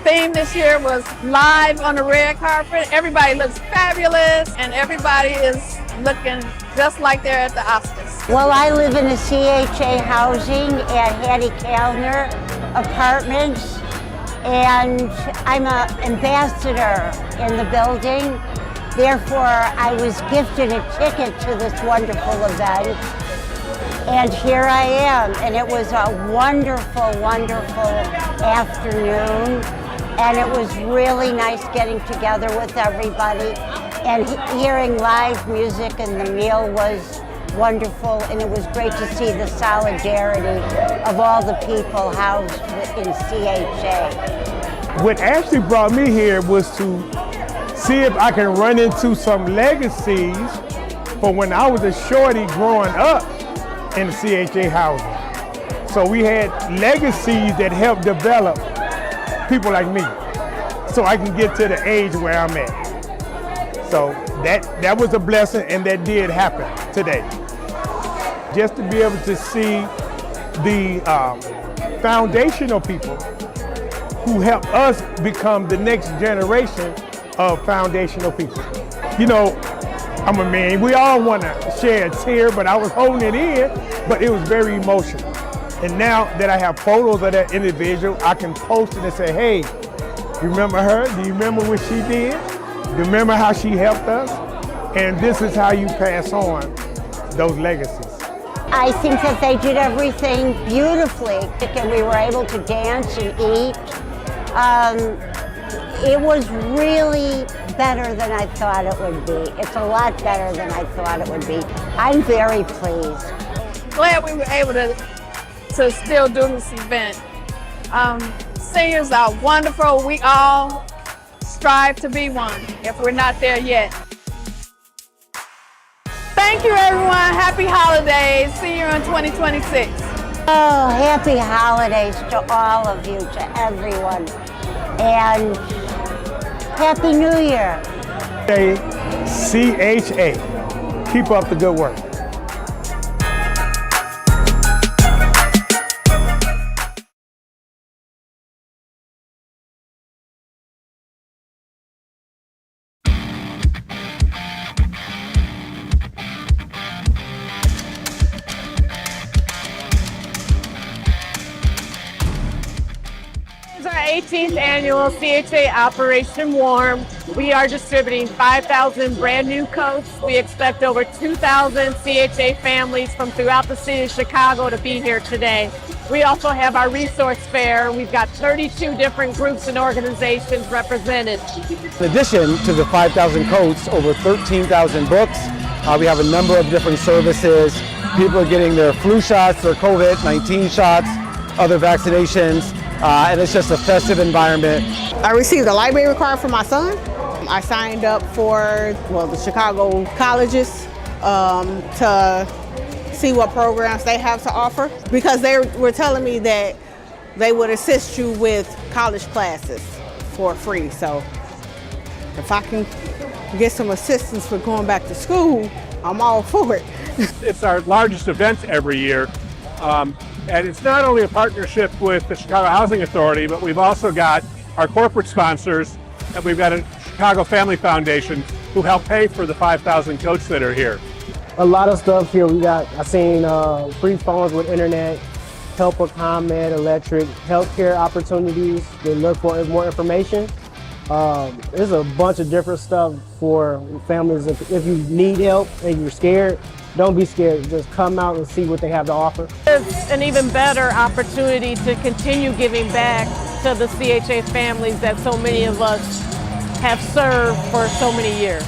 Theme this year was live on the red carpet. Everybody looks fabulous and everybody is looking just like they're at the Oscars. Well, I live in the CHA housing at Hattie Kalner Apartments, and I'm an ambassador in the building. Therefore, I was gifted a ticket to this wonderful event. And here I am, and it was a wonderful, wonderful afternoon. And it was really nice getting together with everybody and hearing live music, and the meal was wonderful, and it was great to see the solidarity of all the people housed in CHA. What actually brought me here was to see if I can run into some legacies from when I was a shorty growing up in the CHA housing. So we had legacies that helped develop people like me, so I can get to the age where I'm at. So that was a blessing, and that did happen today. Just to be able to see the foundational people who help us become the next generation of foundational people. You know, I'm a man, we all want to share a tear, but I was holding it in, but it was very emotional. And now that I have photos of that individual, I can post it and say, hey, you remember her? Do you remember what she did? Do you remember how she helped us? And this is how you pass on those legacies. I think that they did everything beautifully, and we were able to dance and eat. It was really better than I thought it would be. It's a lot better than I thought it would be. I'm very pleased. Glad we were able to to still do this event. Seniors are wonderful. We all strive to be one if we're not there yet. Thank you, everyone. Happy holidays. See you in 2026. Oh, happy holidays to all of you, to everyone. And Happy New Year. CHA. Keep up the good work. This is our 18th annual CHA Operation Warm. We are distributing 5,000 brand new coats. We expect over 2,000 CHA families from throughout the city of Chicago to be here today. We also have our resource fair. We've got 32 different groups and organizations represented. In addition to the 5,000 coats, over 13,000 books. We have a number of different services. People are getting their flu shots, their COVID-19 shots, other vaccinations, and it's just a festive environment. I received a library card for my son. I signed up for, the Chicago colleges to see what programs they have to offer, because they were telling me that they would assist you with college classes for free. So if I can get some assistance for going back to school, I'm all for it. It's our largest event every year. And it's not only a partnership with the Chicago Housing Authority, but we've also got our corporate sponsors, and we've got a Chicago Family Foundation who help pay for the 5,000 coats that are here. A lot of stuff here. I seen free phones with internet, help with ComEd, electric, healthcare opportunities. They look for more information. There's a bunch of different stuff for families. If you need help and you're scared, don't be scared. Just come out and see what they have to offer. It's an even better opportunity to continue giving back to the CHA families that so many of us have served for so many years.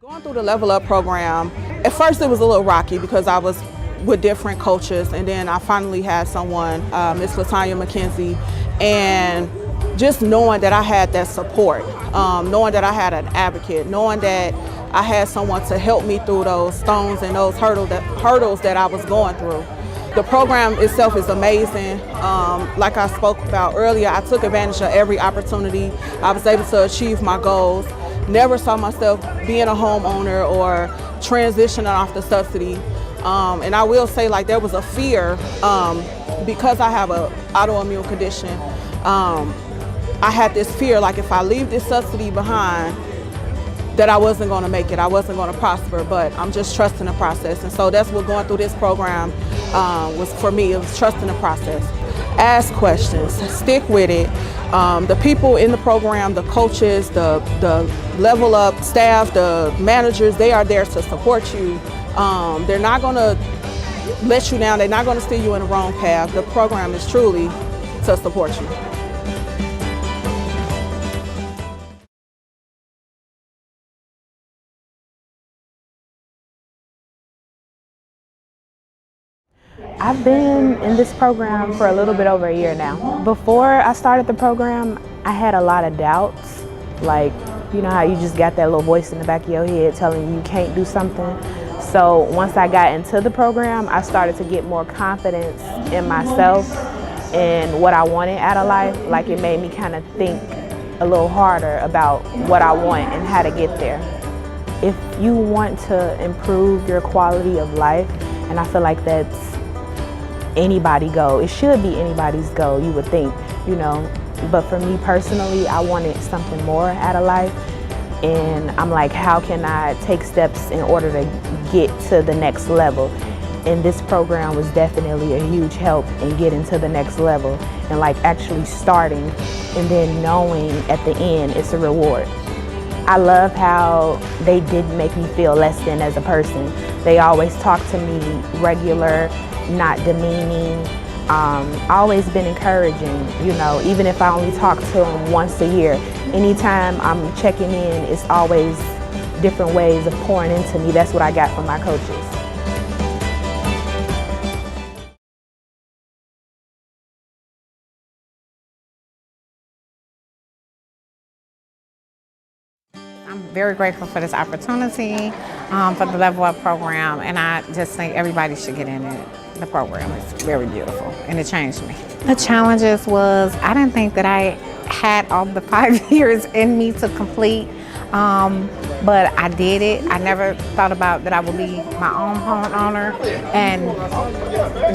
Going through the Level Up program, at first it was a little rocky because I was with different coaches, and then I finally had someone, Miss Latanya McKenzie, and just knowing that I had that support, knowing that I had an advocate, knowing that I had someone to help me through those stones and those hurdles that I was going through. The program itself is amazing. Like I spoke about earlier, I took advantage of every opportunity. I was able to achieve my goals. Never saw myself being a homeowner or transitioning off the subsidy. And I will say, there was a fear because I have an autoimmune condition. I had this fear, if I leave this subsidy behind, that I wasn't going to make it, I wasn't going to prosper, but I'm just trusting the process. And so that's what going through this program was for me. It was trusting the process. Ask questions, stick with it. The people in the program, the coaches, the Level Up staff, the managers, they are there to support you. They're not going to let you down. They're not going to steer you in the wrong path. The program is truly to support you. I've been in this program for a little bit over a year now. Before I started the program, I had a lot of doubts. You know how you just got that little voice in the back of your head telling you can't do something. So once I got into the program, I started to get more confidence in myself and what I wanted out of life. It made me kind of think a little harder about what I want and how to get there. If you want to improve your quality of life, and I feel like that's anybody's goal. It should be anybody's goal, you would think, But for me personally, I wanted something more out of life. And I'm like, how can I take steps in order to get to the next level? And this program was definitely a huge help in getting to the next level and actually starting and then knowing at the end it's a reward. I love how they didn't make me feel less than as a person. They always talk to me regular, not demeaning. Always been encouraging, you know, even if I only talk to them once a year. Anytime I'm checking in, it's always different ways of pouring into me. That's what I got from my coaches. I'm very grateful for this opportunity, for the Level Up program, and I just think everybody should get in it. The program is very beautiful, and it changed me. The challenges was, I didn't think that I had all the 5 years in me to complete, but I did it. I never thought about that I would be my own homeowner, and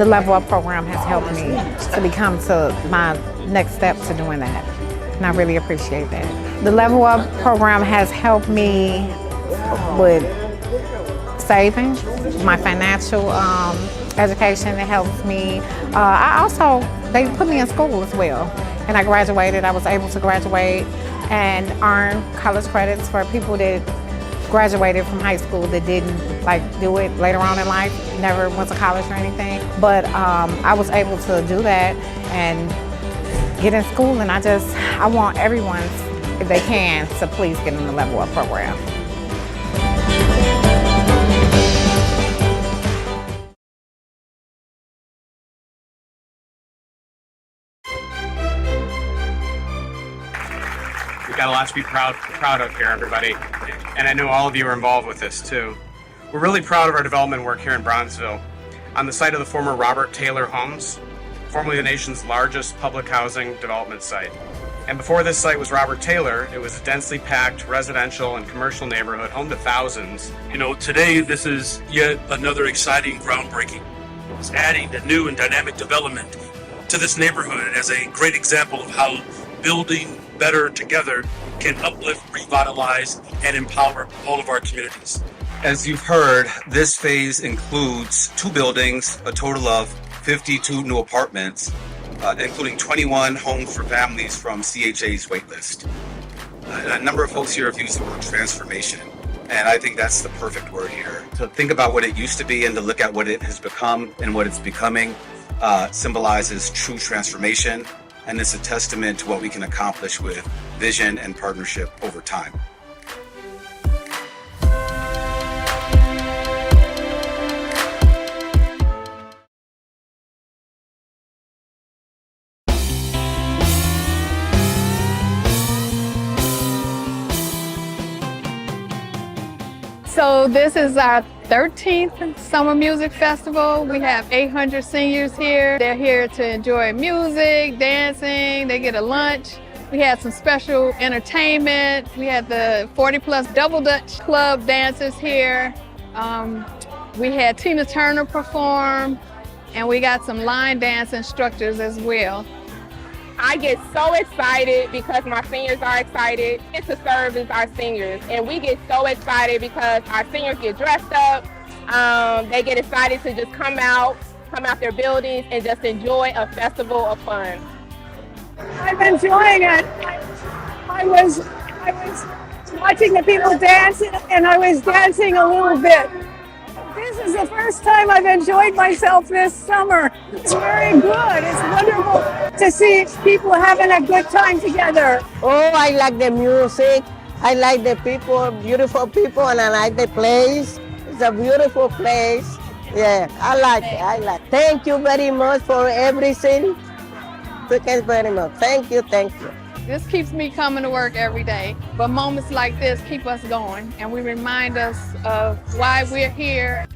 the Level Up program has helped me to become to my next step to doing that, and I really appreciate that. The Level Up program has helped me with saving, my financial education. It helps me. They put me in school as well, and I graduated. I was able to graduate and earn college credits for people that graduated from high school that didn't do it later on in life, never went to college or anything. But I was able to do that and get in school, and I want everyone, if they can, to please get in the Level Up program. We've got a lot to be proud of here, everybody. And I know all of you are involved with this too. We're really proud of our development work here in Bronzeville, on the site of the former Robert Taylor Homes, formerly the nation's largest public housing development site. And before this site was Robert Taylor, it was a densely packed residential and commercial neighborhood home to thousands. You know, today this is yet another exciting groundbreaking. It's adding the new and dynamic development to this neighborhood as a great example of how building better together can uplift, revitalize, and empower all of our communities. As you've heard, this phase includes 2 buildings, a total of 52 new apartments, including 21 homes for families from CHA's waitlist. A number of folks here have used the word transformation, and I think that's the perfect word here. To think about what it used to be and to look at what it has become and what it's becoming symbolizes true transformation, and it's a testament to what we can accomplish with vision and partnership over time. So this is our 13th Summer Music Festival. We have 800 seniors here. They're here to enjoy music, dancing, they get a lunch. We had some special entertainment. We had the 40 Plus Double Dutch Club dancers here. We had Tina Turner perform, and we got some line dance instructors as well. I get so excited because my seniors are excited. It's to serve as our seniors, and we get so excited because our seniors get dressed up. They get excited to just come out their buildings and just enjoy a festival of fun. I'm enjoying it. I was watching the people dance, and I was dancing a little bit. This is the first time I've enjoyed myself this summer. It's very good. It's wonderful to see people having a good time together. Oh, I like the music. I like the people, beautiful people, and I like the place. It's a beautiful place. Yeah, I like it. Thank you very much for everything. Thank you very much. Thank you. This keeps me coming to work every day, but moments like this keep us going, and we remind us of why we're here.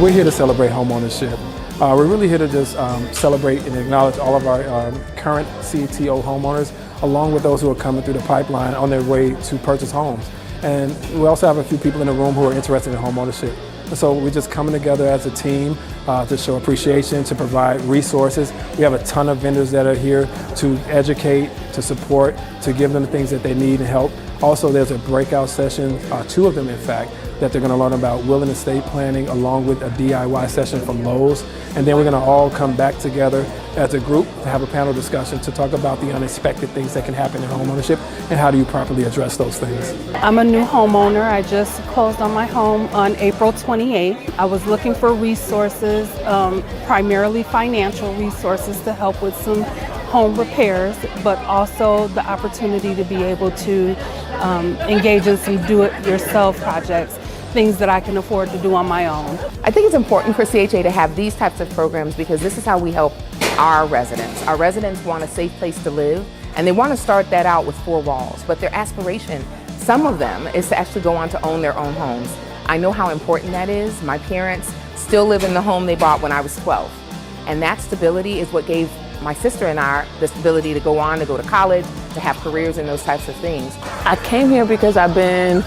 We're here to celebrate homeownership. We're really here to just celebrate and acknowledge all of our current CTO homeowners, along with those who are coming through the pipeline on their way to purchase homes. And we also have a few people in the room who are interested in home ownership. And so we're just coming together as a team to show appreciation, to provide resources. We have a ton of vendors that are here to educate, to support, to give them the things that they need and help. Also, there's a breakout session, 2 of them in fact, that they're going to learn about will and estate planning along with a DIY session from Lowe's. And then we're going to all come back together as a group to have a panel discussion to talk about the unexpected things that can happen in home ownership and how do you properly address those things. I'm a new homeowner. I just closed on my home on April 28th. I was looking for resources, primarily financial resources to help with some home repairs, but also the opportunity to be able to engage in some do-it-yourself projects, things that I can afford to do on my own. I think it's important for CHA to have these types of programs because this is how we help our residents. Our residents want a safe place to live, and they want to start that out with 4 walls, but their aspiration, some of them, is to actually go on to own their own homes. I know how important that is. My parents still live in the home they bought when I was 12, and that stability is what gave my sister and I the stability to go on, to go to college, to have careers and those types of things. I came here because I've been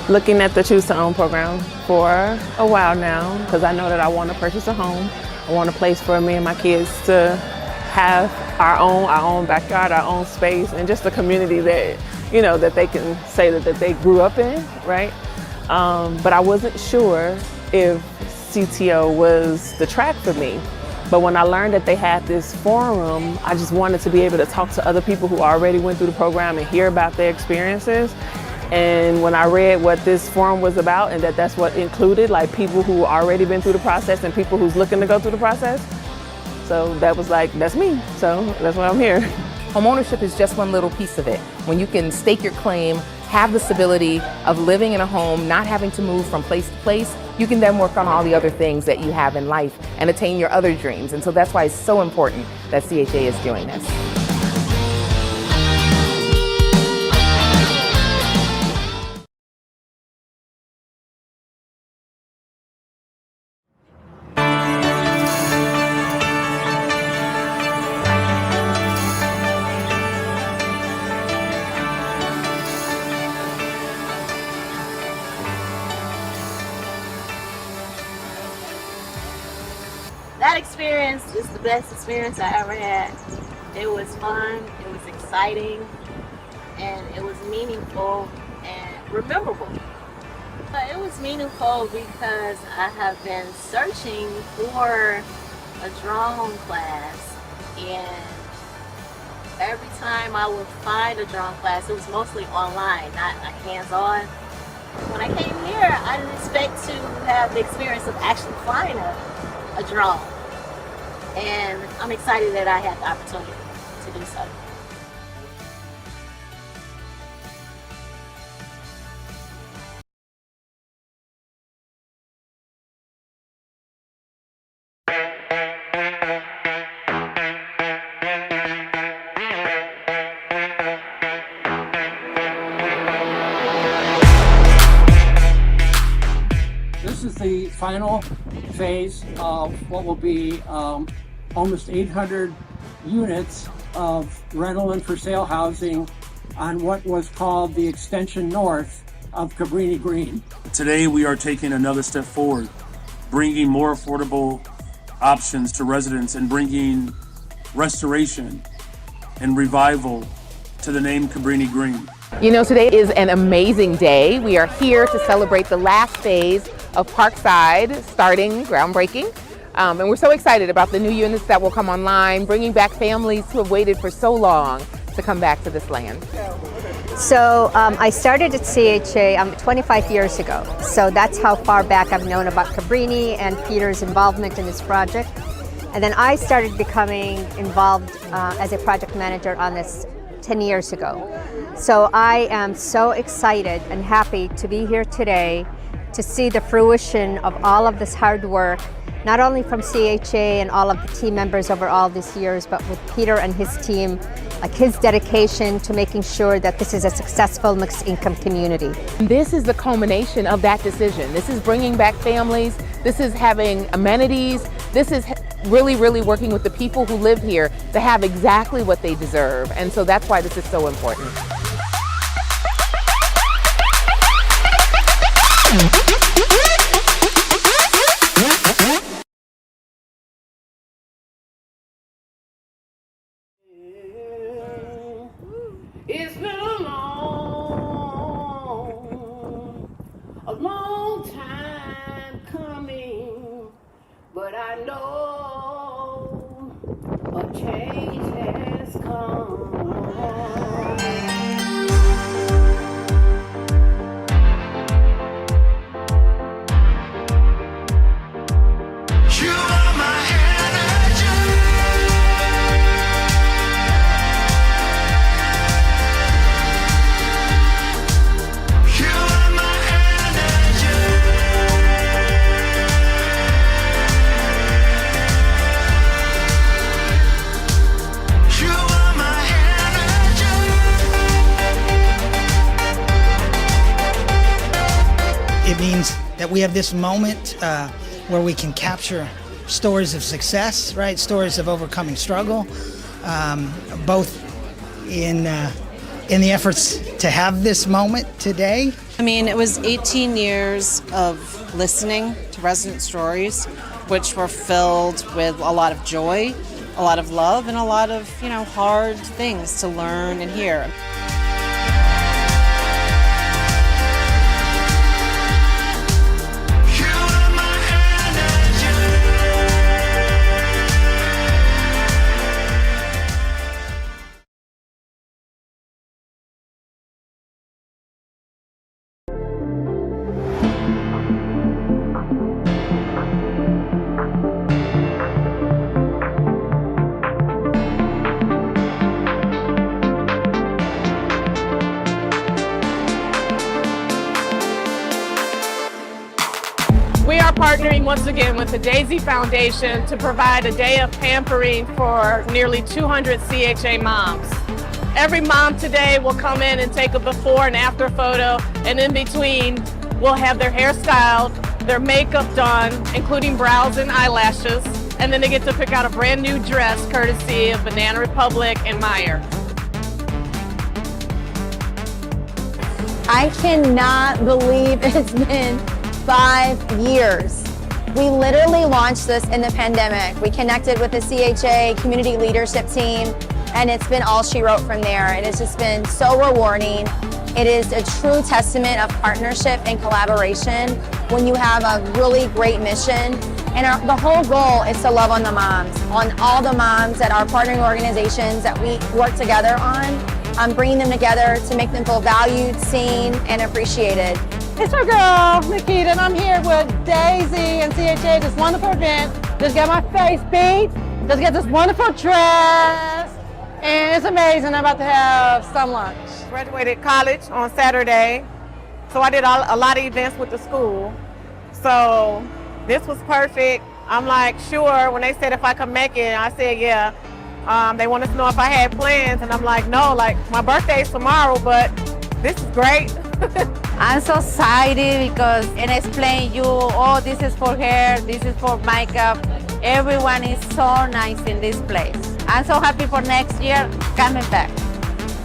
looking at the Choose to Own program for a while now because I know that I want to purchase a home. I want a place for me and my kids to have our own backyard, our own space, and just a community that, you know, that they can say that they grew up in, right? But I wasn't sure if CTO was the track for me. But when I learned that they had this forum, I just wanted to be able to talk to other people who already went through the program and hear about their experiences. And when I read what this forum was about and that that's what included, like people who already been through the process and people who's looking to go through the process, so that was like, that's me. So that's why I'm here. Homeownership is just one little piece of it. When you can stake your claim, have the stability of living in a home, not having to move from place to place, you can then work on all the other things that you have in life and attain your other dreams. And so that's why it's so important that CHA is doing this. That experience is the best experience I ever had. It was fun, it was exciting, and it was meaningful and rememberable. It was meaningful because I have been searching for a drone class, and every time I would find a drone class, it was mostly online, not hands-on. When I came here, I didn't expect to have the experience of actually flying a drone. And I'm excited that I had the opportunity to do so. This is the final phase of what will be almost 800 units of rental and for sale housing on what was called the extension north of Cabrini Green. Today we are taking another step forward, bringing more affordable options to residents and bringing restoration and revival to the name Cabrini Green. You know, today is an amazing day. We are here to celebrate the last phase of Parkside, starting groundbreaking. And we're so excited about the new units that will come online, bringing back families who have waited for so long to come back to this land. So I started at CHA 25 years ago. So that's how far back I've known about Cabrini and Peter's involvement in this project. And then I started becoming involved as a project manager on this 10 years ago. So I am so excited and happy to be here today to see the fruition of all of this hard work, not only from CHA and all of the team members over all these years, but with Peter and his team, like his dedication to making sure that this is a successful mixed income community. This is the culmination of that decision. This is bringing back families. This is having amenities. This is really, really working with the people who live here to have exactly what they deserve. And so that's why this is so important. It's been a long time coming, but I know a change has come. It means that we have this moment where we can capture stories of success, right? Stories of overcoming struggle, both in the efforts to have this moment today. I mean, it was 18 years of listening to resident stories, which were filled with a lot of joy, a lot of love, and a lot of, hard things to learn and hear. We are partnering once again with the Daisy Foundation to provide a day of pampering for nearly 200 CHA moms. Every mom today will come in and take a before and after photo, and in between we'll have their hair styled, their makeup done, including brows and eyelashes, and then they get to pick out a brand new dress courtesy of Banana Republic and Meyer. I cannot believe it's been 5 years. We literally launched this in the pandemic. We connected with the CHA community leadership team, and it's been all she wrote from there. It has just been so rewarding. It is a true testament of partnership and collaboration when you have a really great mission. And the whole goal is to love on the moms, on all the moms at our partnering organizations that we work together on, bringing them together to make them feel valued, seen, and appreciated. It's your girl, Nikita, and I'm here with Daisy and CHA, this wonderful event. Just got my face beat, just got this wonderful dress, and it's amazing. I'm about to have some lunch. Graduated college on Saturday, so I did a lot of events with the school. So this was perfect. I'm like, sure, when they said if I could make it, I said yeah. They wanted to know if I had plans, and I'm like, no, like my birthday's tomorrow, but this is great. I'm so excited because and explain you, oh, this is for hair, this is for makeup. Everyone is so nice in this place. I'm so happy for next year coming back.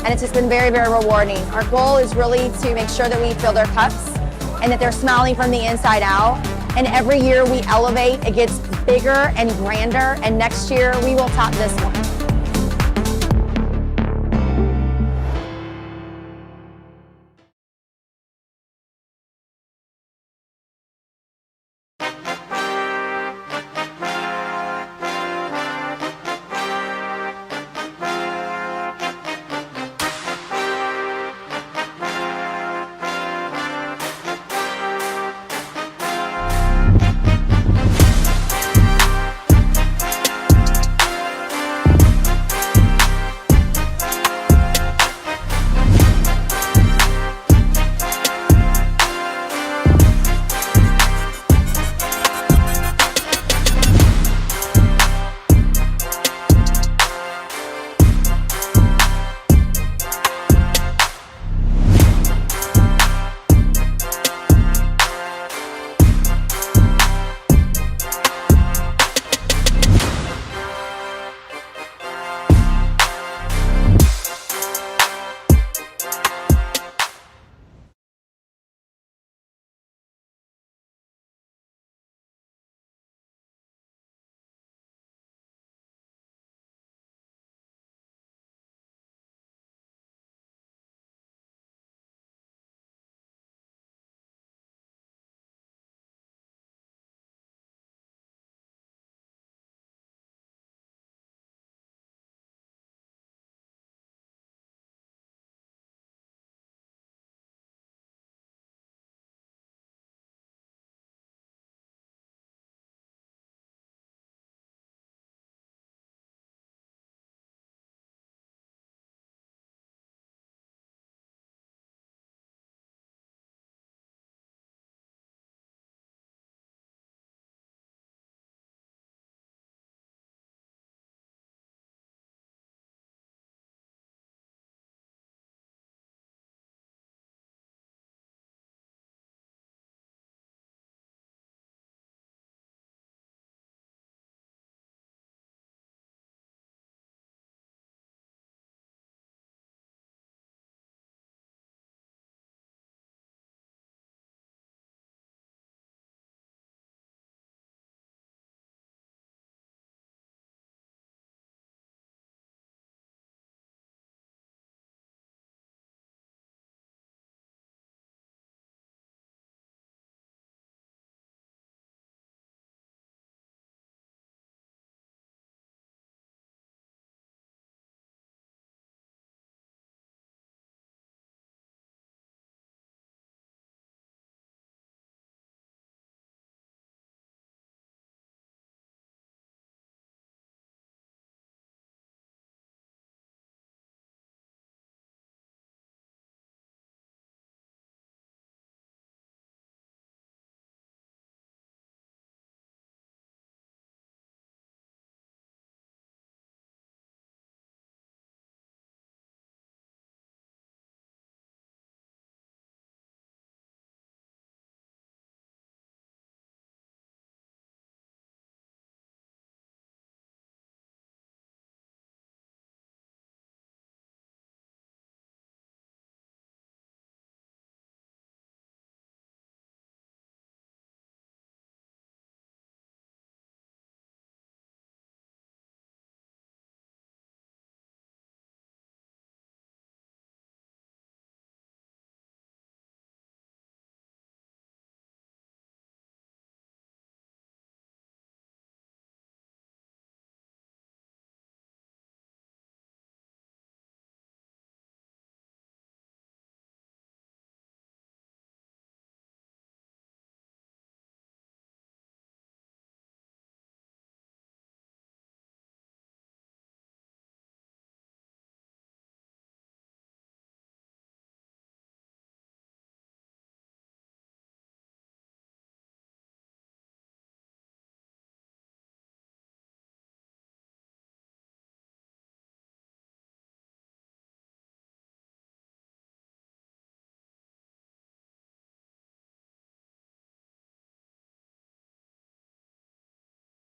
And it's just been very, very rewarding. Our goal is really to make sure that we fill their cups and that they're smiling from the inside out. And every year we elevate, it gets bigger and grander, and next year we will top this one.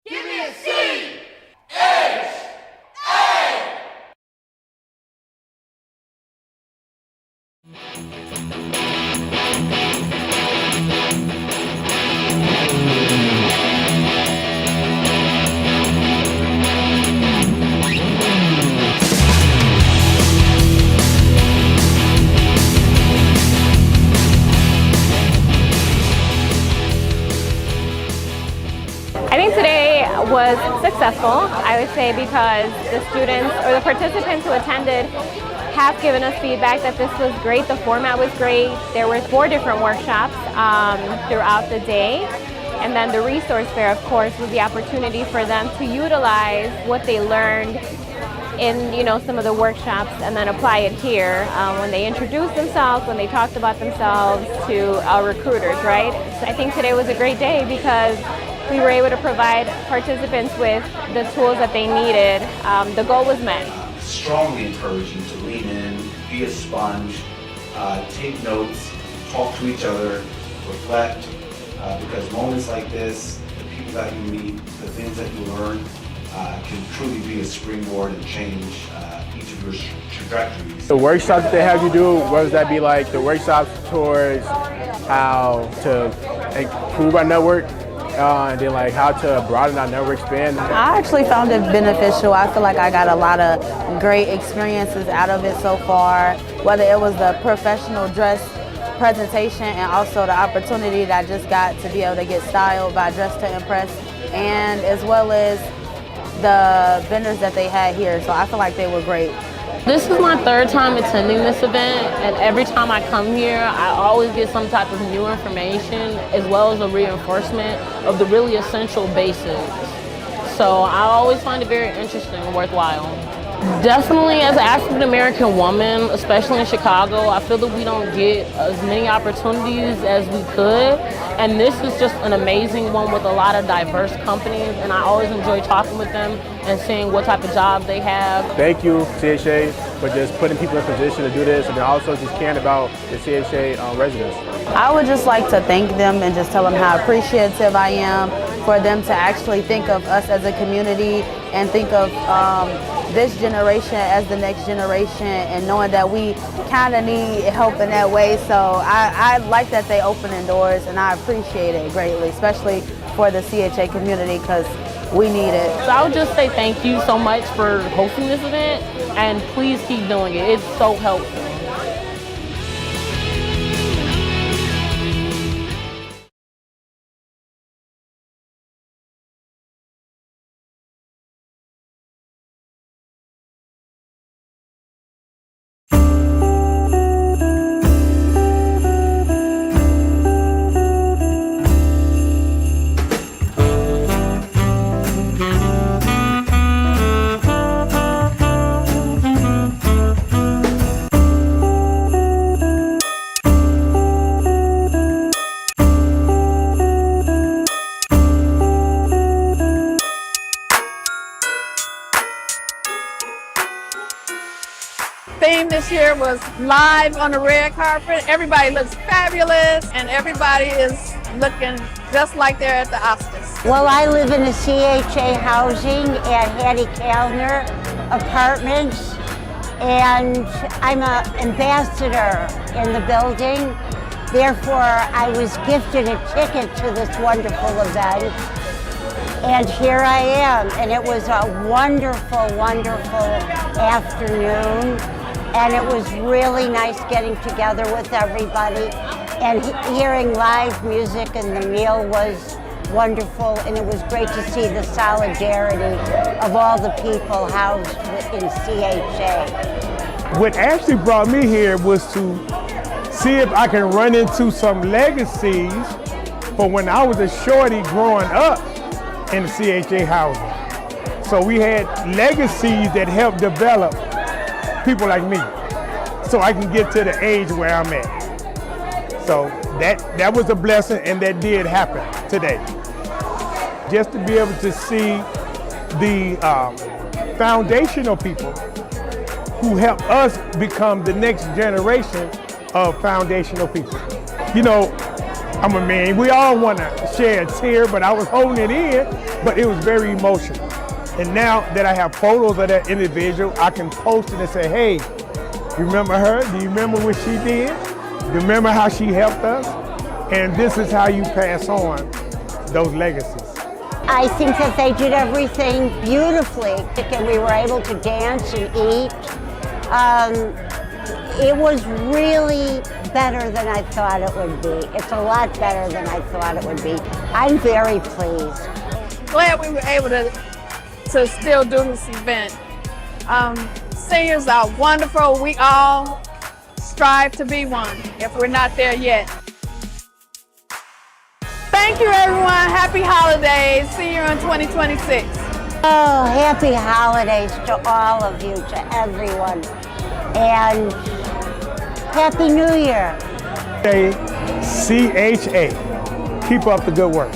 Give me a C, H, A. I think today was successful, I would say, because the students or the participants who attended have given us feedback that this was great. The format was great. There were 4 different workshops throughout the day. And then the resource fair, of course, was the opportunity for them to utilize what they learned in some of the workshops and then apply it here when they introduced themselves, when they talked about themselves to our recruiters, right? So I think today was a great day because we were able to provide participants with the tools that they needed. The goal was met. Strongly encourage you to lean in, be a sponge, take notes, talk to each other, reflect, because moments like this, the people that you meet, the things that you learn, can truly be a springboard and change each of your trajectories. The workshops that they have you do, what does that be like? The workshops towards how to improve our network, and then like how to broaden our network span. I actually found it beneficial. I feel like I got a lot of great experiences out of it so far, whether it was the professional dress presentation and also the opportunity that I just got to be able to get styled by Dress to Impress, and as well as the vendors that they had here. So I feel like they were great. This is my 3rd time attending this event, and every time I come here, I always get some type of new information as well as a reinforcement of the really essential basics. So I always find it very interesting and worthwhile. Definitely as an African American woman, especially in Chicago, I feel that we don't get as many opportunities as we could. And this is just an amazing one with a lot of diverse companies, and I always enjoy talking with them and seeing what type of jobs they have. Thank you, CHA, for just putting people in position to do this, and then also just caring about the CHA residents. I would just like to thank them and just tell them how appreciative I am for them to actually think of us as a community and think of this generation as the next generation, and knowing that we kind of need help in that way. So I like that they opening doors, and I appreciate it greatly, especially for the CHA community, because we need it. So I would just say thank you so much for hosting this event, and please keep doing it. It's so helpful. Theme this year was live on the red carpet. Everybody looks fabulous, and everybody is looking just like they're at the Oscars. Well, I live in a CHA housing at Hattie Kalner Apartments, and I'm an ambassador in the building. Therefore, I was gifted a ticket to this wonderful event, and here I am. And it was a wonderful, wonderful afternoon. And it was really nice getting together with everybody and hearing live music, and the meal was wonderful, and it was great to see the solidarity of all the people housed in CHA. What actually brought me here was to see if I can run into some legacies for when I was a shorty growing up in the CHA housing. So we had legacies that helped develop people like me, so I can get to the age where I'm at. So that was a blessing, and that did happen today. Just to be able to see the foundational people who help us become the next generation of foundational people. You know, I'm a man, we all want to share a tear, but I was holding it in but it was very emotional. And now that I have photos of that individual, I can post it and say, hey, you remember her? Do you remember what she did? Do you remember how she helped us? And this is how you pass on those legacies. I think that they did everything beautifully. And we were able to dance and eat. It was really better than I thought it would be. It's a lot better than I thought it would be. I'm very pleased. Glad we were able to still do this event. Seniors are wonderful. We all strive to be one if we're not there yet. Thank you, everyone. Happy holidays. See you in 2026. Oh, happy holidays to all of you, to everyone. And Happy New Year. Hey, CHA. Keep up the good work.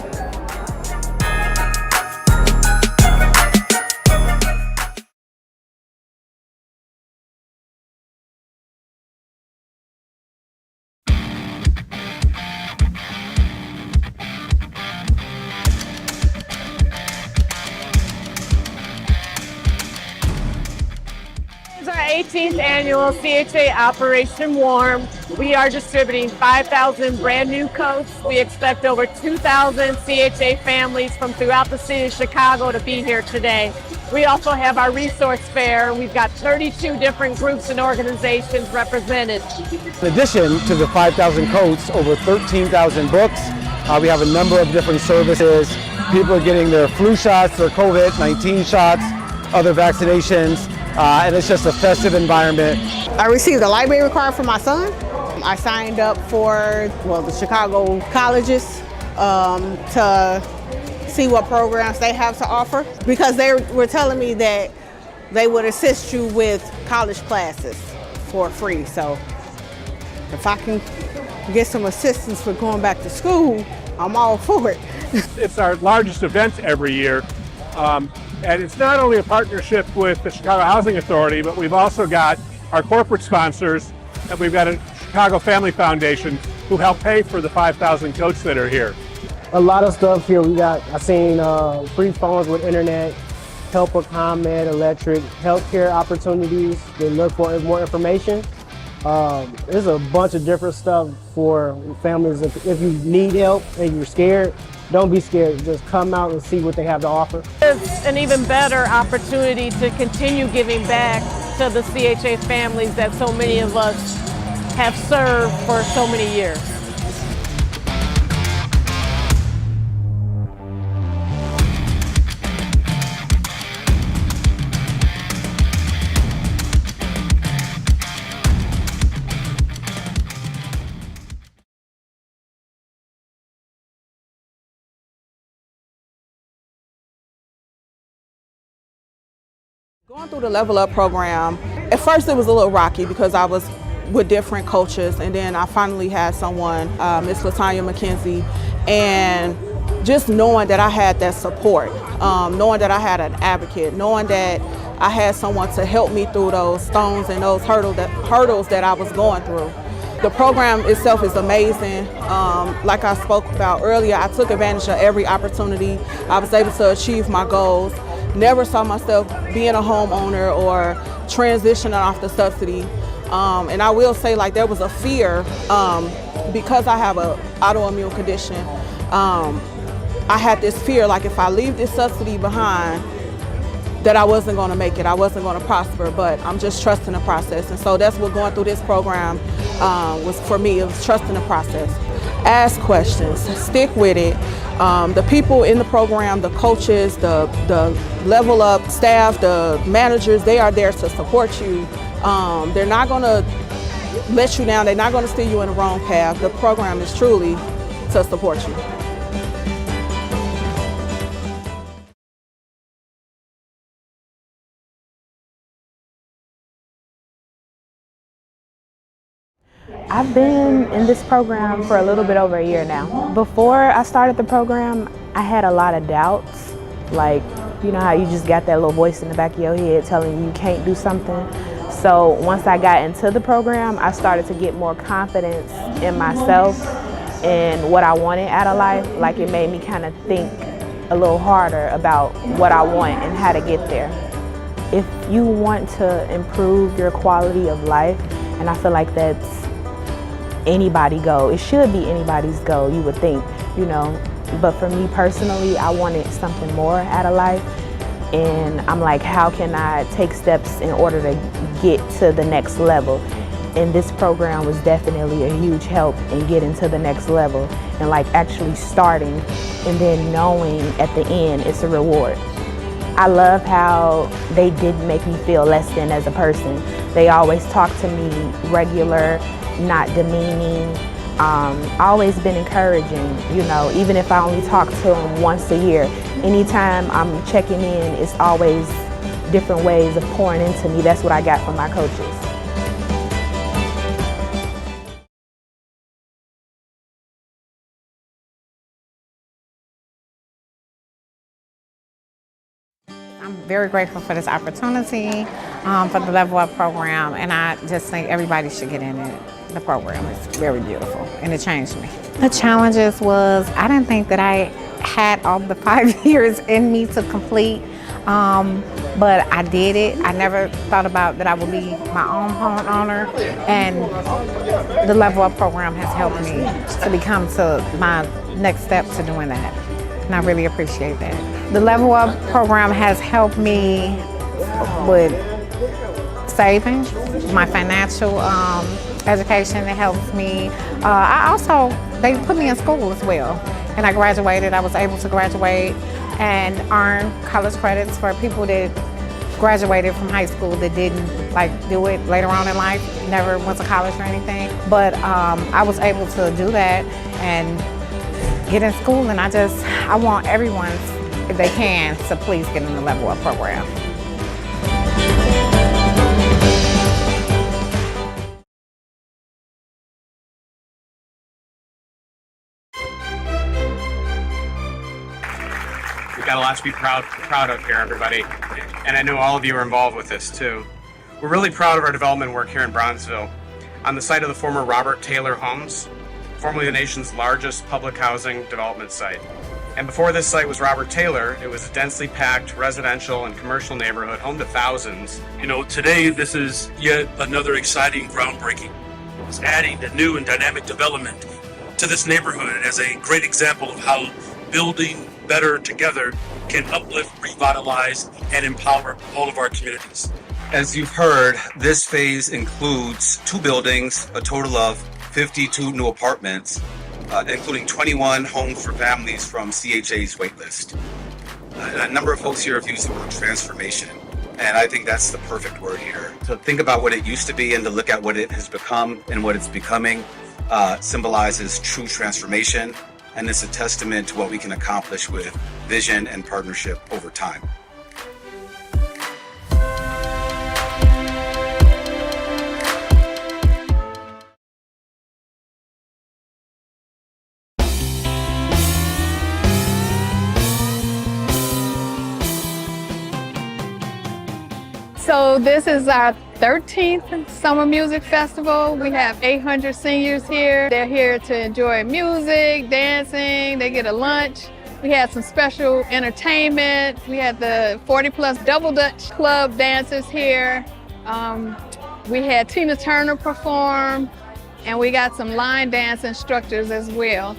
This is our 18th annual CHA Operation Warm. We are distributing 5,000 brand new coats. We expect over 2,000 CHA families from throughout the city of Chicago to be here today. We also have our resource fair. We've got 32 different groups and organizations represented. In addition to the 5,000 coats, over 13,000 books. We have a number of different services. People are getting their flu shots, their COVID-19 shots, other vaccinations, and it's just a festive environment. I received a library card for my son. I signed up for the Chicago colleges to see what programs they have to offer, because they were telling me that they would assist you with college classes for free. So if I can get some assistance for going back to school, I'm all for it. It's our largest event every year. And it's not only a partnership with the Chicago Housing Authority, but we've also got our corporate sponsors, and we've got a Chicago Family Foundation who help pay for the 5,000 coats that are here. A lot of stuff here. I seen free phones with internet, help with ComEd, electric, healthcare opportunities. They look for more information. There's a bunch of different stuff for families. If you need help and you're scared, don't be scared. Just come out and see what they have to offer. It's an even better opportunity to continue giving back to the CHA families that so many of us have served for so many years. Going through the Level Up program, at first it was a little rocky because I was with different coaches, and then I finally had someone, Miss LaTanya McKenzie, and just knowing that I had that support, knowing that I had an advocate, knowing that I had someone to help me through those stones and those hurdles that I was going through. The program itself is amazing. Like I spoke about earlier, I took advantage of every opportunity. I was able to achieve my goals. Never saw myself being a homeowner or transitioning off the subsidy. And I will say, like, there was a fear because I have an autoimmune condition. I had this fear, like, if I leave this subsidy behind, that I wasn't going to make it, I wasn't going to prosper, but I'm just trusting the process. And so that's what going through this program was for me. It was trusting the process. Ask questions, stick with it. The people in the program, the coaches, the Level Up staff, the managers, they are there to support you. They're not going to let you down. They're not going to steer you in the wrong path. The program is truly to support you. I've been in this program for a little bit over a year now. Before I started the program, I had a lot of doubts. Like, you know how you just got that little voice in the back of your head telling you you can't do something. So once I got into the program, I started to get more confidence in myself and what I wanted out of life. Like, it made me kind of think a little harder about what I want and how to get there. If you want to improve your quality of life, and I feel like that's anybody's goal. It should be anybody's goal, you would think, you know. But for me personally, I wanted something more out of life. And I'm like, how can I take steps in order to get to the next level? And this program was definitely a huge help in getting to the next level and like actually starting and then knowing at the end it's a reward. I love how they didn't make me feel less than as a person. They always talk to me regular, not demeaning. Always been encouraging, you know, even if I only talk to them once a year. Anytime I'm checking in, it's always different ways of pouring into me. That's what I got from my coaches. I'm very grateful for this opportunity, for the Level Up program, and I just think everybody should get in it. The program is very beautiful, and it changed me. The challenges was, I didn't think that I had all the 5 years in me to complete, but I did it. I never thought about that I would be my own homeowner, and the Level Up program has helped me to become to my next step to doing that, and I really appreciate that. The Level Up program has helped me with saving, my financial education. It helps me. They put me in school as well, and I graduated. I was able to graduate and earn college credits for people that graduated from high school that didn't do it later on in life, never went to college or anything. But I was able to do that and get in school, and I want everyone, if they can, to please get in the Level Up program. We've got a lot to be proud of here, everybody. And I know all of you are involved with this too. We're really proud of our development work here in Bronzeville, on the site of the former Robert Taylor Homes, formerly the nation's largest public housing development site. And before this site was Robert Taylor, it was a densely packed residential and commercial neighborhood home to thousands. You know, today this is yet another exciting groundbreaking. It's adding a new and dynamic development to this neighborhood as a great example of how building better together can uplift, revitalize, and empower all of our communities. As you've heard, this phase includes 2 buildings, a total of 52 new apartments, including 21 homes for families from CHA's waitlist. A number of folks here have used the word transformation, and I think that's the perfect word here. To think about what it used to be and to look at what it has become and what it's becoming symbolizes true transformation, and it's a testament to what we can accomplish with vision and partnership over time. So this is our 13th Summer Music Festival. We have 800 seniors here. They're here to enjoy music, dancing, they get a lunch. We had some special entertainment. We had the 40+ Double Dutch Club dancers here. We had Tina Turner perform, and we got some line dance instructors as well.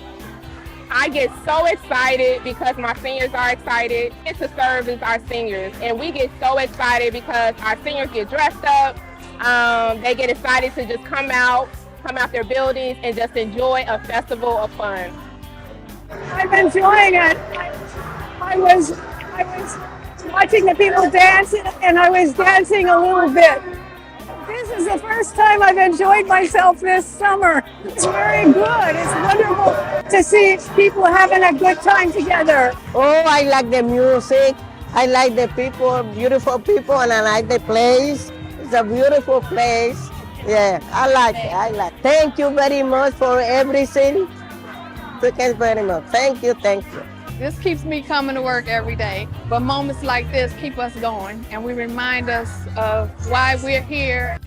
I get so excited because my seniors are excited. It's to serve as our seniors, and we get so excited because our seniors get dressed up. They get excited to just come out their buildings and just enjoy a festival of fun. I'm enjoying it. I was watching the people dance, and I was dancing a little bit. This is the first time I've enjoyed myself this summer. It's very good. It's wonderful to see people having a good time together. Oh, I like the music. I like the people, beautiful people, and I like the place. It's a beautiful place. Yeah, I like it. Thank you very much for everything. Thank you very much. Thank you. This keeps me coming to work every day, but moments like this keep us going, and we remind us of why we're here.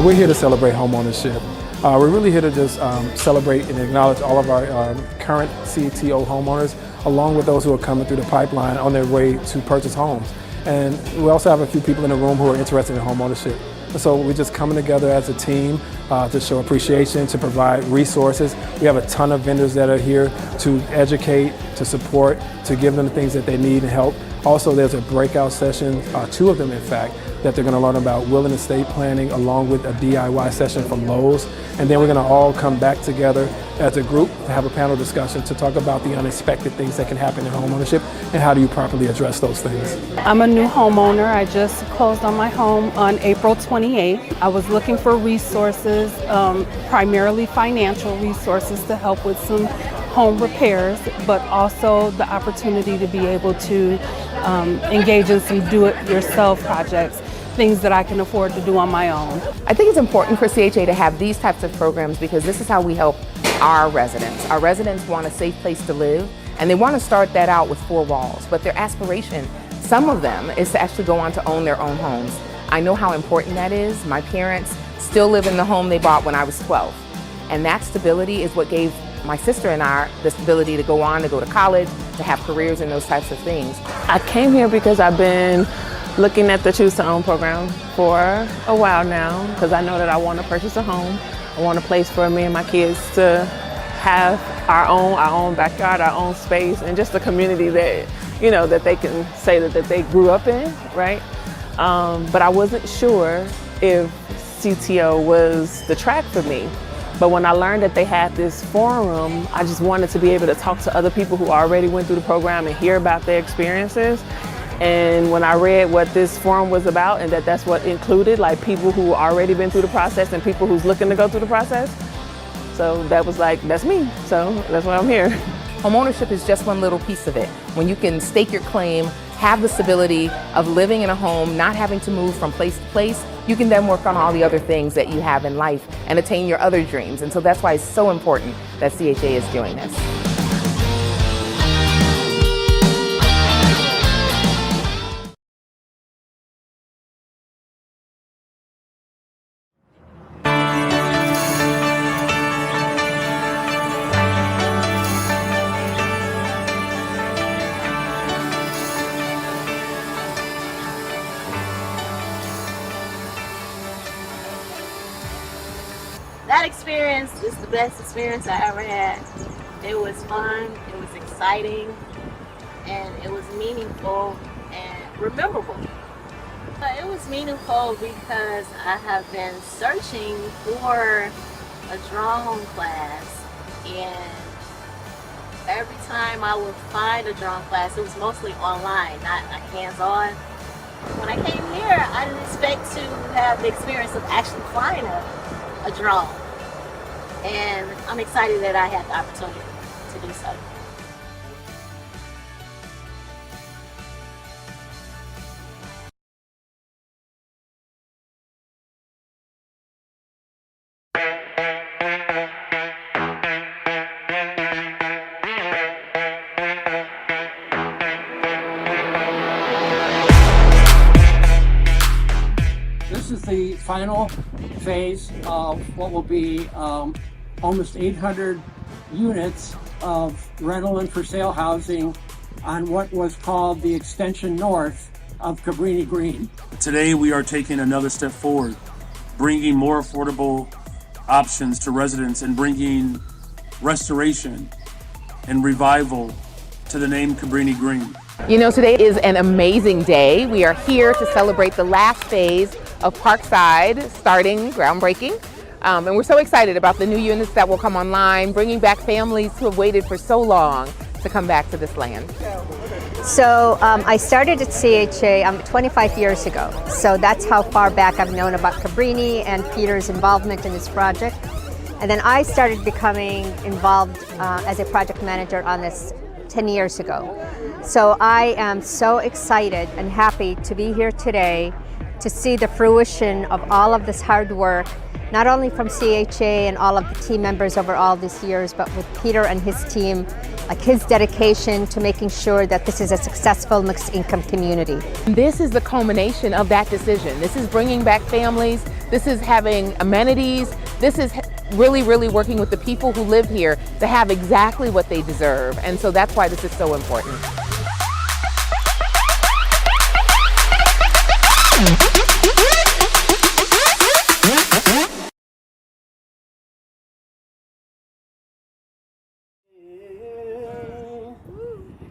We're here to celebrate homeownership. We're really here to just celebrate and acknowledge all of our current CTO homeowners, along with those who are coming through the pipeline on their way to purchase homes. And we also have a few people in the room who are interested in homeownership. And so we're just coming together as a team to show appreciation, to provide resources. We have a ton of vendors that are here to educate, to support, to give them the things that they need and help. Also, there's a breakout session, 2 of them in fact, that they're going to learn about will and estate planning along with a DIY session from Lowe's. And then we're going to all come back together as a group to have a panel discussion to talk about the unexpected things that can happen in homeownership and how do you properly address those things. I'm a new homeowner. I just closed on my home on April 28th. I was looking for resources, primarily financial resources to help with some home repairs, but also the opportunity to be able to engage in some do-it-yourself projects, things that I can afford to do on my own. I think it's important for CHA to have these types of programs because this is how we help our residents. Our residents want a safe place to live, and they want to start that out with 4 walls, but their aspiration, some of them, is to actually go on to own their own homes. I know how important that is. My parents still live in the home they bought when I was 12, and that stability is what gave my sister and I the stability to go on, to go to college, to have careers and those types of things. I came here because I've been looking at the Choose to Own program for a while now because I know that I want to purchase a home. I want a place for me and my kids to have our own backyard, our own space, and just a community that, you know, that they can say that they grew up in, right? But I wasn't sure if CTO was the track for me. But when I learned that they had this forum, I just wanted to be able to talk to other people who already went through the program and hear about their experiences. And when I read what this forum was about and that that's what included, like people who already been through the process and people who's looking to go through the process, so that was like, that's me. So that's why I'm here. Homeownership is just one little piece of it. When you can stake your claim, have the stability of living in a home, not having to move from place to place, you can then work on all the other things that you have in life and attain your other dreams. And so that's why it's so important that CHA is doing this. That experience is the best experience I ever had. It was fun, it was exciting, and it was meaningful and rememberable. It was meaningful because I have been searching for a drone class, and every time I would find a drone class, it was mostly online, not hands-on. When I came here, I didn't expect to have the experience of actually flying a drone. And I'm excited that I had the opportunity to do so. This is the final phase of what will be almost 800 units of rental and for sale housing on what was called the extension north of Cabrini Green. Today we are taking another step forward, bringing more affordable options to residents and bringing restoration and revival to the name Cabrini Green. You know, today is an amazing day. We are here to celebrate the last phase of Parkside starting groundbreaking. And we're so excited about the new units that will come online, bringing back families who have waited for so long to come back to this land. So I started at CHA 25 years ago. So that's how far back I've known about Cabrini and Peter's involvement in this project. And then I started becoming involved as a project manager on this 10 years ago. So I am so excited and happy to be here today to see the fruition of all of this hard work, not only from CHA and all of the team members over all these years, but with Peter and his team, like his dedication to making sure that this is a successful mixed income community. This is the culmination of that decision. This is bringing back families This is having amenities. This is really, really working with the people who live here to have exactly what they deserve. And so that's why this is so important.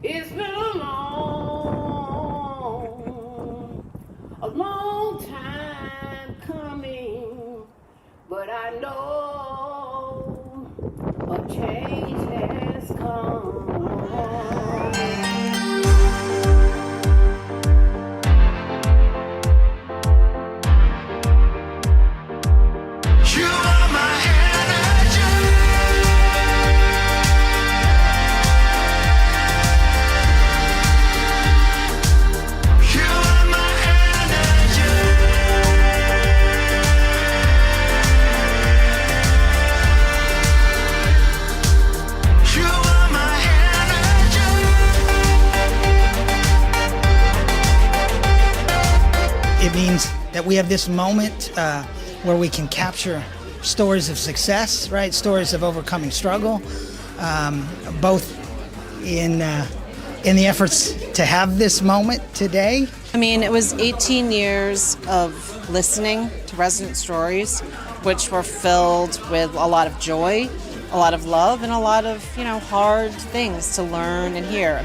It's been a long time coming, but I know a change has come. It means that we have this moment where we can capture stories of success, right? Stories of overcoming struggle, both in the efforts to have this moment today. I mean, it was 18 years of listening to resident stories, which were filled with a lot of joy, a lot of love, and a lot of, hard things to learn and hear.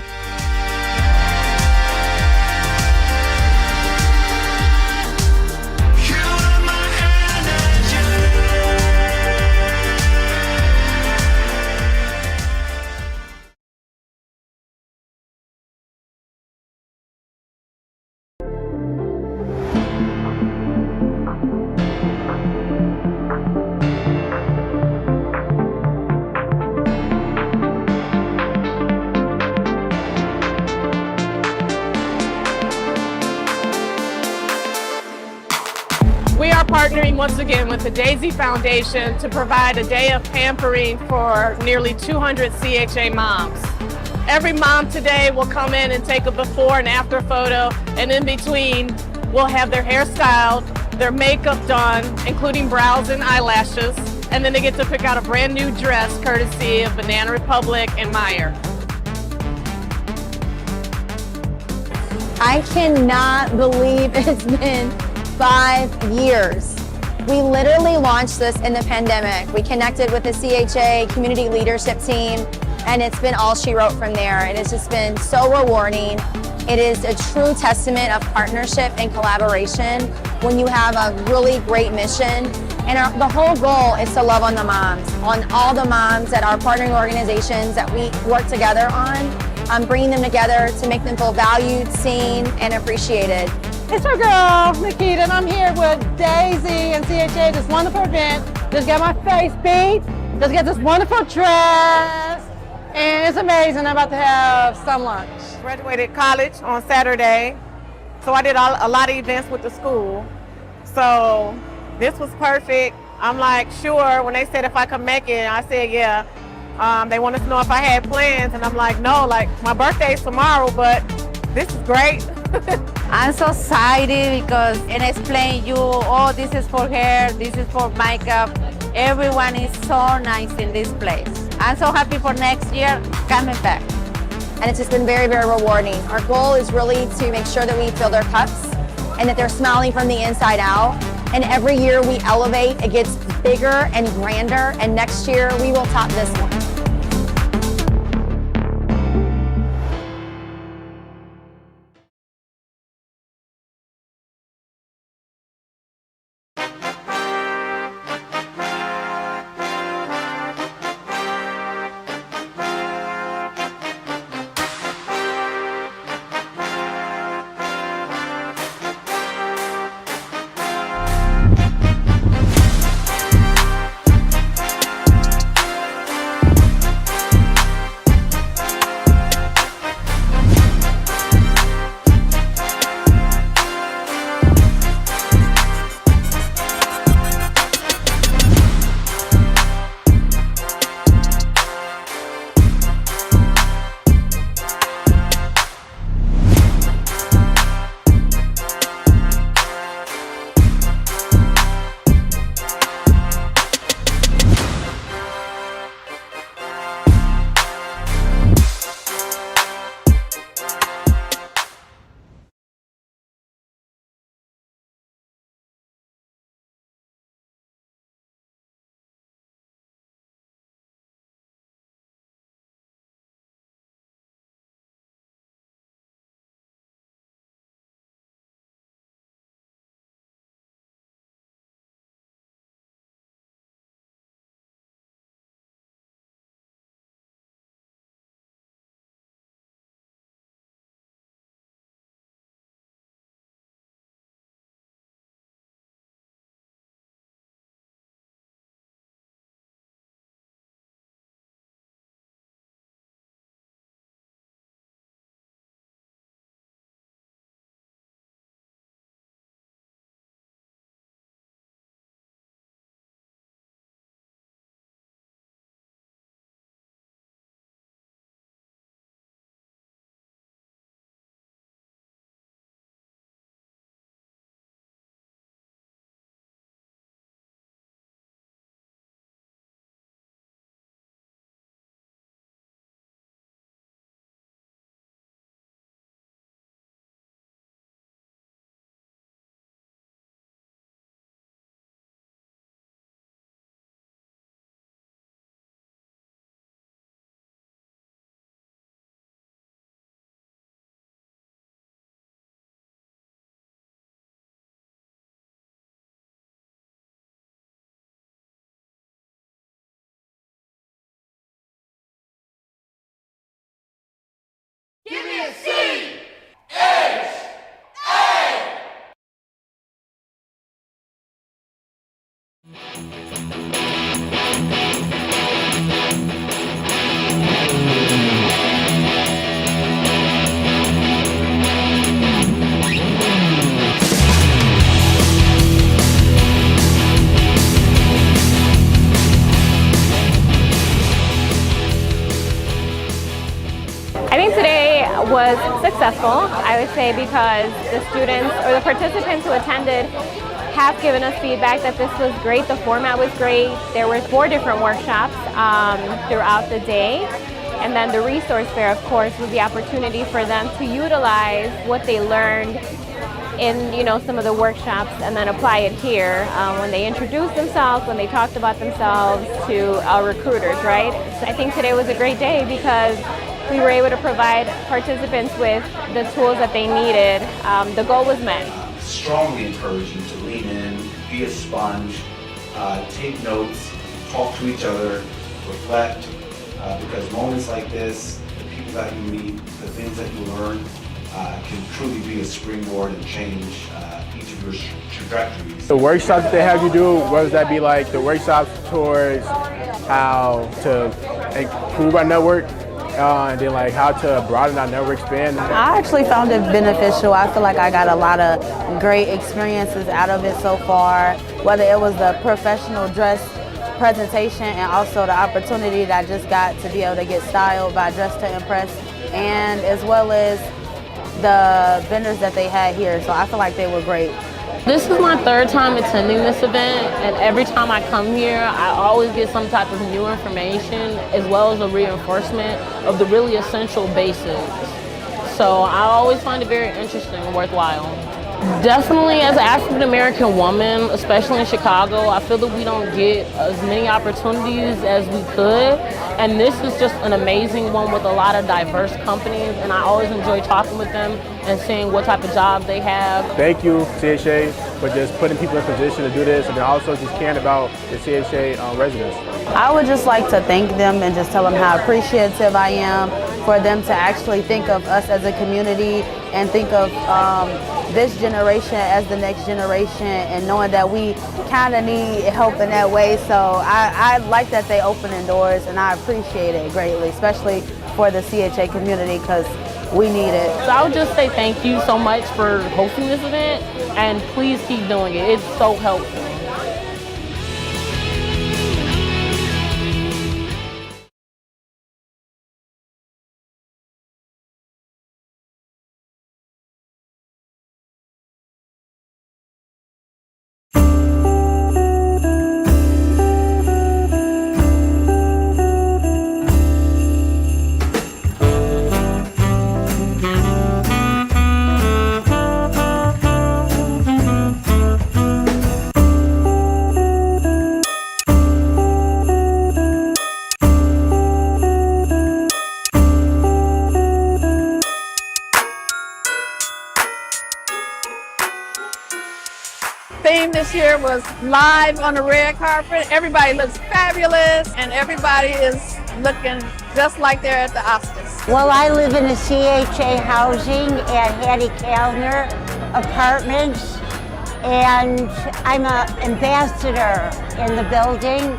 We are partnering once again with the Daisy Foundation to provide a day of pampering for nearly 200 CHA moms. Every mom today will come in and take a before and after photo, and in between we'll have their hair styled, their makeup done, including brows and eyelashes, and then they get to pick out a brand new dress courtesy of Banana Republic and Meyer. I cannot believe it's been 5 years. We literally launched this in the pandemic. We connected with the CHA community leadership team, and it's been all she wrote from there. And it's just been so rewarding. It is a true testament of partnership and collaboration when you have a really great mission. And the whole goal is to love on the moms, on all the moms at our partnering organizations that we work together on, bringing them together to make them feel valued, seen, and appreciated. It's your girl, Nikita, and I'm here with Daisy and CHA, this wonderful event. Just got my face beat, just got this wonderful dress, and it's amazing. I'm about to have some lunch. Graduated college on Saturday, so I did a lot of events with the school. So this was perfect. I'm like, sure, when they said if I could make it, I said yeah. They wanted to know if I had plans, and I'm like, no, like my birthday's tomorrow, but this is great. I'm so excited because and explain you, oh, this is for hair, this is for makeup. Everyone is so nice in this place. I'm so happy for next year coming back. And it's just been very, very rewarding. Our goal is really to make sure that we fill their cups and that they're smiling from the inside out. And every year we elevate, it gets bigger and grander, and next year we will top this one. was successful, I would say, because the students or the participants who attended have given us feedback that this was great. The format was great. There were 4 different workshops throughout the day. And then the resource fair, of course, was the opportunity for them to utilize what they learned in some of the workshops and then apply it here when they introduced themselves, when they talked about themselves to our recruiters, right? So I think today was a great day because we were able to provide participants with the tools that they needed. The goal was met. Strongly encourage you to lean in, be a sponge, take notes, talk to each other, reflect, because moments like this, the people that you meet, the things that you learn, can truly be a springboard and change each of your trajectories. The workshops that they have you do, what does that be like? The workshops towards how to improve our network, and then like how to broaden our network span. I actually found it beneficial. I feel like I got a lot of great experiences out of it so far, whether it was the professional dress presentation and also the opportunity that I just got to be able to get styled by Dress to Impress, and as well as the vendors that they had here. So I feel like they were great. This is my 3rd time attending this event, and every time I come here, I always get some type of new information as well as a reinforcement of the really essential basics. So I always find it very interesting and worthwhile. Definitely, as an African American woman, especially in Chicago, I feel that we don't get as many opportunities as we could. And this is just an amazing one with a lot of diverse companies, and I always enjoy talking with them and seeing what type of jobs they have. Thank you, CHA, for just putting people in position to do this, and then also just caring about the CHA residents. I would just like to thank them and just tell them how appreciative I am for them to actually think of us as a community and think of this generation as the next generation, and knowing that we kind of need help in that way. So I like that they opening doors, and I appreciate it greatly, especially for the CHA community, because we need it. So I would just say thank you so much for hosting this event, and please keep doing it. It's so helpful. Theme this year was live on the red carpet. Everybody looks fabulous, and everybody is looking just like they're at the Oscars. Well, I live in a CHA housing at Hattie Kalner Apartments, and I'm an ambassador in the building.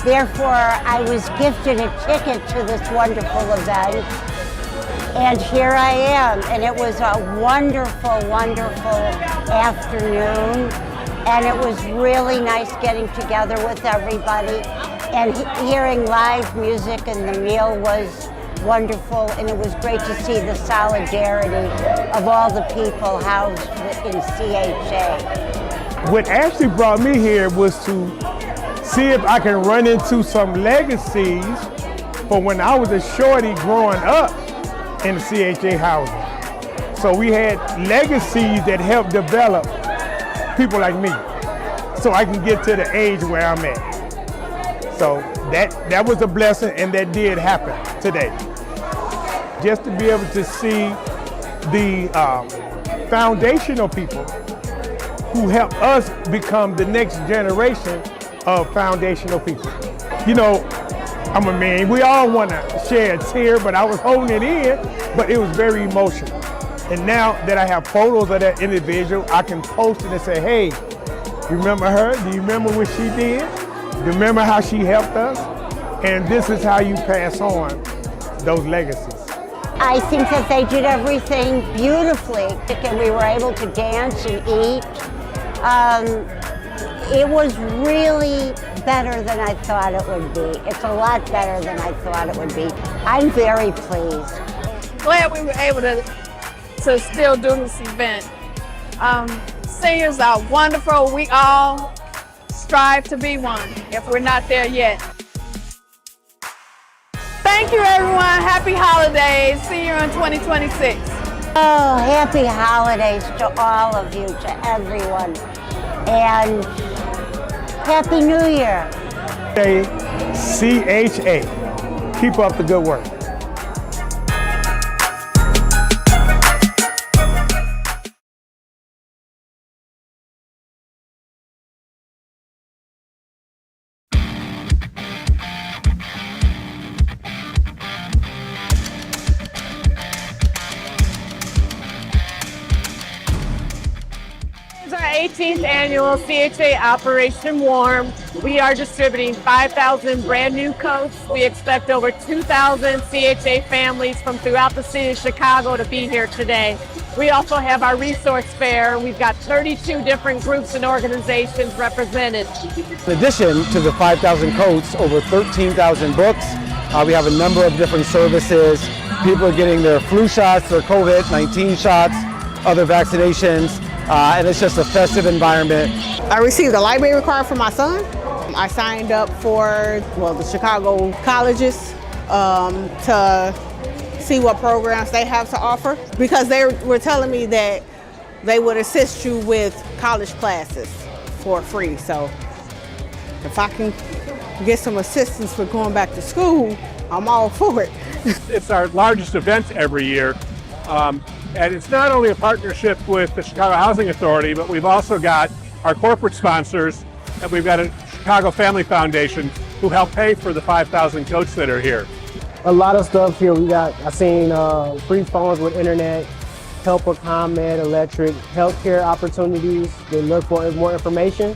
Therefore, I was gifted a ticket to this wonderful event, and here I am. And it was a wonderful, wonderful afternoon. And it was really nice getting together with everybody and hearing live music, and the meal was wonderful, and it was great to see the solidarity of all the people housed in CHA. What actually brought me here was to see if I can run into some legacies for when I was a shorty growing up in the CHA housing. So we had legacies that helped develop people like me, so I can get to the age where I'm at. So that was a blessing, and that did happen today. Just to be able to see the foundational people who help us become the next generation of foundational people. You know, I'm a man, we all want to share a tear, but I was holding it in, but it was very emotional. And now that I have photos of that individual, I can post it and say, hey, you remember her? Do you remember what she did? Do you remember how she helped us? And this is how you pass on those legacies. I think that they did everything beautifully, and we were able to dance and eat. It was really better than I thought it would be. It's a lot better than I thought it would be. I'm very pleased. glad we were able to still do this event. Seniors are wonderful. We all strive to be one if we're not there yet. Thank you, everyone. Happy holidays. See you in 2026. Oh, happy holidays to all of you, to everyone. And Happy New Year. CHA. Keep up the good work. This is our 18th annual CHA Operation Warm. We are distributing 5,000 brand new coats. We expect over 2,000 CHA families from throughout the city of Chicago to be here today. We also have our resource fair. We've got 32 different groups and organizations represented. In addition to the 5,000 coats, over 13,000 books. We have a number of different services. People are getting their flu shots, their COVID-19 shots, other vaccinations, and it's just a festive environment. I received a library card for my son. I signed up for, the Chicago colleges to see what programs they have to offer, because they were telling me that they would assist you with college classes for free. So if I can get some assistance for going back to school, I'm all for it. It's our largest event every year. And it's not only a partnership with the Chicago Housing Authority, but we've also got our corporate sponsors, and we've got a Chicago Family Foundation who help pay for the 5,000 coats that are here. A lot of stuff here. I seen free phones with internet, help with ComEd, electric, healthcare opportunities. They look for more information.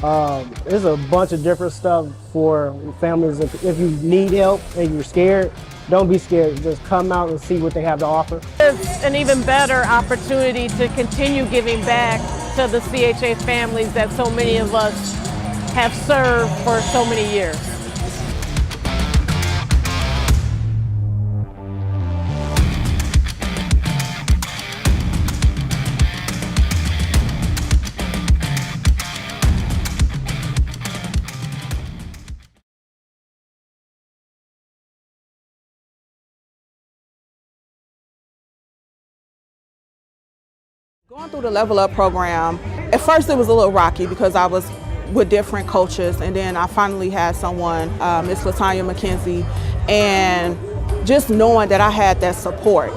There's a bunch of different stuff for families. If you need help and you're scared, don't be scared. Just come out and see what they have to offer. It's an even better opportunity to continue giving back to the CHA families that so many of us have served for so many years. Going through the Level Up program, at first it was a little rocky because I was with different coaches, and then I finally had someone, Miss Latanya McKenzie, and just knowing that I had that support,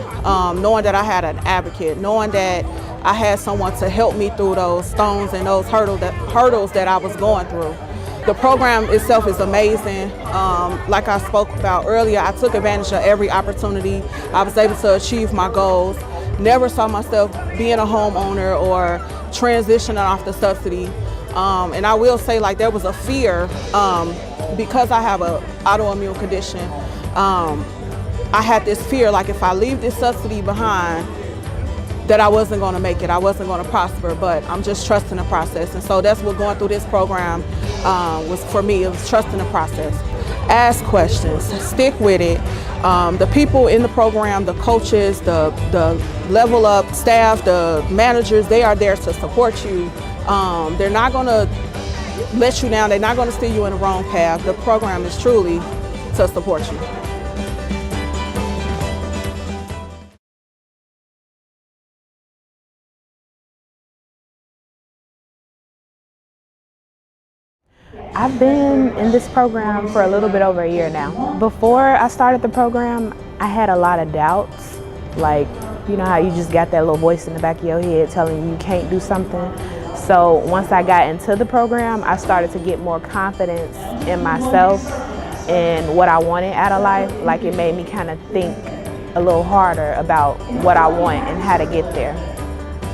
knowing that I had an advocate, knowing that I had someone to help me through those stones and those hurdles that I was going through. The program itself is amazing. Like I spoke about earlier, I took advantage of every opportunity. I was able to achieve my goals. Never saw myself being a homeowner or transitioning off the subsidy. And I will say, like, there was a fear because I have an autoimmune condition. I had this fear, like, if I leave this subsidy behind, that I wasn't going to make it, I wasn't going to prosper, but I'm just trusting the process. And so that's what going through this program was for me. It was trusting the process. Ask questions, stick with it. The people in the program, the coaches, the Level Up staff, the managers, they are there to support you. They're not going to let you down. They're not going to steer you in the wrong path. The program is truly to support you. I've been in this program for a little bit over a year now. Before I started the program, I had a lot of doubts. Like, you know how you just got that little voice in the back of your head telling you can't do something? So once I got into the program, I started to get more confidence in myself and what I wanted out of life. Like, it made me kind of think a little harder about what I want and how to get there.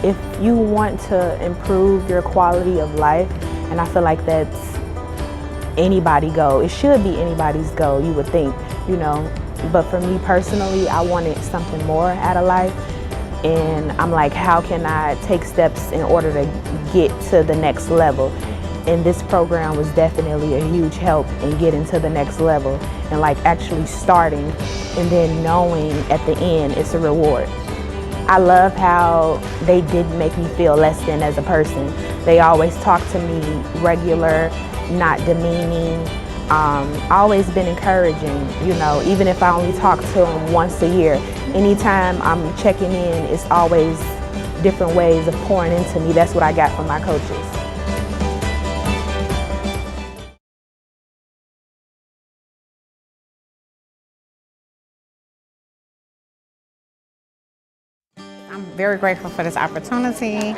If you want to improve your quality of life, and I feel like that's anybody's goal. It should be anybody's goal, you would think, you know. But for me personally, I wanted something more out of life. And I'm like, how can I take steps in order to get to the next level? And this program was definitely a huge help in getting to the next level and like actually starting and then knowing at the end it's a reward. I love how they didn't make me feel less than as a person. They always talked to me regular, not demeaning, always been encouraging, you know, even if I only talk to them once a year. Anytime I'm checking in, it's always different ways of pouring into me. That's what I got from my coaches. I'm very grateful for this opportunity,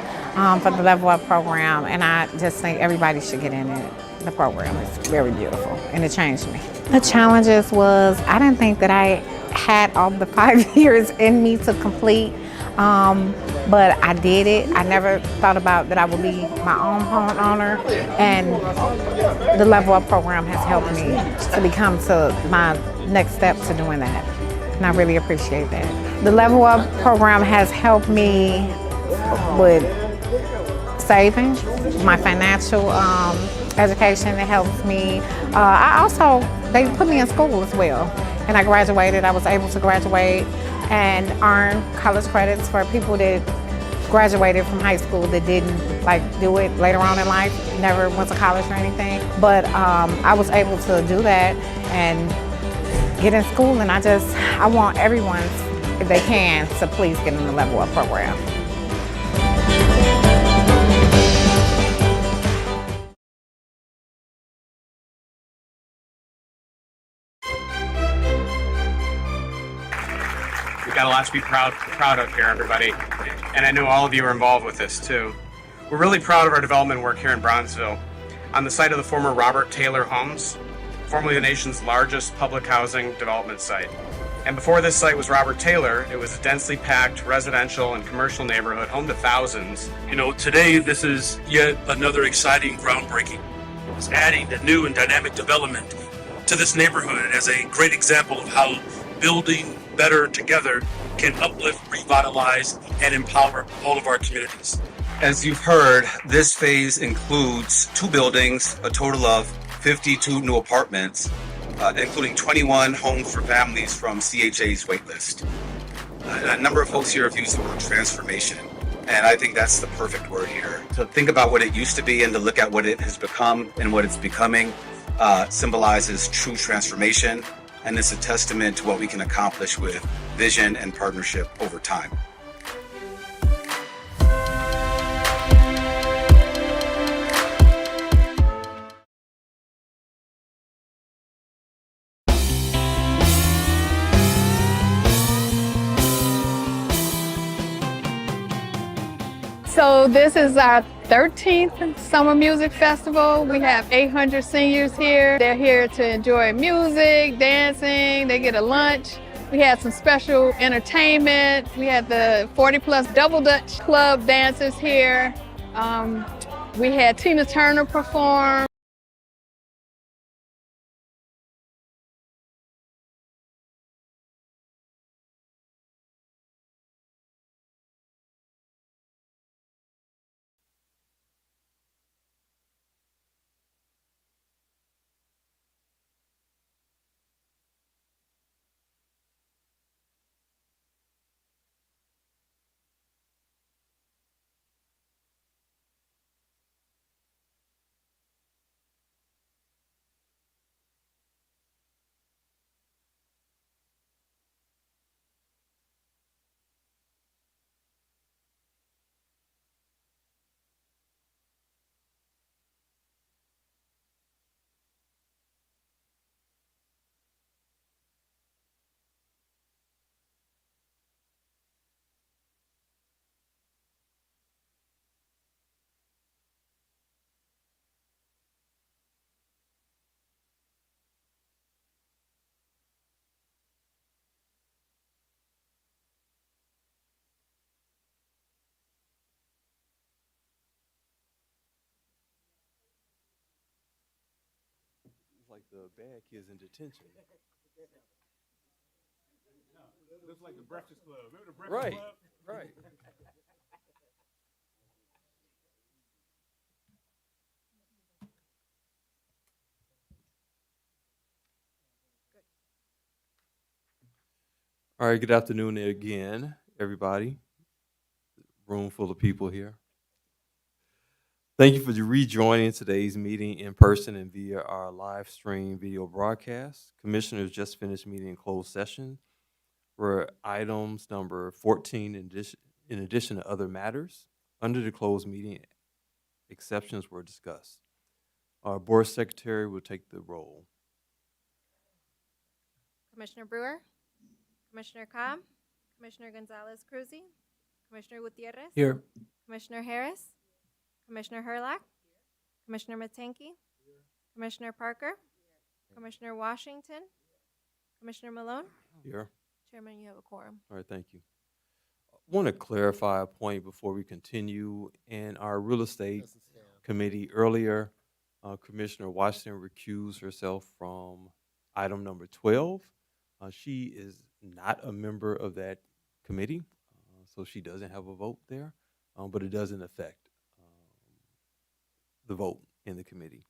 for the Level Up program, and I just think everybody should get in it. The program is very beautiful, and it changed me. The challenges was, I didn't think that I had all the 5 years in me to complete, but I did it. I never thought about that I would be my own homeowner, and the Level Up program has helped me to become to my next step to doing that, and I really appreciate that. The Level Up program has helped me with saving, my financial education. It helps me. They put me in school as well, and I graduated. I was able to graduate and earn college credits for people that graduated from high school that didn't do it later on in life, never went to college or anything. But I was able to do that and get in school, and I want everyone, if they can, to please get in the Level Up program. We've got a lot to be proud of here, everybody. And I know all of you are involved with this too. We're really proud of our development work here in Bronzeville, on the site of the former Robert Taylor Homes, formerly the nation's largest public housing development site. And before this site was Robert Taylor, it was a densely packed residential and commercial neighborhood home to thousands. You know, today this is yet another exciting groundbreaking. It's adding a new and dynamic development to this neighborhood as a great example of how building better together can uplift, revitalize, and empower all of our communities. As you've heard, this phase includes 2 buildings, a total of 52 new apartments, including 21 homes for families from CHA's waitlist. A number of folks here have used the word transformation, and I think that's the perfect word here. To think about what it used to be and to look at what it has become and what it's becoming symbolizes true transformation, and it's a testament to what we can accomplish with vision and partnership over time. So this is our 13th Summer Music Festival. We have 800 seniors here. They're here to enjoy music, dancing, they get a lunch. We had some special entertainment. We had the 40 Plus Double Dutch Club dancers here. We had Tina Turner perform. Like the bad kids in detention. Looks like the Breakfast Club. Remember the Breakfast Club? Right. All right, good afternoon again, everybody. Room full of people here. Thank you for rejoining today's meeting in person and via our live stream video broadcast. Commissioners just finished meeting in closed session where items number 14 in addition to other matters under the closed meeting exceptions were discussed. Our board secretary will take the roll. Commissioner Brewer, Commissioner Cobb, Commissioner Gonzalez Cruzy, Commissioner Gutierrez. Here. Commissioner Harris, Commissioner Herlock, Commissioner Matenke, Commissioner Parker, Commissioner Washington, Commissioner Malone. Here. Chairman, you have a quorum. All right, thank you. I want to clarify a point before we continue. In our real estate committee earlier, Commissioner Washington recused herself from item number 12. She is not a member of that committee, so she doesn't have a vote there, but it doesn't affect the vote in the committee.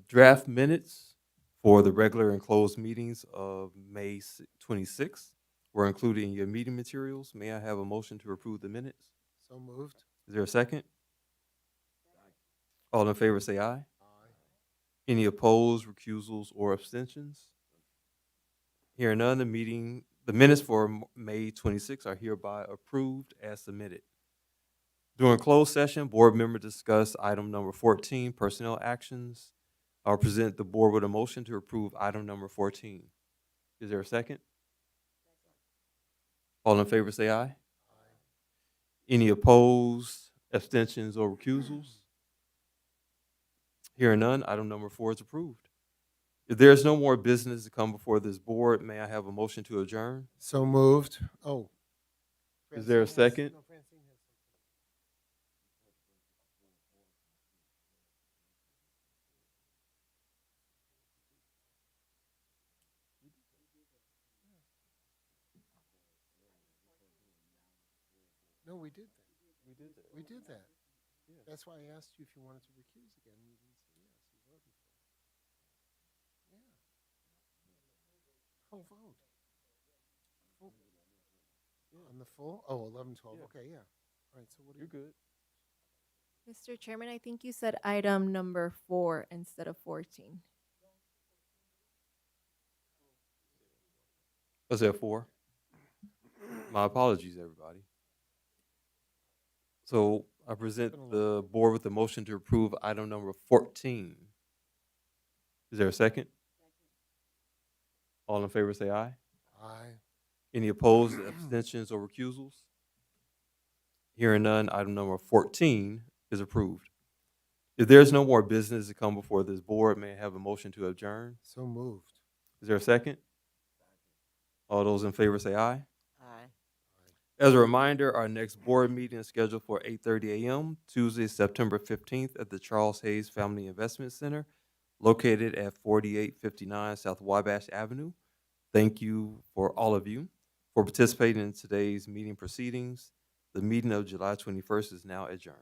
Draft minutes for the regular and closed meetings of May 26th were included in your meeting materials. May I have a motion to approve the minutes? So moved. Is there a second? All in favor say aye. Any opposed, recusals, or abstentions? Hearing none, the minutes for May 26 are hereby approved as submitted. During closed session, board members discussed item number 14, personnel actions. I'll present the board with a motion to approve item number 14. Is there a second? All in favor say aye. Any opposed, abstentions, or recusals? Hearing none, item number 4 is approved. If there is no more business to come before this board, may I have a motion to adjourn? So moved. Oh. Is there a second? No, we did that. We did that. That's why I asked you if you wanted to recuse again. You didn't say yes. You voted for it. Yeah. Oh, vote. On the full? Oh, 11, 12. Yeah. Okay, yeah. All right, so what are You're good. Mr. Chairman, I think you said item number 4 instead of 14. Was there 4? My apologies, everybody. So I present the board with the motion to approve item number 14. Is there a second? All in favor say aye. Aye. Any opposed, abstentions, or recusals? Hearing none, item number 14 is approved. If there's no more business to come before this board, may I have a motion to adjourn? So moved. Is there a second? All those in favor say aye. Aye. As a reminder, our next board meeting is scheduled for 8:30 a.m. Tuesday, September 15th at the Charles Hayes Family Investment Center, located at 4859 South Wabash Avenue. Thank you for all of you for participating in today's meeting proceedings. The meeting of July 21st is now adjourned.